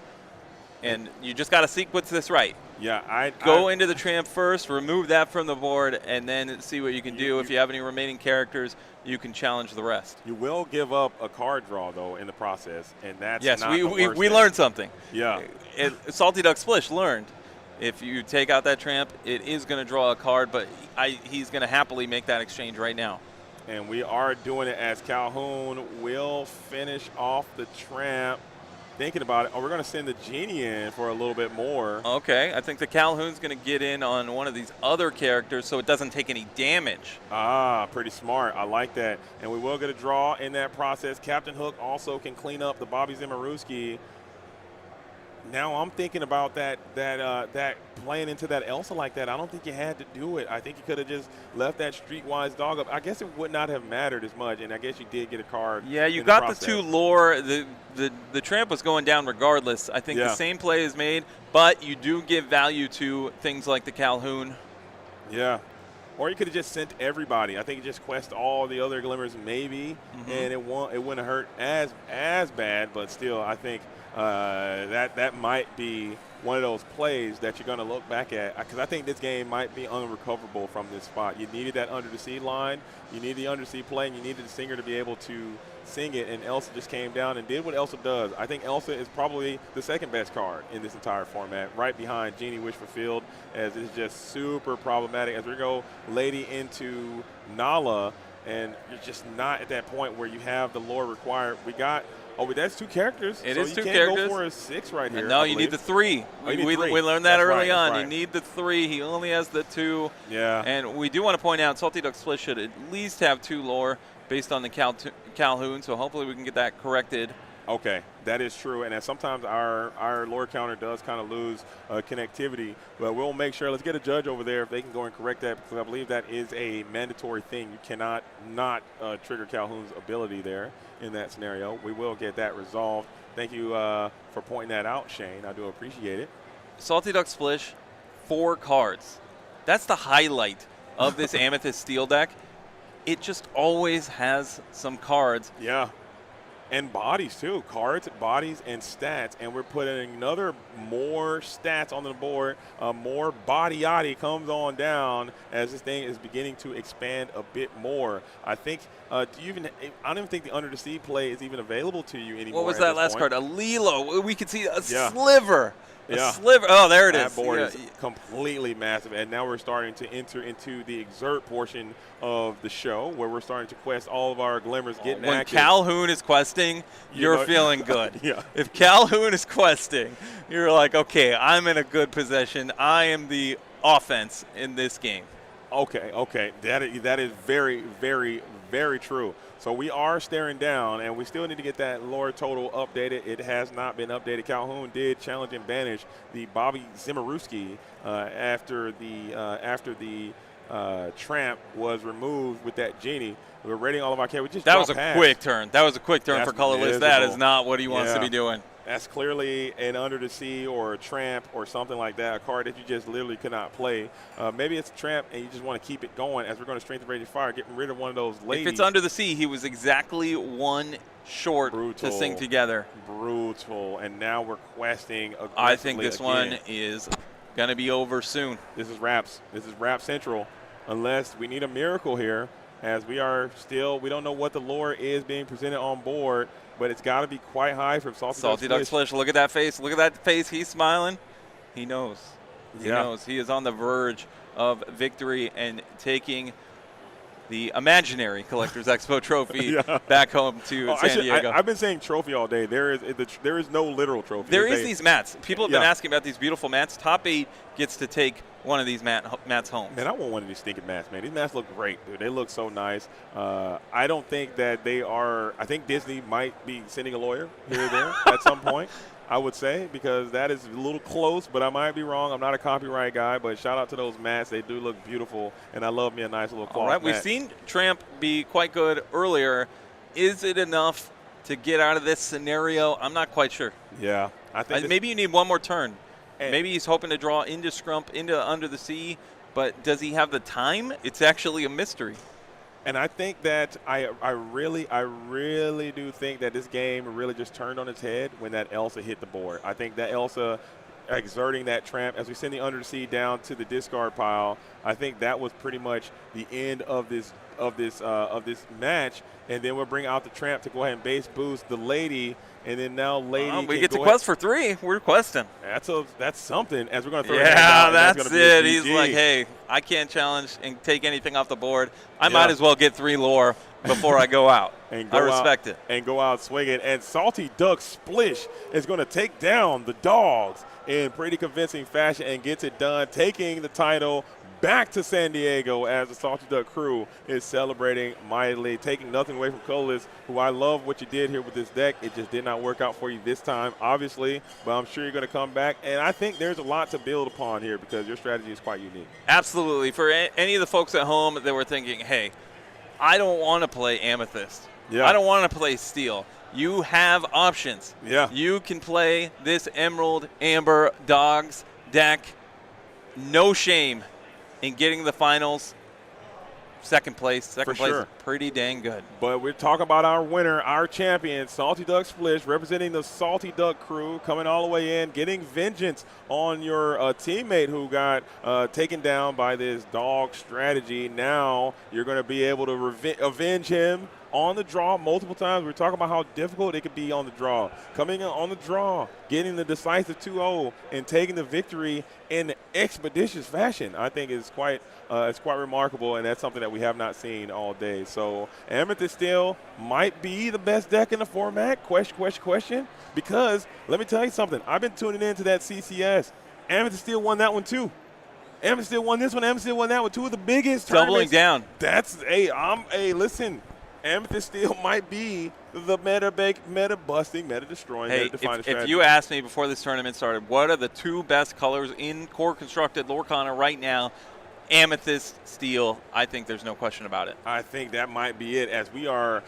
And you just got to sequence this right. Yeah, Go into the Tramp first, remove that from the board, and then see what you can do. If you have any remaining characters, you can challenge the rest. You will give up a card draw, though, in the process, and that's not we thing. learned something. Yeah. Salty Duck Splish learned. If you take out that Tramp, it is going to draw a card, but he's going to happily make that exchange right now. And we are doing it as Calhoun will finish off the Tramp. Thinking about it, we're going to send the Genie in for a little bit more. Okay, I think the Calhoun's going to get in on one of these other characters so it doesn't take any damage. Pretty smart. I like that. And we will get a draw in that process. Captain Hook also can clean up the Bobby Zimmerowski. Now I'm thinking about that playing into that Elsa like that. I don't think you had to do it. I think you could have just left that Streetwise dog up. I guess it would not have mattered as much, and I guess you did get a card. Yeah, you got the 2 lore. The Tramp was going down regardless. I think the same play is made, but you do give value to things like the Calhoun. Yeah. Or you could have just sent everybody. I think you just quest all the other glimmers maybe, and it wouldn't have hurt as bad, but still I think that might be one of those plays that you're going to look back at, because I think this game might be unrecoverable from this spot. You needed that under the sea line, you needed the under the sea play, and you needed the singer to be able to sing it, and Elsa just came down and did what Elsa does. I think Elsa is probably the second best card in this entire format, right behind Genie Wish Fulfilled, as it's just super problematic as we go Lady into Nala, and you're just not at that point where you have the lore required. We got that's 2 characters. It so is you 2 can't characters. Go for a 6 right here. No, you need the 3. We learned that early on. You need the 3. He only has the 2. Yeah. And we do want to point out Salty Duck Split should at least have 2 lore based on the Calhoun, so hopefully we can get that corrected. Okay, that is true, and sometimes our lore counter does kind of lose connectivity, but we'll make sure. Let's get a judge over there if they can go and correct that, because I believe that is a mandatory thing. You cannot not trigger Calhoun's ability there in that scenario. We will get that resolved. Thank you for pointing that out, Shane. I do appreciate it. Salty Duck Splish, 4 cards. That's the highlight of this Amethyst Steel deck. It just always has some cards. Yeah. And bodies too, cards, bodies, and stats, and we're putting more stats on the board. More body comes on down as this thing is beginning to expand a bit more. I think. I don't even think the Under the Sea play is even available to you anymore. What was that last card? A Lilo. We could see a sliver. Yeah. Sliver. Oh, there it is. That board is completely massive, and now we're starting to enter into the exert portion of the show, where we're starting to quest all of our glimmers, getting when active. Calhoun is questing, you're feeling good. Yeah. If Calhoun is questing, you're like, okay, I'm in a good position. I am the offense in this game. Okay. That is very, very, very true. So we are staring down, and we still need to get that lore total updated. It has not been updated. Calhoun did challenge and banish the Bobby Zimmerowski after the Tramp was removed with that Genie. We're rating all of our characters. That was a quick turn. That was a quick turn for Colorless. That is not what he wants to be doing. That's clearly an Under the Sea or a Tramp or something like that, a card that you just literally could not play. Maybe it's a Tramp and you just want to keep it going as we're going to Strength of Raging Fire, getting rid of one of those ladies. If it's Under the Sea, he was exactly 1 short to sing together. Brutal. And now we're questing aggressively. I think this one is going to be over soon. This is Raps. This is Rap Central. Unless we need a miracle here, as we don't know what the lore is being presented on board, but it's got to be quite high from Salty Duck Splish. Look at that face. Look at that face. He's smiling. He knows. He knows he is on the verge of victory and taking the imaginary Collectors Expo trophy back home to San Diego. I've been saying trophy all day. There is no literal trophy. There is these mats. People have been asking about these beautiful mats. Top 8 gets to take one of these mats home. Man, I want one of these stinking mats, man. These mats look great, dude. They look so nice. I don't think that they are – I think Disney might be sending a lawyer here or there at some point, I would say, because that is a little close, but I might be wrong. I'm not a copyright guy, but shout out to those mats. They do look beautiful, and I love me a nice little cloth mat. We've seen Tramp be quite good earlier. Is it enough to get out of this scenario? I'm not quite sure. Yeah. I think maybe you need one more turn. Maybe he's hoping to draw into Scrump, into Under the Sea, but does he have the time? It's actually a mystery. And I think that I really do think that this game really just turned on its head when that Elsa hit the board. I think that Elsa exerting that Tramp as we send the Under the Sea down to the discard pile, I think that was pretty much the end of this match. And then we'll bring out the Tramp to go ahead and base boost the Lady. And then now Lady we get to quest for 3. We're questing. That's something. As we're going to throw that's it. He's like, hey, I can't challenge and take anything off the board. I might as well get 3 lore before I go out. I respect it. And go out swinging. And Salty Duck Splish is going to take down the Dogs in pretty convincing fashion and gets it done, taking the title back to San Diego as the Salty Duck crew is celebrating mightily, taking nothing away from Colas, who I love what you did here with this deck. It just did not work out for you this time, obviously, but I'm sure you're going to come back. And I think there's a lot to build upon here because your strategy is quite unique. Absolutely. For any of the folks at home that were thinking, hey, I don't want to play Amethyst. I don't want to play Steel. You have options. You can play this Emerald Amber Dogs deck. No shame in getting the finals. Second place is pretty dang good. But we're talking about our winner, our champion, Salty Duck Splish, representing the Salty Duck crew, coming all the way in, getting vengeance on your teammate who got taken down by this dog strategy. Now you're going to be able to avenge him on the draw multiple times. We're talking about how difficult it could be on the draw. Coming in on the draw, getting the decisive 2-0, and taking the victory in expeditious fashion, I think is quite remarkable, and that's something that we have not seen all day. So Amethyst Steel might be the best deck in the format, question, because let me tell you something. I've been tuning into that CCS. Amethyst Steel won that one too. Amethyst Steel won this one. Amethyst Steel won that one. 2 of the biggest doubling down. Listen. Amethyst Steel might be the meta busting, meta destroying, meta defining strategy. If you asked me before this tournament started, what are the 2 best colors in core constructed Lorcana right now? Amethyst Steel, I think there's no question about it. I think that might be it. As we are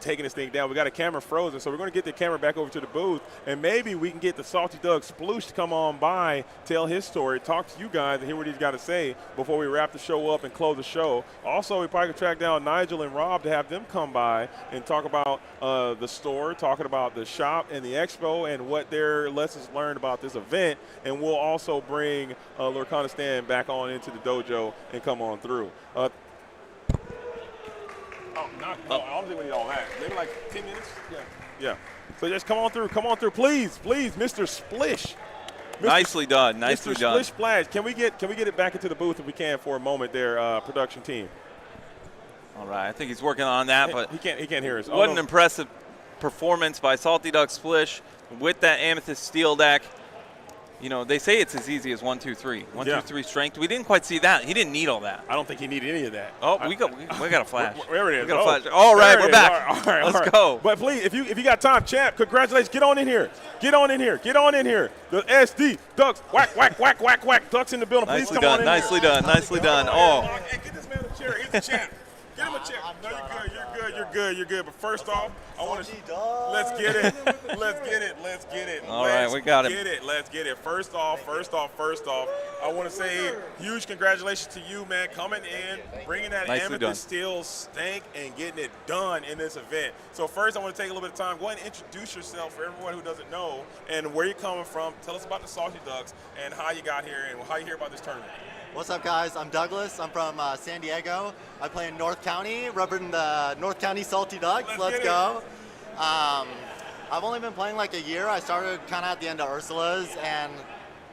taking this thing down, we got a camera frozen, so we're going to get the camera back over to the booth, and maybe we can get the Salty Duck Sploosh to come on by, tell his story, talk to you guys, and hear what he's got to say before we wrap the show up and close the show. Also, we probably could track down Nigel and Rob to have them come by and talk about the store, talking about the shop and the expo and what their lessons learned about this event, and we'll also bring Lorcana Stan back on into the dojo and come on through. I don't think we need all that. Maybe like 10 minutes? Yeah. So just come on through, please, Mr. Splish. Nicely done, nicely done. Splish Splash. Can we get it back into the booth if we can for a moment there, production team? All right, I think he's working on that, but he can't hear us. What an impressive performance by Salty Duck Splish with that Amethyst Steel deck. You know, they say it's as easy as 1, 2, 3. 1, 2, 3 strength. We didn't quite see that. He didn't need all that. I don't think he needed any of that. Oh, we got a flash. There it is. All right, we're back. All right, Let's go. But please, if you got time, champ, congratulations. Get on in here. The SD Ducks, whack. Ducks in the building. Please come on in. Nicely done. Oh. Hey, get this man a chair. He's the champ. Get him a chair. No, you're good. But first off, I want to let's get it. All right, we got it. Let's get it. First off, I want to say huge congratulations to you, man, coming in, bringing that Amethyst Steel stank and getting it done in this event. So first, I want to take a little bit of time. Go ahead and introduce yourself for everyone who doesn't know and where you're coming from. Tell us about the Salty Ducks and how you got here and how you hear about this tournament. What's up, guys? I'm Douglas. I'm from San Diego. I play in North County, representing the North County Salty Ducks. Let's go. I've only been playing like a year. I started kind of at the end of Ursula's, and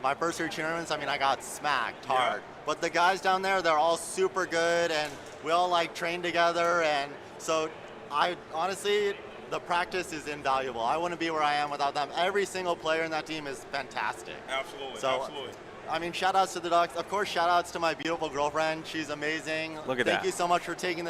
my first 3 tournaments, I mean, I got smacked hard. But the guys down there, they're all super good, and we all like train together, and so I honestly, the practice is invaluable. I wouldn't be where I am without them. Every single player in that team is fantastic. Absolutely, So, absolutely. I mean, shout outs to the Ducks. Of course, shout outs to my beautiful girlfriend. She's amazing. Look at that. Thank you so much for taking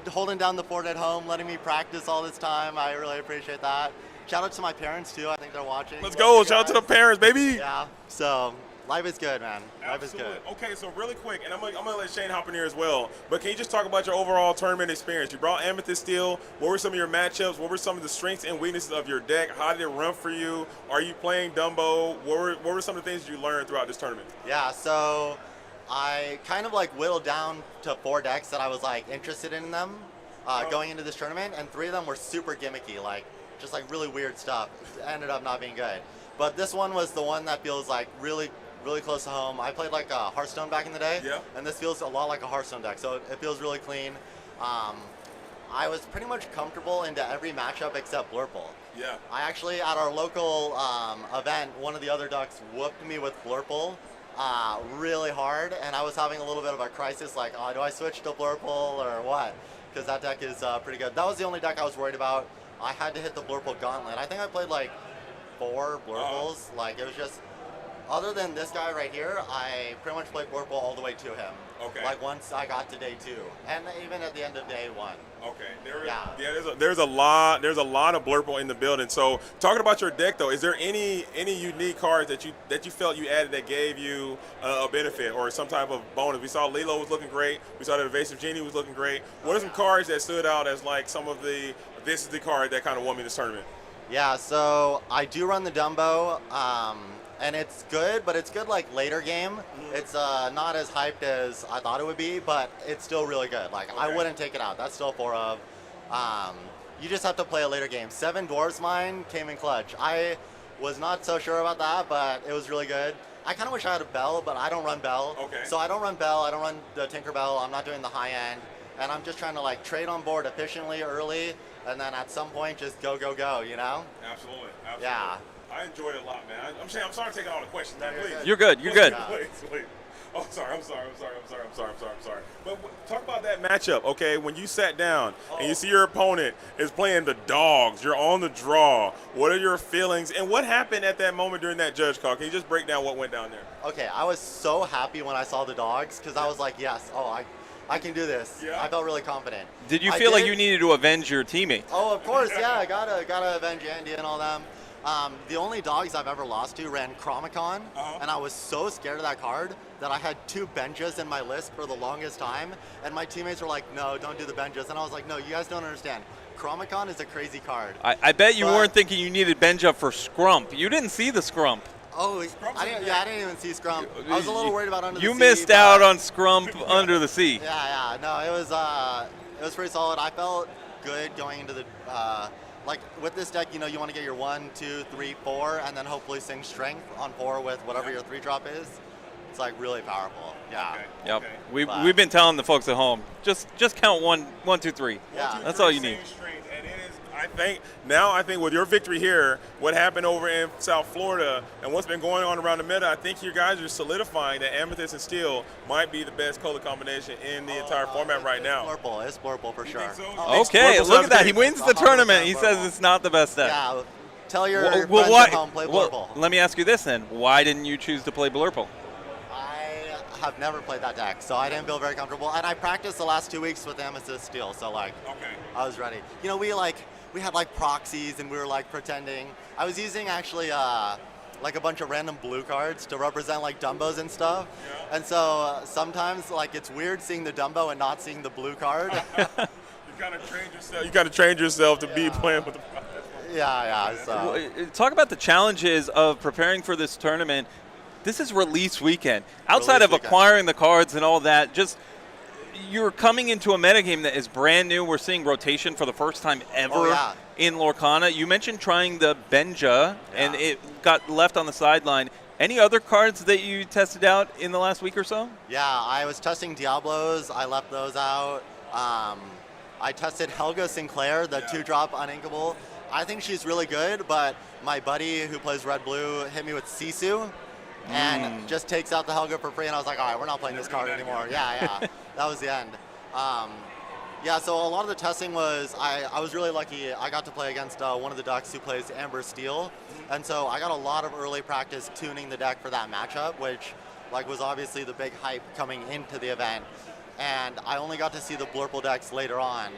holding down the fort at home, letting me practice all this time. I really appreciate that. Shout out to my parents too. I think they're watching. Let's Love go. you Shout out to the guys. parents, baby. Yeah. So life is good, man. Life is Absolutely. good. Okay, so really quick, and I'm gonna let Shane hop in here as well. But can you just talk about your overall tournament experience? You brought Amethyst Steel. What were some of your matchups? What were some of the strengths and weaknesses of your deck? How did it run for you? Are you playing Dumbo? What were some of the things you learned throughout this tournament? Yeah. So I kind of like whittled down to 4 decks that I was like interested in them going into this tournament, and 3 of them were super gimmicky, like just like really weird stuff. It ended up not being good. But this one was the one that feels like really close to home. I played like a Hearthstone back in the day, and this feels a lot like a Hearthstone deck, so it feels really clean. I was pretty much comfortable into every matchup except Blurple. Yeah. I actually, at our local event, one of the other ducks whooped me with Blurple really hard, and I was having a little bit of a crisis, like, oh, do I switch to Blurple or what? Because that deck is pretty good. That was the only deck I was worried about. I had to hit the Blurple Gauntlet. I think I played like 4 Blurples. Like, it was just, other than this guy right here, I pretty much played Blurple all the way to him. Okay. Like once I got to day 2, and even at the end of day 1. Okay. There's a lot of Blurple in the building. So talking about your deck though, is there any unique cards that you felt you added that gave you a benefit or some type of bonus? We saw Lilo was looking great. We saw that Evasive Genie was looking great. What are some cards that stood out as like some of this is the card that kind of won me this tournament? Yeah, so I do run the Dumbo, and it's good, but it's good like later game. It's not as hyped as I thought it would be, but it's still really good. Like, I wouldn't take it out. That's still 4 of. You just have to play a later game. 7 Dwarves mine came in clutch. I was not so sure about that, but it was really good. I kind of wish I had a Bell, but I don't run Bell. Okay. So I don't run Bell. I don't run the Tinkerbell. I'm not doing the high end. And I'm just trying to like trade on board efficiently early, and then at some point just go, you know? Absolutely. Yeah. I enjoyed it a lot, man. I'm sorry taking all the questions, man. Please. You're good. You're good. Please. Oh, I'm sorry. But talk about that matchup, okay? When you sat down and you see your opponent is playing the dogs, you're on the draw. What are your feelings, and what happened at that moment during that judge call? Can you just break down what went down there? Okay, I was so happy when I saw the dogs because I was like, yes, I can do this. Yeah. I felt really confident. Did you feel like you needed to avenge your teammate? Oh, of course, yeah. I gotta avenge Andy and all them. The only dogs I've ever lost to ran Chromicon, and I was so scared of that card that I had 2 Benjas in my list for the longest time, and my teammates were like, no, don't do the Benjas, and I was like, no, you guys don't understand. Chromicon is a crazy card. I bet you weren't thinking you needed Benja for Scrump. You didn't see the Scrump. Oh, I didn't even see Scrump. I was a little worried about Under the Sea. You missed out on Scrump Under the Sea. Yeah, no, it was pretty solid. I felt good going into the like with this deck, you want to get your 1, 2, 3, 4, and then hopefully sing Strength on 4 with whatever your 3-drop is. It's like really powerful. Yeah. Okay. Yep. Okay. We've been telling the folks at home, just count 1, 2, 3. Yeah. That's all you need. And it is, I think with your victory here, what happened over in South Florida and what's been going on around the meta, I think you guys are solidifying that Amethyst and Steel might be the best color combination in the entire format right now. It's Blurple for sure. Okay, look at that. He wins the tournament. He says it's not the best deck. Yeah. Tell your friends at home, play Blurple. Let me ask you this then. Why didn't you choose to play Blurple? I have never played that deck, so I didn't feel very comfortable. And I practiced the last 2 weeks with Amethyst Steel, so like, I was ready. We had like proxies and we were like pretending. I was using actually like a bunch of random blue cards to represent like Dumbos and stuff. Yeah. And so sometimes like it's weird seeing the Dumbo and not seeing the blue card. You gotta train yourself to be playing with the product. Yeah. So talk about the challenges of preparing for this tournament. This is release weekend. Outside of acquiring the cards and all that, just you're coming into a metagame that is brand new. We're seeing rotation for the first time ever in Lorcana. You mentioned trying the Benja, and it got left on the sideline. Any other cards that you tested out in the last week or so? Yeah, I was testing Diablos. I left those out. I tested Helga Sinclair, the 2-drop uninkable. I think she's really good, but my buddy who plays Red Blue hit me with Sisu, and just takes out the Helga for free. And I was like, all right, we're not playing this card anymore. Yeah, that was the end. Yeah, so a lot of the testing was, I was really lucky. I got to play against one of the ducks who plays Amber Steel. And so I got a lot of early practice tuning the deck for that matchup, which like was obviously the big hype coming into the event. And I only got to see the Blurple decks later on.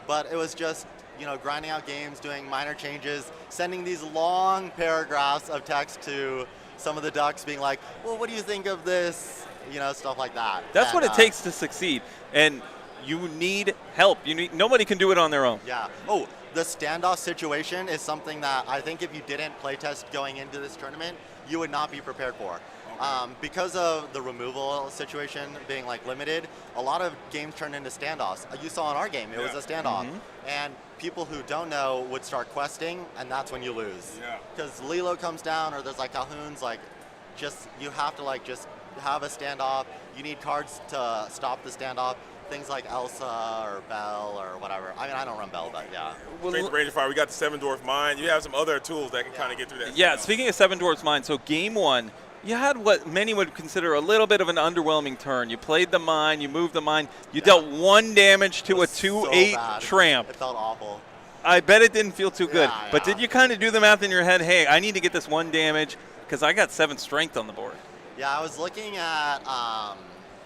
But it was just, you know, grinding out games, doing minor changes, sending these long paragraphs of text to some of the ducks being like, well, what do you think of this? You know, stuff like that. That's what it takes to succeed. And you need help. Nobody can do it on their own. Yeah. Oh, the standoff situation is something that I think if you didn't playtest going into this tournament, you would not be prepared for. Because of the removal situation being like limited, a lot of games turn into standoffs. You saw in our game, it was a standoff. And people who don't know would start questing, and that's when you lose. Because Lilo comes down, or there's like Calhoun's, like just, you have to like just have a standoff. You need cards to stop the standoff. Things like Elsa or Belle or whatever. I mean, I don't run Belle, but yeah. Strength of Raging Fire, we got the Seven Dwarf Mine. You have some other tools that can kind of get through that. Yeah, speaking of Seven Dwarfs Mine, so game one, you had what many would consider a little bit of an underwhelming turn. You played the mine, you moved the mine, you dealt 1 damage to a 2/8 tramp. It felt awful. I bet it didn't feel too good. Yeah, but did you kind of do the math in your head, hey, I need to get this 1 damage because I got 7 strength on the board? Yeah, I was looking at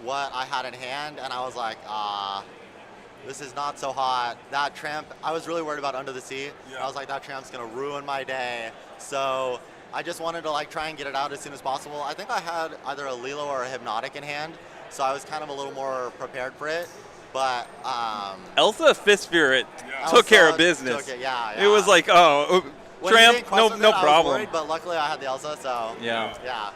what I had in hand, and I was like, this is not so hot. That tramp, I was really worried about Under the Sea. I was like, that tramp's gonna ruin my day. So I just wanted to like try and get it out as soon as possible. I think I had either a Lilo or a Hypnotic in hand, so I was kind of a little more prepared for it. But Elsa Fist Spirit took care of business. It was like, oh, tramp, no problem. I was worried, but luckily I had the Elsa, so yeah.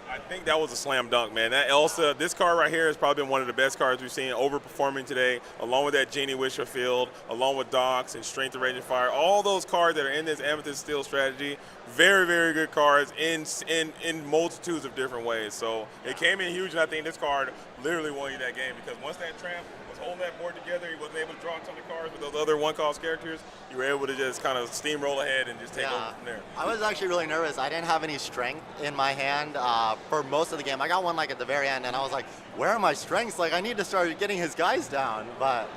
I think that was a slam dunk, man. That Elsa, this card right here has probably been one of the best cards we've seen overperforming today, along with that Genie Wisher Field, along with Docs and Strength of Raging Fire. All those cards that are in this Amethyst Steel strategy, very, very good cards in multitudes of different ways. So it came in huge, and I think this card literally won you that game because once that Tramp was holding that board together, he wasn't able to draw a ton of cards with those other one-cost characters. You were able to just kind of steamroll ahead and just take over from there. I was actually really nervous. I didn't have any strength in my hand for most of the game. I got one like at the very end, and I was like, where are my strengths? Like, I need to start getting his guys down, but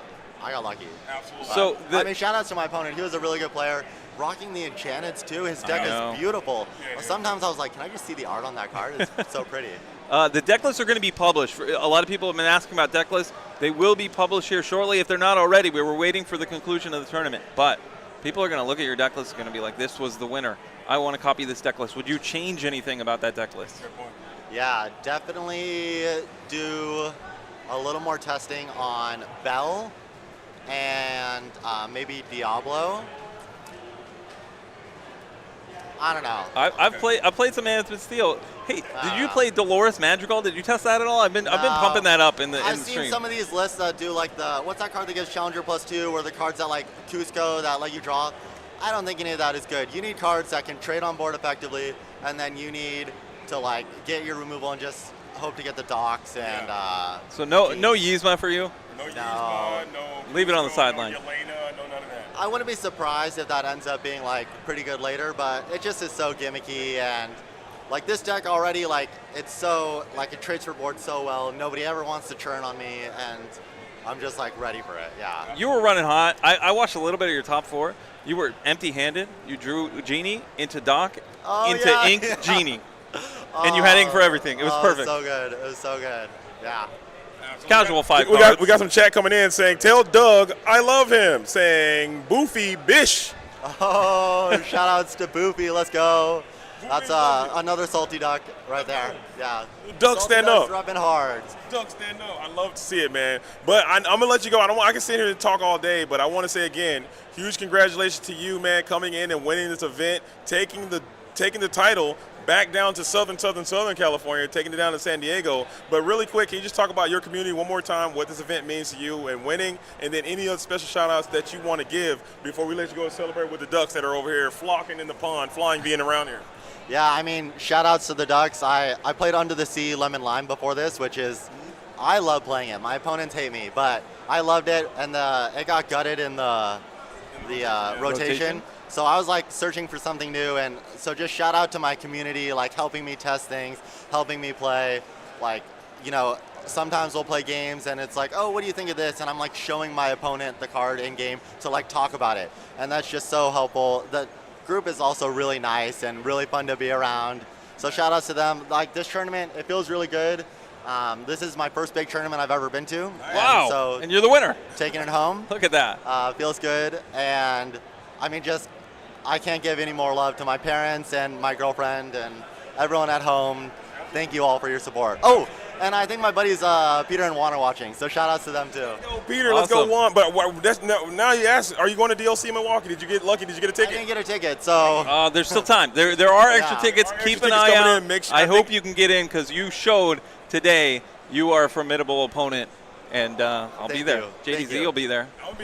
I got lucky. Absolutely. I mean, shout outs to my opponent. He was a really good player. Rocking the Enchanteds too. His deck is beautiful. Sometimes I was like, can I just see the art on that card? It's so pretty. The deck lists are going to be published. A lot of people have been asking about deck lists. They will be published here shortly. If they're not already, we were waiting for the conclusion of the tournament. But people are going to look at your deck list and going to be like, this was the winner. I want to copy this deck list. Would you change anything about that deck list? Yeah, definitely do a little more testing on Belle and maybe Diablo. I don't know. I played some Amethyst Steel. Hey, did you play Dolores Madrigal? Did you test that at all? I've been pumping that up in the I've stream. seen some of these lists that do like the what's that card that gives Challenger +2, or the cards that like Cusco that let you draw. I don't think any of that is good. You need cards that can trade on board effectively, and then you need to like get your removal and just hope to get the Docs and. So no Yzma for you. No Yzma, no. Leave it on the sideline. No Yelena, no none of that. I wouldn't be surprised if that ends up being like pretty good later, but it just is so gimmicky, and like this deck already, like it's so like it trades for board so well. Nobody ever wants to churn on me, and I'm just like ready for it. Yeah. You were running hot. I watched a little bit of your top 4. You were empty-handed. You drew Genie into Doc, into Ink Genie, and you had Ink for everything. It was perfect. So good. It was so good. Yeah. Casual 5 we cards. got some chat coming in saying, tell Doug I love him. Saying, Boofy Bish. Oh, shout outs to Boofy. Let's go. That's another salty duck right there. Yeah. Doug, stand up. Rubbing hard. Doug, stand up. I love to see it, man. But I'm going to let you go. I can sit here and talk all day, but I want to say again, huge congratulations to you, man, coming in and winning this event, taking the title back down to Southern California, taking it down to San Diego. But really quick, can you just talk about your community one more time, what this event means to you and winning, and then any other special shout-outs that you want to give before we let you go and celebrate with the ducks that are over here flocking in the pond, flying, being around here? Yeah, I mean, shout-outs to the ducks. I played Under the Sea Lemon Lime before this, which is, I love playing it. My opponents hate me, but I loved it, and it got gutted in the rotation. So I was like searching for something new, and so just shout out to my community, like helping me test things, helping me play. Like, you know, sometimes we'll play games and it's like, oh, what do you think of this? And I'm like showing my opponent the card in game to like talk about it. And that's just so helpful. The group is also really nice and really fun to be around. So shout outs to them. Like this tournament, it feels really good. This is my first big tournament I've ever been to. Wow, and you're the winner. Taking it home. Look at that. Feels good. And I mean, just, I can't give any more love to my parents and my girlfriend and everyone at home. Thank you all for your support. Oh, and I think my buddies Peter and Juan are watching, so shout outs to them too. Yo, Peter, let's go Juan. But now you ask, are you going to DLC Milwaukee? Did you get lucky? Did you get a ticket? I didn't get a ticket, so. There's still time. There are extra tickets. Keep an eye out. I hope you can get in because you showed today you are a formidable opponent. And I'll be there. JDZ will be there. I'll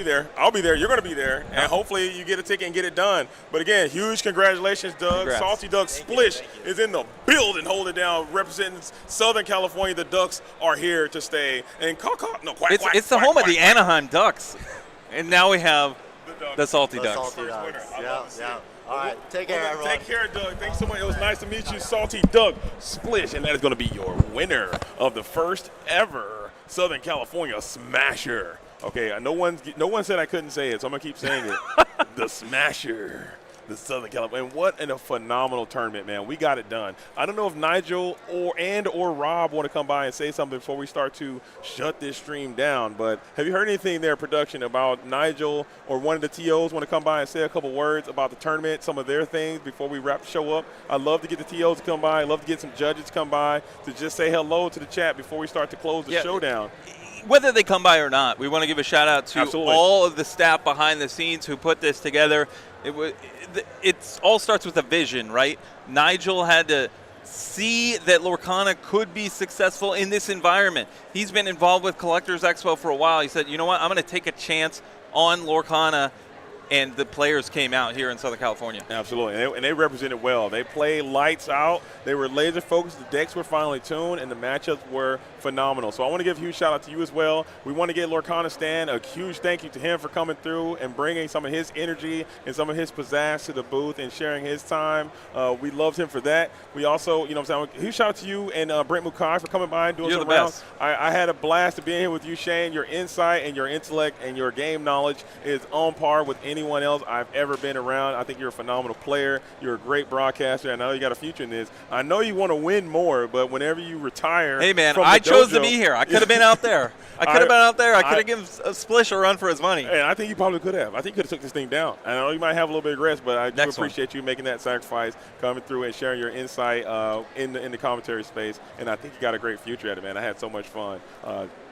be there. You're going to be there. And hopefully you get a ticket and get it done. But again, huge congratulations, Doug. Congrats. Salty Doug Splish is in the building, holding it down, representing Southern California. The Ducks are here to stay. And it's the home of the Anaheim Ducks. And now we have the Salty Ducks. Yeah. All right, take care, everyone. Take care, Doug. Thanks so much. It was nice to meet you, Salty Doug Splish. And that is going to be your winner of the first ever Southern California Smasher. Okay, no one said I couldn't say it, so I'm going to keep saying it. The Smasher. The Southern California. And what a phenomenal tournament, man. We got it done. I don't know if Nigel or Rob want to come by and say something before we start to shut this stream down. But have you heard anything there, production, about Nigel or one of the TOs want to come by and say a couple words about the tournament, some of their things before we wrap the show up? I'd love to get the TOs to come by. I'd love to get some judges to come by to just say hello to the chat before we start to close the show down. Whether they come by or not, we want to give a shout out to all of the staff behind the scenes who put this together. It all starts with a vision, right? Nigel had to see that Lorcana could be successful in this environment. He's been involved with Collectors Expo for a while. He said, you know what, I'm going to take a chance on Lorcana, and the players came out here in Southern California. Absolutely, and they represented well. They played lights out. They were laser focused. The decks were finely tuned, and the matchups were phenomenal. So I want to give a huge shout out to you as well. We want to get Lorcana Stan a huge thank you to him for coming through and bringing some of his energy and some of his pizzazz to the booth and sharing his time. We loved him for that. We also, you know what I'm saying, huge shout out to you and Brent Mukai for coming by and doing some rounds. I had a blast to be here with you, Shane. Your insight and your intellect and your game knowledge is on par with anyone else I've ever been around. I think you're a phenomenal player. You're a great broadcaster. I know you got a future in this. I know you want to win more, but whenever you retire, hey man, I chose to be here. I could have been out there. I could have been out there. I could have given Splish a run for his money. And I think you probably could have. I think you could have took this thing down. I know you might have a little bit of rest, but I do appreciate you making that sacrifice, coming through and sharing your insight in the commentary space. And I think you got a great future at it, man. I had so much fun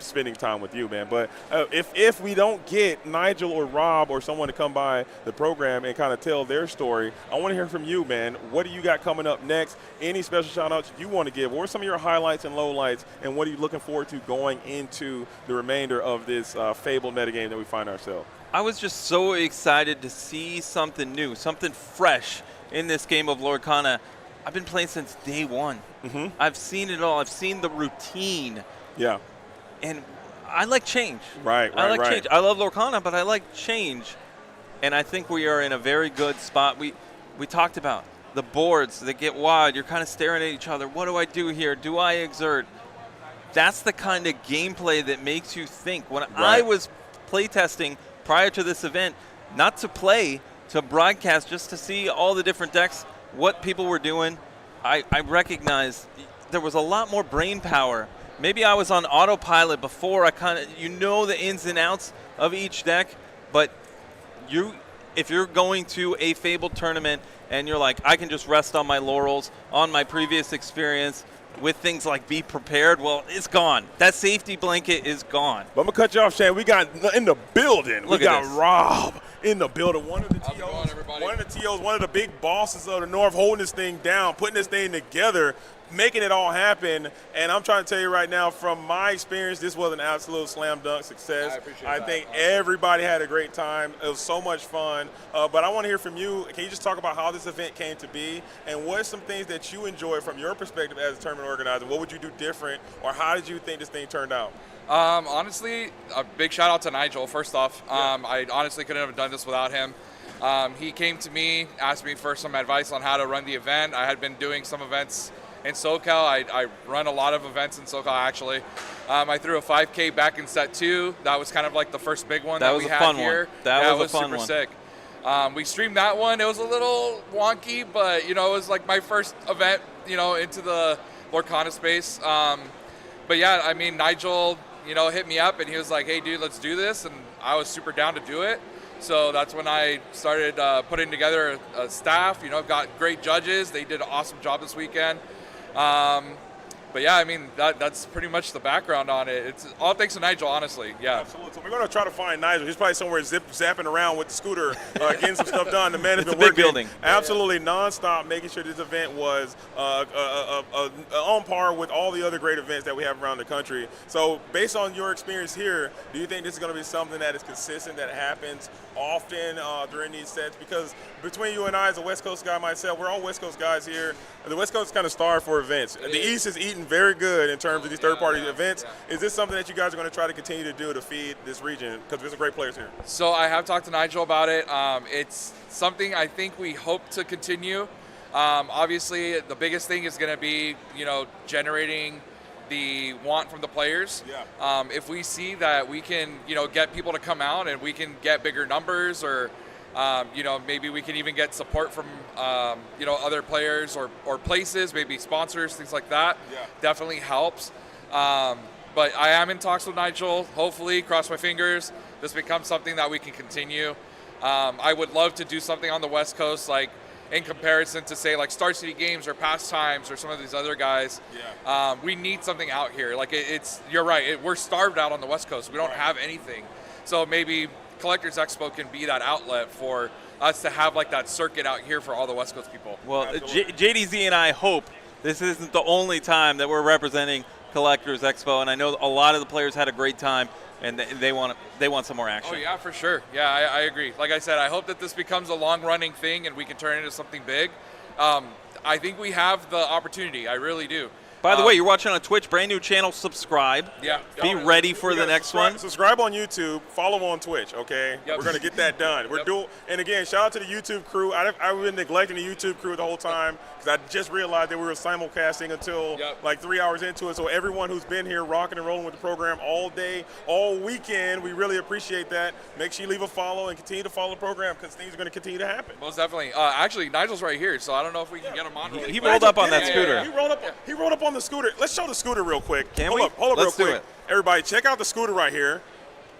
spending time with you, man. But if we don't get Nigel or Rob or someone to come by the program and kind of tell their story, I want to hear from you, man. What do you got coming up next? Any special shout-outs you want to give? What are some of your highlights and lowlights, and what are you looking forward to going into the remainder of this fabled metagame that we find ourselves? I was just so excited to see something new, something fresh in this game of Lorcana. I've been playing since day one. Mm-hmm. I've seen it all. I've seen the routine. Yeah. And I like change. Right. I like change. I love Lorcana, but I like change. And I think we are in a very good spot. We talked about the boards that get wide. You're kind of staring at each other. What do I do here? Do I exert? That's the kind of gameplay that makes you think. When I was playtesting prior to this event, not to play, to broadcast, just to see all the different decks, what people were doing, I recognized there was a lot more brain power. Maybe I was on autopilot before. I kind of, the ins and outs of each deck, but if you're going to a Fabled tournament and you're like, I can just rest on my laurels, on my previous experience with things like be prepared, well, it's gone. That safety blanket is gone. But I'm going to cut you off, Shane. We got in the building. Look we got this. Rob in the building. One of the TOs, one of the big bosses of the North, holding this thing down, putting this thing together, making it all happen. And I'm trying to tell you right now, from my experience, this was an absolute slam dunk success. I think everybody had a great time. It was so much fun. But I want to hear from you. Can you just talk about how this event came to be, and what are some things that you enjoyed from your perspective as a tournament organizer? What would you do different, or how did you think this thing turned out? Honestly, a big shout out to Nigel, first off. I honestly couldn't have done this without him. He came to me, asked me for some advice on how to run the event. I had been doing some events in SoCal. I run a lot of events in SoCal, actually. I threw a 5K back in set 2. That was kind of like the first big one that we had here. That was a fun super one. sick. We streamed that one. It was a little wonky, but it was like my first event, into the Lorcana space. But yeah, I mean, Nigel, hit me up and he was like, "Hey, dude, let's do this," and I was super down to do it. So that's when I started putting together a staff. Got great judges. They did an awesome job this weekend. But yeah, I mean, that's pretty much the background on it. It's all thanks to Nigel, honestly. Yeah. Absolutely. So we're going to try to find Nigel. He's probably somewhere zapping around with the scooter, getting some stuff done. The man has been working absolutely nonstop, making sure this event was on par with all the other great events that we have around the country. So based on your experience here, do you think this is going to be something that is consistent, that happens often during these sets? Because between you and I, as a West Coast guy myself, we're all West Coast guys here. The West Coast is kind of starved for events. The East is eating very good in terms of these third-party events. Is this something that you guys are going to try to continue to do to feed this region? Because there's some great players here. So I have talked to Nigel about it. It's something I think we hope to continue. Obviously, the biggest thing is going to be, generating the want from the players. Yeah. If we see that we can, get people to come out and we can get bigger numbers, or maybe we can even get support from, other players or places, maybe sponsors, things like that. Yeah. Definitely helps. But I am in talks with Nigel. Hopefully, cross my fingers, this becomes something that we can continue. I would love to do something on the West Coast, like in comparison to, say, like Star City Games or Pastimes or some of these other guys. Yeah. We need something out here. Like you're right. We're starved out on the West Coast. We don't have anything. So maybe Collectors Expo can be that outlet for us to have like that circuit out here for all the West Coast people. Well, JDZ and I hope this isn't the only time that we're representing Collectors Expo, and I know a lot of the players had a great time, and they want some more action. Oh yeah, for sure. Yeah, I agree. Like I said, I hope that this becomes a long-running thing and we can turn it into something big. I think we have the opportunity. I really do. By the way, you're watching on Twitch, brand new channel, subscribe. Yeah. Be ready for the next one. Subscribe on YouTube, follow on Twitch, okay? Yep. We're going to get that done. We're doing, and again, shout out to the YouTube crew. I've been neglecting the YouTube crew the whole time because I just realized that we were simulcasting until like 3 hours into it. So everyone who's been here rocking and rolling with the program all day, all weekend, we really appreciate that. Make sure you leave a follow and continue to follow the program because things are going to continue to happen. Most definitely. Actually, Nigel's right here, so I don't know if we can get him on. He rolled up on that scooter. He rolled up on the scooter. Let's show the scooter real quick. Hold up Let's real do quick. it. Everybody, check out the scooter right here.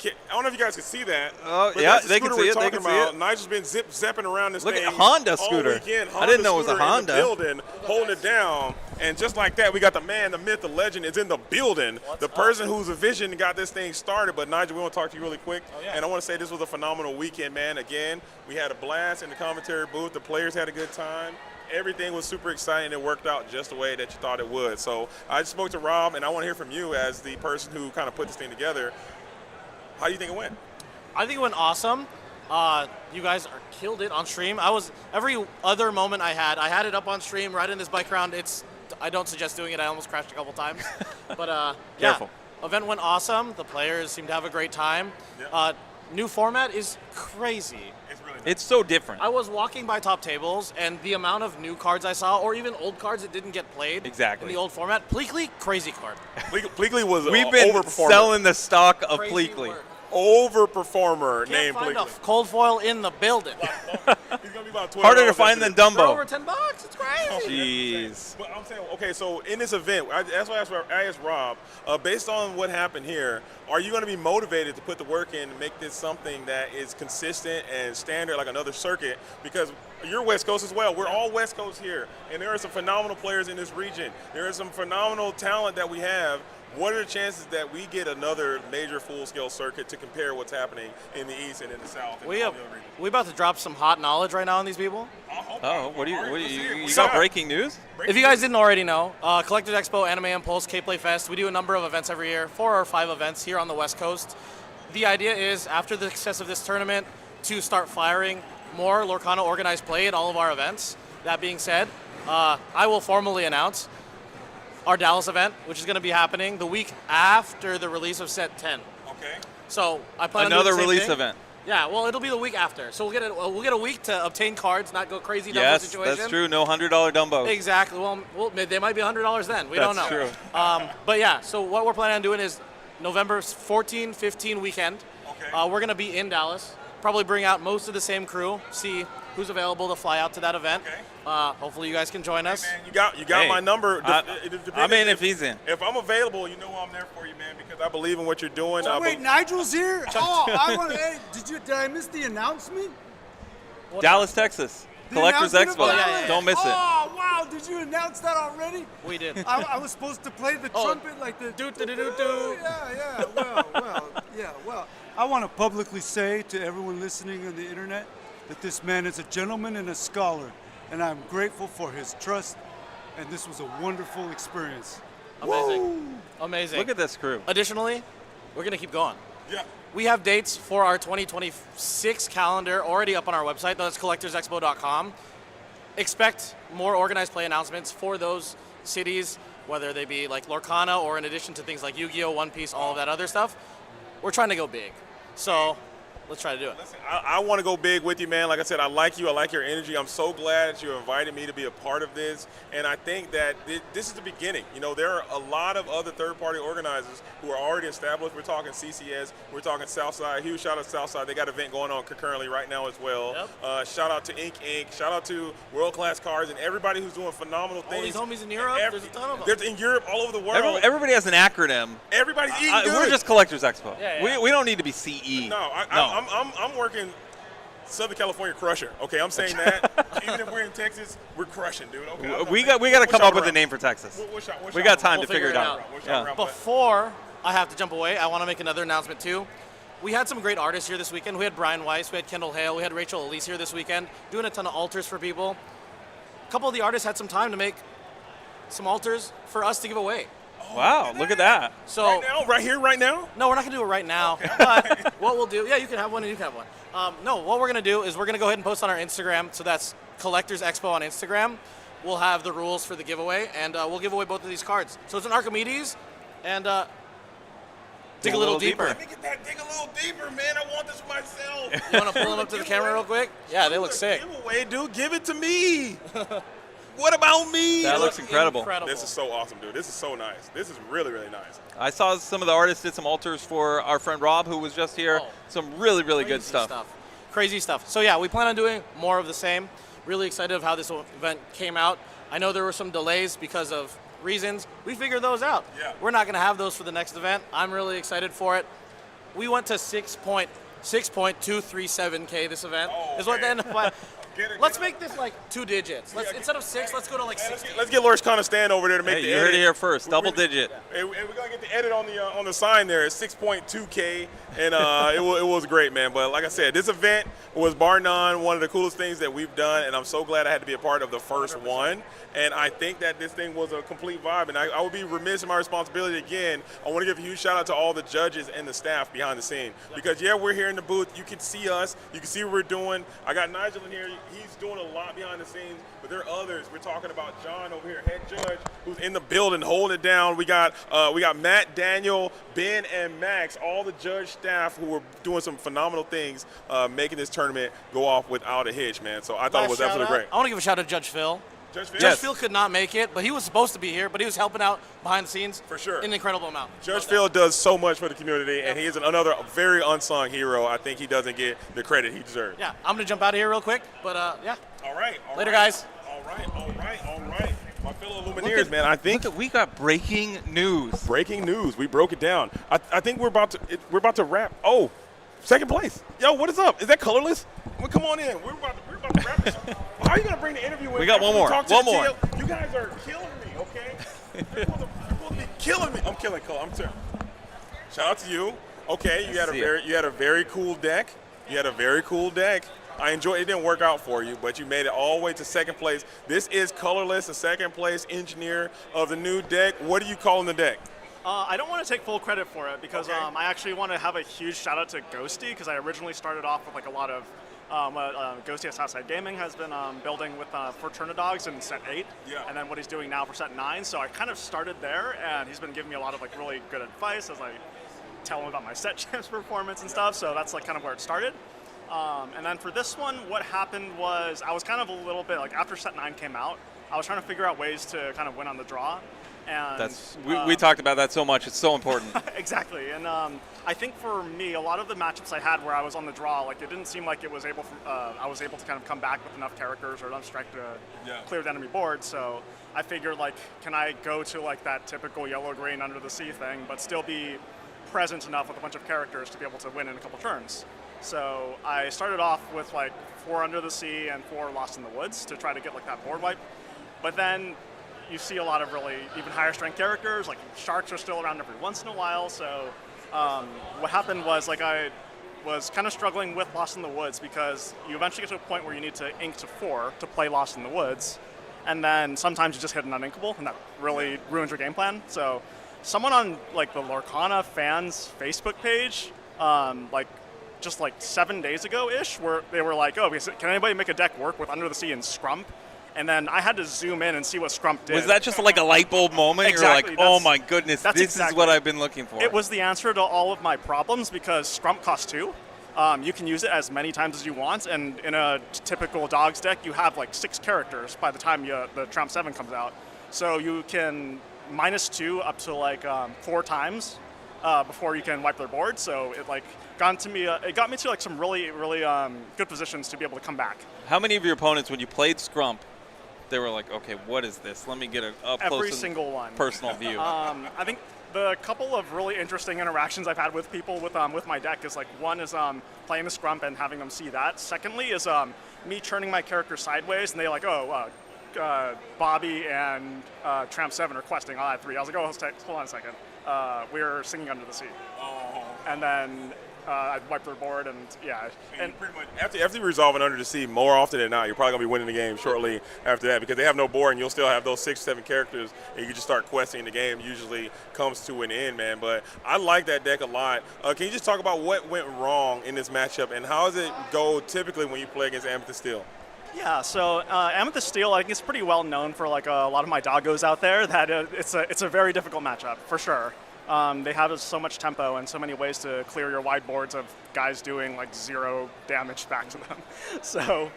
I don't know if you guys can see that. Oh, but yeah, that's the they can scooter see we're it. They talking can see about. it. Nigel's been zapping around this Look thing at Honda scooter. all weekend. I didn't know it was a Honda Honda. in the building, holding it down. And just like that, we got the man, the myth, the legend is in the building. The person whose vision got this thing started. But Nigel, we want to talk to you really quick. And I want to say this was a phenomenal weekend, man. Again, we had a blast in the commentary booth. The players had a good time. Everything was super exciting. It worked out just the way that you thought it would. So I just spoke to Rob, and I want to hear from you as the person who kind of put this thing together. How do you think it went? I think it went awesome. You guys killed it on stream. Every other moment I had it up on stream, right in this bike round. I don't suggest doing it. I almost crashed a couple times. But Careful. Yeah, event went awesome. The players seemed to have a great time. New format is crazy. It's so different. I was walking by top tables, and the amount of new cards I saw, or even old cards that didn't get played in the old format. Pleakley, crazy card. Pleakley was We've been overperformer. selling the stock of Crazy Pleakley. work. Overperformer named Can't find a Pleakley. cold foil in the building. He's gonna be about $12 Harder to find than For Dumbo. over $10, it's crazy. Jeez. But I'm saying, okay, so in this event, that's why I asked Rob, based on what happened here, are you going to be motivated to put the work in to make this something that is consistent and standard like another circuit? Because you're West Coast as well. We're all West Coast here, and there are some phenomenal players in this region. There is some phenomenal talent that we have. What are the chances that we get another major full-scale circuit to compare what's happening in the East and in the South? We about to drop some hot knowledge right now on these people. Oh, what do you got breaking news? If you guys didn't already know, Collectors Expo, Anime Impulse, K-Play Fest, we do a number of events every year, 4 or 5 events here on the West Coast. The idea is, after the success of this tournament, to start firing more Lorcana organized play at all of our events. That being said, I will formally announce our Dallas event, which is going to be happening the week after the release of Set 10. Okay. So I plan Another on doing the same release thing. event. Yeah, well, it'll be the week after, so we'll get a week to obtain cards, not go crazy Dumbo situation. Yes, that's true. No $100 Dumbos. Exactly. Well, they might be $100 then. We don't know. That's true. But yeah, so what we're planning on doing is November 14, 15 weekend. Okay. We're gonna be in Dallas. Probably bring out most of the same crew. See who's available to fly out to that event. Okay. Hopefully you guys can join us. Man, you got Hey, my number. I'm in if he's in. If I'm available, you know I'm there for you, man, because I believe in what you're doing. Oh, wait, Nigel's here? Oh, I want to. Hey, did I miss the announcement? Dallas, Texas. The Collectors announcement Expo. of Dallas? Don't miss it. Oh, wow. Did you announce that already? We did. I was supposed to play the trumpet like the do. Yeah. Well. I want to publicly say to everyone listening on the internet that this man is a gentleman and a scholar, and I'm grateful for his trust. And this was a wonderful experience. Amazing. Amazing. Look at this crew. Additionally, we're gonna keep going. Yeah. We have dates for our 2026 calendar already up on our website. That's collectorsexpo.com. Expect more organized play announcements for those cities, whether they be like Lorcana or in addition to things like Yu-Gi-Oh, One Piece, all of that other stuff. We're trying to go big. So let's try to do it. Listen, I want to go big with you, man. Like I said, I like you. I like your energy. I'm so glad that you invited me to be a part of this. And I think that this is the beginning. You know, there are a lot of other third-party organizers who are already established. We're talking CCS. We're talking Southside. Huge shout out to Southside. They got an event going on concurrently right now as well. Yep. Shout out to Inc. Shout out to World Class Cars and everybody who's doing phenomenal things. All these homies in Europe, there's a ton of them. There's in Europe, all over the world. Everybody has an acronym. Everybody's eating good. We're just Collectors Expo. Yeah. We don't need to be CE. No, I'm working Southern California crusher. Okay, I'm saying that. Even if we're in Texas, we're crushing, dude. Okay, We got to come up with a name for Texas. We got time to figure it out. Before I have to jump away, I want to make another announcement too. We had some great artists here this weekend. We had Brian Weiss, we had Kendall Hale, we had Rachel Elise here this weekend, doing a ton of altars for people. A couple of the artists had some time to make some altars for us to give away. Wow, look at that. So right now, right here, right now? No, we're not gonna do it right now. But what we'll do, yeah, you can have one and you can have one. No, what we're gonna do is we're gonna go ahead and post on our Instagram. So that's Collectors Expo on Instagram. We'll have the rules for the giveaway, and we'll give away both of these cards. So it's an Archimedes, and dig a little deeper. Let me get that dig a little deeper, man. I want this for myself. You wanna pull them up to the camera real quick? Yeah, they look sick. Giveaway, dude. Give it to me. What about me? That looks incredible. This is so awesome, dude. This is so nice. This is really, really nice. I saw some of the artists did some altars for our friend Rob, who was just here. Some really, really good stuff. Crazy stuff. So yeah, we plan on doing more of the same. Really excited of how this event came out. I know there were some delays because of reasons. We figured those out. Yeah. We're not going to have those for the next event. I'm really excited for it. We went to 6.237K this event. Is what then. Let's make this like 2 digits. Instead of 6, let's go to like 60. Let's get Lorcana stand over there to make the edit. You heard it here first. Double digit. Hey, we're gonna get the edit on the sign there. It's 6.2K, and it was great, man. But like I said, this event was bar none one of the coolest things that we've done, and I'm so glad I had to be a part of the first one. And I think that this thing was a complete vibe, and I would be remiss in my responsibility again. I want to give a huge shout out to all the judges and the staff behind the scene, because we're here in the booth. You can see us. You can see what we're doing. I got Nigel in here. He's doing a lot behind the scenes, but there are others. We're talking about John over here, head judge, who's in the building holding it down. We got Matt, Daniel, Ben, and Max, all the judge staff who were doing some phenomenal things, making this tournament go off without a hitch, man. So I thought it was absolutely great. I want to give a shout out to Judge Phil. Judge Phil could not make it, but he was supposed to be here, but he was helping out behind the scenes for sure. An incredible amount. Judge Phil does so much for the community, and he is another very unsung hero. I think he doesn't get the credit he deserves. Yeah, I'm going to jump out of here real quick, but yeah. All right. Later, guys. All right. My fellow Lumineers, man, I think we got breaking news. Breaking news. We broke it down. I think we're about to wrap. Oh, second place. Yo, what is up? Is that colorless? Well, come on in. We're about to wrap this up. How are you gonna bring the interview in? We got one more. One more. You guys are killing me, okay? You're supposed to be killing me. I'm killing Cole. I'm sorry. Shout out to you. Okay, you had a very cool deck. I enjoyed it. It didn't work out for you, but you made it all the way to second place. This is Colorless, the second place engineer of the new deck. What are you calling the deck? I don't want to take full credit for it because I actually want to have a huge shout out to Ghosty, because I originally started off with like a lot of Ghosty at Southside Gaming has been building with for Turnidogs in set 8, and then what he's doing now for set 9. So I kind of started there, and he's been giving me a lot of like really good advice as I tell them about my set champs performance and stuff. So that's like kind of where it started. And then for this one, what happened was I was kind of a little bit like after set 9 came out, I was trying to figure out ways to kind of win on the draw. And we talked about that so much. It's so important. Exactly. And I think for me, a lot of the matchups I had where I was on the draw, like it didn't seem like it was able I was able to kind of come back with enough characters or enough strike to clear the enemy board. So I figured, like, can I go to like that typical yellow-green under the sea thing, but still be present enough with a bunch of characters to be able to win in a couple turns. So I started off with like 4 Under the Sea and 4 Lost in the Woods to try to get like that board wipe. But then you see a lot of really even higher strength characters, like sharks are still around every once in a while. So what happened was like I was kind of struggling with Lost in the Woods because you eventually get to a point where you need to ink to 4 to play Lost in the Woods. And then sometimes you just hit an uninkable and that really ruins your game plan. So someone on like the Lorcana fans Facebook page, just like 7 days ago-ish, where they were like, oh, can anybody make a deck work with Under the Sea and Scrump? And then I had to zoom in and see what Scrump did. Was that just like a light bulb moment? Exactly. You're like, oh my goodness, this is what I've been looking for. It was the answer to all of my problems because Scrump costs 2. You can use it as many times as you want, and in a typical Dogs deck, you have like 6 characters by the time the Trump 7 comes out. So you can -2 up to like 4 times before you can wipe their board. So it like got me to like some really good positions to be able to come back. How many of your opponents, when you played Scrump, they were like, okay, what is this? Let me get a up close Every single one. Personal view. I think the couple of really interesting interactions I've had with people with my deck is like one is playing the Scrump and having them see that. Secondly is me turning my character sideways and they like, oh, Bobby and Tramp 7 are questing. I'll add 3. I was like, oh, hold on a second. We're singing Under the Sea. Oh. And then I'd wipe their board and yeah. And pretty much after you resolve an Under the Sea, more often than not, you're probably gonna be winning the game shortly after that because they have no board and you'll still have those 6 or 7 characters and you can just start questing. The game usually comes to an end, man. But I like that deck a lot. Can you just talk about what went wrong in this matchup and how does it go typically when you play against Amethyst Steel? Yeah, so Amethyst Steel, I think it's pretty well known for like a lot of my doggos out there that it's a very difficult matchup for sure. They have so much tempo and so many ways to clear your wide boards of guys doing like 0 damage back to them. So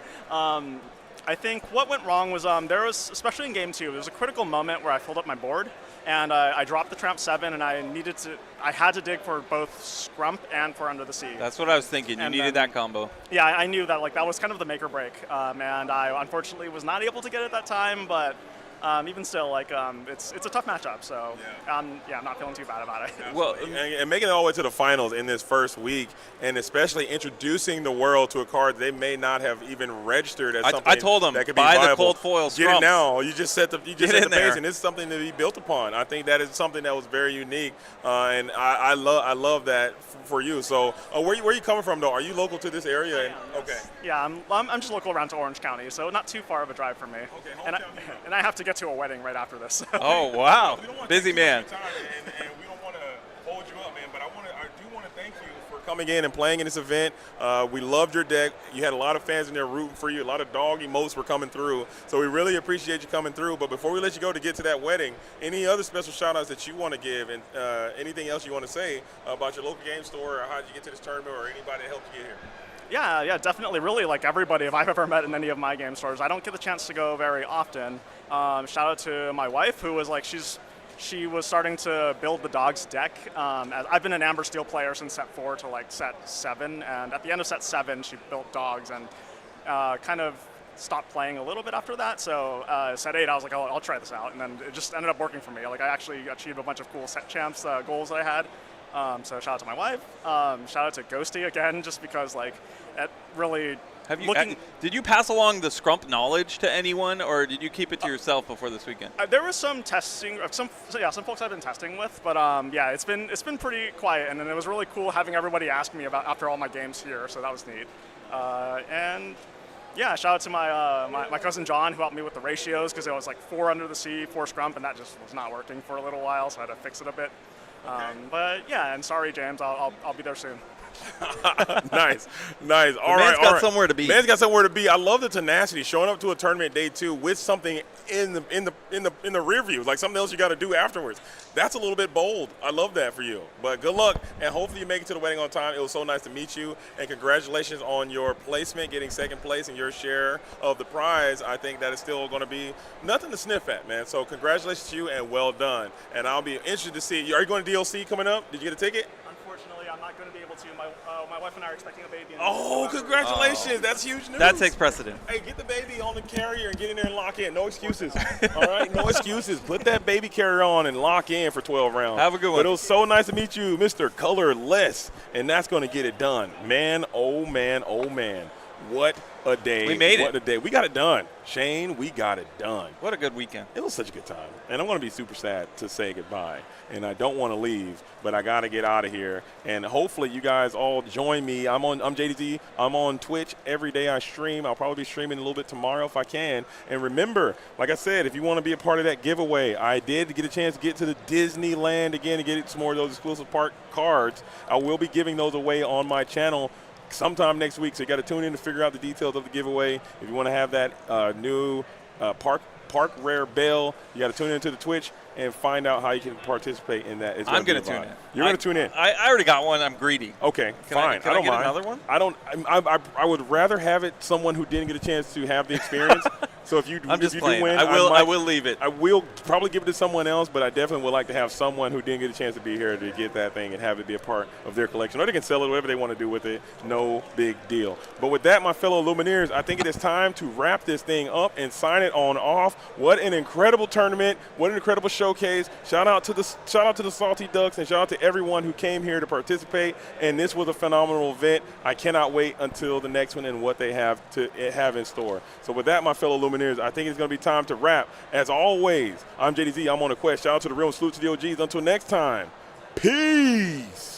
I think what went wrong was there was, especially in game 2, there was a critical moment where I filled up my board and I dropped the Tramp 7 and I had to dig for both Scrump and for Under the Sea. That's what I was thinking. You needed that combo. Yeah, I knew that like that was kind of the make or break, and I unfortunately was not able to get it that time. But even still, like it's a tough matchup. So I'm not feeling too bad about it. Well, and making it all the way to the finals in this first week, and especially introducing the world to a card they may not have even registered as something I told them, that could be buy viable. the cold foil Get Scrumps. it now. You just set the pace, there. and it's something to be built upon. I think that is something that was very unique, and I love that for you. So where are you coming from though? Are you local to this area? Okay. Yeah, I'm just local around to Orange County, so not too far of a drive for me. Okay, and I have to get to a wedding right after this. So. Oh wow, busy man. And we don't want to hold you up, man, but I do want to thank you for coming in and playing in this event. We loved your deck. You had a lot of fans in there rooting for you. A lot of dog emotes were coming through. So we really appreciate you coming through. But before we let you go to get to that wedding, any other special shout outs that you want to give and anything else you want to say about your local game store or how did you get to this tournament or anybody that helped you get here? Yeah, definitely. Really, like everybody I've ever met in any of my game stores. I don't get the chance to go very often. Shout out to my wife, who was like, she was starting to build the Dogs deck. I've been an Amber Steel player since set 4 to like set 7, and at the end of set 7, she built Dogs and kind of stopped playing a little bit after that. So set 8, I was like, I'll try this out, and then it just ended up working for me. Like I actually achieved a bunch of cool set champs goals that I had. So shout out to my wife. Shout out to Ghosty again, just because like it really. Did you pass along the Scrump knowledge to anyone, or did you keep it to yourself before this weekend? There was some testing, some folks I've been testing with, but it's been pretty quiet, and then it was really cool having everybody ask me about after all my games here, so that was neat. And yeah, shout out to my cousin John who helped me with the ratios because it was like 4 Under the Sea, 4 Scrump, and that just was not working for a little while, so I had to fix it a bit. Okay. But yeah, and sorry James, I'll be there soon. Nice. All Man's right. got somewhere to be. Man's got somewhere to be. I love the tenacity, showing up to a tournament day 2 with something in the rear view, like something else you got to do afterwards. That's a little bit bold. I love that for you. But good luck, and hopefully you make it to the wedding on time. It was so nice to meet you, and congratulations on your placement, getting second place and your share of the prize. I think that is still going to be nothing to sniff at, man. So congratulations to you, and well done. And I'll be interested to see. Are you going to DLC coming up? Did you get a ticket? Unfortunately, I'm not going to be able to. My wife and I are expecting a baby. Oh, congratulations. That's huge news. That takes precedent. Hey, get the baby on the carrier and get in there and lock in. No excuses. All right? No excuses. Put that baby carrier on and lock in for 12 rounds. Have a good one. But it was so nice to meet you, Mr. Colorless. And that's going to get it done. Man, oh, man, oh, man. What a day. We made it. What a day. We got it done. Shane, we got it done. What a good weekend. It was such a good time. And I'm going to be super sad to say goodbye. And I don't want to leave, but I got to get out of here. And hopefully you guys all join me. I'm JDZ. I'm on Twitch every day I stream. I'll probably be streaming a little bit tomorrow if I can. And remember, like I said, if you want to be a part of that giveaway, I did get a chance to get to the Disneyland again to get some more of those exclusive park cards. I will be giving those away on my channel sometime next week, so you got to tune in to figure out the details of the giveaway. If you want to have that new park rare bell, you got to tune into the Twitch and find out how you can participate in that. I'm going to tune in. You're going to tune in. I already got one. I'm greedy. Okay, fine. Can I don't get mind. another one? I would rather have it someone who didn't get a chance to have the experience. So if you I'm just if you playing. do win, I will leave it. I will probably give it to someone else, but I definitely would like to have someone who didn't get a chance to be here to get that thing and have it be a part of their collection. Or they can sell it, whatever they want to do with it. No big deal. But with that, my fellow Lumineers, I think it is time to wrap this thing up and sign it on off. What an incredible tournament. What an incredible showcase. Shout out to the Salty Ducks, and shout out to everyone who came here to participate. And this was a phenomenal event. I cannot wait until the next one and what they have in store. So with that, my fellow Lumineers, I think it's going to be time to wrap. As always, I'm JDZ. I'm on a quest. Shout out to the real and salute to the OGs. Until next time, peace.